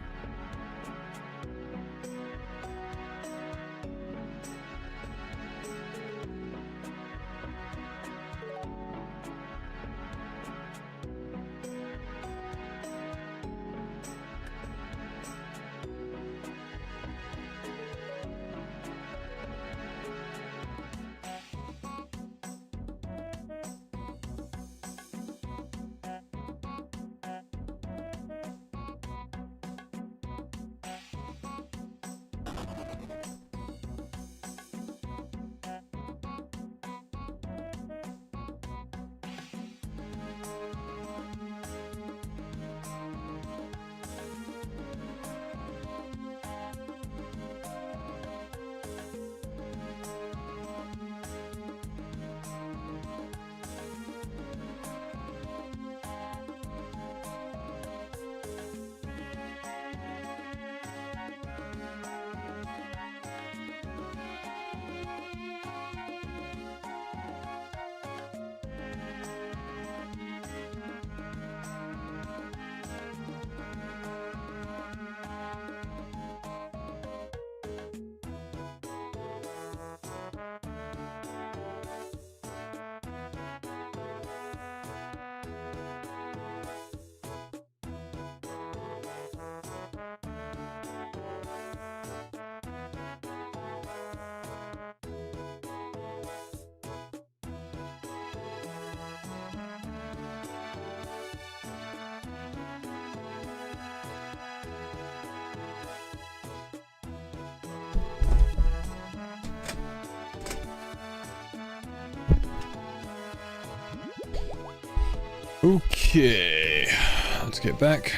Okay, let's get back.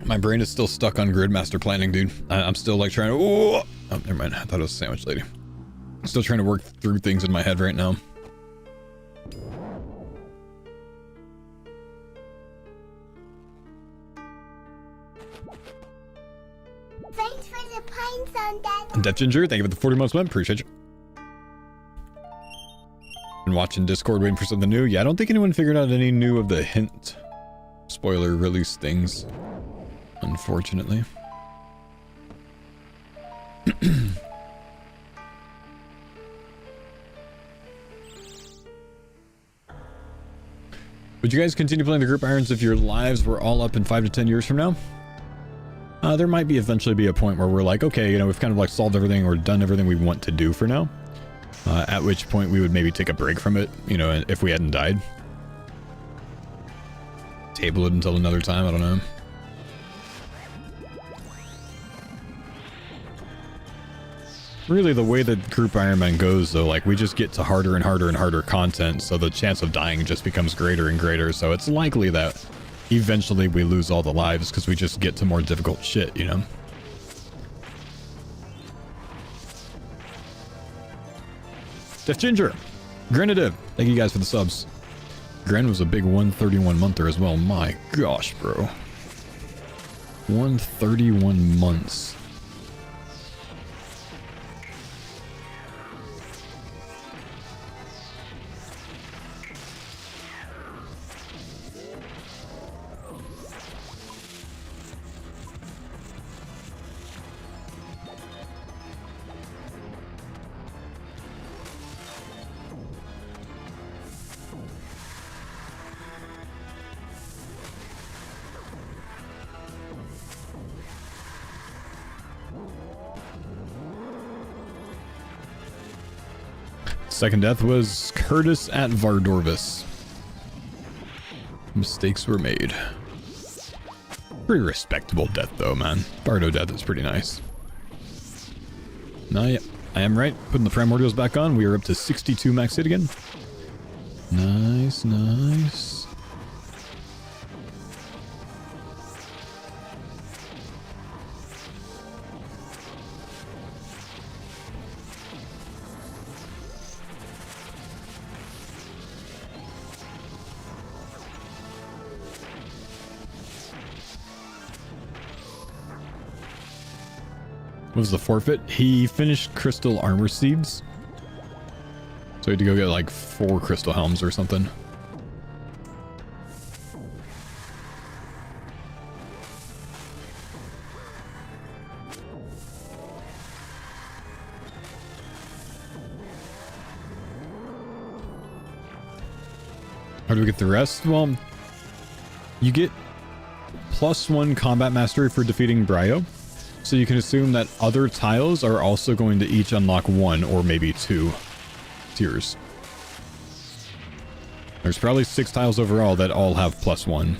My brain is still stuck on Gridmaster planning, dude. I'm still like trying to... Oh, never mind. I thought it was a sandwich lady. I'm still trying to work through things in my head right now. Thanks for the pines on that. Death Ginger, thank you for the 40 months, man. Appreciate you. Been watching Discord waiting for something new. Yeah, I don't think anyone figured out any new of the hint spoiler release things, unfortunately. Would you guys continue playing the group irons if your lives were all up in 5 to 10 years from now? There might eventually be a point where we're like, okay, you know, we've kind of like solved everything or done everything we want to do for now. At which point we would maybe take a break from it, you know, if we hadn't died. Table it until another time, I don't know. Really, the way that Group Ironman goes, though, like, we just get to harder and harder and harder content, so the chance of dying just becomes greater and greater, so it's likely that eventually we lose all the lives because we just get to more difficult shit, you know? Def Ginger! Grenadive! Thank you guys for the subs. Gren was a big 131 monther as well. My gosh, bro. 131 months. Second death was Curtis at Vardorvis. Mistakes were made. Pretty respectable death though, man. Bardo death is pretty nice. No, yeah, I am right. Putting the primordials back on. We are up to 62 max hit again. Nice, nice. What was the forfeit? He finished crystal armor seeds. So he had to go get like 4 crystal helms or something. How do we get the rest? Well, you get +1 combat mastery for defeating Bryo. So you can assume that other tiles are also going to each unlock 1 or maybe 2 tiers. There's probably 6 tiles overall that all have +1.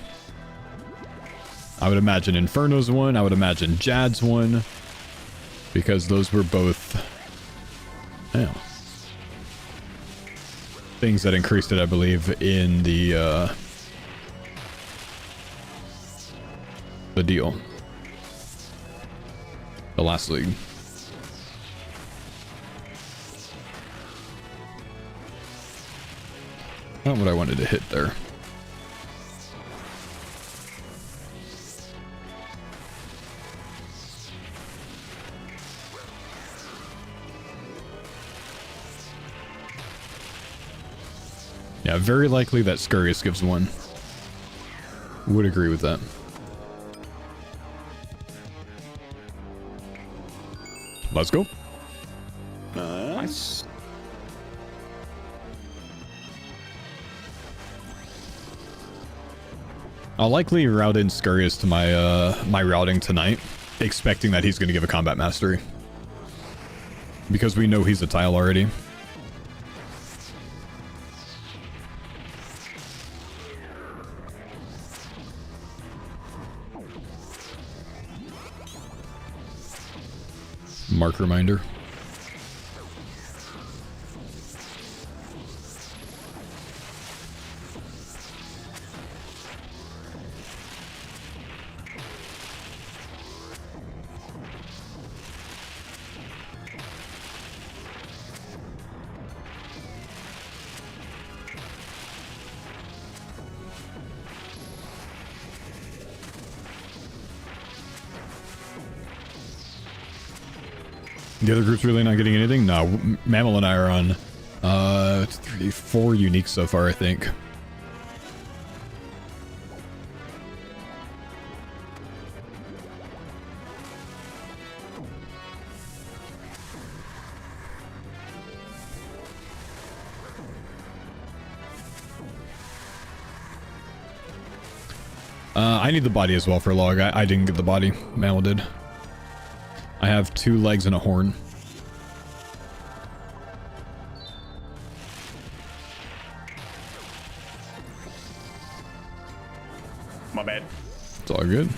I would imagine Inferno's 1, I would imagine Jad's 1, because those were both, yeah, things that increased it, I believe, in the deal. The last league. Not what I wanted to hit there. Yeah, very likely that Scurious gives 1. Would agree with that. Let's go. Nice. I'll likely route in Scurious to my my routing tonight, expecting that he's going to give a combat mastery. Because we know he's a tile already. Mark reminder. The other group's really not getting anything? No, Mammal and I are on 4 uniques so far, I think. I need the body as well for log. I didn't get the body. Mammal did. I have 2 legs and a horn. My bad. It's all good.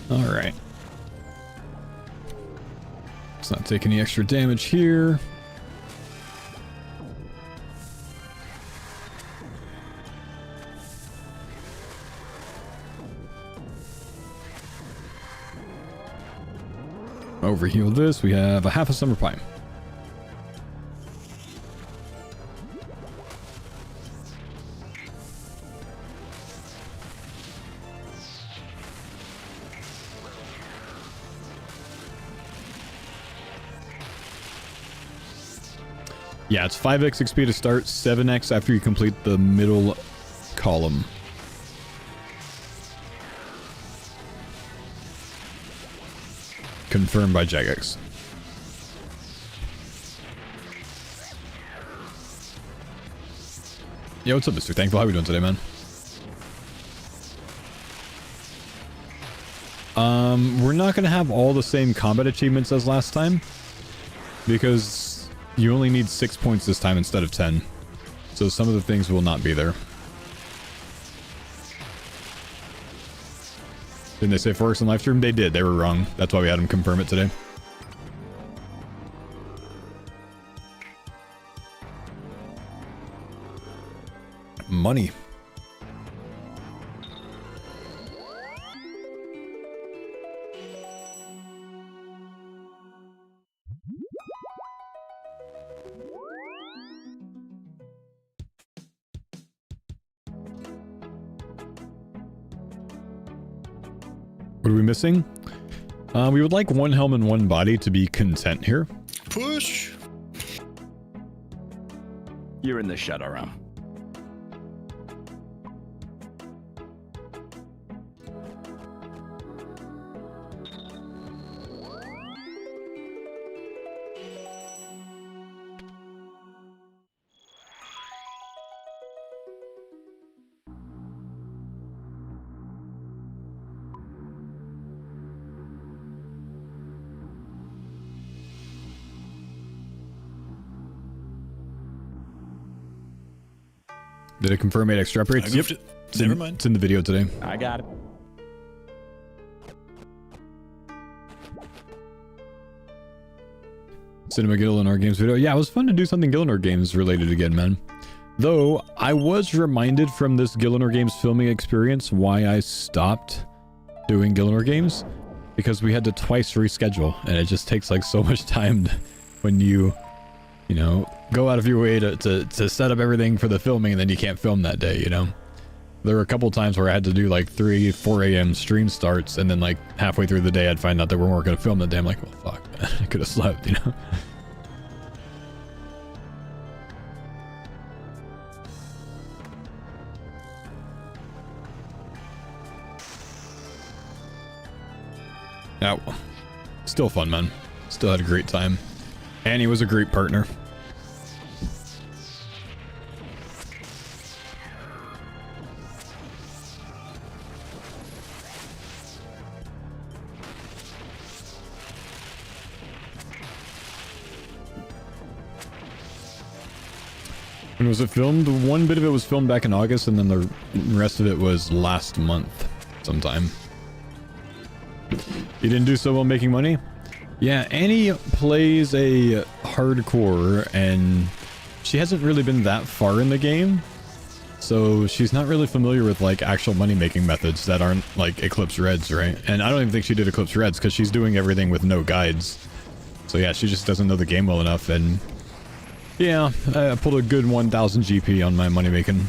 All right. Let's not take any extra damage here. Overheal this. We have a half a summer pie. Yeah, it's 5x XP to start, 7x after you complete the middle column. Confirmed by Jagex. Yo, what's up, Mr. Thankful? How we doing today, man? We're not going to have all the same combat achievements as last time, because you only need 6 points this time instead of 10. So some of the things will not be there. Didn't they say Forks in live stream? They did. They were wrong. That's why we had them confirm it today. Money. What are we missing? We would like one helm and one body to be content here. Push. You're in the shadow realm. Did it confirm 8 extra upgrades? Yep. Never mind. It's in the video today. I got it. Cinema Gillinor Games video. Yeah, it was fun to do something Gillinor Games related again, man. Though, I was reminded from this Gillinor Games filming experience why I stopped doing Gillinor Games. Because we had to twice reschedule, and it just takes like so much time when you know, go out of your way to set up everything for the filming, and then you can't film that day, you know? There were a couple times where I had to do like 3, 4 a.m. stream starts, and then like halfway through the day I'd find out that we weren't going to film that day. I'm like, well, fuck, man. I could have slept, you know? Yeah, still fun, man. Still had a great time. And he was a great partner. When was it filmed? One bit of it was filmed back in August, and then the rest of it was last month sometime. You didn't do so well making money? Yeah, Annie plays a hardcore, and she hasn't really been that far in the game. So she's not really familiar with like actual money-making methods that aren't like Eclipse Reds, right? And I don't even think she did Eclipse Reds because she's doing everything with no guides. So yeah, she just doesn't know the game well enough, and yeah, I pulled a good 1000 GP on my money-making.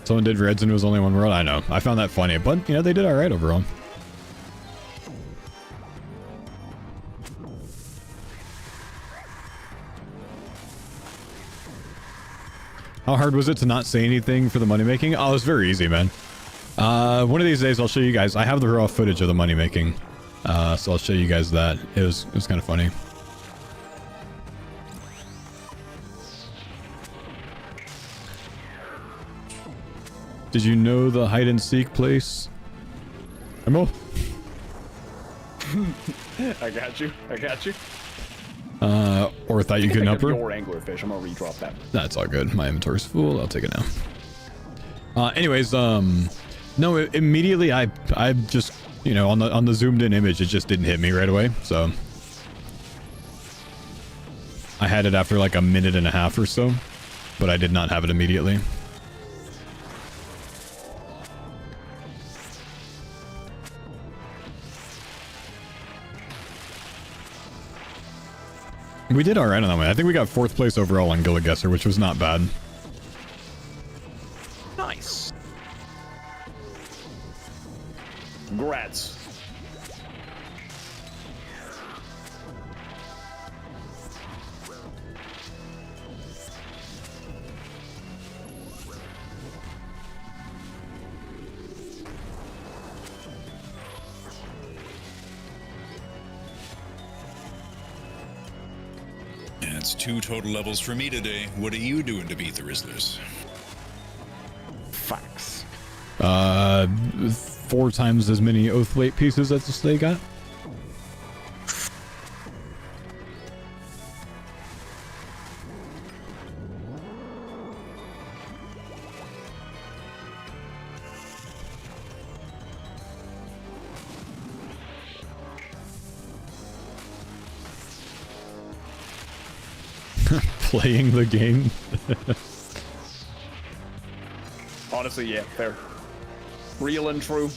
Someone did Reds and it was only one world. I know. I found that funny, but you know, they did all right overall. How hard was it to not say anything for the money making? Oh, it was very easy, man. One of these days I'll show you guys. I have the raw footage of the money making, so I'll show you guys that. It was kind of funny. Did you know the hide and seek place? Emo? I got you. I got you. Or thought you couldn't up her. Your anglerfish. I'm gonna redrop that. That's all good. My inventory's full. I'll take it now. Anyways, no, immediately I just, you know, on the zoomed in image, it just didn't hit me right away. So I had it after like a minute and a half or so, but I did not have it immediately. We did alright on that one. I think we got 4th place overall on Gilla Guesser, which was not bad. Nice. Grats. That's 2 total levels for me today. What are you doing to beat the Rizzlers? Facts. 4 times as many Oathweight pieces as they got. Playing the game. Honestly, yeah, fair. Real and true.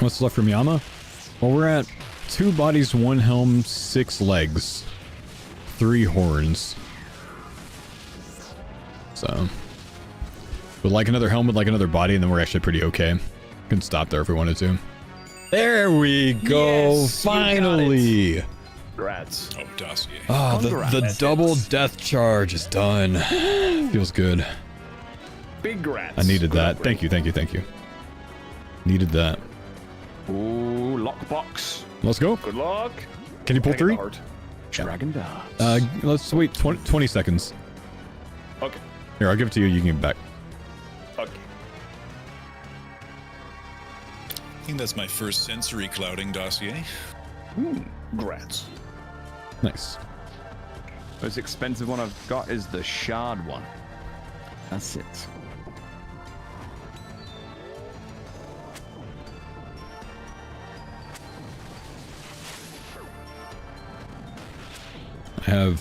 What's left from Yama? Well, we're at 2 bodies, 1 helm, 6 legs, 3 horns. So, would like another helm, would like another body, and then we're actually pretty okay. Can stop there if we wanted to. There we go! Yes, finally! Grats. Oh, dossier. Oh, the double death charge is done. Feels good. Big grats. I needed that. Thank you, thank you, thank you. Needed that. Ooh, lockbox. Let's go. Good luck. Can you pull 3? Dragon darts. Let's wait 20 seconds. Okay. Here, I'll give it to you. You can give it back. Okay. I think that's my first sensory clouding dossier. Grats. Nice. Most expensive one I've got is the shard one. That's it. I have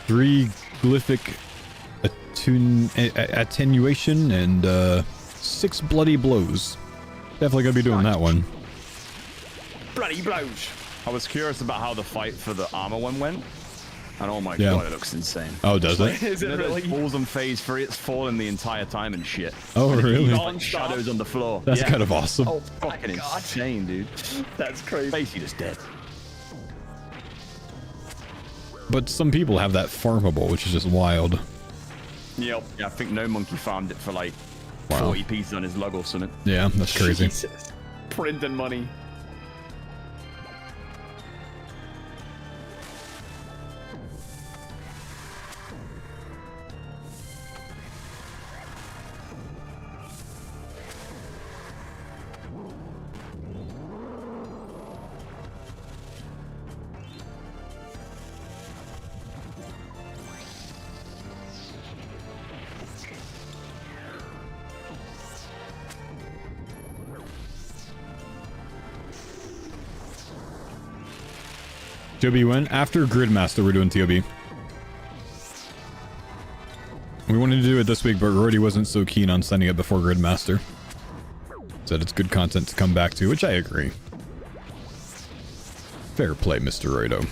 3 glyphic attenuation and 6 bloody blows. Definitely gonna be doing that one. Bloody blows. I was curious about how the fight for the armor one went. And oh my god, it looks insane. Oh, does it? Is it really? Falls on phase 3, it's falling the entire time and shit. Oh, really? Like shadows on the floor. That's kind of awesome. Oh my Fucking god. insane, dude. That's crazy. Basically just dead. But some people have that farmable, which is just wild. Yep. Yeah, I think No Monkey farmed it for like Wow. 40 pieces on his log or something. Yeah, that's crazy. Jesus. Printing money. TOB when? After Gridmaster, we're doing TOB. We wanted to do it this week, but Rory wasn't so keen on sending it before Gridmaster. Said it's good content to come back to, which I agree. Fair play, Mr. Roido.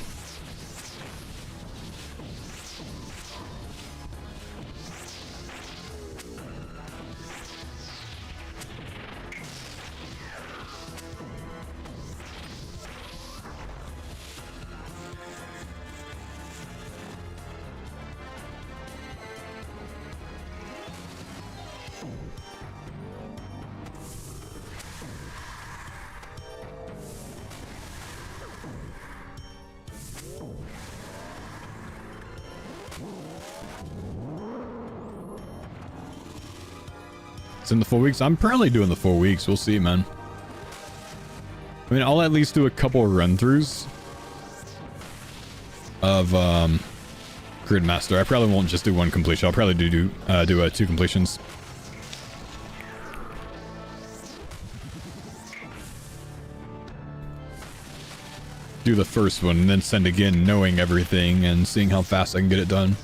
it's in the 4 weeks. I'm probably doing the 4 weeks. We'll see, man. I mean, I'll at least do a couple of run-throughs of Gridmaster. I probably won't just do one completion. I'll probably do 2 completions. Do the first one and then send again, knowing everything and seeing how fast I can get it done.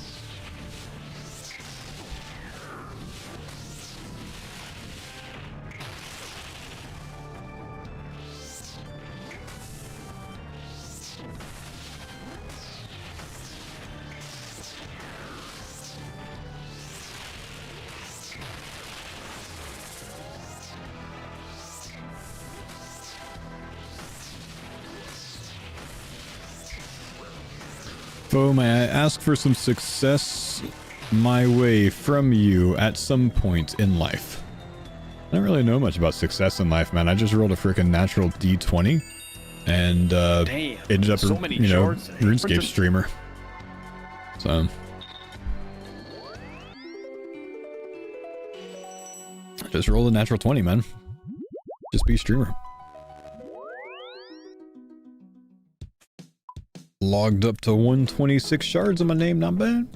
Faux, may I ask for some success my way from you at some point in life? I don't really know much about success in life, man. I just rolled a freaking natural D20 and ended up, so many you know, shards. RuneScape streamer. So just roll a natural 20, man. Just be a streamer. Logged up to 126 shards on my name, not bad.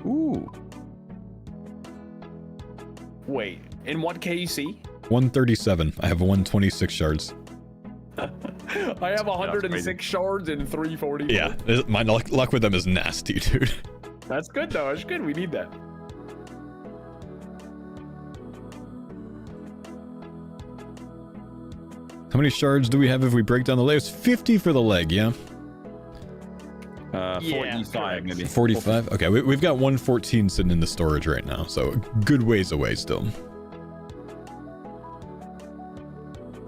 Ooh. Wait, in what KC? 137. I have 126 shards. I have 106 shards and 340. Yeah, my luck with them is nasty, dude. That's good though. That's good. We need that. How many shards do we have if we break down the layers? 50 for the leg, yeah? 45 maybe. 45? Okay, we've got 114 sitting in the storage right now, so a good ways away still.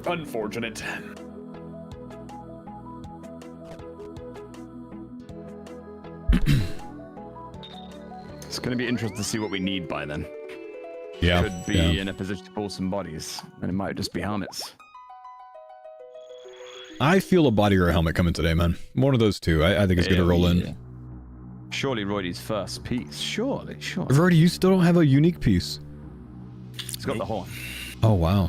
Unfortunate. It's going to be interesting to see what we need by then. Yeah. Could be in a position to pull some bodies, and it might just be helmets. I feel a body or a helmet coming today, man. One of those two. I think it's going to roll in. Surely Roydy's first piece. Surely. Roydy, you still don't have a unique piece. It's got the horn. Oh, wow.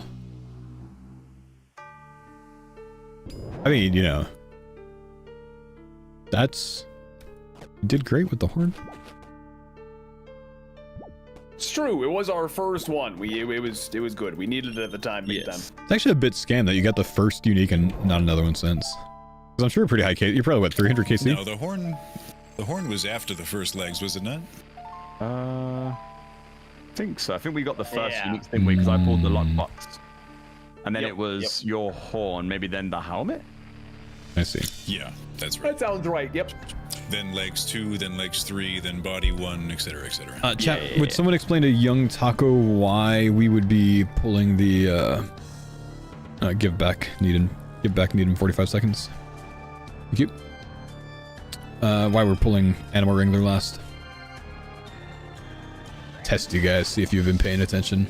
I mean, you know. You did great with the horn. It's true. It was our first one. It was good. We needed it at the time. Big time. It's actually a bit scam that you got the first unique and not another one since. Because I'm sure pretty high KC. You're probably what, 300 KC? No, the horn was after the first legs, was it not? I think so. I think we got the first unique thing because I pulled the lockbox, and then it was your horn. Maybe then the helmet. I see. Yeah, that's right. That sounds right. Yep. Then legs 2, then legs 3, then body 1, etc., etc. Chat, would someone explain to Young Taco why we would be pulling the give back needed 45 seconds? Thank you. Why we're pulling Animal Wrangler last? Test you guys, see if you've been paying attention.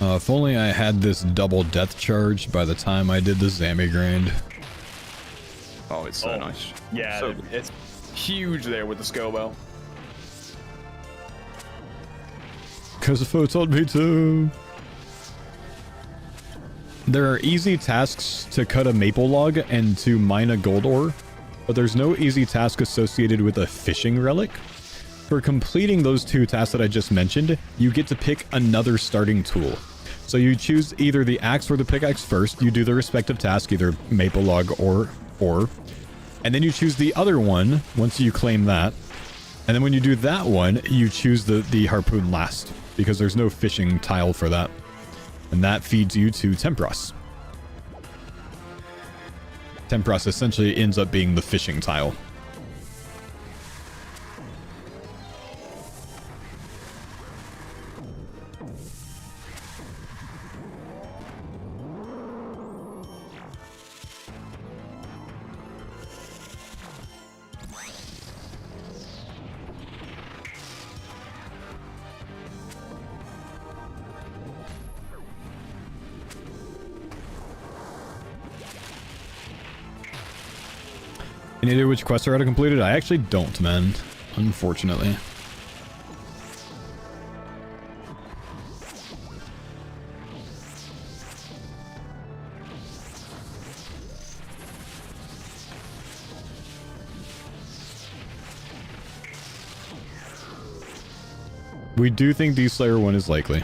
If only I had this double death charge by the time I did the Zammy grind. Oh, it's so nice. Yeah, so it's huge there with the Scobo. Because the Faux told me to. There are easy tasks to cut a maple log and to mine a gold ore, but there's no easy task associated with a fishing relic. For completing those 2 tasks that I just mentioned, you get to pick another starting tool. So you choose either the axe or the pickaxe first, you do the respective task, either maple log or ore, and then you choose the other one once you claim that. And then when you do that one, you choose the harpoon last, because there's no fishing tile for that. And that feeds you to Tempros. Tempros essentially ends up being the fishing tile. Any idea which quests are out of completed? I actually don't, man. Unfortunately. We do think the Slayer one is likely.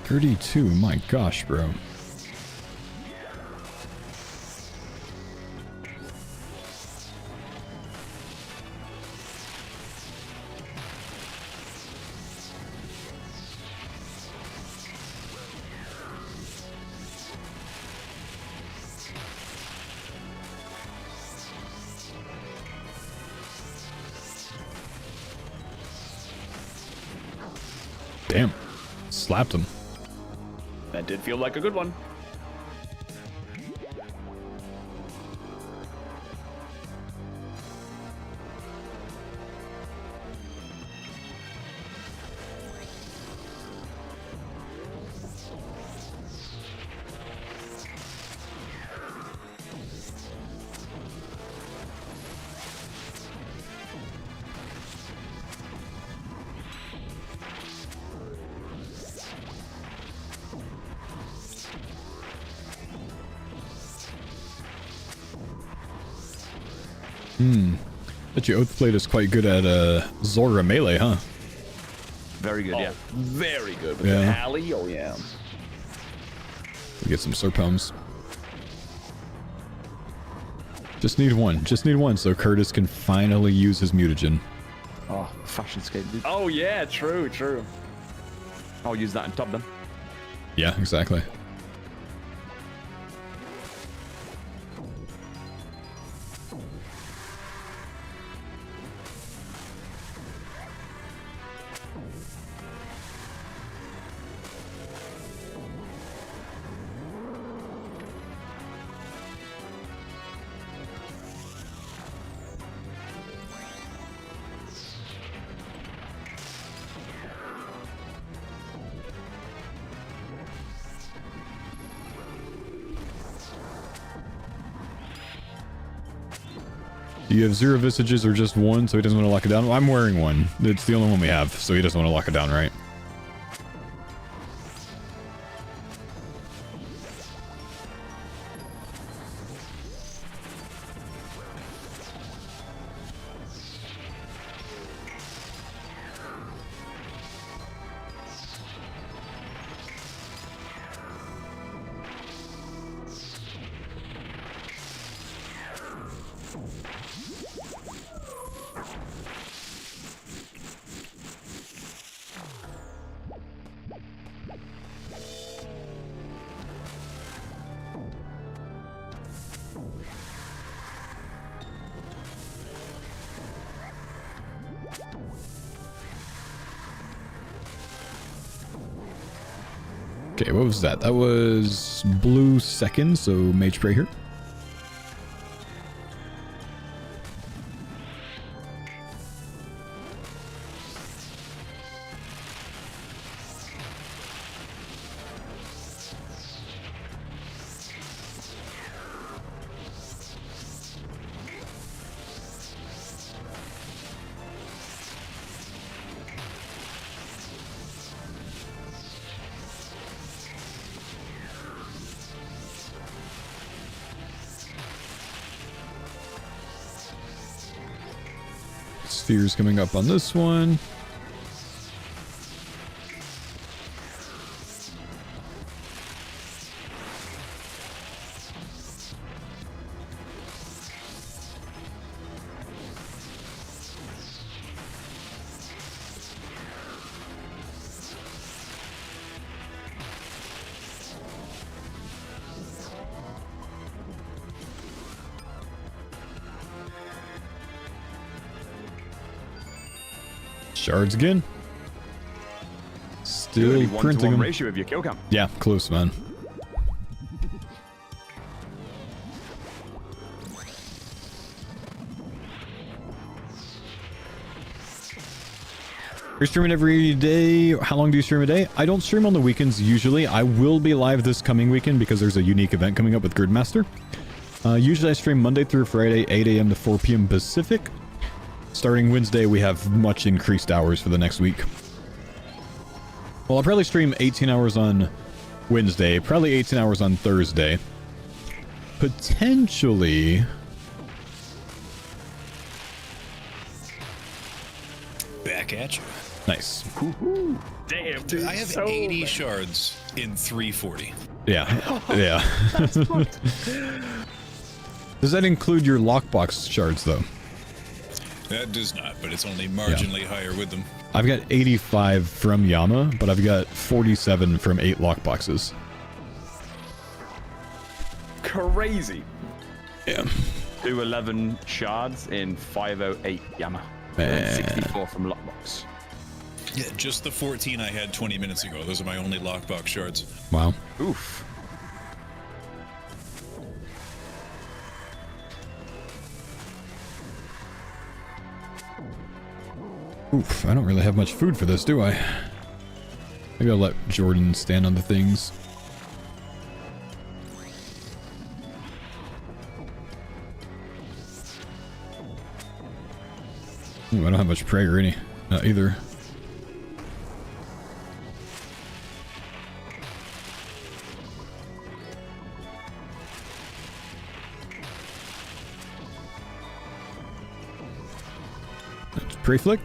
$32, my gosh, bro. Damn. Slapped him. That did feel like a good one. Bet you Oathblade is quite good at Zora melee, huh? Very good, yeah. Very good. With Yeah. the alley, oh yeah. We get some Serpums. Just need one. Just need one so Curtis can finally use his mutagen. Oh, fashion skate, dude. Oh yeah, true, true. I'll use that in top then. Yeah, exactly. Do you have 0 visages or just one, so he doesn't want to lock it down? Well, I'm wearing one. It's the only one we have, so he doesn't want to lock it down, right? Okay, what was that? That was blue second, so Mage Spray here. Spheres coming up on this one. Shards again. Still Really printing 1-to-1 them. ratio of your kill count. Yeah, close, man. You're streaming every day. How long do you stream a day? I don't stream on the weekends usually. I will be live this coming weekend because there's a unique event coming up with Gridmaster. Usually I stream Monday through Friday, 8 a.m. to 4 p.m. Pacific. Starting Wednesday, we have much increased hours for the next week. Well, I'll probably stream 18 hours on Wednesday, probably 18 hours on Thursday. Potentially... Back at you. Nice. Damn, dude. I have 80 shards in 340. Yeah. Yeah. Does that include your lockbox shards, though? That does not, but it's only marginally higher with them. I've got 85 from Yama, but I've got 47 from 8 lockboxes. Crazy. Yeah. 211 shards in 508 Yama. Man. 64 from lockbox. Yeah, just the 14 I had 20 minutes ago. Those are my only lockbox shards. Wow. Oof. Oof, I don't really have much food for this, do I? Maybe I'll let Jordan stand on the things. Ooh, I don't have much prey or any. Either. That's prey flick.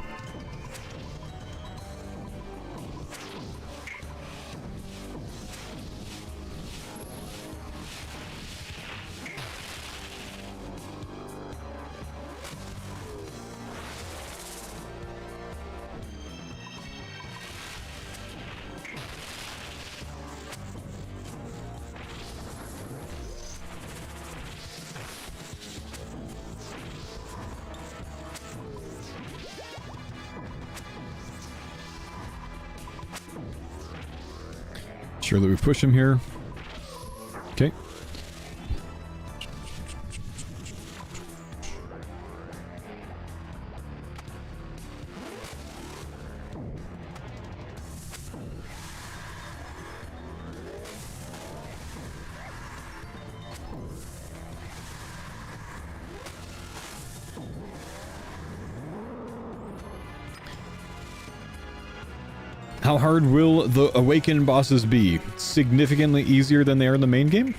Sure that we push him here. Okay. How hard will the Awakened bosses be? Significantly easier than they are in the main game?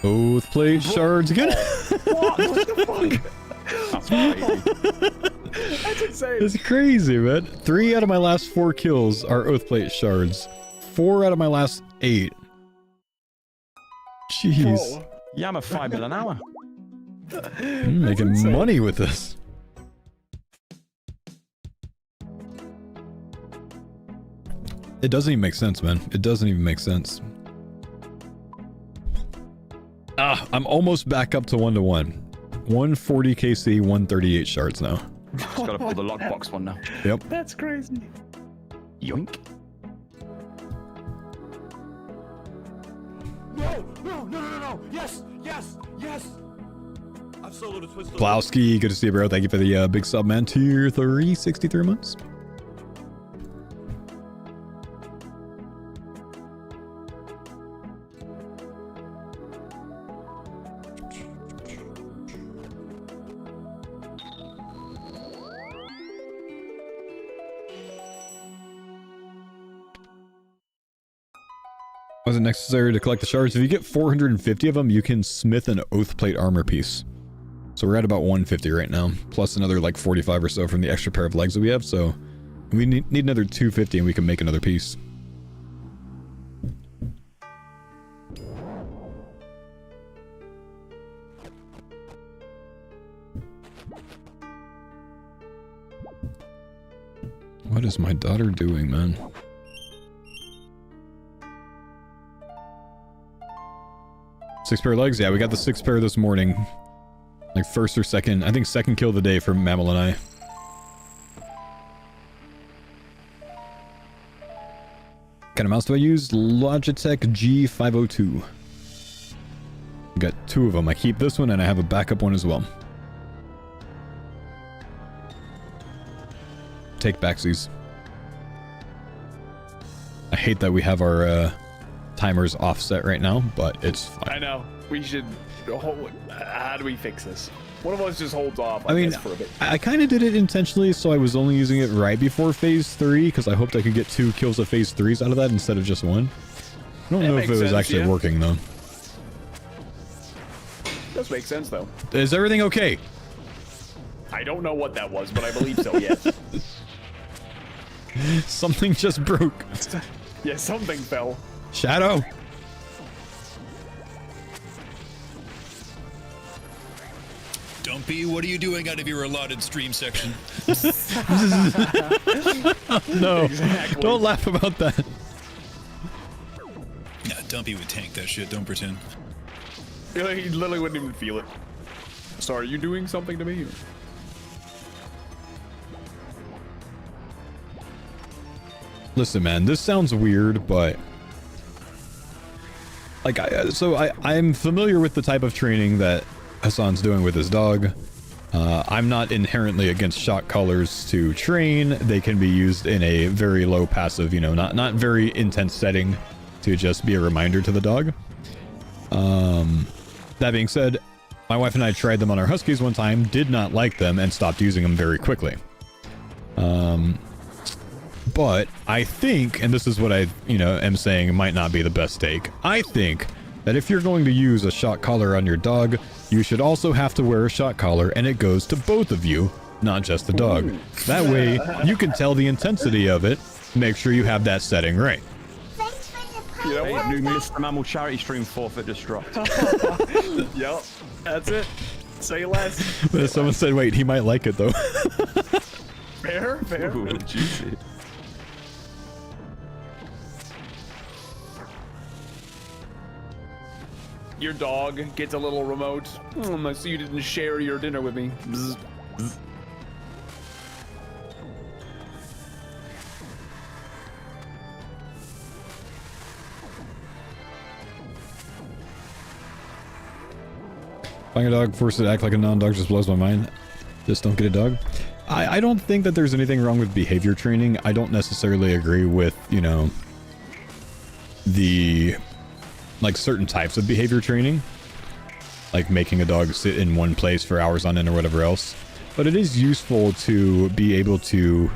Both plate shards again. What the fuck? That's crazy. That's insane. It's crazy, man. 3 out of my last 4 kills are Oath Plate shards. 4 out of my last 8. Jeez. Whoa. Yama 5 mil an hour. I'm making money with this. It doesn't even make sense, man. It doesn't even make sense. Ah, I'm almost back up to 1-to-1. 140 KC, 138 shards now. Just gotta pull the lockbox one now. Yep. That's crazy. Yoink. No. Yes. I've soloed a twist. Plowski, good to see you, bro. Thank you for the big sub, man. Tier 3, 63 months. Wasn't necessary to collect the shards. If you get 450 of them, you can smith an oath plate armor piece. So we're at about 150 right now, plus another like 45 or so from the extra pair of legs that we have. So we need another 250 and we can make another piece. What is my daughter doing, man? Six pair of legs? Yeah, we got the 6 pair this morning. Like first or second, I think second kill of the day for Mammal and I. What kind of mouse do I use? Logitech G502. Got 2 of them. I keep this one and I have a backup one as well. Take backsies. I hate that we have our timers offset right now, but it's fine. I know. We should... How do we fix this? One of us just holds off, I mean, for a bit. I kind of did it intentionally, so I was only using it right before phase 3, because I hoped I could get 2 kills of phase 3s out of that instead of just 1. I don't know if it was actually working, though. Does make sense, though. Is everything okay? I don't know what that was, but I believe so, yes. Something just broke. Yeah, something fell. Shadow! Dumpy, what are you doing out of your allotted stream section? No, Exactly. don't laugh about that. Nah, Dumpy would tank that shit, don't pretend. He literally wouldn't even feel it. Sorry, are you doing something to me? Listen, man, this sounds weird, but... Like, I'm familiar with the type of training that Hassan's doing with his dog. I'm not inherently against shock collars to train. They can be used in a very low passive, you know, not very intense setting to just be a reminder to the dog. That being said, my wife and I tried them on our Huskies one time, did not like them, and stopped using them very quickly. But I think, and this is what I, am saying might not be the best take. I think that if you're going to use a shock collar on your dog, you should also have to wear a shock collar, and it goes to both of you, not just the dog. That way, you can tell the intensity of it. Make sure you have that setting right. Thanks for the You know pie what? New Mr. Mammal charity stream forfeit destruct. Yep, that's it. Say less. Someone said, wait, he might like it, though. Fair. Ooh, juicy. Your dog gets a little remote. I see you didn't share your dinner with me. Bzz. Buying a dog forced to act like a non-dog just blows my mind. Just don't get a dog. I don't think that there's anything wrong with behavior training. I don't necessarily agree with, the, like, certain types of behavior training. Like making a dog sit in one place for hours on end or whatever else. But it is useful to be able to,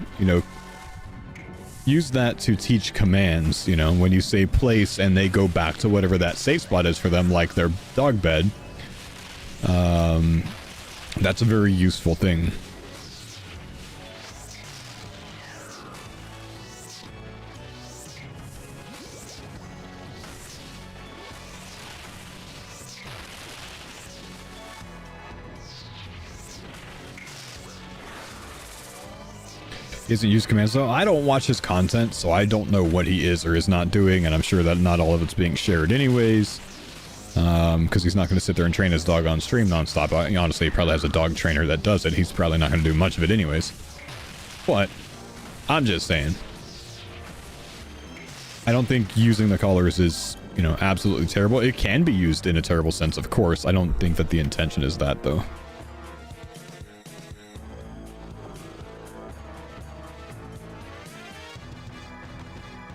use that to teach commands, when you say place and they go back to whatever that safe spot is for them, like their dog bed. That's a very useful thing. He doesn't use commands, so I don't watch his content, so I don't know what he is or is not doing, and I'm sure that not all of it's being shared anyways. Because he's not going to sit there and train his dog on stream nonstop. Honestly, he probably has a dog trainer that does it. He's probably not going to do much of it anyways. But I'm just saying. I don't think using the collars is, absolutely terrible. It can be used in a terrible sense, of course. I don't think that the intention is that, though.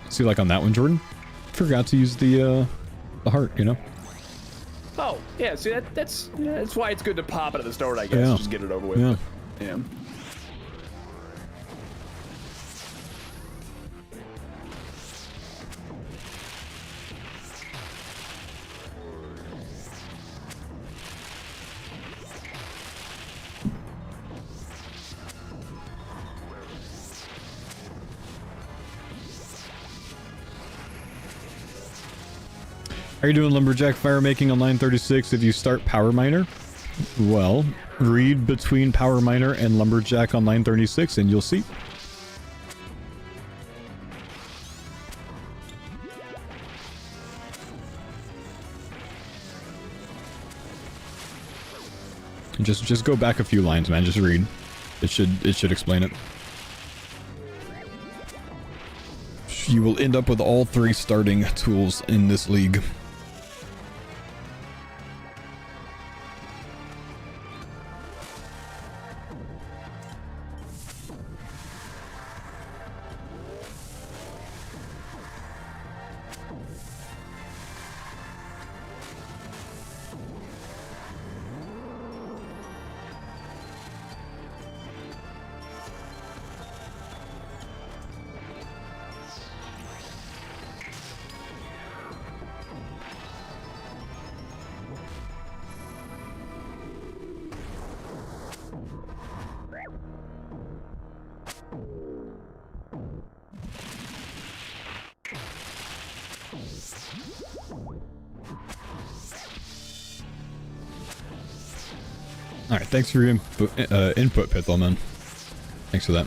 See, like on that one, Jordan? Forgot to use the heart, Oh, yeah, see, that's why it's good to pop it at the start, I guess. Yeah. Just get it over with. Yeah. Yeah. How are you doing, Lumberjack Fire Making on line 36? If you start Power Miner, well, read between Power Miner and Lumberjack on line 36 and you'll see. Just go back a few lines, man. Just read. It should explain it. You will end up with all 3 starting tools in this league. Alright, thanks for your input, Pithelman. Thanks for that.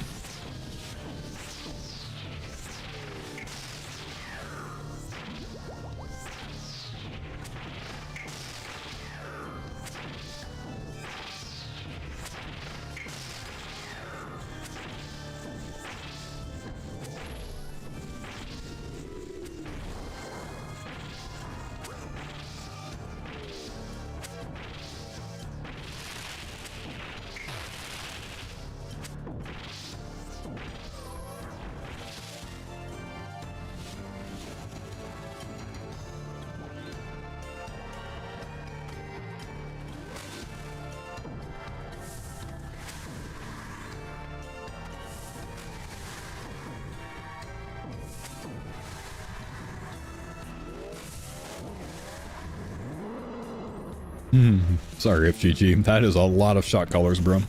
Sorry, FGG. That is a lot of shot callers, bro.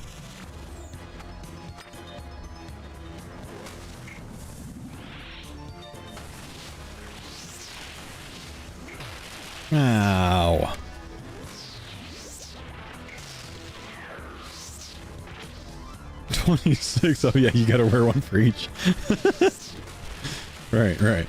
Ow. $26. Oh yeah, you gotta wear one for each. Right, right.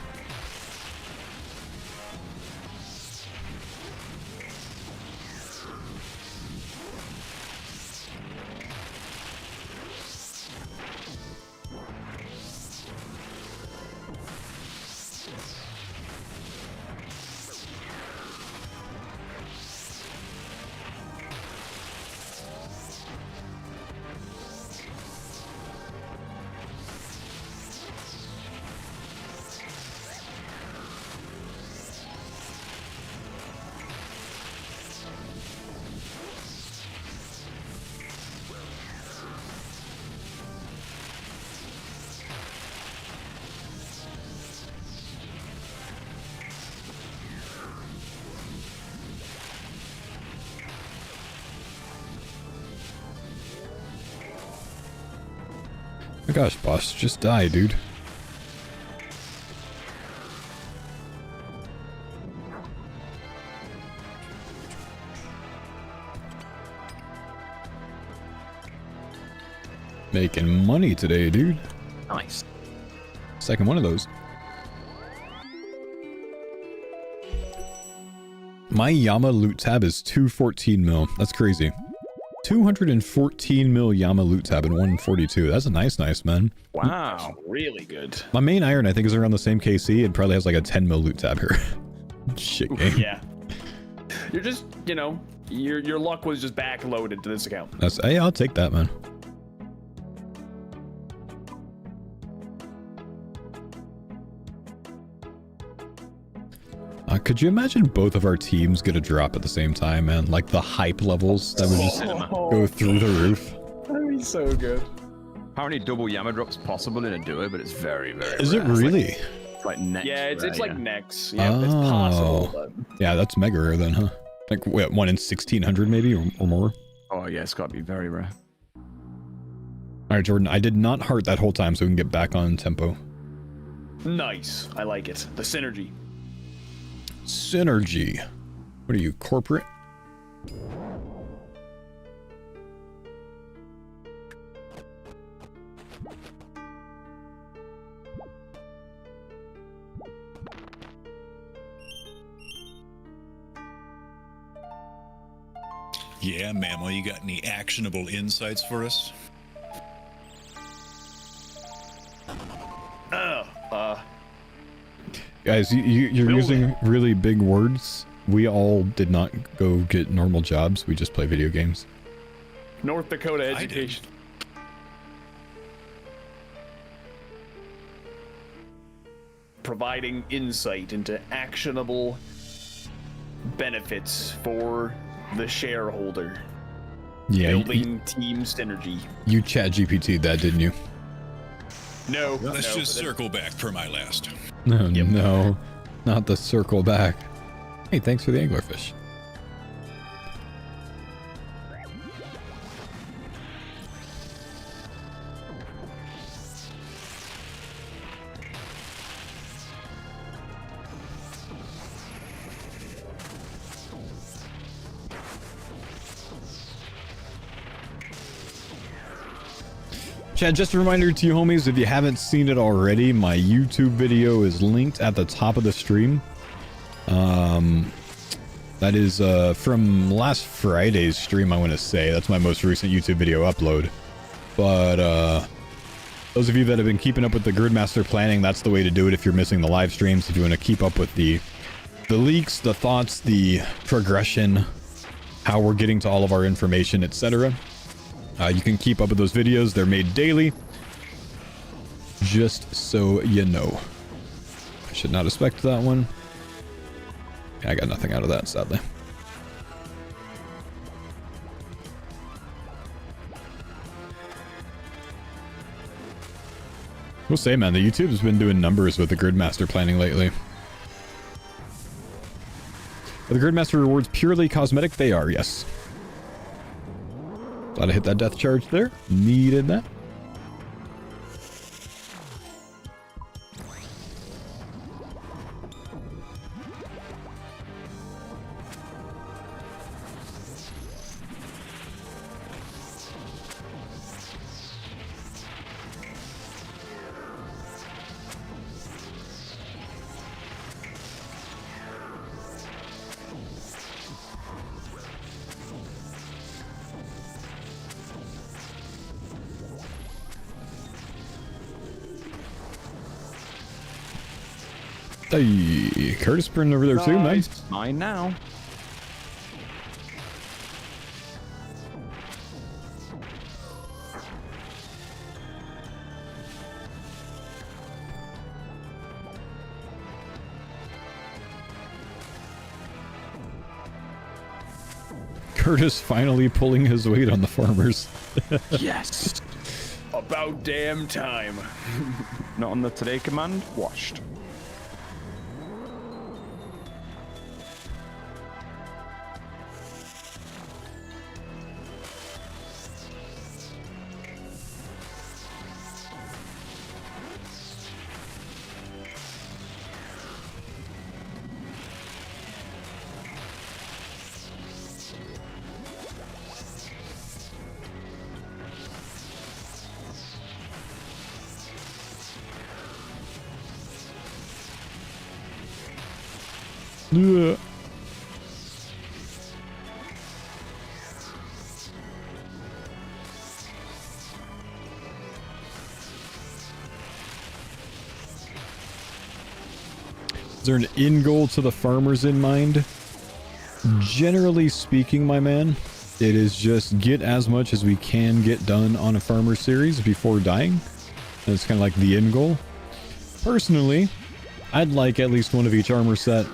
Oh my gosh, boss, just die, dude. Making money today, dude. Nice. Second one of those. My Yama loot tab is 214 mil. That's crazy. 214 mil Yama loot tab and 142. That's a nice, man. Wow. That's really good. My main iron, I think, is around the same KC and probably has like a 10 mil loot tab here. Shit game. Yeah. You're just, you know, your luck was just backloaded to this account. That's, hey, I'll take that, man. Could you imagine both of our teams get a drop at the same time, man? Like the hype levels that would just go through the roof. That'd be so good. Apparently double Yama drops possible in a duo, but it's very, very Is rare. it really? It's like next. Yeah, it's rare, like next. Yeah, it's Oh. possible. But... Yeah, that's mega rare then, huh? Like, what, 1 in 1600 maybe, or more? Oh yeah, it's got to be very rare. Alright, Jordan, I did not heart that whole time so we can get back on tempo. Nice. I like it. The synergy. Synergy. What are you, corporate? Yeah, Mammal, you got any actionable insights for us? Guys, you're using really big words. We all did not go get normal jobs. We just play video games. North Dakota education. Providing insight into actionable benefits for the shareholder. Yeah, Building team synergy. you chat GPT that, didn't you? No. Let's no, just circle back per my last. No, no, not the circle back. Hey, thanks for the anglerfish. Chad, just a reminder to you homies, if you haven't seen it already, my YouTube video is linked at the top of the stream. That is from last Friday's stream, I want to say. That's my most recent YouTube video upload. But those of you that have been keeping up with the Gridmaster planning, that's the way to do it if you're missing the live streams. If you want to keep up with the leaks, the thoughts, the progression, how we're getting to all of our information, etc. You can keep up with those videos. They're made daily. Just so you know. I should not expect that one. I got nothing out of that, sadly. We'll say, man, the YouTube has been doing numbers with the Gridmaster planning lately. Are the Gridmaster rewards purely cosmetic? They are, yes. Glad I hit that death charge there. Needed that. Hey, Curtis burned over there too, man. Mine now. Curtis finally pulling his weight on the farmers. Yes. About damn time. Not on the today command. Washed. Yeah. Is there an end goal to the farmers in mind? Generally speaking, my man, it is just get as much as we can get done on a farmer series before dying. That's kind of like the end goal. Personally, I'd like at least one of each armor set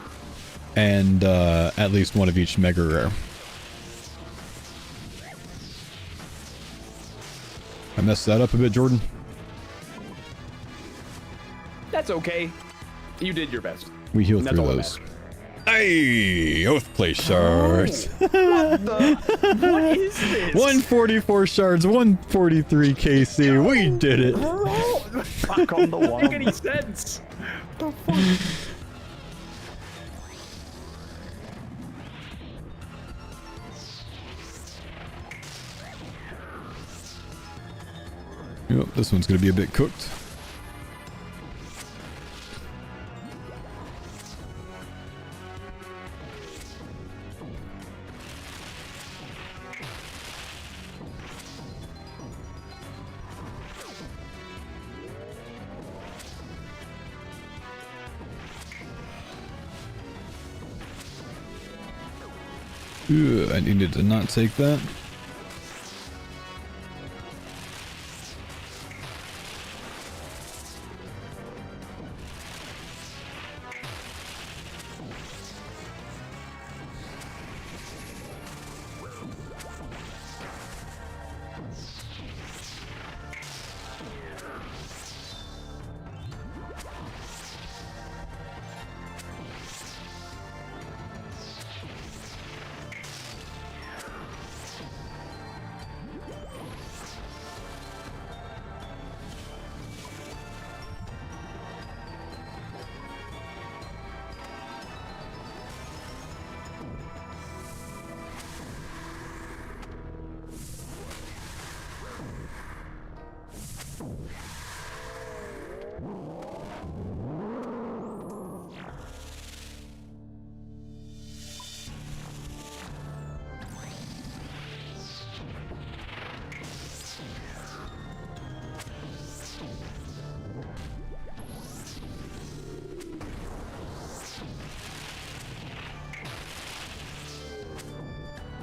and at least one of each mega rare. I messed that up a bit, Jordan. That's okay. You did your best. We heal And that's through all that those. matters. Hey, oath place shards. What is this? 144 shards, 143 KC. We did it. Back on the Doesn't wall. make any sense. The fuck? Yep, this one's going to be a bit cooked. I needed to not take that.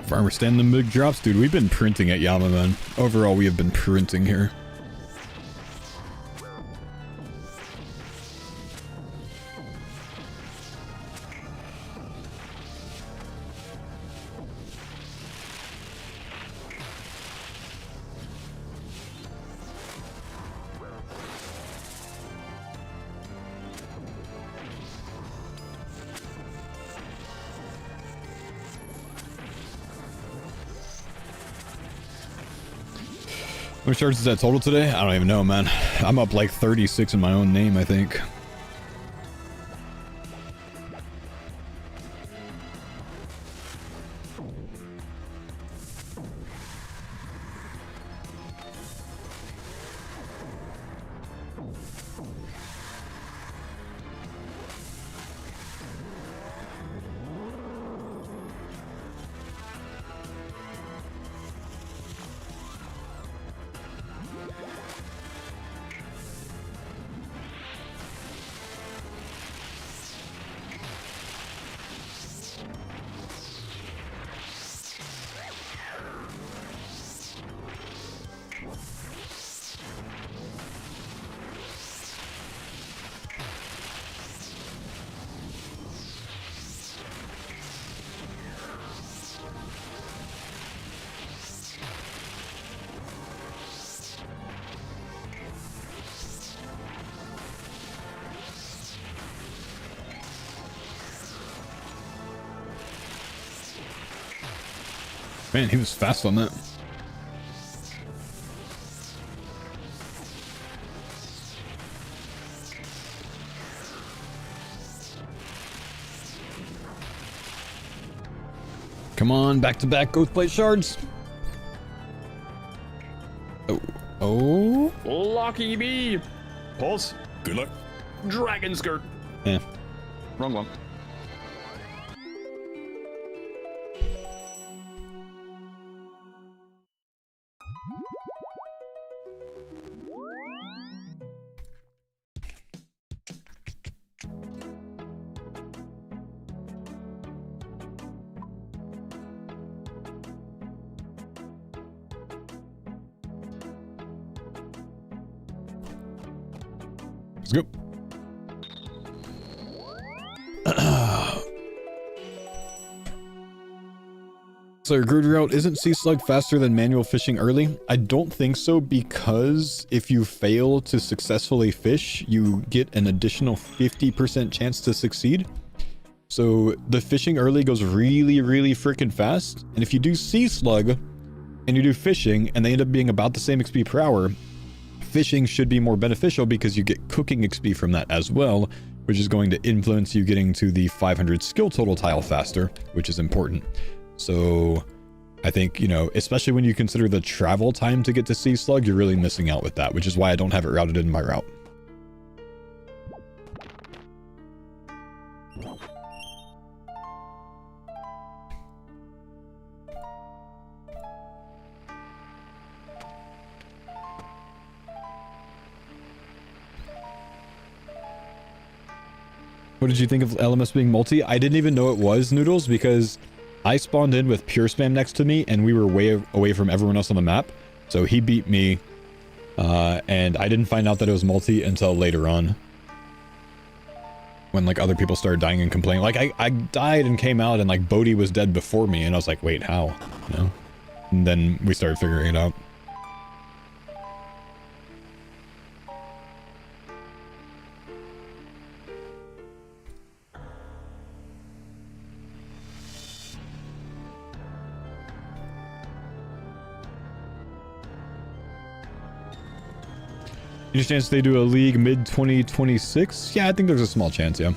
Farmer stand them big drops. Dude, we've been printing at Yama, man. Overall, we have been printing here. How many shards is that total today? I don't even know, man. I'm up like 36 in my own name, I think. Man, he was fast on that. Come on, back-to-back ghost plate shards. Oh. Oh. Lucky me. Pause. Good luck. Dragon skirt. Yeah. Wrong one. Let's go. So grid route, isn't sea slug faster than manual fishing early? I don't think so, because if you fail to successfully fish, you get an additional 50% chance to succeed. So the fishing early goes really, really freaking fast. And if you do sea slug and you do fishing and they end up being about the same XP per hour, fishing should be more beneficial because you get cooking XP from that as well, which is going to influence you getting to the 500 skill total tile faster, which is important. So I think, you know, especially when you consider the travel time to get to Sea Slug, you're really missing out with that, which is why I don't have it routed in my route. What did you think of LMS being multi? I didn't even know it was, Noodles, because I spawned in with Pure Spam next to me, and we were way away from everyone else on the map. So he beat me, and I didn't find out that it was multi until later on. When, like, other people started dying and complaining. Like, I died and came out, and, like, Bodhi was dead before me, and I was like, wait, how? You know? And then we started figuring it out. Any chance they do a league mid-2026? Yeah, I think there's a small chance, yeah.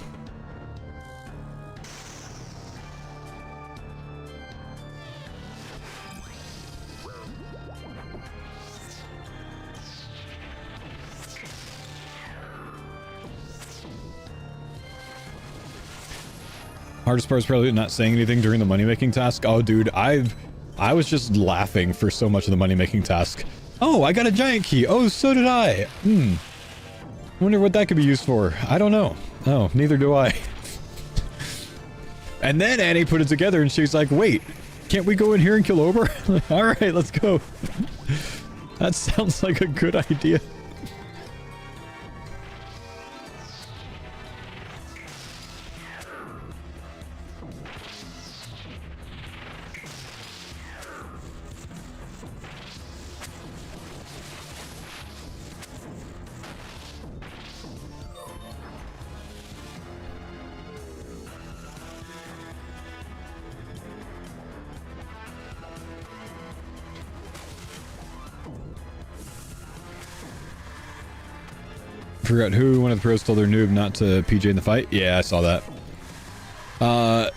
Hardest part is probably not saying anything during the money-making task. Oh, dude, I was just laughing for so much of the money-making task. Oh, I got a giant key. Oh, so did I. Wonder what that could be used for. I don't know. Oh, neither do I. And then Annie put it together and she's like, wait, can't we go in here and kill Ober? All right, let's go. That sounds like a good idea. Forgot who, one of the pros told their noob not to PJ in the fight. Yeah, I saw that. The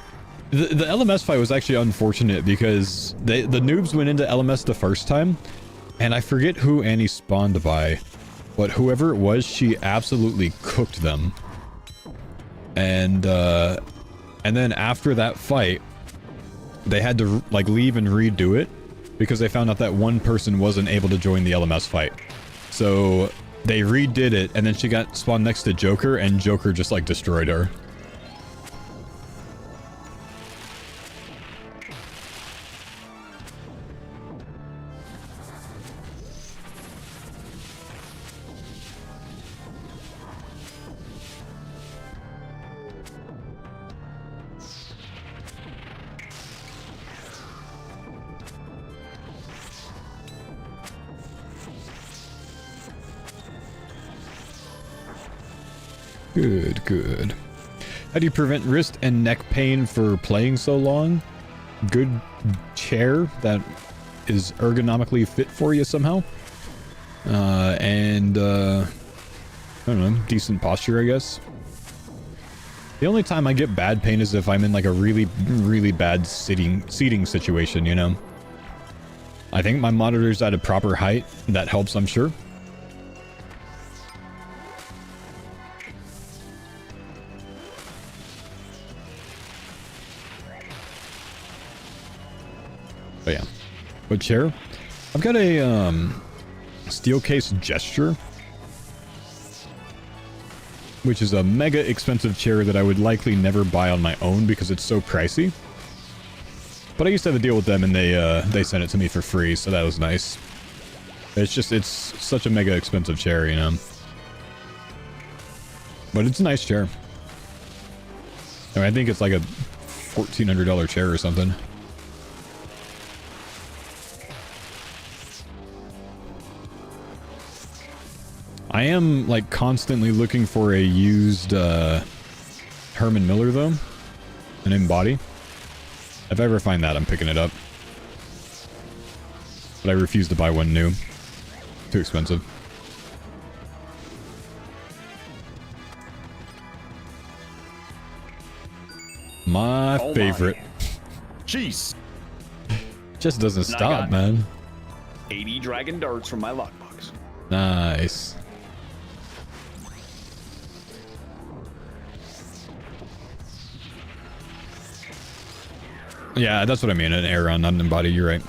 LMS fight was actually unfortunate because the noobs went into LMS the first time, and I forget who Annie spawned by, but whoever it was, she absolutely cooked them. And then after that fight, they had to like leave and redo it because they found out that one person wasn't able to join the LMS fight. So they redid it, and then she got spawned next to Joker, and Joker just, like, destroyed her. Good, good. How do you prevent wrist and neck pain for playing so long? Good chair that is ergonomically fit for you somehow. And I don't know, decent posture, I guess. The only time I get bad pain is if I'm in like a really, really bad seating situation, you know? I think my monitor's at a proper height. That helps, I'm sure. Oh yeah. What chair? I've got a steel case Gesture, which is a mega expensive chair that I would likely never buy on my own because it's so pricey. But I used to have a deal with them, and they sent it to me for free, so that was nice. It's such a mega expensive chair, you know. But it's a nice chair. I mean, I think it's like a $1,400 chair or something. I am, like, constantly looking for a used, Herman Miller, though. An embody. If I ever find that, I'm picking it up. But I refuse to buy one new. Too expensive. My favorite. Jeez. Just doesn't And I stop, got man. 80 dragon darts from my lockbox. Nice. Yeah, that's what I mean. An Aeron, not an embody. You're right.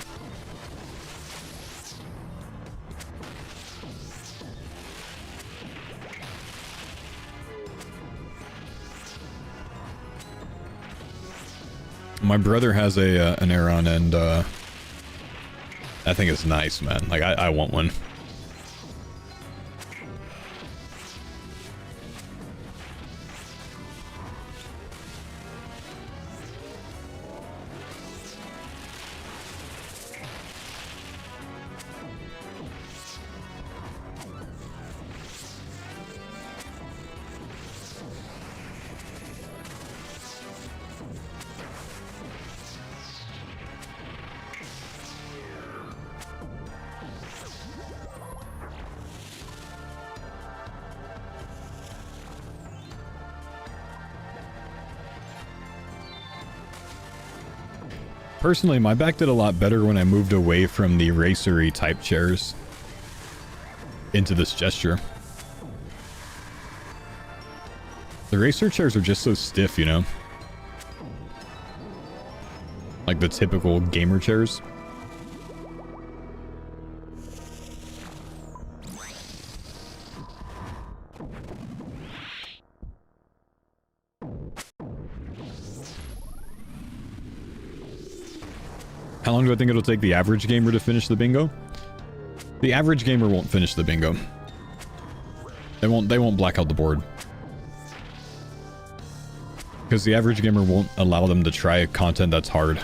My brother has a an Aeron, and I think it's nice, man. Like I want one. Personally, my back did a lot better when I moved away from the racery type chairs into this gesture. The racer chairs are just so stiff, you know? Like the typical gamer chairs. How long do I think it'll take the average gamer to finish the bingo? The average gamer won't finish the bingo. They won't black out the board. Because the average gamer won't allow them to try content that's hard.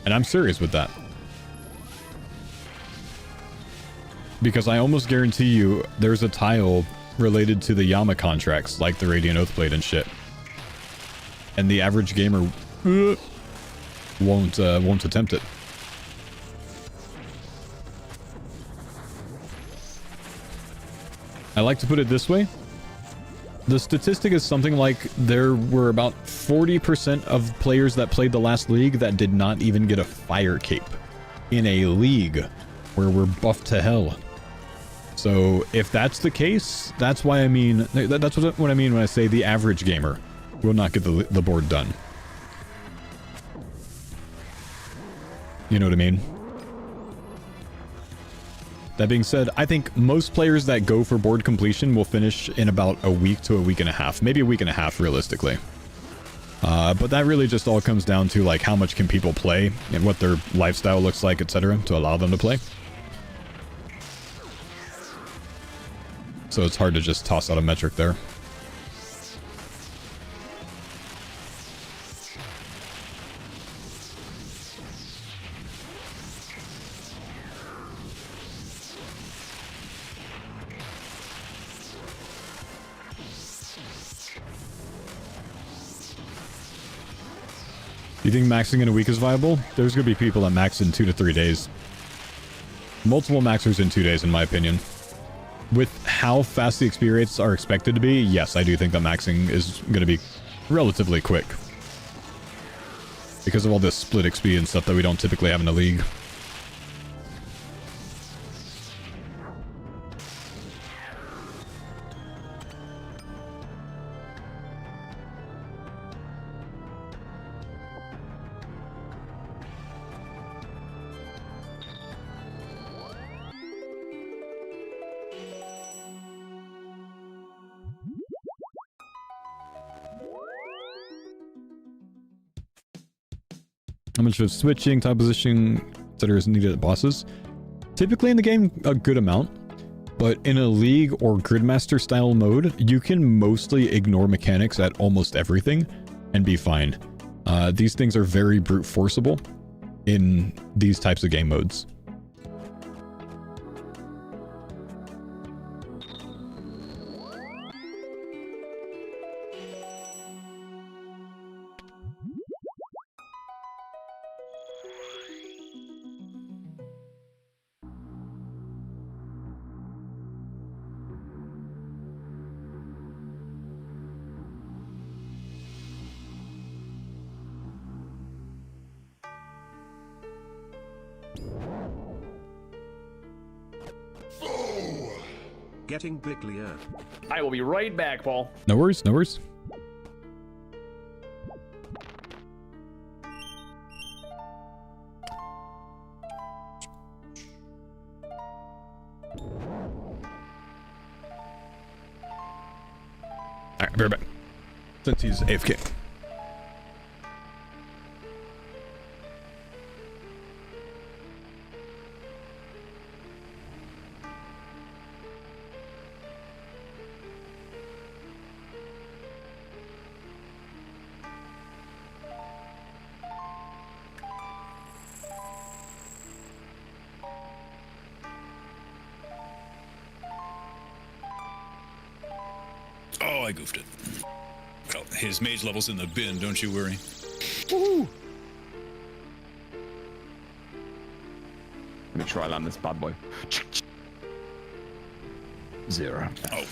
And I'm serious with that. Because I almost guarantee you there's a tile related to the Yama contracts, like the Radiant Oathblade and shit. And the average gamer won't attempt it. I like to put it this way. The statistic is something like there were about 40% of players that played the last league that did not even get a fire cape in a league where we're buffed to hell. So if that's the case, that's why I mean, that's what I mean when I say the average gamer will not get the board done. You know what I mean? That being said, I think most players that go for board completion will finish in about a week to a week and a half. Maybe a week and a half, realistically. But that really just all comes down to, like, how much can people play and what their lifestyle looks like, etc., to allow them to play. So it's hard to just toss out a metric there. You think maxing in a week is viable? There's going to be people that max in 2 to 3 days. Multiple maxers in 2 days, in my opinion. With how fast the XP rates are expected to be, yes, I do think that maxing is going to be relatively quick. Because of all this split XP and stuff that we don't typically have in the league. How much of switching, top positioning, etc. is needed at bosses? Typically in the game, a good amount. But in a league or Gridmaster style mode, you can mostly ignore mechanics at almost everything and be fine. These things are very brute forceable in these types of game modes. getting biglier. I will be right back, Paul. No worries, no worries. Alright, be right back. Since he's AFK. Oh, I goofed it. Well, his mage level's in the bin, don't you worry. Woohoo! Let me try land this bad boy. 0. Oh.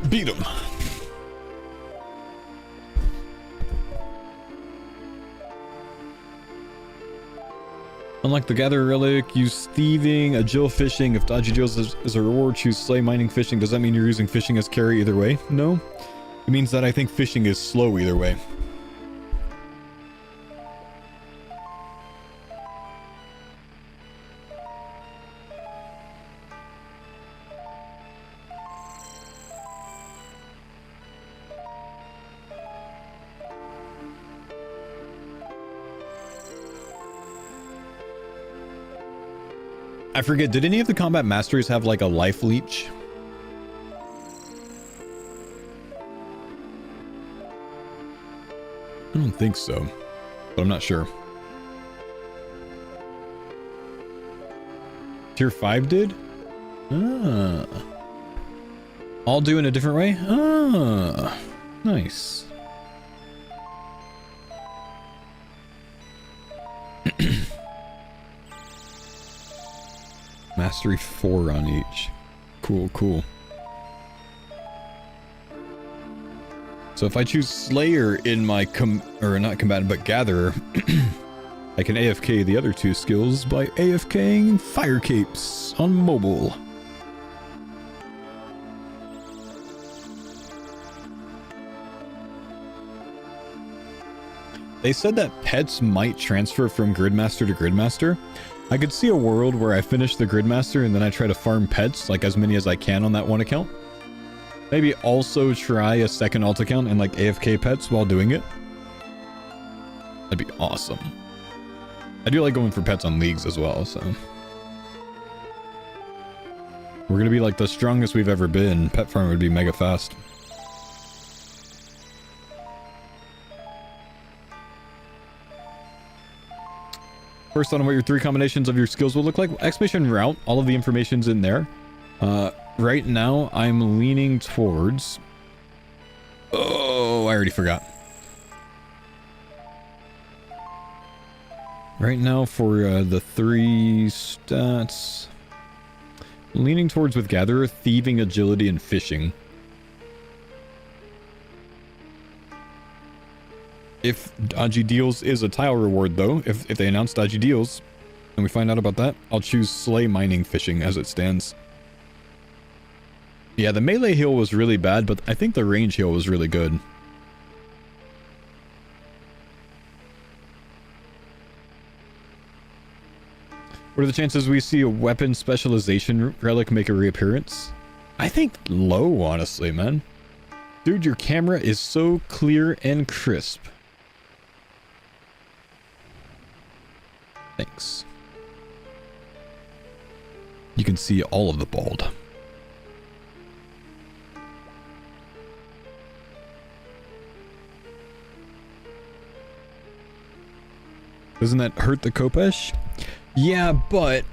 Beat him. Unlike the Gather Relic, use Thieving, Agile Fishing. If Dodgy Deals is a reward, choose Slay Mining Fishing. Does that mean you're using Fishing as carry either way? No. It means that I think Fishing is slow either way. I forget, did any of the combat masters have like a life leech? I don't think so, but I'm not sure. Tier 5 did? Ah. All do in a different way? Ah. Nice. Mastery 4 on each. Cool, cool. So if I choose Slayer in my not combatant, but Gatherer, I can AFK the other two skills by AFKing Fire Capes on mobile. They said that pets might transfer from Gridmaster to Gridmaster. I could see a world where I finish the Gridmaster and then I try to farm pets, like as many as I can on that one account. Maybe also try a second alt account and like AFK pets while doing it. That'd be awesome. I do like going for pets on leagues as well, so. We're gonna be like the strongest we've ever been. Pet farm would be mega fast. First on what your 3 combinations of your skills will look like. Exclamation route, all of the information's in there. Right now, I'm leaning towards... Oh, I already forgot. Right now for the 3 stats... Leaning towards with Gatherer, Thieving, Agility, and Fishing. If Dodgy Deals is a tile reward, though, if they announce Dodgy Deals, and we find out about that, I'll choose Slay Mining Fishing as it stands. Yeah, the melee heal was really bad, but I think the range heal was really good. What are the chances we see a weapon specialization relic make a reappearance? I think low, honestly, man. Dude, your camera is so clear and crisp. Thanks. You can see all of the bald. Doesn't that hurt the Kopesh? Yeah, but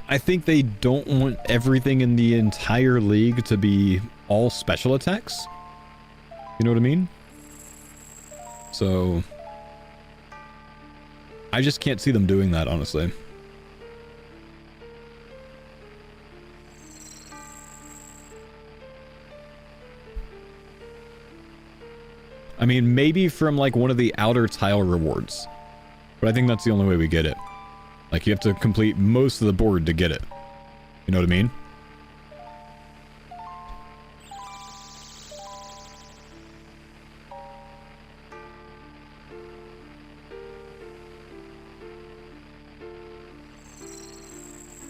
I think they don't want everything in the entire league to be all special attacks. You know what I mean? So I just can't see them doing that, honestly. I mean, maybe from like one of the outer tile rewards. But I think that's the only way we get it. Like, you have to complete most of the board to get it. You know what I mean?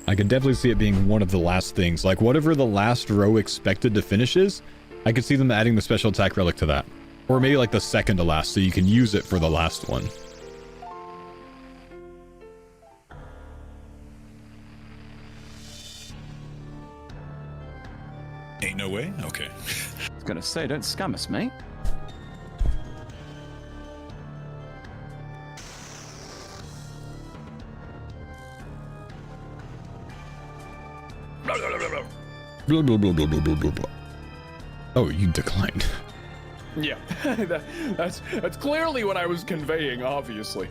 I could definitely see it being one of the last things. Like, whatever the last row expected to finish is, I could see them adding the special attack relic to that. Or maybe like the second to last, so you can use it for the last one. Ain't no way? Okay. I was gonna say, don't scam us, mate. Blah, blah, blah, blah, blah, blah, blah, blah. Oh, you declined. Yeah, that's clearly what I was conveying, obviously.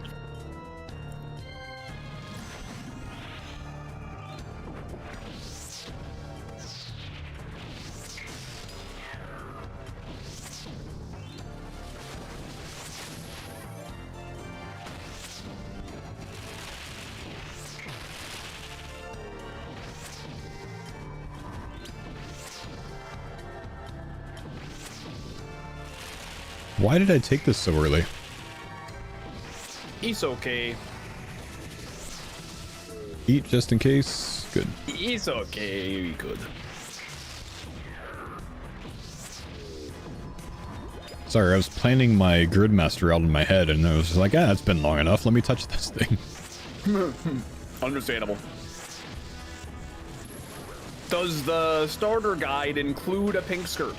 Why did I take this so early? It's okay. Eat just in case. Good. It's okay. We could. Sorry, I was planning my Gridmaster out in my head, and I was just like, ah, it's been long enough. Let me touch this thing. Understandable. Does the starter guide include a pink skirt?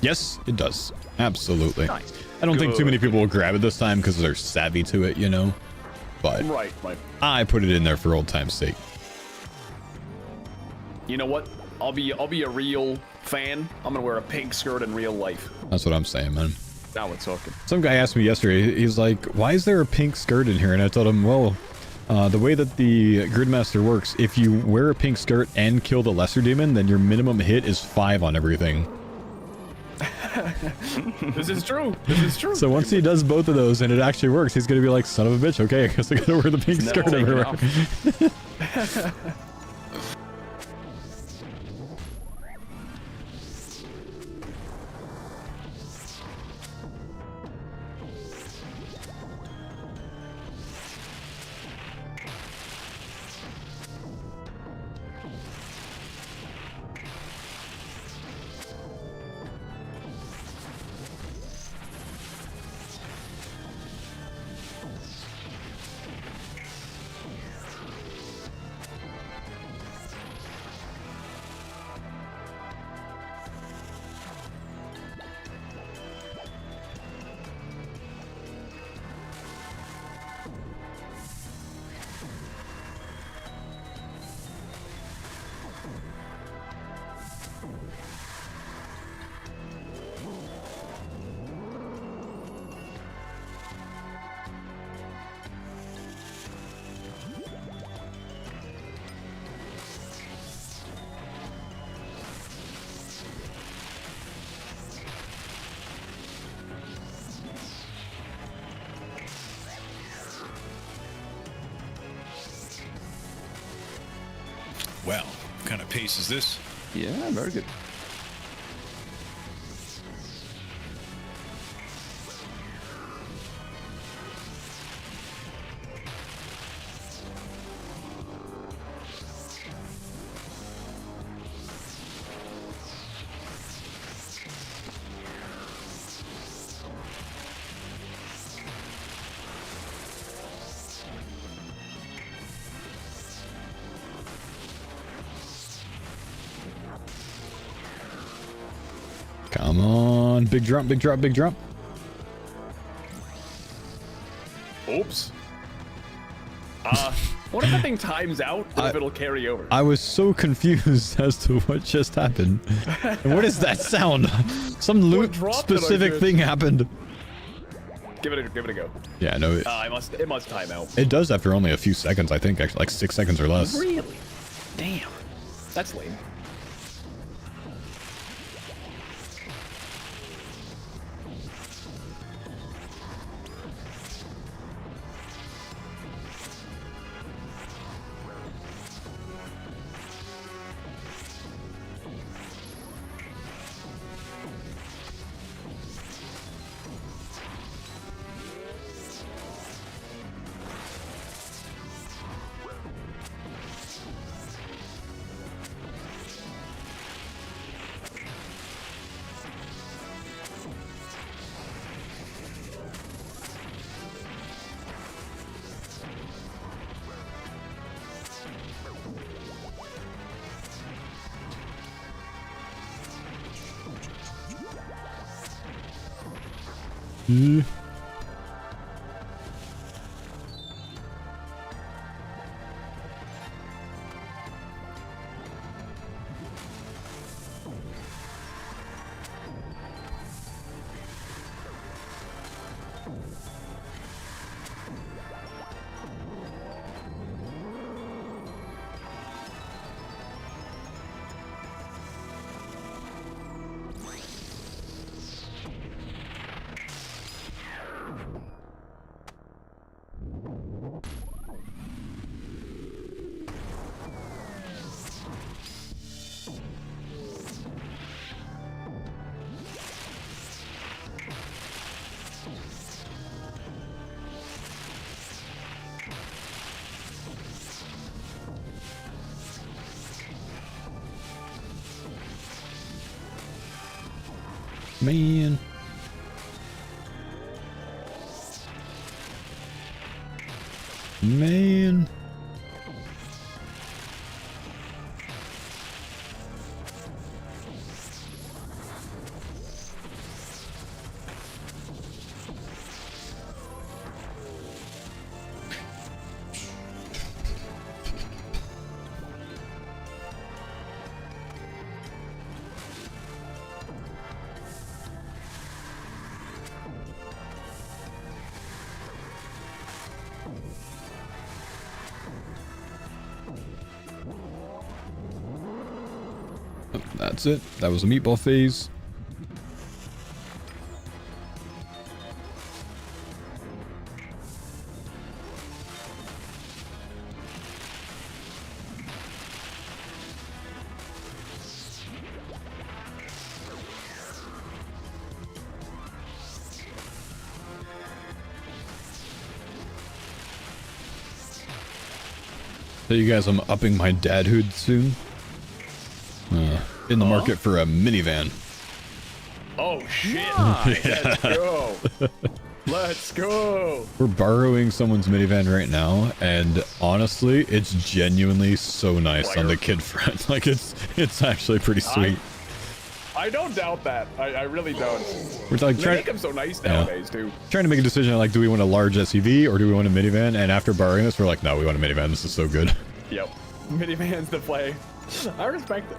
Yes, it does. Absolutely. Nice. I don't think too many people will grab it this time because they're savvy to it, you know? But Right. I put it in there for old time's sake. You know what? I'll be a real fan. I'm gonna wear a pink skirt in real life. That's what I'm saying, man. Now we're talking. Some guy asked me yesterday, he's like, why is there a pink skirt in here? And I told him, well, the way that the Gridmaster works, if you wear a pink skirt and kill the lesser demon, then your minimum hit is 5 on everything. This is true. This is true. So once he does both of those and it actually works, he's gonna be like, son of a bitch, okay, I guess I gotta wear the pink skirt everywhere. Wow, what kind of pace is this? Yeah, very good. Come on. Big drop, big drop, big drop. Oops. What if that thing times out, or if it'll carry over? I was so confused as to what just happened. And what is that sound? Some loot specific thing happened. Give it a go. Yeah, no. It must time out. It does after only a few seconds, I think. Actually, like 6 seconds or less. Really? Damn. That's lame. Man. Man. That's it. That was a meatball phase. So you guys, I'm upping my dadhood soon. In the market for a minivan. Oh shit! Nice. Let's go. Let's go. We're borrowing someone's minivan right now, and honestly, it's genuinely so nice on the kid front. Like it's actually pretty sweet. I don't doubt that. I really don't. We're like they make them so nice nowadays too. Trying to make a decision like, do we want a large SUV or do we want a minivan? And after borrowing this, we're like, no, we want a minivan. This is so good. Yep, minivan's the play. I respect it.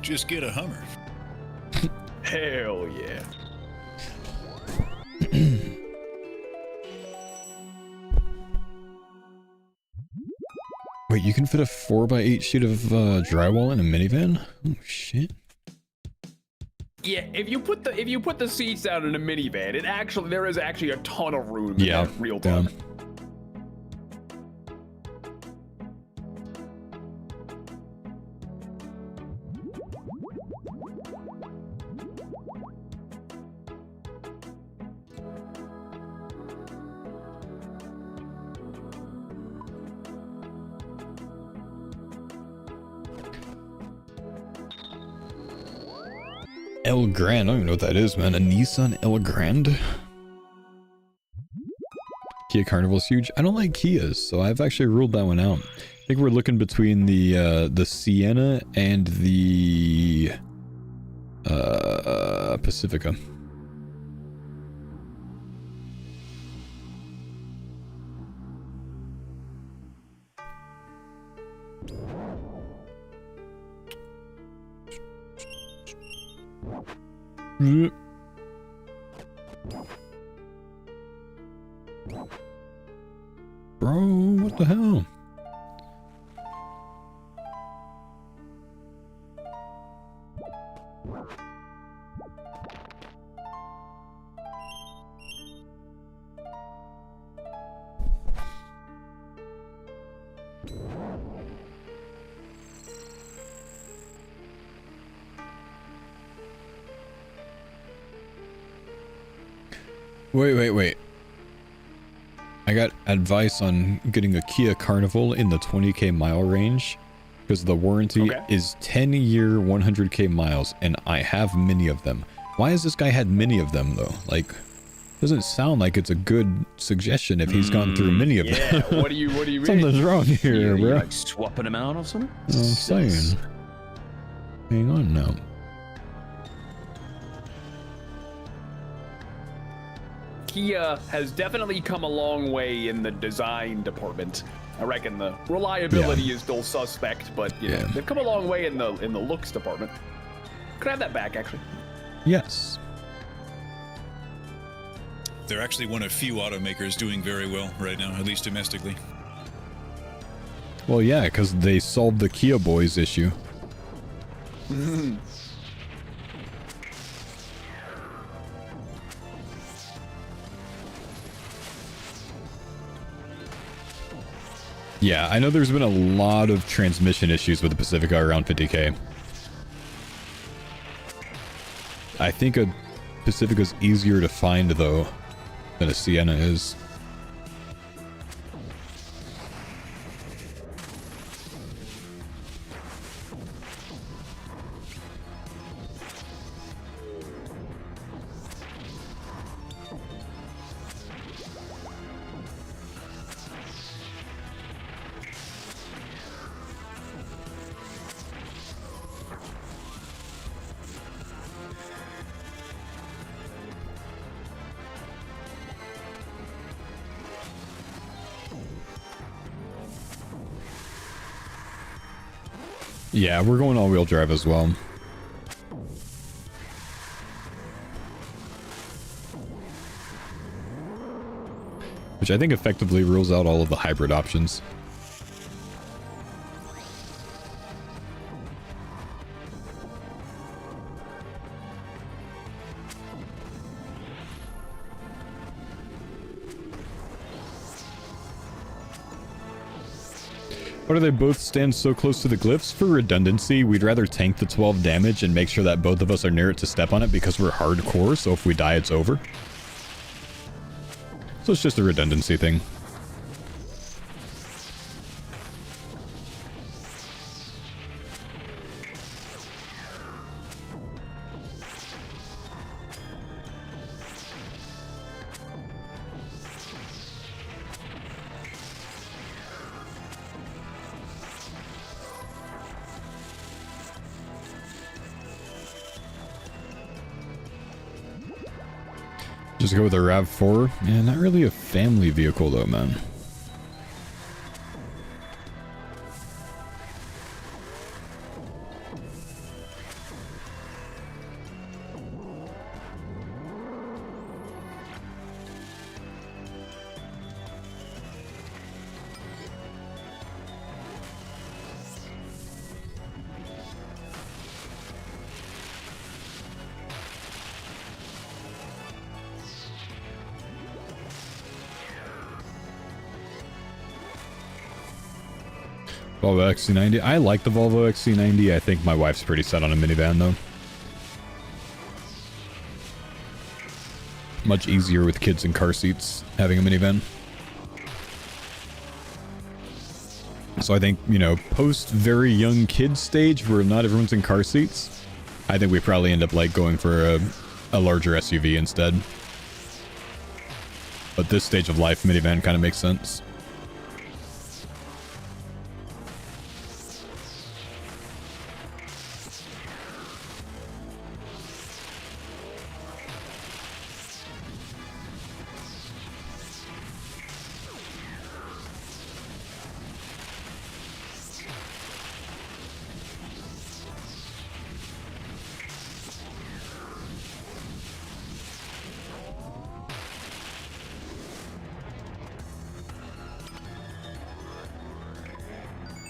Just get a Hummer. Hell yeah. Wait, you can fit a 4x8 sheet of drywall in a minivan? Oh shit. Yeah, if you put the seats out in a minivan, there is actually a ton of room in that real time. El Grande, I don't even know what that is, man. A Nissan El Grande? Kia Carnival's huge. I don't like Kias, so I've actually ruled that one out. think we're looking between the Sienna and the Pacifica. Bro, what the hell? Wait. I got advice on getting a Kia Carnival in the 20k mile range because the warranty is 10-year 100k miles and I have many of them. Why has this guy had many of them though? Like, doesn't sound like it's a good suggestion if he's gone through many of them. What do you mean? Something's wrong here, bro. Like swapping them out or something? I'm saying. Hang on now. Kia has definitely come a long way in the design department. I reckon the reliability is still suspect, but you know, they've come a long way in the looks department. Could I have that back, actually? Yes. They're actually one of few automakers doing very well right now, at least domestically. Well, yeah, because they solved the Kia Boys issue. Yeah, I know there's been a lot of transmission issues with the Pacifica around 50k. I think a Pacifica's easier to find, though, than a Sienna is. Yeah, we're going all-wheel drive as well. Which I think effectively rules out all of the hybrid options. Why do they both stand so close to the glyphs? For redundancy, we'd rather tank the 12 damage and make sure that both of us are near it to step on it because we're hardcore, so if we die, it's over. So it's just a redundancy thing. Just go with a RAV4? Yeah, not really a family vehicle though, man. Volvo XC90. I like the Volvo XC90. I think my wife's pretty set on a minivan, though. Much easier with kids in car seats, having a minivan. So I think, you know, post very young kid stage where not everyone's in car seats, I think we probably end up, like, going for a larger SUV instead. But this stage of life, minivan kind of makes sense.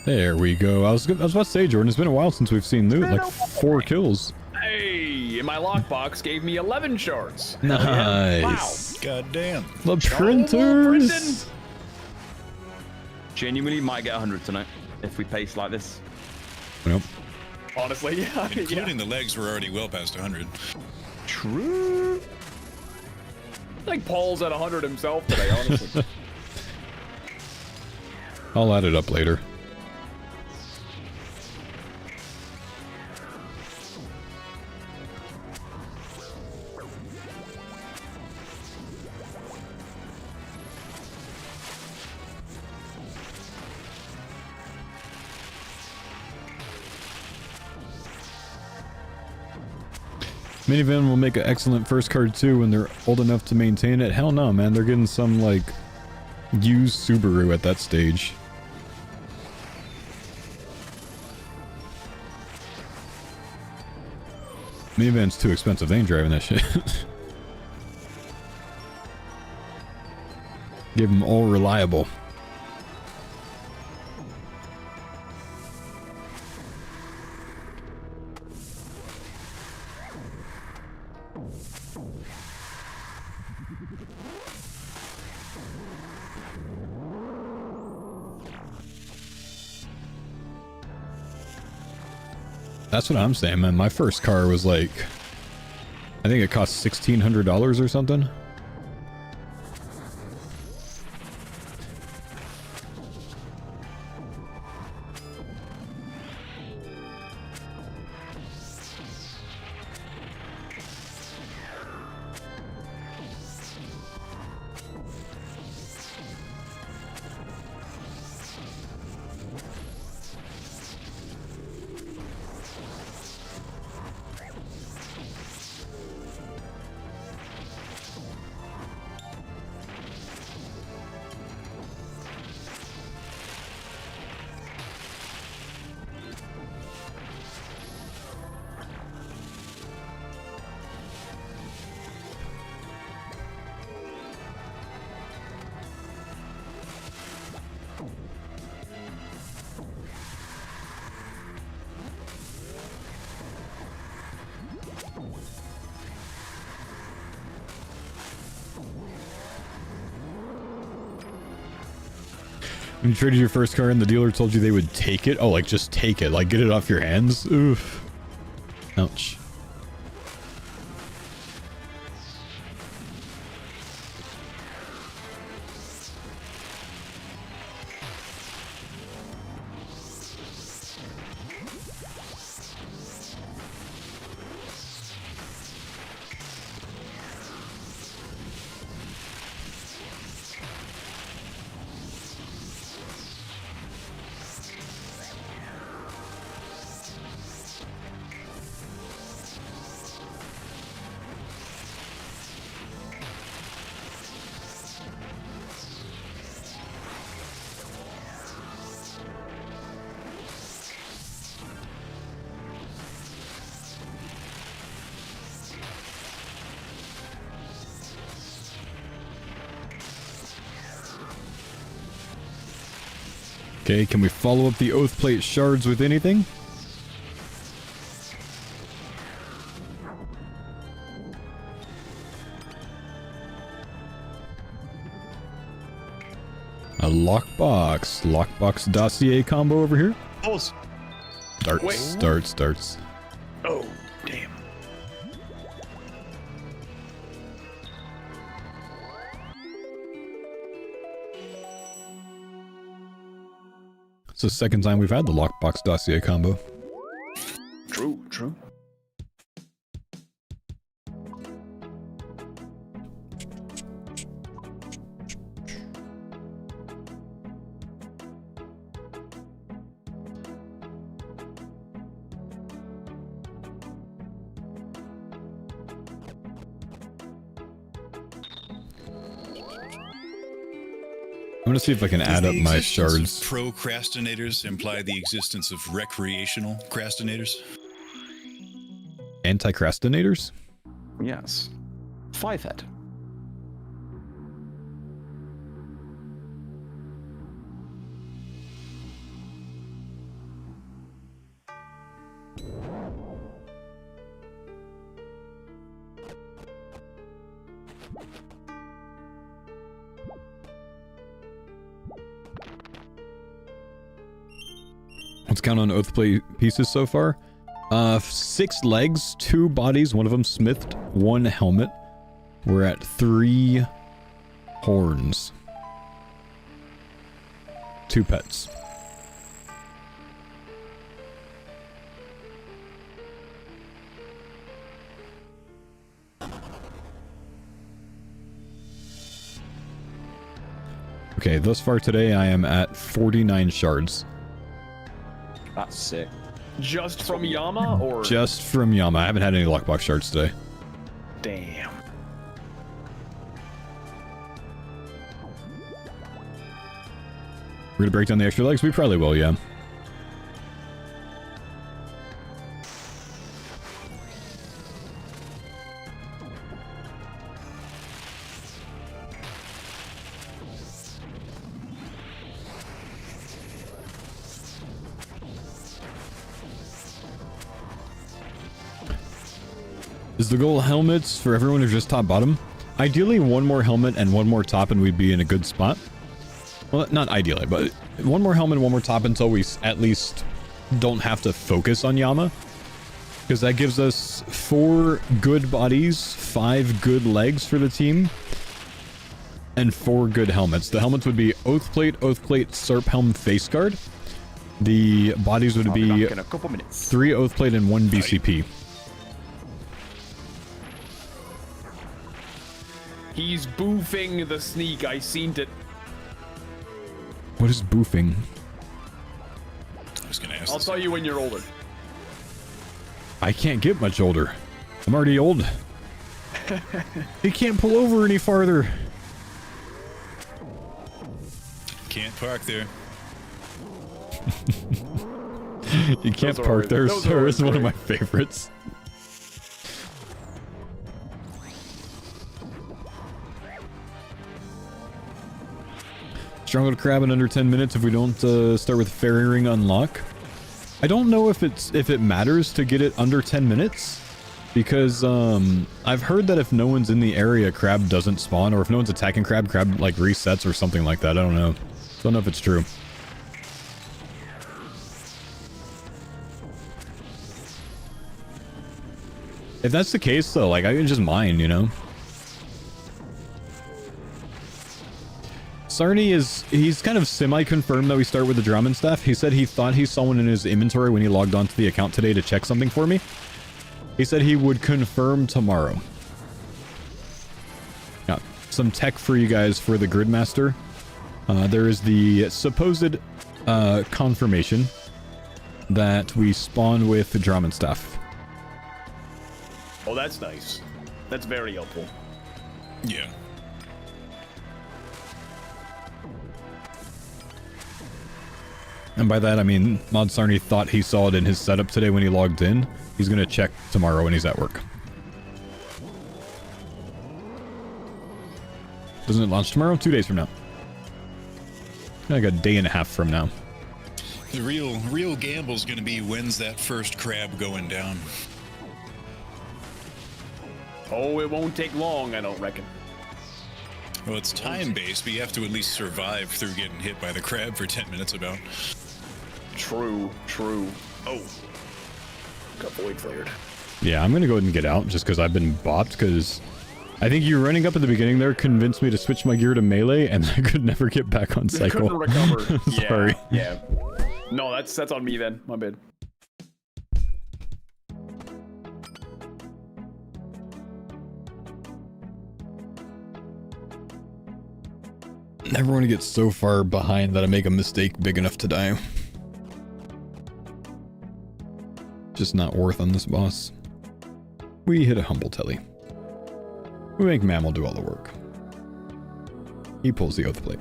There we go. I was about to say, Jordan, it's been a while since we've seen loot. Like 4 kills. Hey, my lockbox gave me 11 shards. Nice. Wow. God damn. The printers. Genuinely might get 100 tonight if we pace like this. Nope. Honestly, yeah. Including the legs, we're already well past 100. True. I think Paul's at 100 himself today, honestly. I'll add it up later. Minivan will make an excellent first card too when they're old enough to maintain it. Hell no, man. They're getting some, like, used Subaru at that stage. Minivan's too expensive. They ain't driving that shit. Give them all reliable. That's what I'm saying, man. My first car was like, I think it cost $1,600 or something. When you traded your first car and the dealer told you they would take it? Oh, like just take it, like get it off your hands? Oof. Ouch. Okay, can we follow up the oath plate shards with anything? A lockbox dossier combo over here. Pause. Starts. Oh, damn. It's the second time we've had the lockbox dossier combo. True. I'm gonna see if I can add up my shards. Procrastinators imply the existence of recreational crastinators. Anti-crastinators? Yes. 5-head. Let's count on Oathplate pieces so far. 6 legs, 2 bodies, one of them smithed, 1 helmet. We're at 3 horns. 2 pets. Okay, thus far today I am at 49 shards. That's sick. Just from Yama, or? Just from Yama. I haven't had any lockbox shards today. Damn. We're gonna break down the extra legs? We probably will, yeah. Is the goal helmets for everyone or just top bottom? Ideally, 1 more helmet and 1 more top and we'd be in a good spot. Well, not ideally, but 1 more helmet and 1 more top until we at least don't have to focus on Yama. Because that gives us 4 good bodies, 5 good legs for the team, and 4 good helmets. The helmets would be Oathplate, Serp Helm, Face Guard. The bodies would be in a couple minutes. 3 Oathplate and 1 BCP. He's boofing the sneak. I seen it. What is boofing? I was gonna ask. I'll tell you when you're older. I can't get much older. I'm already old. He can't pull over any farther. Can't park there. You can't Those are park always- there, those are sir. always Is one of my great. favorites. Struggle to crab in under 10 minutes if we don't start with fairy ring unlock. I don't know if it matters to get it under 10 minutes, because I've heard that if no one's in the area, crab doesn't spawn, or if no one's attacking crab like resets or something like that. I don't know. Don't know if it's true. If that's the case, though, like, I can just mine, you know? Sarni he's kind of semi-confirmed that we start with the drum and stuff. He said he thought he saw one in his inventory when he logged onto the account today to check something for me. He said he would confirm tomorrow. Yeah, some tech for you guys for the Gridmaster. There is the supposed confirmation that we spawn with the drum and stuff. Oh, that's nice. That's very helpful. Yeah. And by that, I mean, Mod Sarni thought he saw it in his setup today when he logged in. He's going to check tomorrow when he's at work. Doesn't it launch tomorrow? 2 days from now. Like a day and a half from now. The real gamble's gonna be when's that first crab going down. Oh, it won't take long, I don't reckon. Well, it's time-based, but you have to at least survive through getting hit by the crab for 10 minutes about. True, true. Oh. Got void flared. Yeah, I'm going to go ahead and get out just because I've been bopped, because I think you running up at the beginning there convinced me to switch my gear to melee, and I could never get back on cycle. Couldn't recover. Sorry. Yeah. No, that's on me then. My bad. Never want to get so far behind that I make a mistake big enough to die. Just not worth on this boss. We hit a humble telly. We make Mammal do all the work. He pulls the oath plate.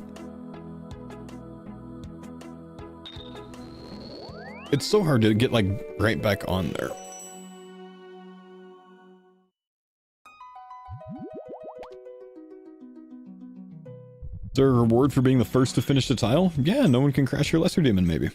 It's so hard to get, like, right back on there. Is there a reward for being the first to finish the tile? Yeah, no one can crash your lesser demon, maybe.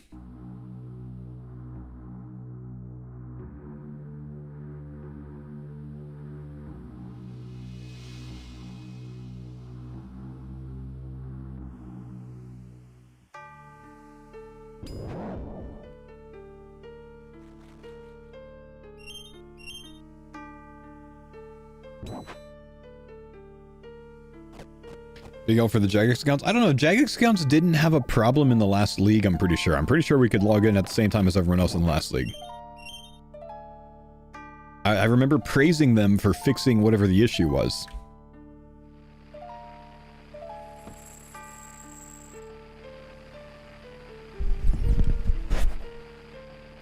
Big L for the Jagex accounts. I don't know. Jagex accounts didn't have a problem in the last league, I'm pretty sure. I'm pretty sure we could log in at the same time as everyone else in the last league. I remember praising them for fixing whatever the issue was.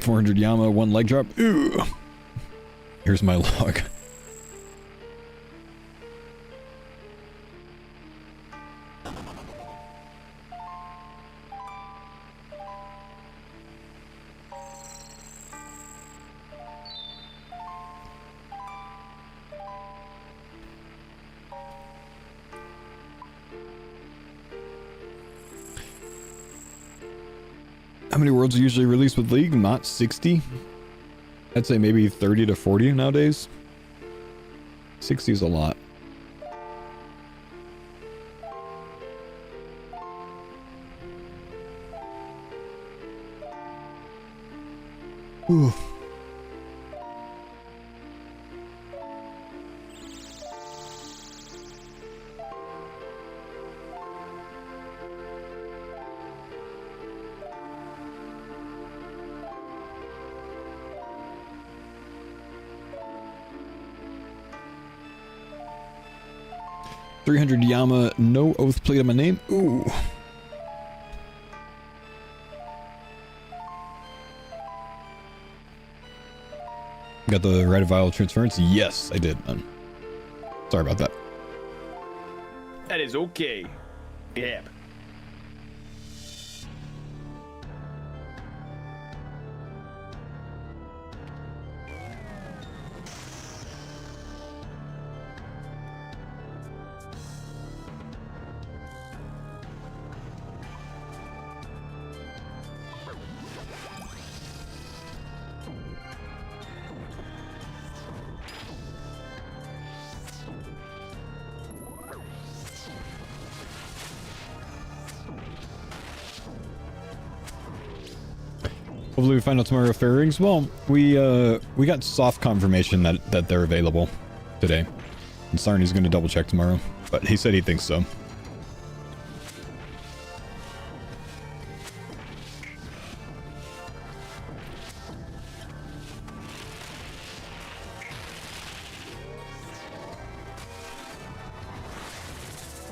$400 Yama, 1 leg drop. Ooh. Here's my log. How many worlds are usually released with League? Not 60. I'd say maybe 30 to 40 nowadays. 60 is a lot. Ooh. $300 Yama, no oath plate on my name. Ooh. Got the right of vial transference? Yes, I did. Sorry about that. That is okay. Yeah. Hopefully we find out tomorrow if fairings. Well, we got soft confirmation that they're available today. And Sarni's going to double check tomorrow, but he said he thinks so.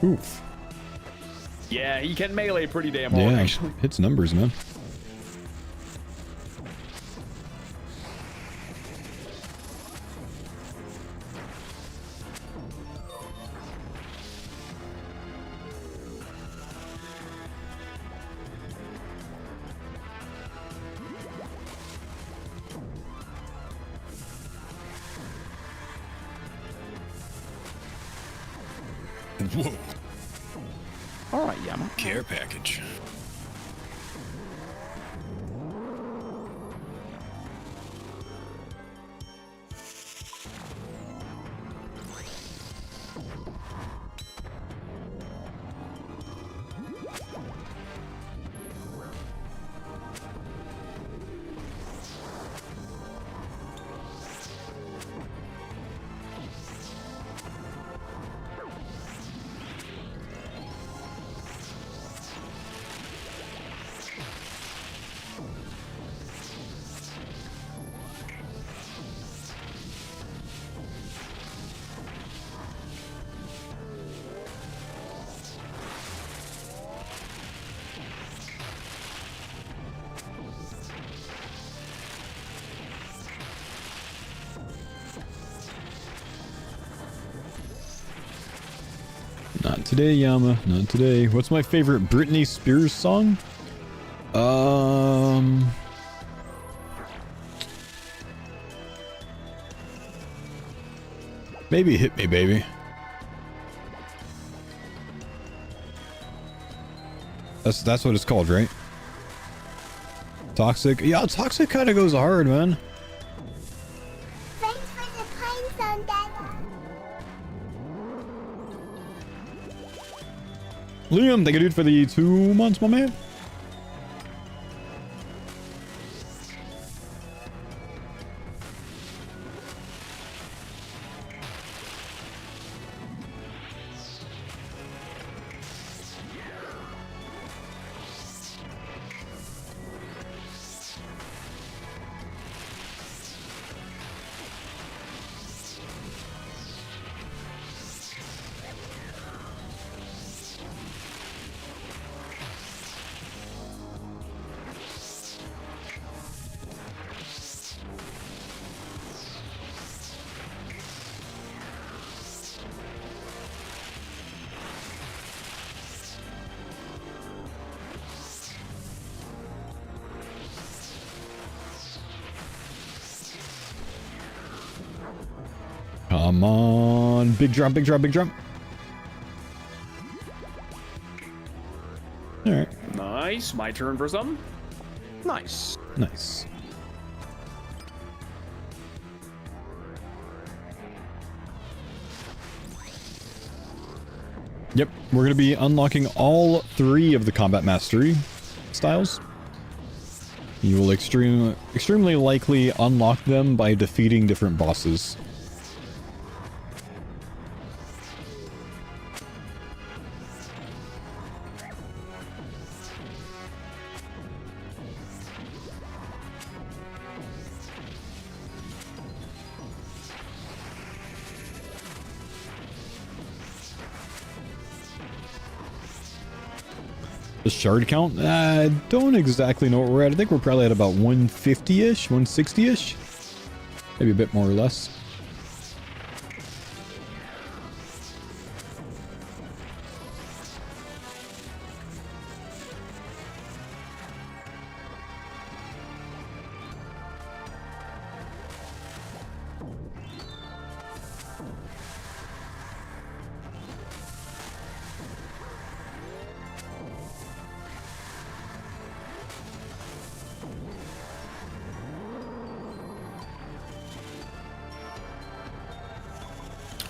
Oof. Yeah, he can melee pretty damn hard, Yeah, actually. hits numbers, man. Whoa. All right, Yama. Care package. Not today, Yama. Not today. What's my favorite Britney Spears song? Maybe Hit Me, Baby. That's what it's called, right? Toxic. Yeah, Toxic kind of goes hard, man. Thanks for the pine zone, Dada. Liam, thank you, dude, for the 2 months, my man. Come on. Big drop, big drop, big drop. All right. Nice. My turn for some. Nice. Nice. Yep, we're going to be unlocking all 3 of the combat mastery styles. You will extremely likely unlock them by defeating different bosses. The shard count? I don't exactly know where we're at. I think we're probably at about 150-ish, 160-ish. Maybe a bit more or less.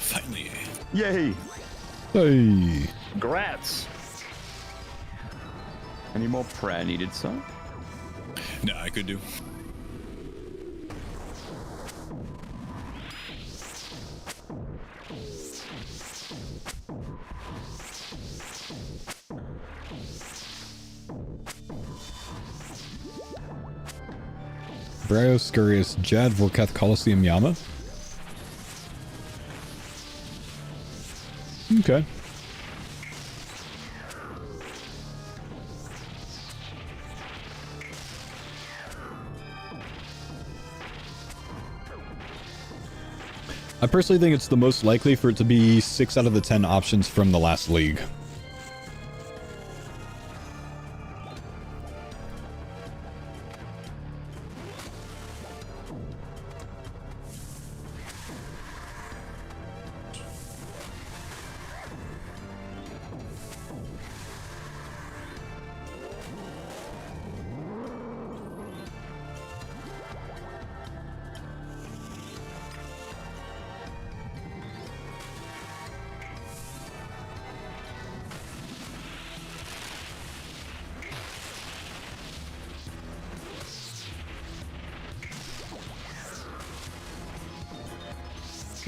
Finally. Yay. Hey. Grats. Any more prayer needed, son? No, I could do. Brio Scurious Jad Vorkath Coliseum Yama. Okay. I personally think it's the most likely for it to be 6 out of the 10 options from the last league.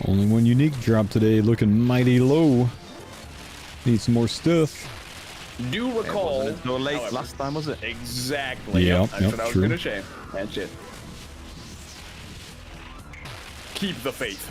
Only one unique drop today, looking mighty low. Need some more stuff. Do recall. It wasn't so late however, last time, was it? Exactly. Yeah, That's yep, what I was true. gonna say. That shit. Keep the faith.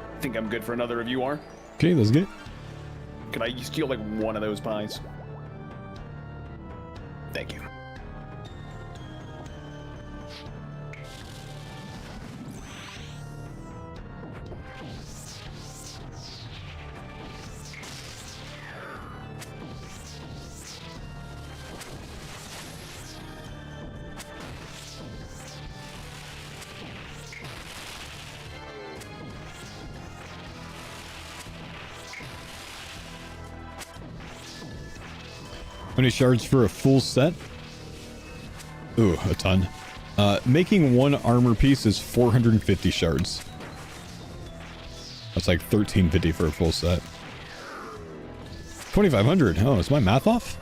I think I'm good for another if you are. Okay, let's get it. Can I steal like one of those pies? Thank you. How many shards for a full set? Ooh, a ton. Making one armor piece is 450 shards. That's like 1350 for a full set. 2500. Oh, is my math off?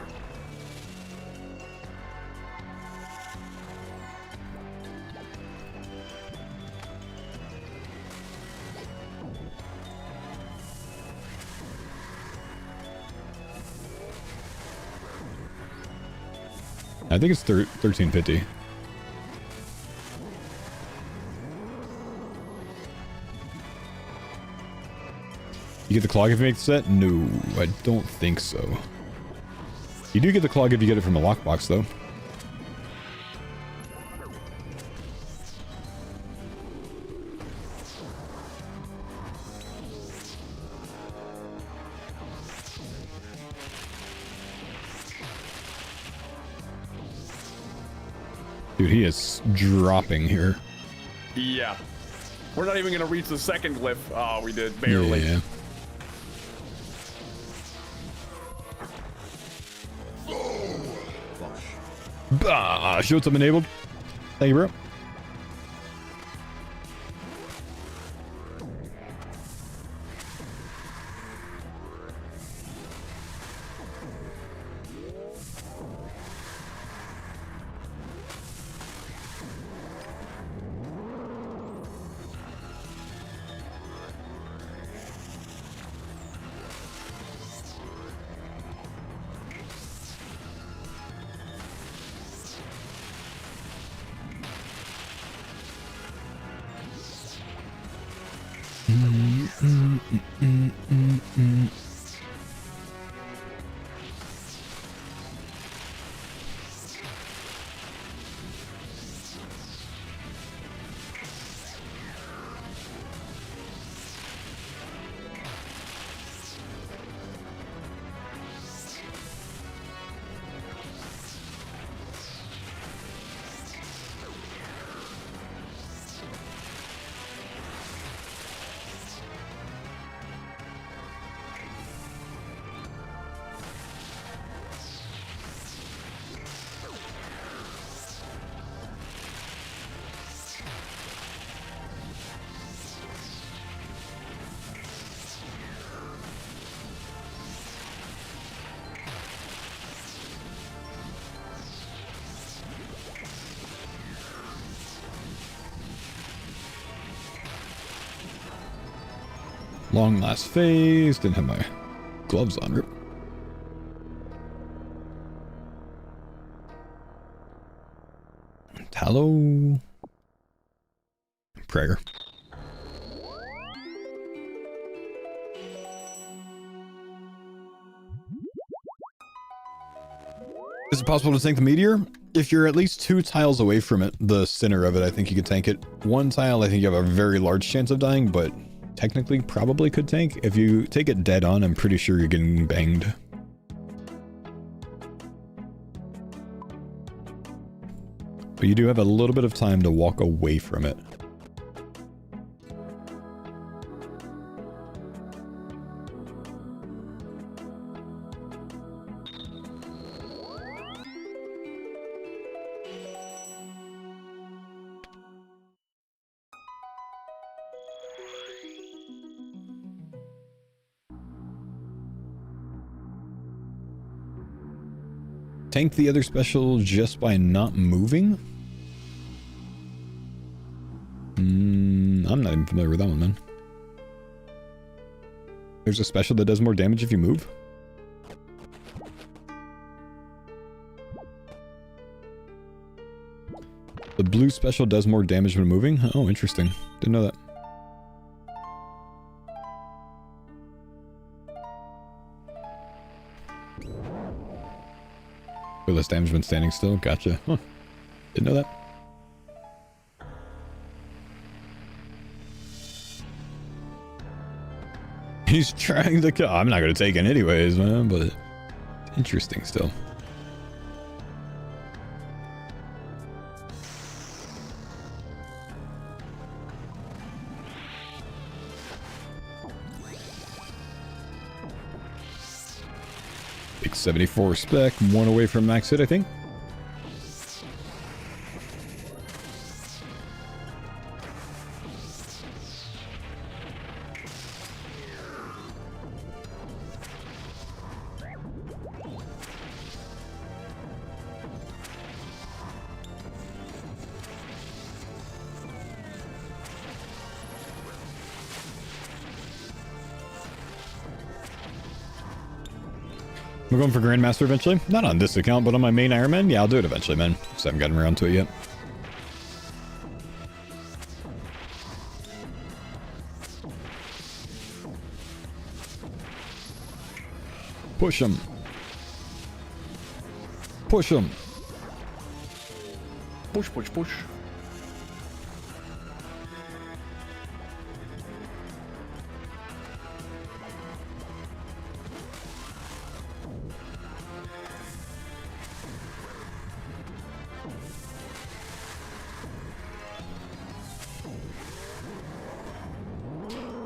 I think it's 1350. You get the clog if you make the set? No, I don't think so. You do get the clog if you get it from the lockbox, though. Dude, he is dropping here. Yeah. We're not even going to reach the second glyph. Oh, we did. Barely. Yeah. Bah, show's up enabled. Thank you, bro. Long last phase. Didn't have my gloves on. Rip. Tallow. Prayer. Is it possible to tank the meteor? If you're at least 2 tiles away from it, the center of it, I think you could tank it. 1 tile, I think you have a very large chance of dying, but technically probably could tank. If you take it dead on, I'm pretty sure you're getting banged. But you do have a little bit of time to walk away from it. Tank the other special just by not moving? I'm not even familiar with that one, man. There's a special that does more damage if you move? The blue special does more damage when moving? Oh, interesting. Didn't know that. Way less damage when standing still? Gotcha. Huh. Didn't know that. He's trying to kill. I'm not going to take it anyways, man, but interesting still. Big 74 spec, 1 away from max hit, I think. We're going for Grandmaster eventually. Not on this account, but on my main Iron Man. Yeah, I'll do it eventually, man. Just haven't gotten around to it yet. Push him. Push him. Push, push, push.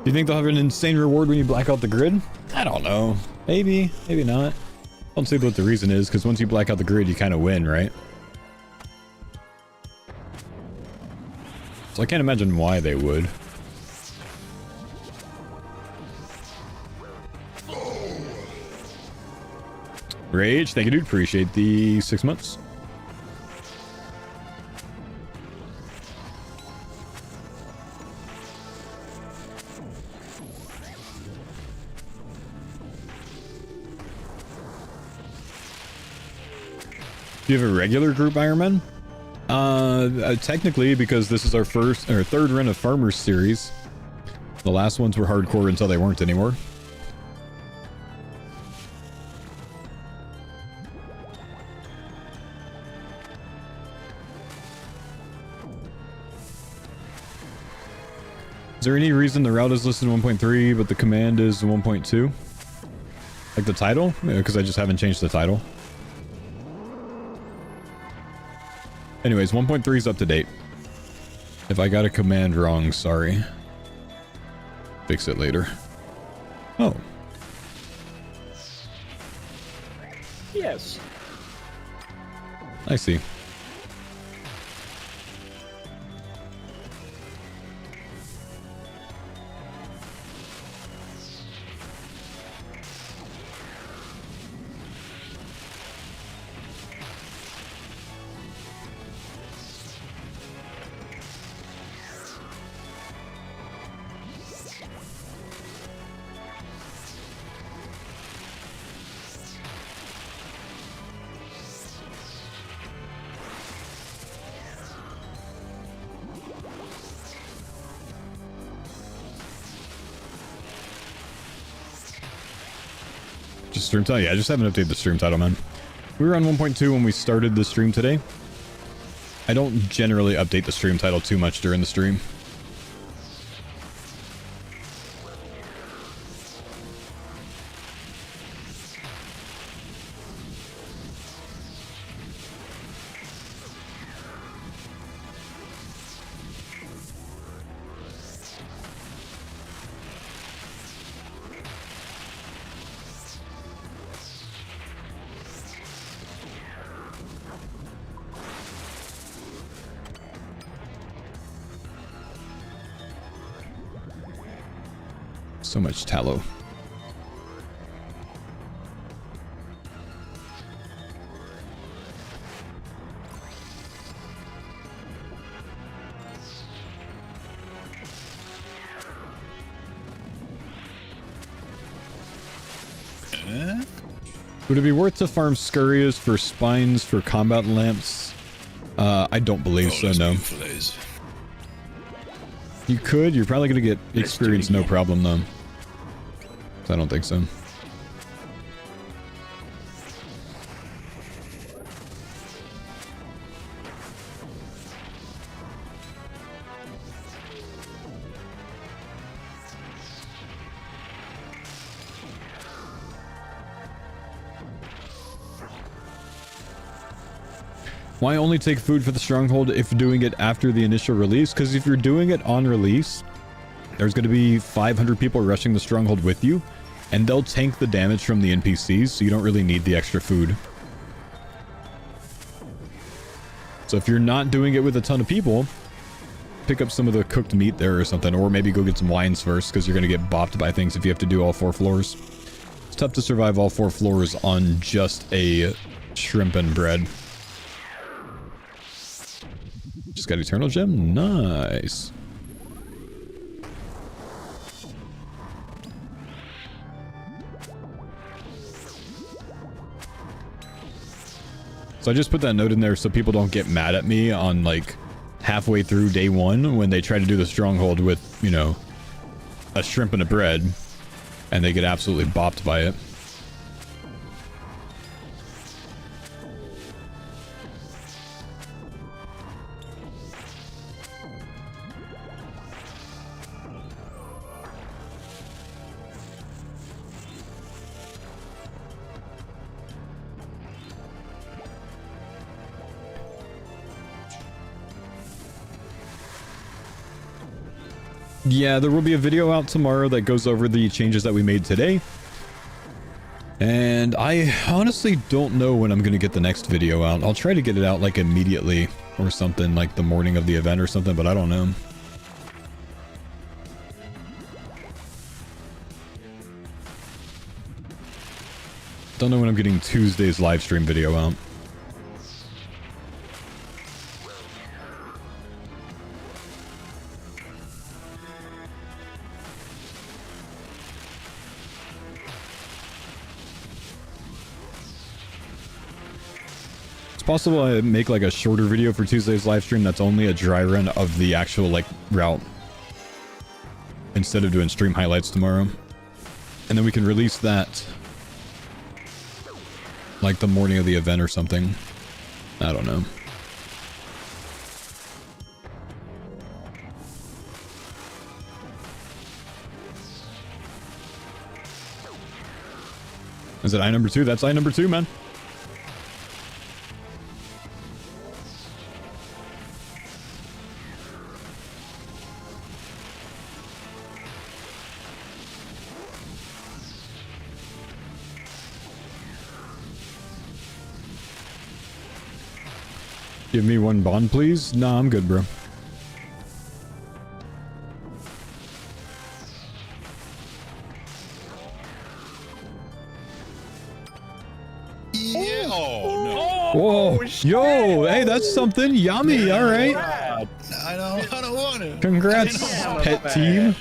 Do you think they'll have an insane reward when you black out the grid? I don't know. Maybe, maybe not. I don't see what the reason is, because once you black out the grid, you kind of win, right? So I can't imagine why they would. Rage, thank you, dude. Appreciate the 6 months. Do you have a regular group Ironman? Technically, because this is our third run of Farmers series. The last ones were hardcore until they weren't anymore. Is there any reason the route is listed 1.3, but the command is 1.2? Like the title? Because I just haven't changed the title. Anyways, 1.3 is up to date. If I got a command wrong, sorry. Fix it later. Oh. Yes. I see. Stream title? Yeah, I just haven't updated the stream title, man. We were on 1.2 when we started the stream today. I don't generally update the stream title too much during the stream. So much tallow. Would it be worth to farm scurriers for spines for combat lamps? I don't believe so, no. You could, you're probably gonna get experience no problem though. I don't think so. Why only take food for the stronghold if doing it after the initial release? Because if you're doing it on release, there's going to be 500 people rushing the stronghold with you, and they'll tank the damage from the NPCs, so you don't really need the extra food. So if you're not doing it with a ton of people, pick up some of the cooked meat there or something, or maybe go get some wines first, because you're going to get bopped by things if you have to do all 4 floors. It's tough to survive all 4 floors on just a shrimp and bread. Just got Eternal Gem? Nice. So I just put that note in there so people don't get mad at me on like halfway through day 1 when they try to do the stronghold with, you know, a shrimp and a bread and they get absolutely bopped by it. Yeah, there will be a video out tomorrow that goes over the changes that we made today. And I honestly don't know when I'm going to get the next video out. I'll try to get it out like immediately or something, like the morning of the event or something, but I don't know. Don't know when I'm getting Tuesday's live stream video out. It's possible I make like a shorter video for Tuesday's live stream that's only a dry run of the actual like route instead of doing stream highlights tomorrow. And then we can release that like the morning of the event or something. I don't know. Is it I number 2? That's I number 2, man. Give me one bond, please. Nah, I'm good, bro. Yeah. Oh, no. Whoa. Yo, hey, that's something. Yummy. All right. I don't want to. Congrats, pet team.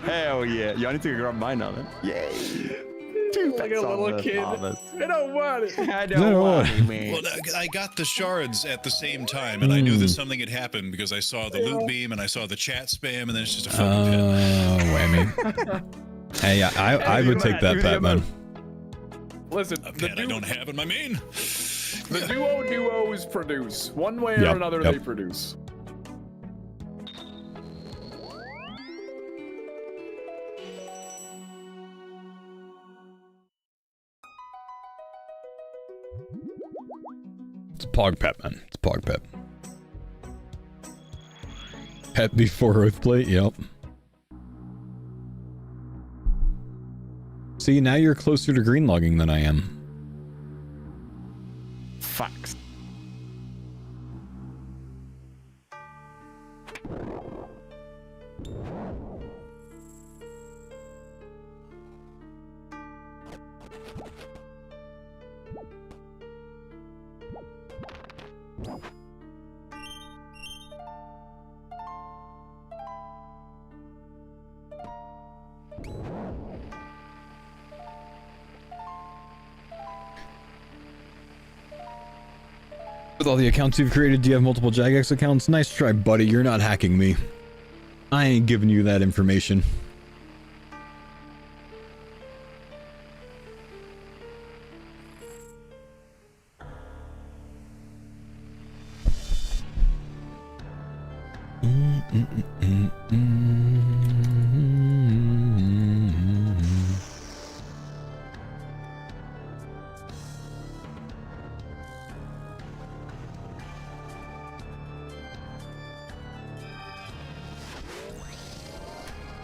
Hell yeah. Yeah, I need to grab mine now then. Yay. Two Like a pets on little the kid. farmers. I don't want it. I don't want it, man. Well, I got the shards at the same time, and I knew that something had happened because I saw the loot beam and I saw the chat spam, and then it's just a fucking pet. Whammy. Hey, I would take that pet, man. Listen, A the pet I don't have in my main. The duos produce. One way or Yep, another, yep. they produce. It's Pog Pet, man. It's Pog Pet. Pet before Oathplate, yep. See, now you're closer to green logging than I am. Facts. With all the accounts you've created, do you have multiple Jagex accounts? Nice try, buddy. You're not hacking me. I ain't giving you that information.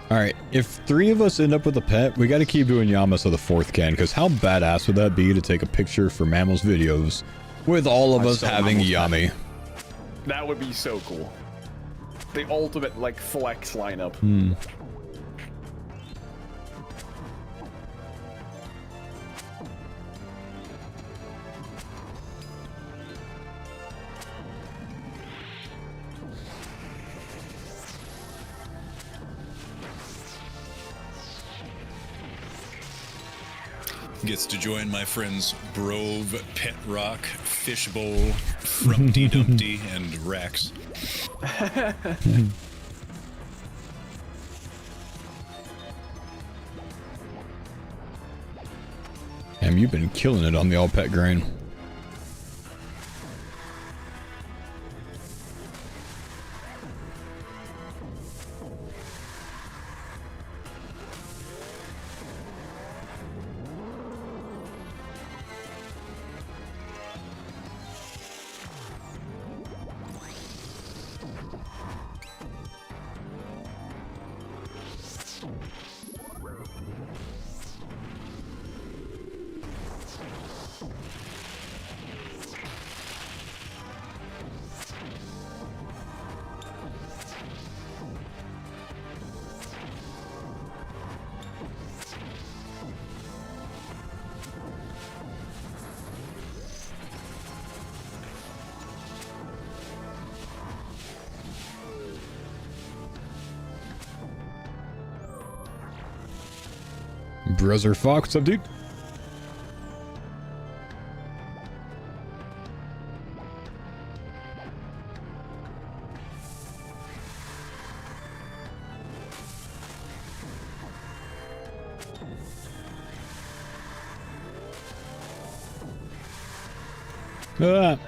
Alright, if 3 of us end up with a pet, we gotta keep doing Yama so the 4th can, because how badass would that be to take a picture for Mammal's videos with all of us having Yami? That would be so cool. The ultimate, like, flex lineup. gets to join my friends Brove, Pet Rock, Fishbowl, Frumpty Dumpty, and Rax. Damn, you've been killing it on the all pet grind. Brother Fox, what's up, dude? Ah.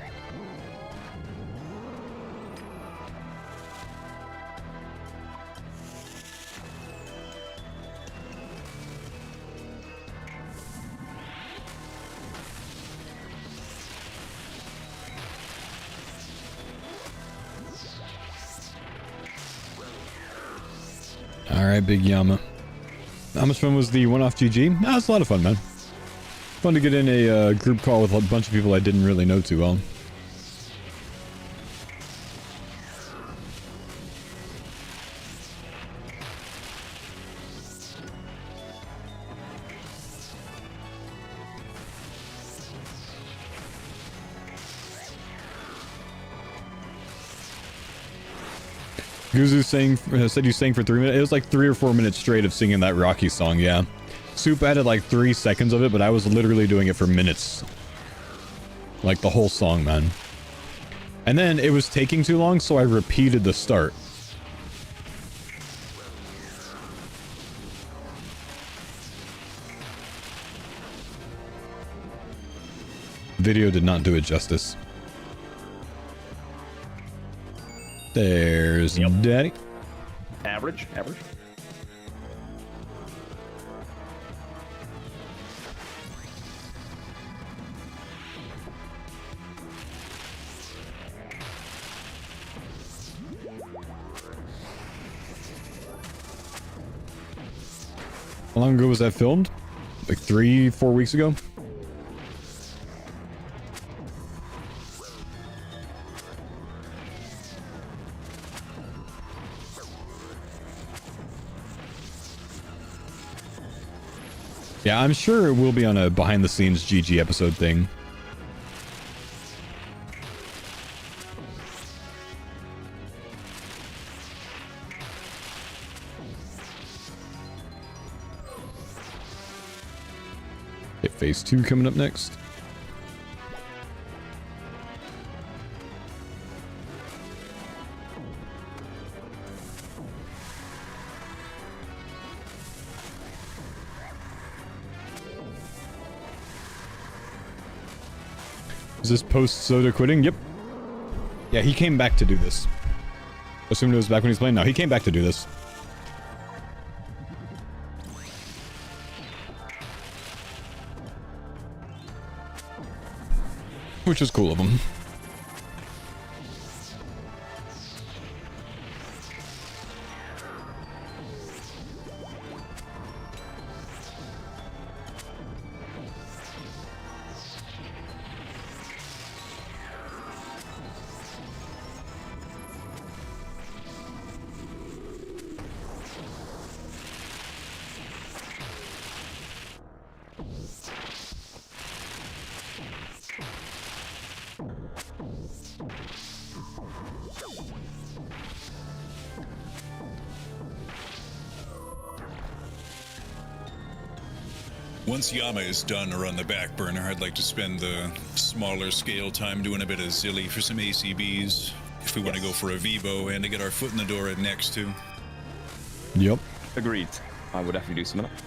Alright, Big Yama. How much fun was the one-off GG? Nah, it's a lot of fun, man. Fun to get in a group call with a bunch of people I didn't really know too well. Guzu said you sang for 3 minutes. It was like 3 or 4 minutes straight of singing that Rocky song, yeah. Soup added like 3 seconds of it, but I was literally doing it for minutes. Like the whole song, man. And then it was taking too long, so I repeated the start. Video did not do it justice. There's Daddy. Average. How long ago was that filmed? Like 3-4 weeks ago? Yeah, I'm sure it will be on a behind-the-scenes GG episode thing. Okay, phase 2 coming up next. Is this post Soda quitting? Yep. Yeah, he came back to do this. Assumed it was back when he was playing? No, he came back to do this. Which is cool of him. Once Yama is done or on the back burner, I'd like to spend the smaller scale time doing a bit of Zilly for some ACBs. If we want to go for a Vivo and to get our foot in the door at next too. Yep. Agreed. I would definitely do some of that.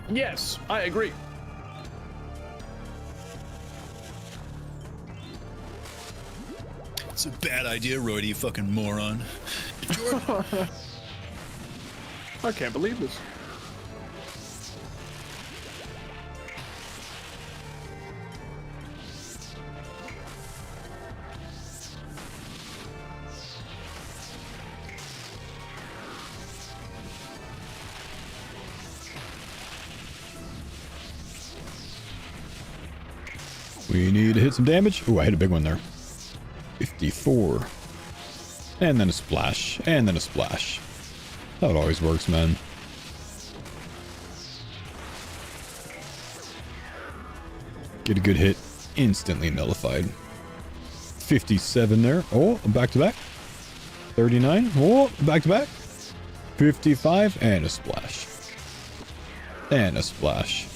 Yes, I agree. It's a bad idea, Roy, you fucking moron. I can't believe this. We need to hit some damage. Oh, I hit a big one there. 54. And then a splash. And then a splash. That's how it always works, man. Get a good hit. Instantly nullified. 57 there. Oh, back to back. 39. Oh, back to back. 55. And a splash. And a splash.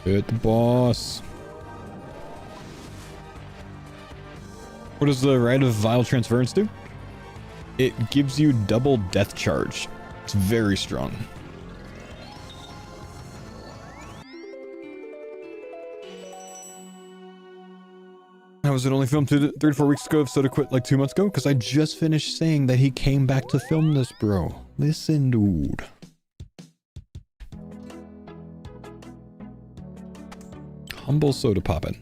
Hit the boss. What does the Rite of Vile Transference do? It gives you double death charge. It's very strong. How was it only filmed 3 to 4 weeks ago if Soda quit like 2 months ago? Because I just finished saying that he came back to film this, bro. Listen, dude. Humble Soda poppin'.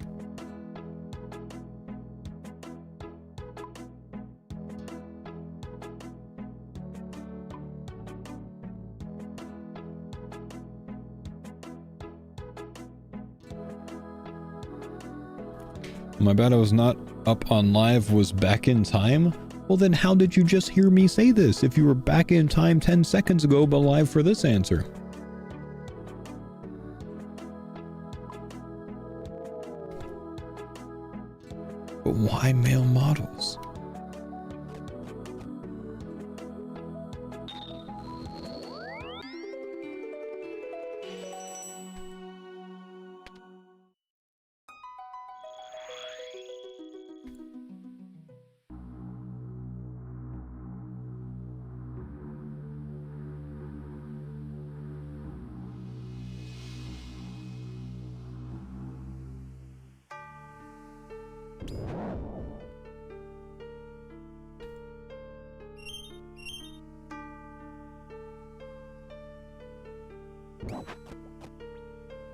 My bad I was not up on live was back in time. Well then how did you just hear me say this if you were back in time 10 seconds ago but live for this answer? But why male models?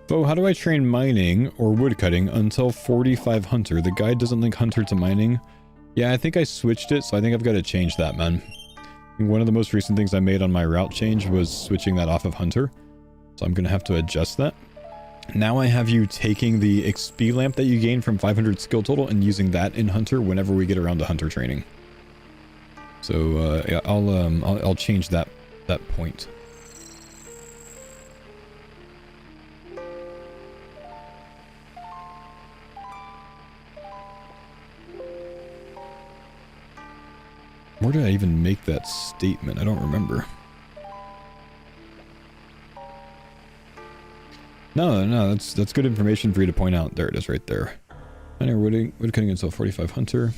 So how do I train mining or woodcutting until 45 hunter? The guide doesn't link hunter to mining. Yeah, I think I switched it, so I think I've got to change that, man. One of the most recent things I made on my route change was switching that off of hunter. So I'm going to have to adjust that. Now I have you taking the XP lamp that you gain from 500 skill total and using that in hunter whenever we get around to hunter training. So yeah, I'll change that point. Where did I even make that statement? I don't remember. No, that's good information for you to point out. There it is right there. Anyway, woodcutting until 45 hunter.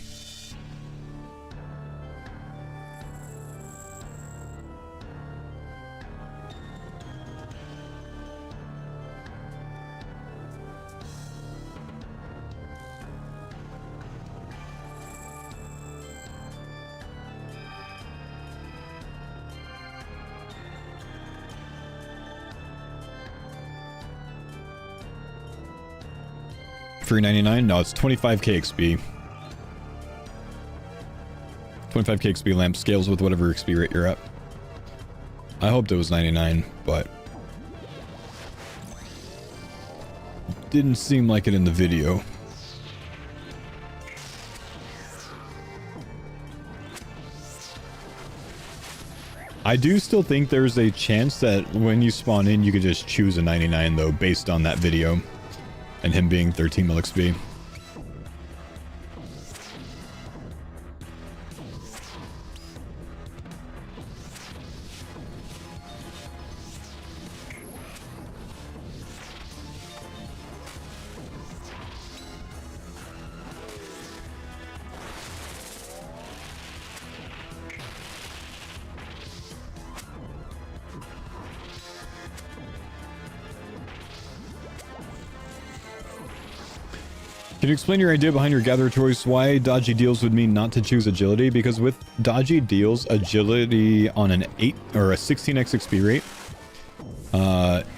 $3.99? No, it's 25k XP. 25k XP lamp scales with whatever XP rate you're at. I hoped it was 99, but didn't seem like it in the video. I do still think there's a chance that when you spawn in, you could just choose a 99 though, based on that video and him being 13 mil XP. Can you explain your idea behind your gather choice? Why dodgy deals would mean not to choose agility? Because with dodgy deals, agility on an 8 or a 16x XP rate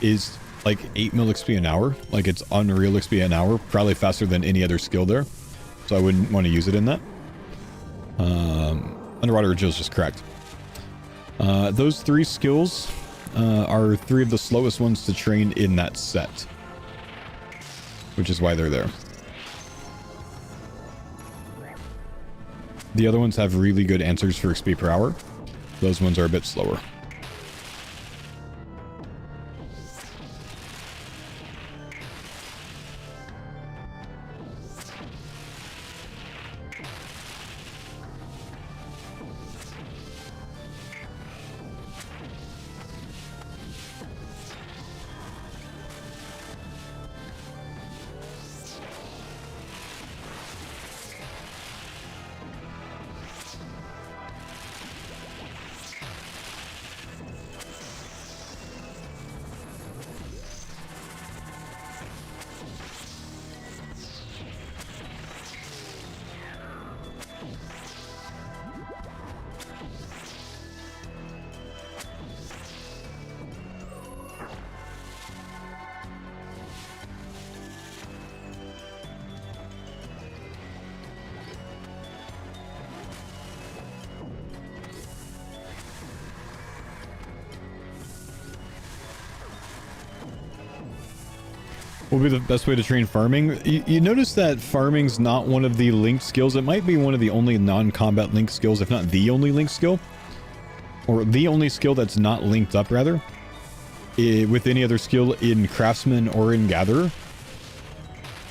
is like 8 mil XP an hour. Like it's unreal XP an hour, probably faster than any other skill there. So I wouldn't want to use it in that. Underwater agility is just correct. Those 3 skills are 3 of the slowest ones to train in that set, which is why they're there. The other ones have really good answers for XP per hour. Those ones are a bit slower. What would be the best way to train farming? You notice that farming's not one of the linked skills. It might be one of the only non-combat linked skills, if not the only linked skill. Or the only skill that's not linked up, rather. With any other skill in Craftsman or in Gatherer.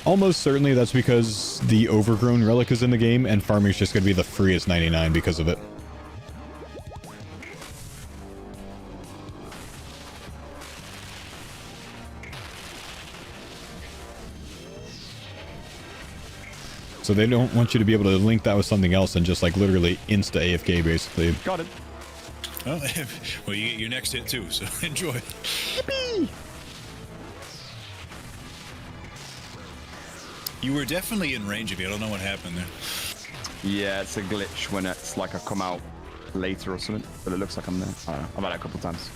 Almost certainly that's because the Overgrown relic is in the game, and farming's just going to be the freest 99 because of it. So they don't want you to be able to link that with something else and just like literally insta AFK basically. Got it. Well, well, you get your next hit too, so enjoy. Yippee! You were definitely in range of you. I don't know what happened there. Yeah, it's a glitch when it's like I come out later or something, but it looks like I'm there. I don't know. I've had it a couple of times.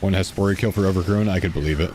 One has Spore kill for Overgrown, I could believe it.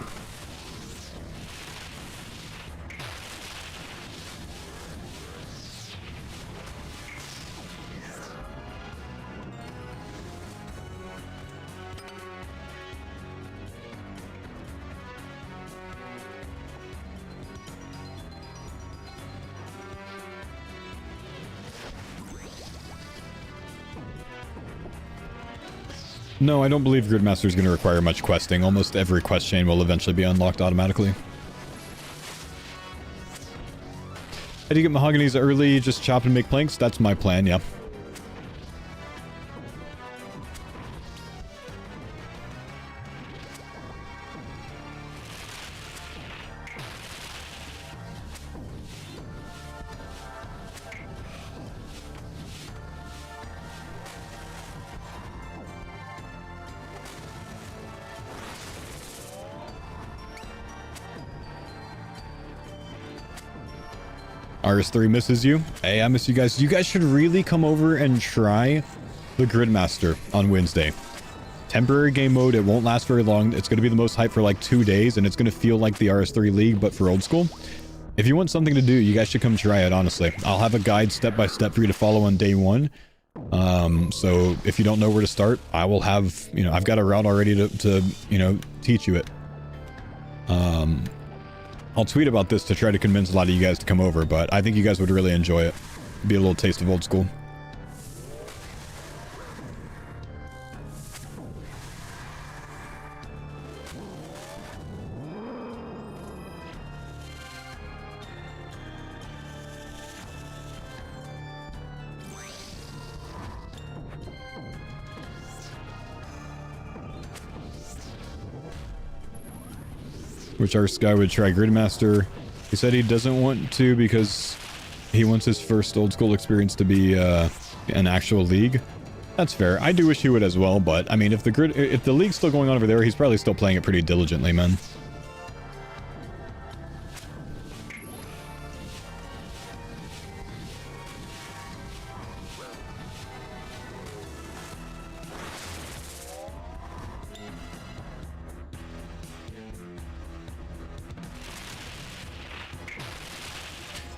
No, I don't believe Gridmaster is going to require much questing. Almost every quest chain will eventually be unlocked automatically. How do you get mahoganies early? Just chop and make planks? That's my plan, yeah. RS3 misses you. Hey, I miss you guys. You guys should really come over and try the Gridmaster on Wednesday. Temporary game mode. It won't last very long. It's going to be the most hype for like 2 days, and it's going to feel like the RS3 League, but for old school. If you want something to do, you guys should come try it, honestly. I'll have a guide step by step for you to follow on day 1. So if you don't know where to start, I will have, I've got a route already to teach you it. I'll tweet about this to try to convince a lot of you guys to come over, but I think you guys would really enjoy it. Be a little taste of old school. Which our guy would try Gridmaster. He said he doesn't want to because he wants his first old school experience to be an actual league. That's fair. I do wish he would as well, but I mean, if the league's still going on over there, he's probably still playing it pretty diligently, man.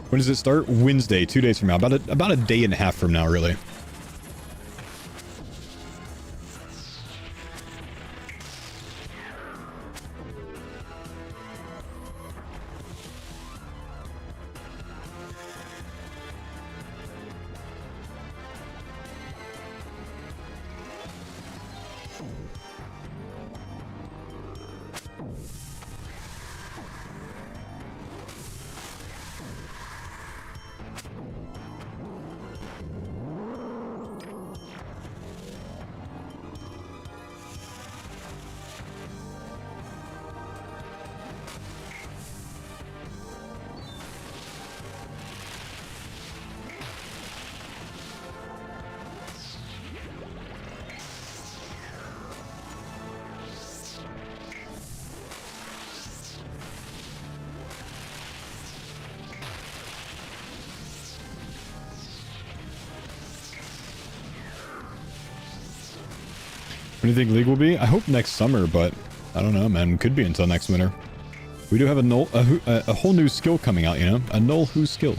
When does it start? Wednesday, 2 days from now. About a day and a half from now, really. When do you think League will be? I hope next summer, but I don't know, man. Could be until next winter. We do have a whole new skill coming out, you know? A null who skill.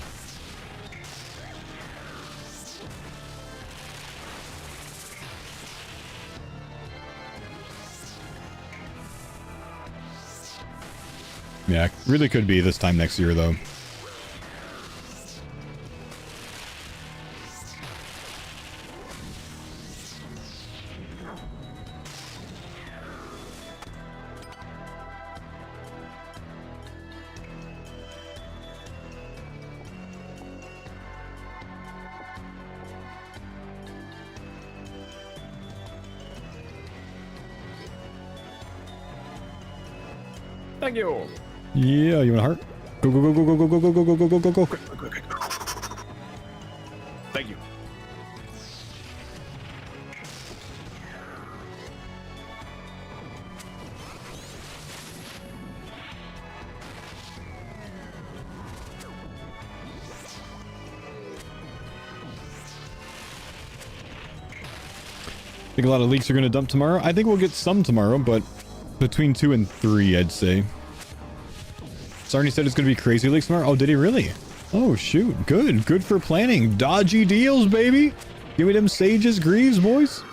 Yeah, really could be this time next year, though. Thank you. Yeah, you want a heart? Go, go, go, go, go, go, go, go, go, go, go, go, go. Thank you. I think a lot of leaks are going to dump tomorrow. I think we'll get some tomorrow, but between 2 and 3, I'd say. Sarni said it's going to be crazy leaks tomorrow. Oh, did he really? Oh, shoot. Good. Good for planning. Dodgy deals, baby. Give me them Sages, Greaves, boys.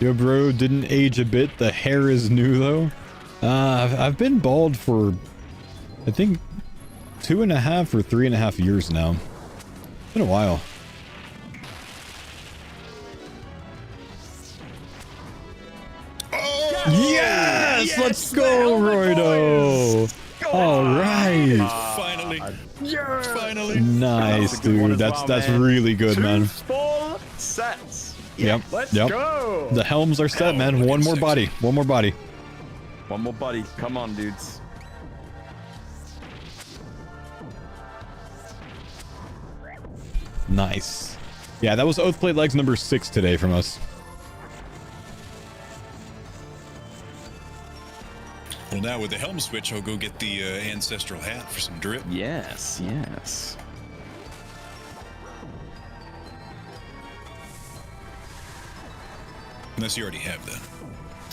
Yo, bro, didn't age a bit. The hair is new, though. I've been bald for, I think, 2.5 or 3.5 years now. It's been a while. Yes! Let's go, Roido! All right. Finally. Yeah. Finally. Nice, dude. That's really good, man. Full sets. Yep. Let's Yep. go. The helms are set, man. One more body. One more body. One more buddy. Come on, dudes. Nice. Yeah, that was Oathplate Legs number 6 today from us. Well, now with the helm switch, I'll go get the ancestral hat for some drip. Yes, yes. Unless you already have that.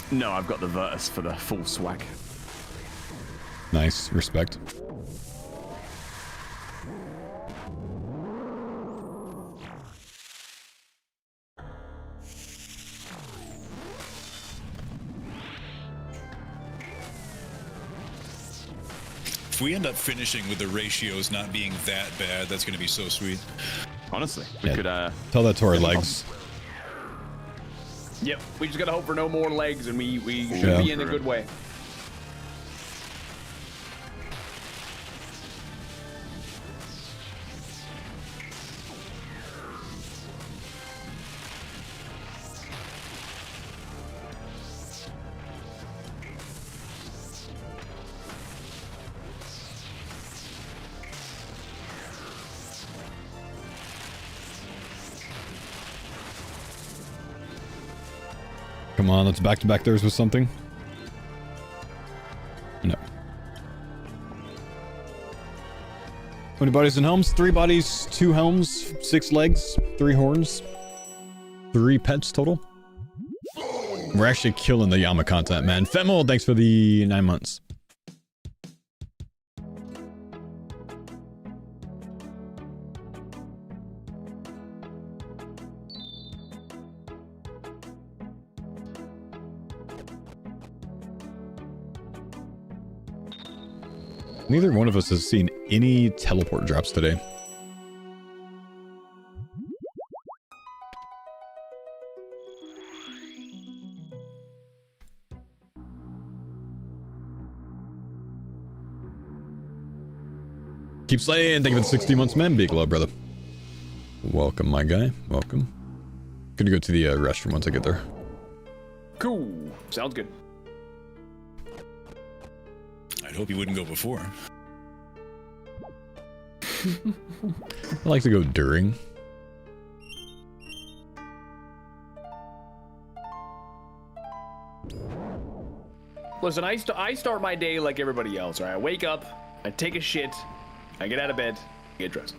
No, I've got the Virtus for the full swag. Nice. Respect. If we end up finishing with the ratios not being that bad, that's going to be so sweet. Honestly, we could tell that to our legs. Yep, we just gotta hope for no more legs, and we should be in a good way. Come on, let's back-to-back theirs with something. No. How many bodies and helms? 3 bodies, 2 helms, 6 legs, 3 horns, 3 pets total. We're actually killing the Yama content, man. Femol, thanks for the 9 months. Neither one of us has seen any teleport drops today. Keep slaying. Thank you for the 60 months, man. Big love, brother. Welcome, my guy. Welcome. Gonna go to the restroom once I get there. Cool. Sounds good. I'd hope you wouldn't go before. I like to go during. Listen, I start my day like everybody else, right? I wake up, I take a shit, I get out of bed, I get dressed.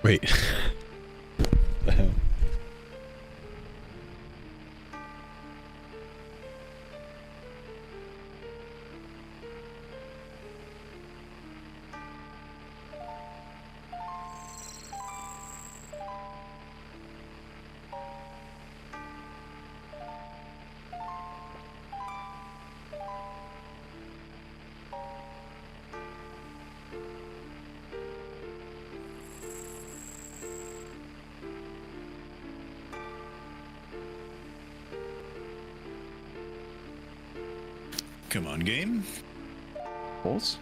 Wait. The hell? Come on, game. Pulse?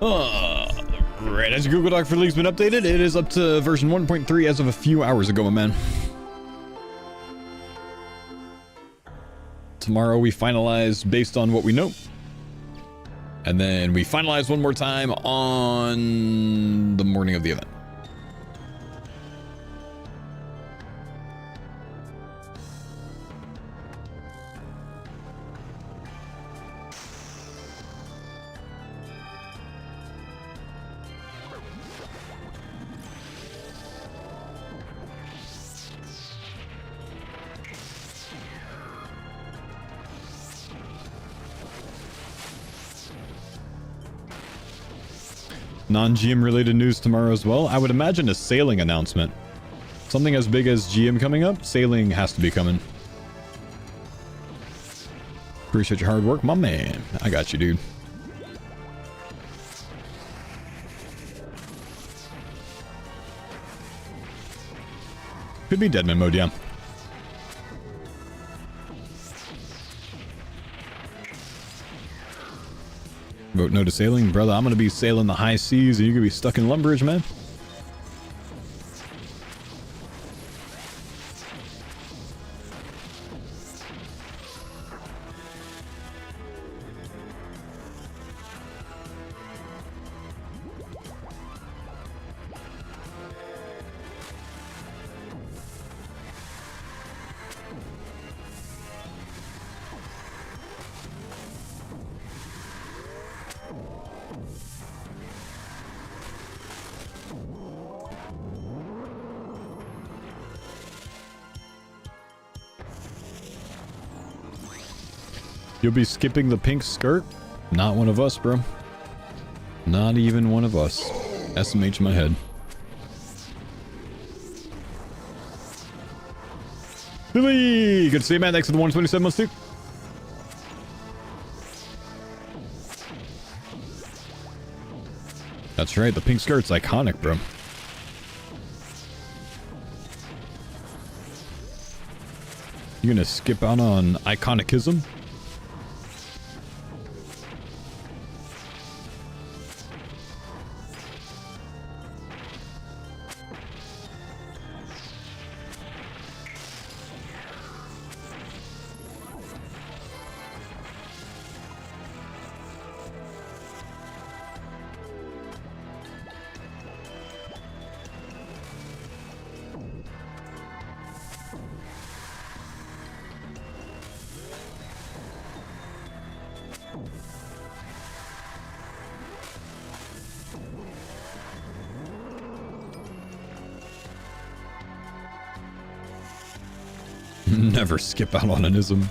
Right, as your Google Doc for the league's been updated, it is up to version 1.3 as of a few hours ago, my man. Tomorrow we finalize based on what we know. And then we finalize one more time on the morning of the event. Non-GM related news tomorrow as well. I would imagine a sailing announcement. Something as big as GM coming up, sailing has to be coming. Appreciate your hard work, my man. I got you, dude. Could be Deadman mode, yeah. Vote no to sailing. Brother, I'm going to be sailing the high seas and you're going to be stuck in Lumbridge, man. You'll be skipping the pink skirt? Not one of us, bro. Not even one of us. SMH in my head. Billy! Good to see you, man. Thanks for the 127 months, too. That's right. The pink skirt's iconic, bro. You gonna skip out on iconicism? Never skip out on an ism.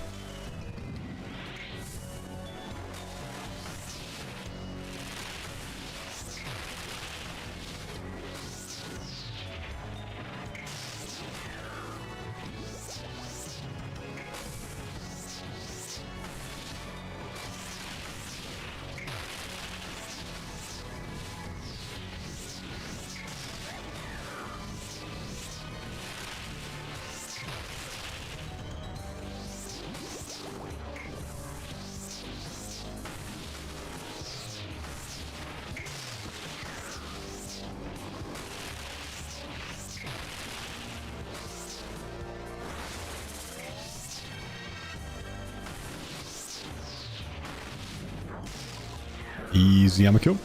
Easy, I'm a kill.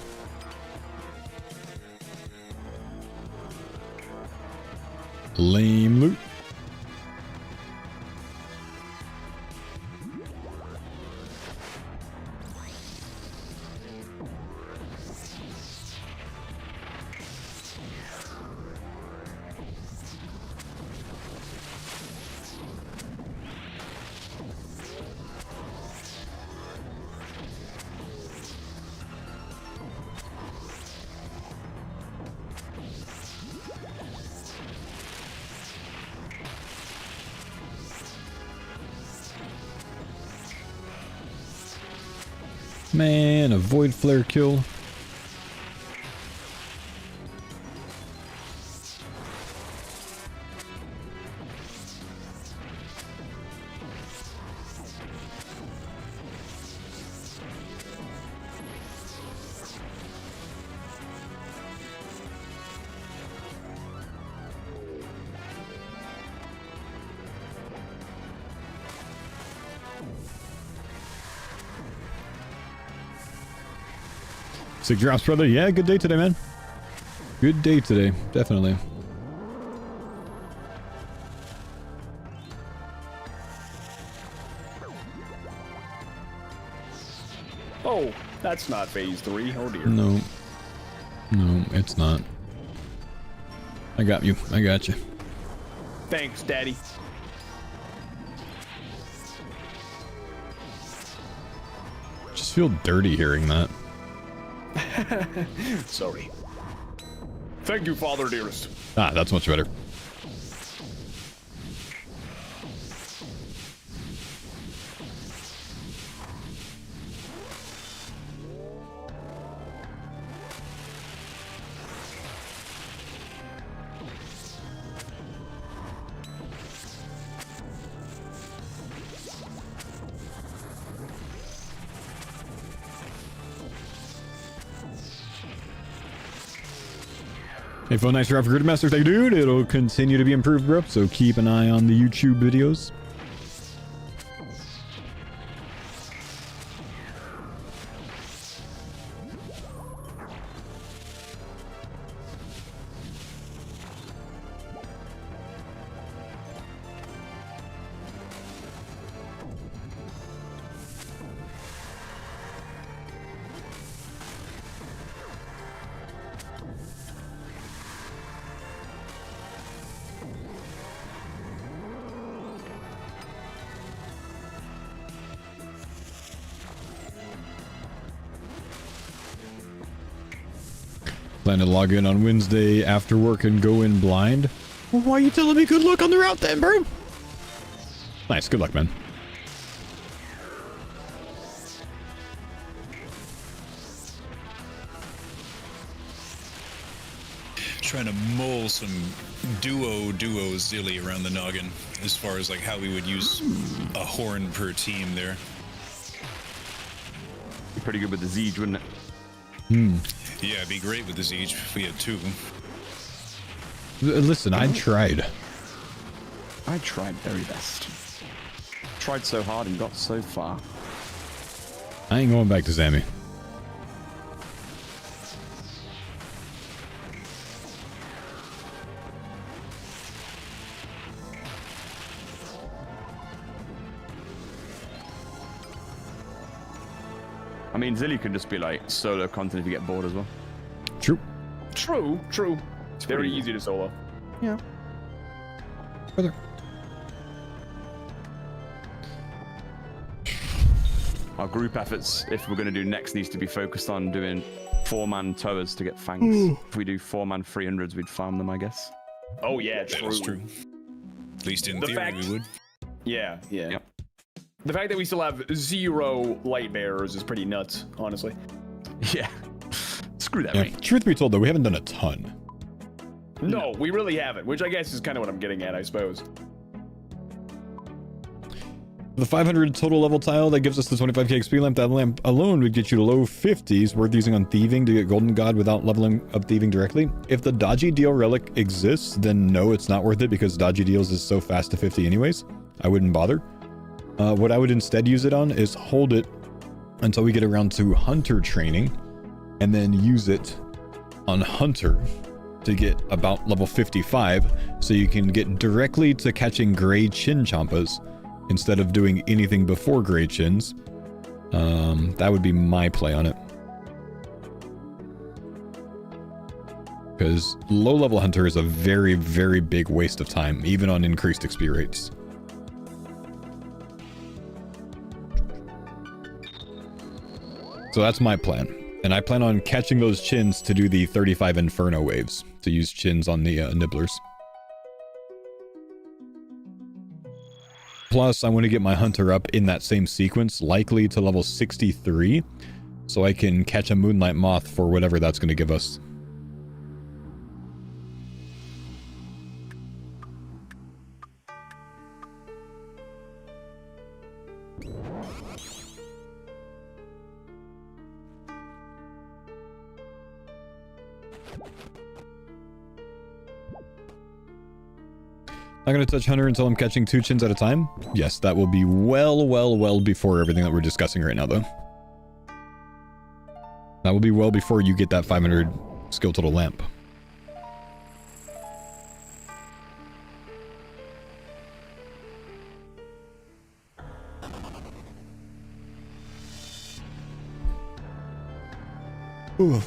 Lame loot. Man, a void flare kill. Sick drops, brother. Yeah, good day today, man. Good day today, definitely. Oh, that's not phase 3. Oh dear. No. No, it's not. I got you. I got you. Thanks, Daddy. Just feel dirty hearing that. Sorry. Thank you, Father dearest. Ah, that's much better. Hey, phone, nice job for Gridmaster. Thank you, dude. It'll continue to be improved, bro. So keep an eye on the YouTube videos. Plan to log in on Wednesday after work and go in blind. Well, why are you telling me good luck on the route then, bro? Nice, good luck, man. Trying to mull some duo zilly around the noggin as far as like how we would use a horn per team there. Be pretty good with the Siege, wouldn't it? Yeah, it'd be great with the Siege if we had 2. Listen, I tried. I tried very best. Tried so hard and got so far. I ain't going back to Sammy. I mean, Zilly could just be like solo content if you get bored as well. True. True. It's very easy to solo. Yeah. Brother. Our group efforts, if we're going to do next, needs to be focused on doing 4-man towers to get fangs. If we do 4-man 300s, we'd farm them, I guess. Oh yeah, That is true. At least in theory, we would. Yeah. Yep. The fact that we still have 0 light bearers is pretty nuts, honestly. Yeah. Screw that, Yeah. mate. Truth be told, though, we haven't done a ton. No, we really haven't, which I guess is kind of what I'm getting at, I suppose. The 500 total level tile that gives us the 25k XP lamp, that lamp alone would get you to low 50s, worth using on thieving to get Golden God without leveling up thieving directly. If the dodgy deal relic exists, then no, it's not worth it because dodgy deals is so fast to 50 anyways. I wouldn't bother. What I would instead use it on is hold it until we get around to Hunter training, and then use it on Hunter to get about level 55, so you can get directly to catching gray chin champas instead of doing anything before gray chins. That would be my play on it. Because low level Hunter is a very, very big waste of time, even on increased XP rates. So that's my plan. And I plan on catching those chins to do the 35 Inferno waves, to use chins on the nibblers. Plus, I want to get my Hunter up in that same sequence, likely to level 63, so I can catch a Moonlight Moth for whatever that's going to give us. Not going to touch Hunter until I'm catching 2 chins at a time. Yes, that will be well before everything that we're discussing right now, though. That will be well before you get that 500 skill total lamp. Ooh.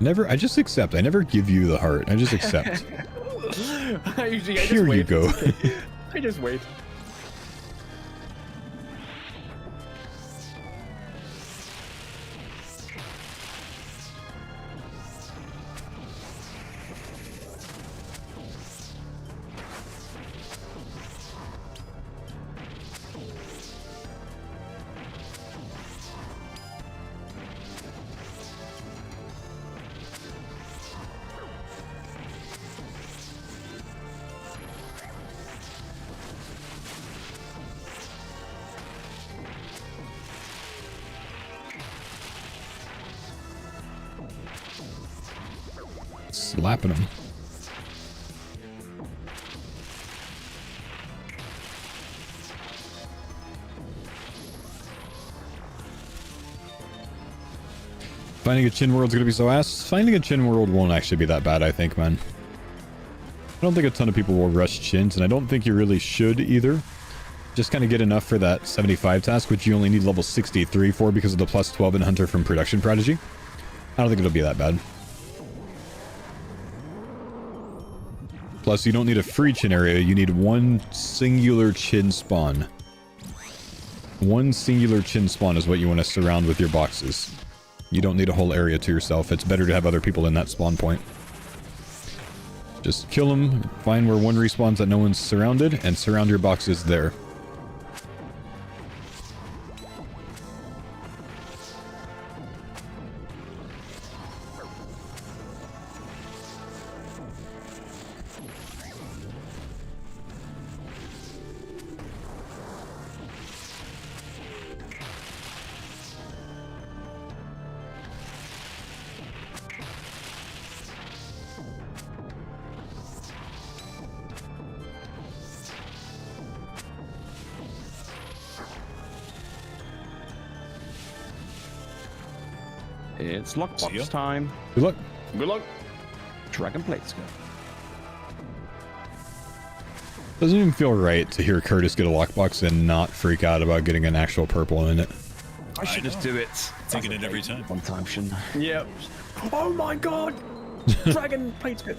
I just accept. I never give you the heart. I just accept. I just Here wait. you go. I just wait. Slapping him. Finding a chin world's gonna be so ass. Finding a chin world won't actually be that bad, I think, man. I don't think a ton of people will rush chins, and I don't think you really should either. Just kind of get enough for that 75 task, which you only need level 63 for because of the plus 12 in Hunter from Production Prodigy. I don't think it'll be that bad. Plus, you don't need a free chin area, you need one singular chin spawn. One singular chin spawn is what you want to surround with your boxes. You don't need a whole area to yourself. It's better to have other people in that spawn point. Just kill them, find where one respawns that no one's surrounded, and surround your boxes there. It's lockbox time. Good luck. Good luck. Dragon plates go. Doesn't even feel right to hear Curtis get a lockbox and not freak out about getting an actual purple in it. I should just do it. Thinking it every time. One time, shouldn't I? Yep. Oh my god! Dragon plates go.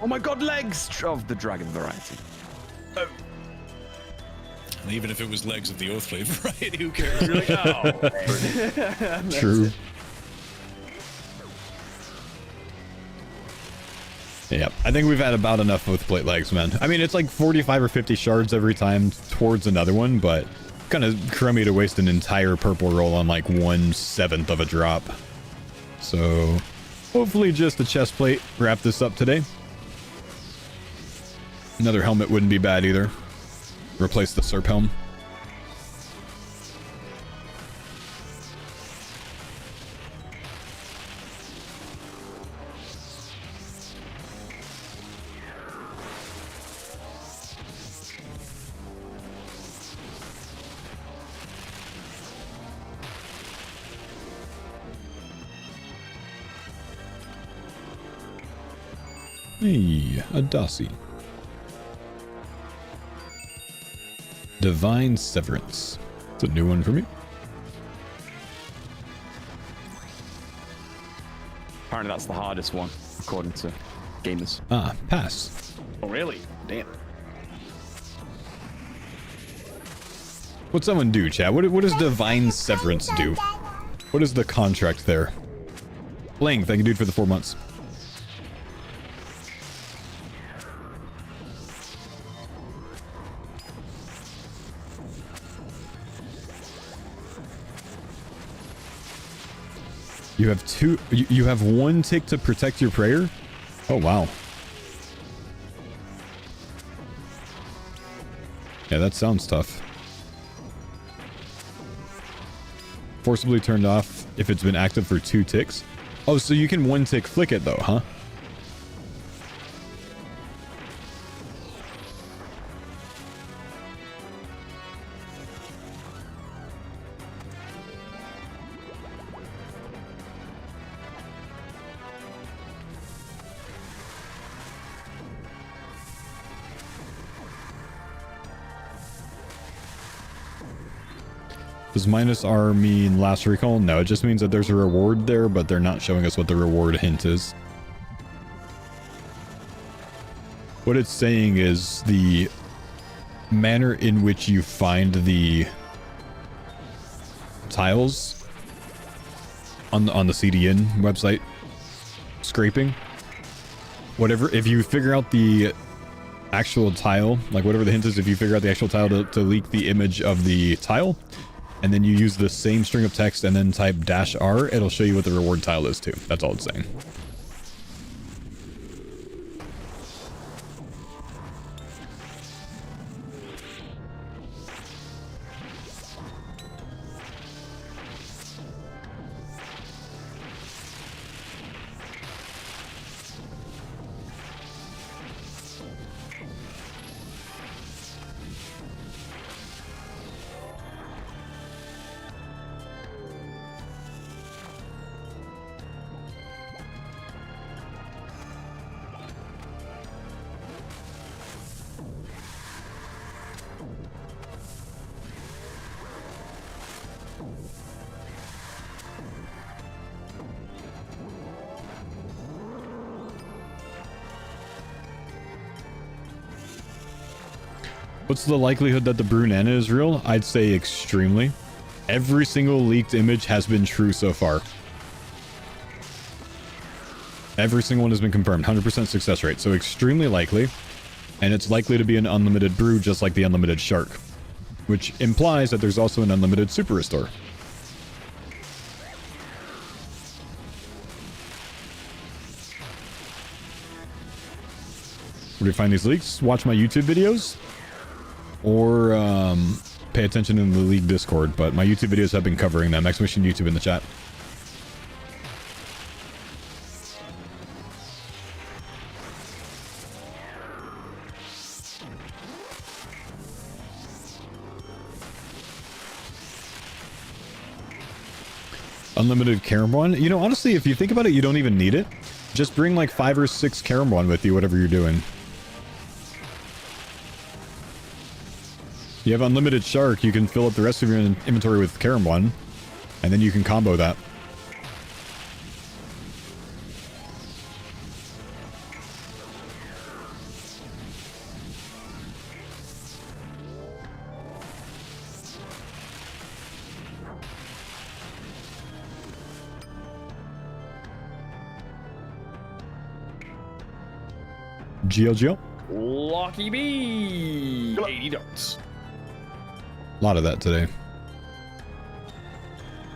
Oh my god, legs of the dragon variety. Oh. And even if it was legs of the Oathblade variety, who cares? You're like, oh. True. Yep, I think we've had about enough with plate legs, man. I mean, it's like 45 or 50 shards every time towards another one, but kind of crummy to waste an entire purple roll on like 1/7 of a drop. So, hopefully just a chest plate wrap this up today. Another helmet wouldn't be bad either. Replace the Serp helm. Hey, a Dossie. Divine Severance. It's a new one for me. Apparently that's the hardest one, according to gamers. Ah, pass. Oh, really? Damn. What's someone do, chat? What does Divine Severance do? What is the contract there? Lang, thank you, dude, for the 4 months. You have two. You have one tick to protect your prayer? Oh, wow. Yeah, that sounds tough. Forcibly turned off if it's been active for 2 ticks. Oh, so you can 1 tick flick it though, huh? Does -R mean last recall? No, it just means that there's a reward there, but they're not showing us what the reward hint is. What it's saying is the manner in which you find the tiles on the CDN website scraping. Whatever, if you figure out the actual tile, like whatever the hint is, if you figure out the actual tile to leak the image of the tile, and then you use the same string of text and then type -R, it'll show you what the reward tile is too. That's all it's saying. What's the likelihood that the Brunana is real? I'd say extremely. Every single leaked image has been true so far. Every single one has been confirmed. 100% success rate. So extremely likely. And it's likely to be an unlimited brew, just like the unlimited shark. Which implies that there's also an unlimited super restore. Where do you find these leaks? Watch my YouTube videos. Or pay attention in the League Discord, but my YouTube videos have been covering them. Exclamation YouTube in the chat. Unlimited Karamwan? You know, honestly, if you think about it, you don't even need it. Just bring like 5 or 6 Karamwan with you, whatever you're doing. You have unlimited shark, you can fill up the rest of your inventory with Karamwan, and then you can combo that. GLGL? Lucky me! 80 darts. A lot of that today.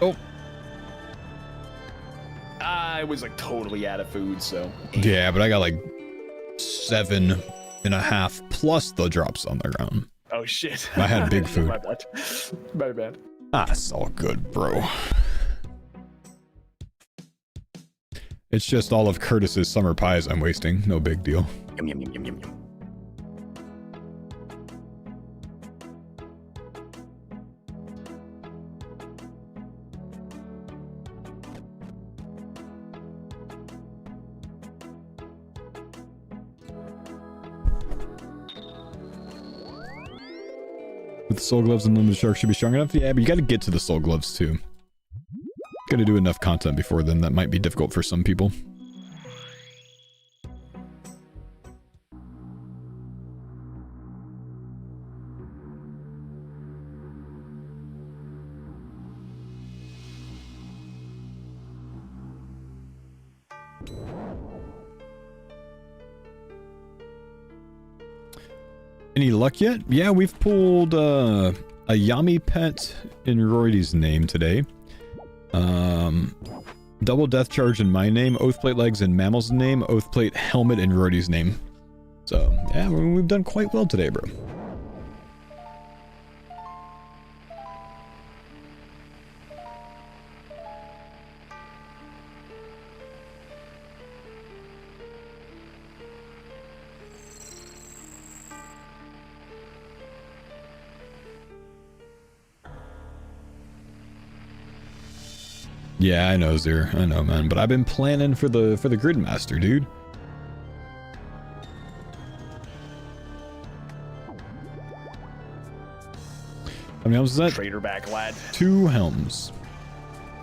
Oh. I was like totally out of food, so. Yeah, but I got like 7.5 plus the drops on the ground. Oh shit. I had big food. My bad. My bad. Ah, it's all good, bro. It's just all of Curtis's summer pies I'm wasting. No big deal. Yum, yum, yum, yum, yum, yum. With the soul gloves and limited shark should be strong enough? Yeah, but you gotta get to the soul gloves too. Gotta do enough content before then. That might be difficult for some people. Any luck yet? Yeah, we've pulled a Yami pet in Roidy's name today. Double death charge in my name, Oathplate legs in Mammal's name, Oathplate helmet in Roidy's name. So, yeah, we've done quite well today, bro. Yeah, I know, Zir. I know, man. But I've been planning for the Gridmaster, dude. How many helms is that? Trader back, lad. 2 helms.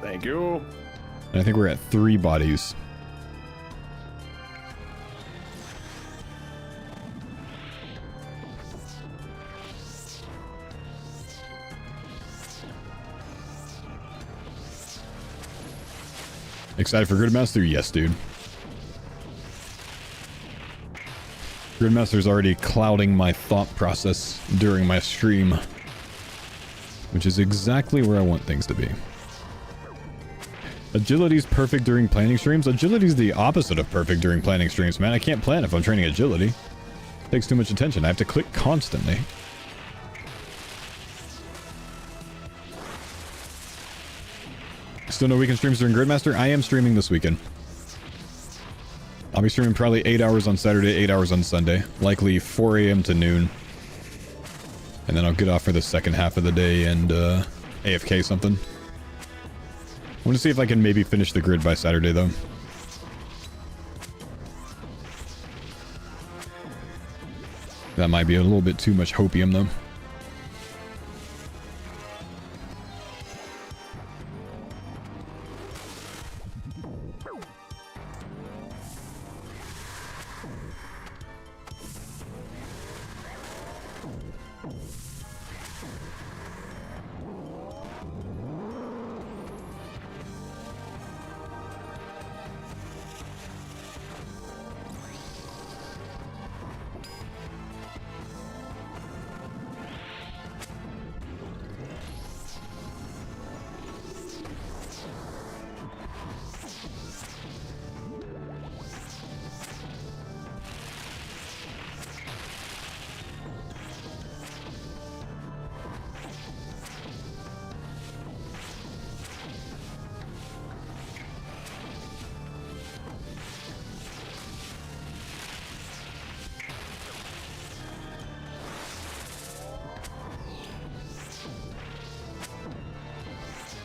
Thank you. And I think we're at 3 bodies. Excited for Gridmaster? Yes, dude. Gridmaster's already clouding my thought process during my stream, which is exactly where I want things to be. Agility's perfect during planning streams. Agility's the opposite of perfect during planning streams, man. I can't plan if I'm training agility. It takes too much attention. I have to click constantly. Still no weekend streams during Gridmaster? I am streaming this weekend. I'll be streaming probably 8 hours on Saturday, 8 hours on Sunday. Likely 4 a.m. to noon. And then I'll get off for the second half of the day and AFK something. I want to see if I can maybe finish the grid by Saturday, though. That might be a little bit too much hopium, though.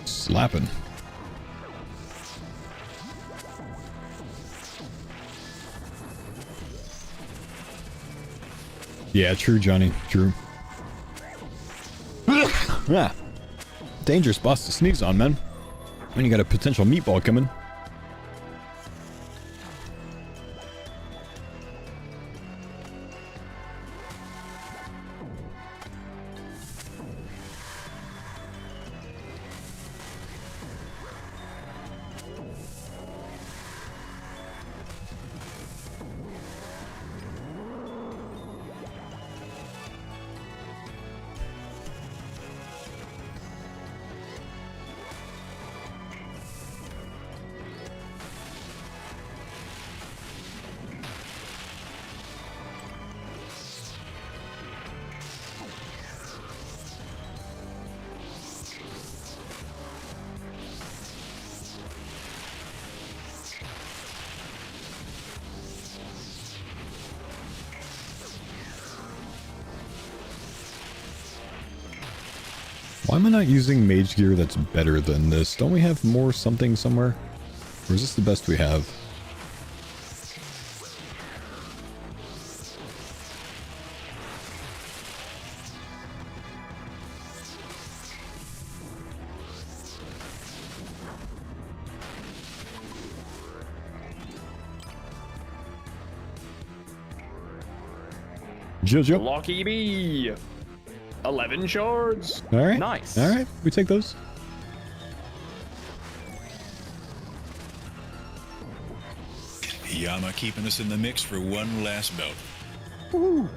Slapping. Yeah, true, Johnny. True. Yeah. Dangerous boss to sneeze on, man. When you got a potential meatball coming. Why am I not using mage gear that's better than this? Don't we have more something somewhere? Or is this the best we have? Jojo. Lucky me. 11 shards. All right. Nice. All right. We take those. Yama keeping us in the mix for one last bout. Woo.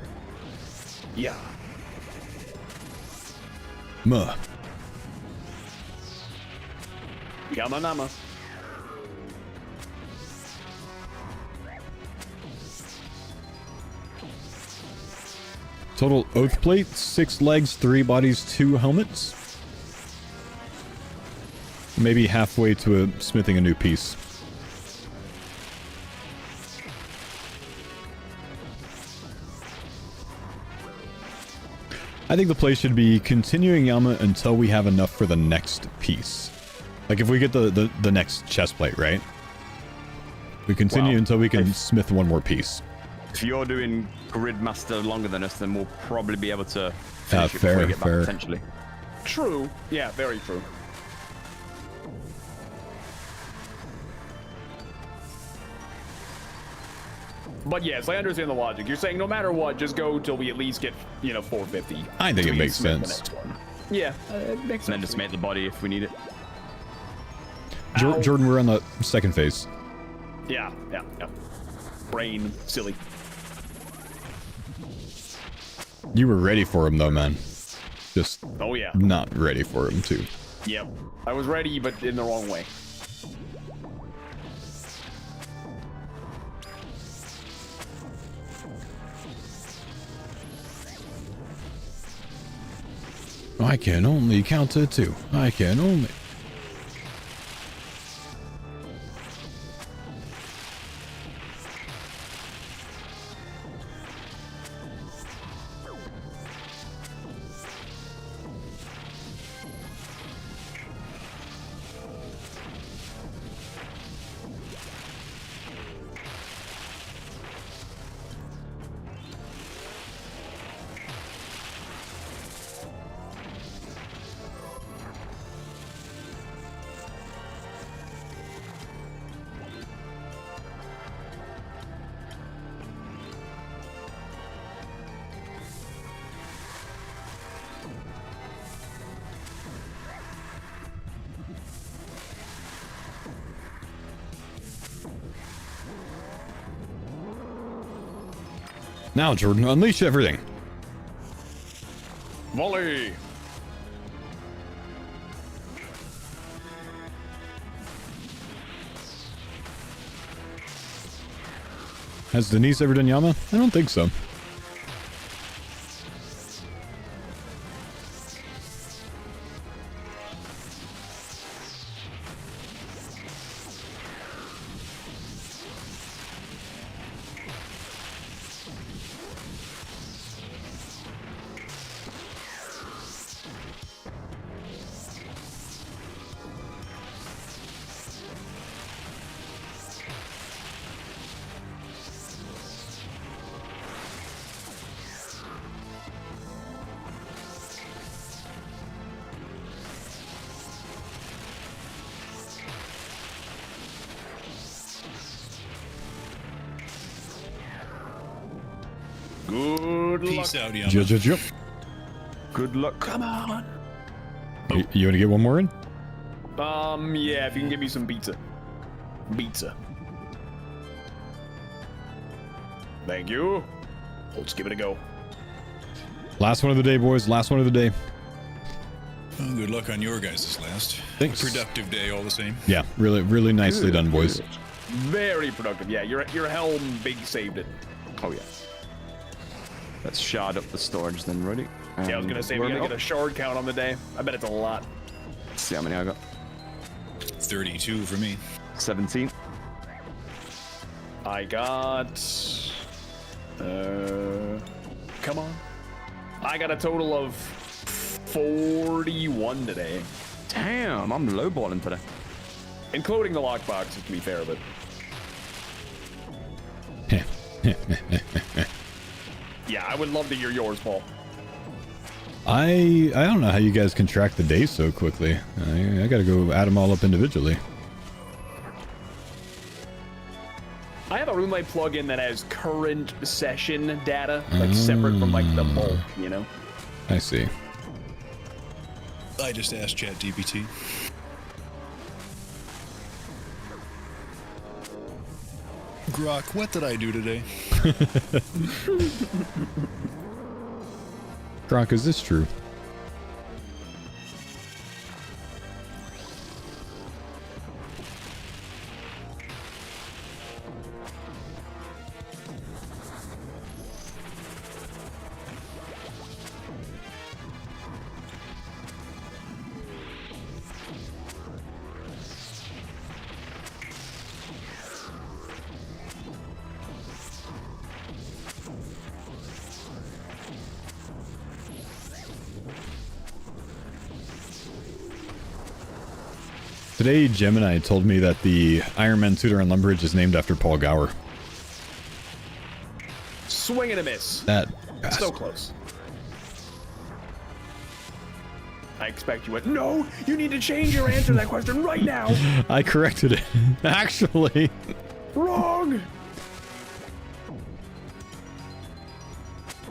Yeah. Muh. Yama nama. Total oath plate, 6 legs, 3 bodies, 2 helmets. Maybe halfway to smithing a new piece. I think the play should be continuing Yama until we have enough for the next piece. Like if we get the next chest plate, right? We continue until we can smith one more piece. If you're doing Gridmaster longer than us, then we'll probably be able to finish it before fair, we get back, fair. potentially. True. Yeah, very true. But yes, I understand the logic. You're saying no matter what, just go till we at least get, 450. I think it makes sense. Yeah, it makes sense. And then just make the body if we need it. Jordan, we're on the second phase. Yeah. Brain, silly. You were ready for him though, man. Just Oh yeah. not ready for him too. Yep. I was ready, but in the wrong way. I can only count to 2. I can only. Now, Jordan, unleash everything. Volley. Has Denise ever done Yama? I don't think so. Good luck. Peace out, Yama. Good luck. Come on. You want to get one more in? Yeah, if you can give me some pizza. Pizza. Thank you. Let's give it a go. Last one of the day, boys. Last one of the day. Well, good luck on your guys' last. Thanks. Productive day all the same. Yeah, really nicely done, boys. Very productive. Yeah, your helm big saved it. Oh, yeah. Let's shard up the storage then, ready? Yeah, I was gonna say we gotta get a shard count on the day. I bet it's a lot. Let's see how many I got. 32 for me. 17. I got come on. I got a total of 41 today. Damn, I'm lowballing today. Including the lockboxes, to be fair, but yeah, I would love to hear yours, Paul. I don't know how you guys can track the days so quickly. I gotta go add them all up individually. I have a RuneLight plugin that has current session data, like separate from like the bulk, you know? I see. I just asked ChatGPT. Grok, what did I do today? Gronk, is this true? Today, Gemini told me that the Iron Man tutor on Lumbridge is named after Paul Gower. Swing and a miss. That bastard. So close. expect you went, no, you need to change your answer to that question right now. I corrected it. Actually. Wrong.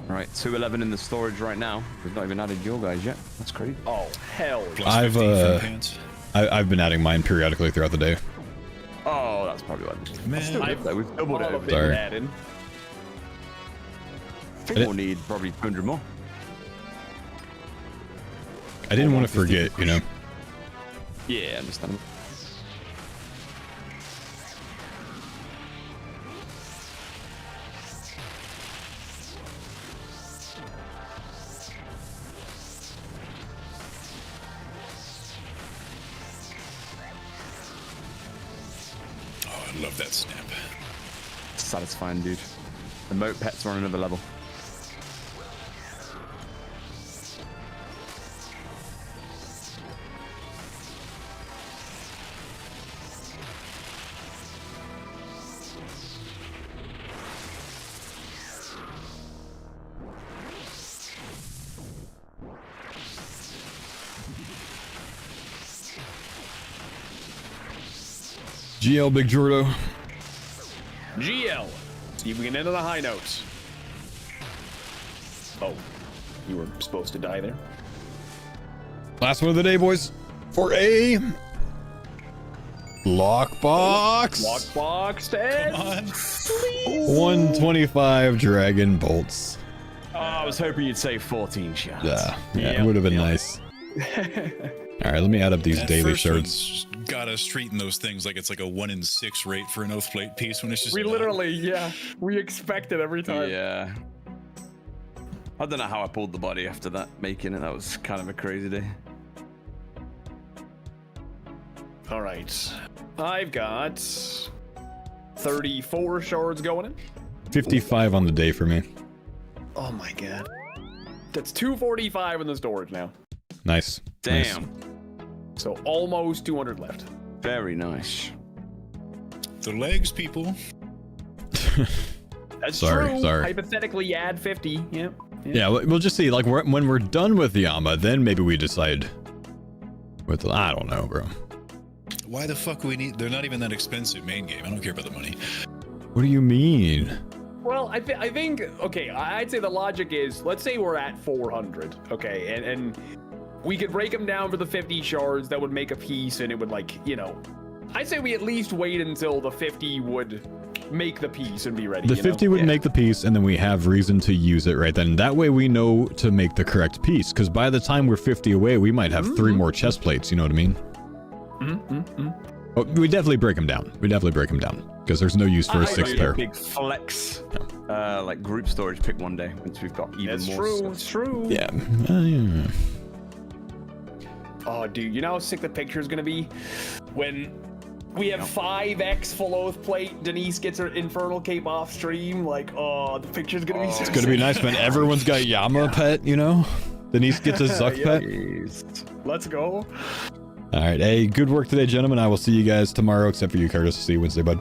Right, 211 in the storage right now. We've not even added your guys yet. That's crazy. Oh, hell. Plus I've 15 from pants. I've been adding mine periodically throughout the day. Oh, that's probably what. Man, We've doubled it. Been Sorry. added. I think we'll need probably 200 more. I didn't want to forget, you know. Yeah, understandable. oh, I love that snap. Satisfying, dude. The moat pets are on another level. GL Big Jordo. GL. See if we can end on a high note. Oh, you were supposed to die there. Last one of the day, boys. For a lockbox. Lockbox, Ted. Come on. 125 dragon bolts. Oh, I was hoping you'd say 14 shots. Yeah, it would have been nice. All right, let me add up these That daily first shards. one's got us treating those things like it's like a 1 in 6 rate for an oath plate piece when it's just We not. literally, yeah, we expect it every time. Yeah. I don't know how I pulled the body after that, making it. That was kind of a crazy day. All right, I've got 34 shards going in. 55 on the day for me. Oh my god. That's 245 in the storage now. Nice. Damn. Nice. So almost 200 left. Very nice. The legs, people. That's Sorry, true. sorry. Hypothetically, you add 50. Yep. Yeah, we'll just see. Like when we're done with Yama, then maybe we decide. With I don't know, bro. Why the fuck we need? They're not even that expensive main game. I don't care about the money. What do you mean? Well, I think, okay, I'd say the logic is, let's say we're at 400, okay, and we could break them down for the 50 shards that would make a piece, and it would, like, you know, I'd say we at least wait until the 50 would make the piece and be ready. The 50 would make the piece, and then we have reason to use it right then. That way we know to make the correct piece, because by the time we're 50 away, we might have 3 more chest plates, you know what I mean? Oh, we definitely break them down. Because there's no use for a 6th pair. Big flex, like group storage pick one day once we've got even That's more. true, it's true. Yeah. Yeah. Oh, dude, you know how sick the picture is going to be? When we have 5x full oath plate, Denise gets her infernal cape off stream, like, oh, the picture's going to be so It's gonna be nice, man. Everyone's got Yama pet, you know? Denise gets a Zuck pet. Let's go. All right. Hey, good work today, gentlemen. I will see you guys tomorrow, except for you, Curtis. See you Wednesday, bud.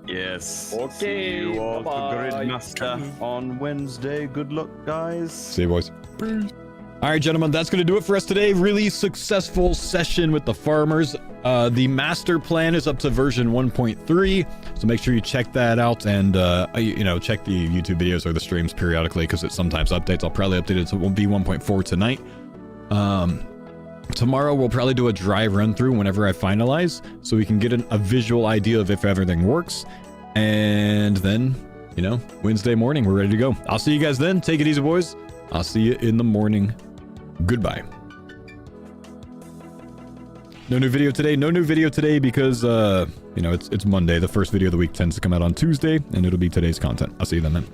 Yes. Okay, See you all for bye-bye. Gridmaster on Wednesday. Good luck, guys. See you, boys. All right, gentlemen, that's going to do it for us today. Really successful session with the farmers. The master plan is up to version 1.3, so make sure you check that out and, you know, check the YouTube videos or the streams periodically because it sometimes updates. I'll probably update it to v1.4 tonight. Tomorrow we'll probably do a dry run through whenever I finalize so we can get a visual idea of if everything works. And then, you know, Wednesday morning, we're ready to go. I'll see you guys then. Take it easy, boys. I'll see you in the morning. Goodbye. No new video today because, you know, it's Monday. The first video of the week tends to come out on Tuesday, and it'll be today's content. I'll see you then.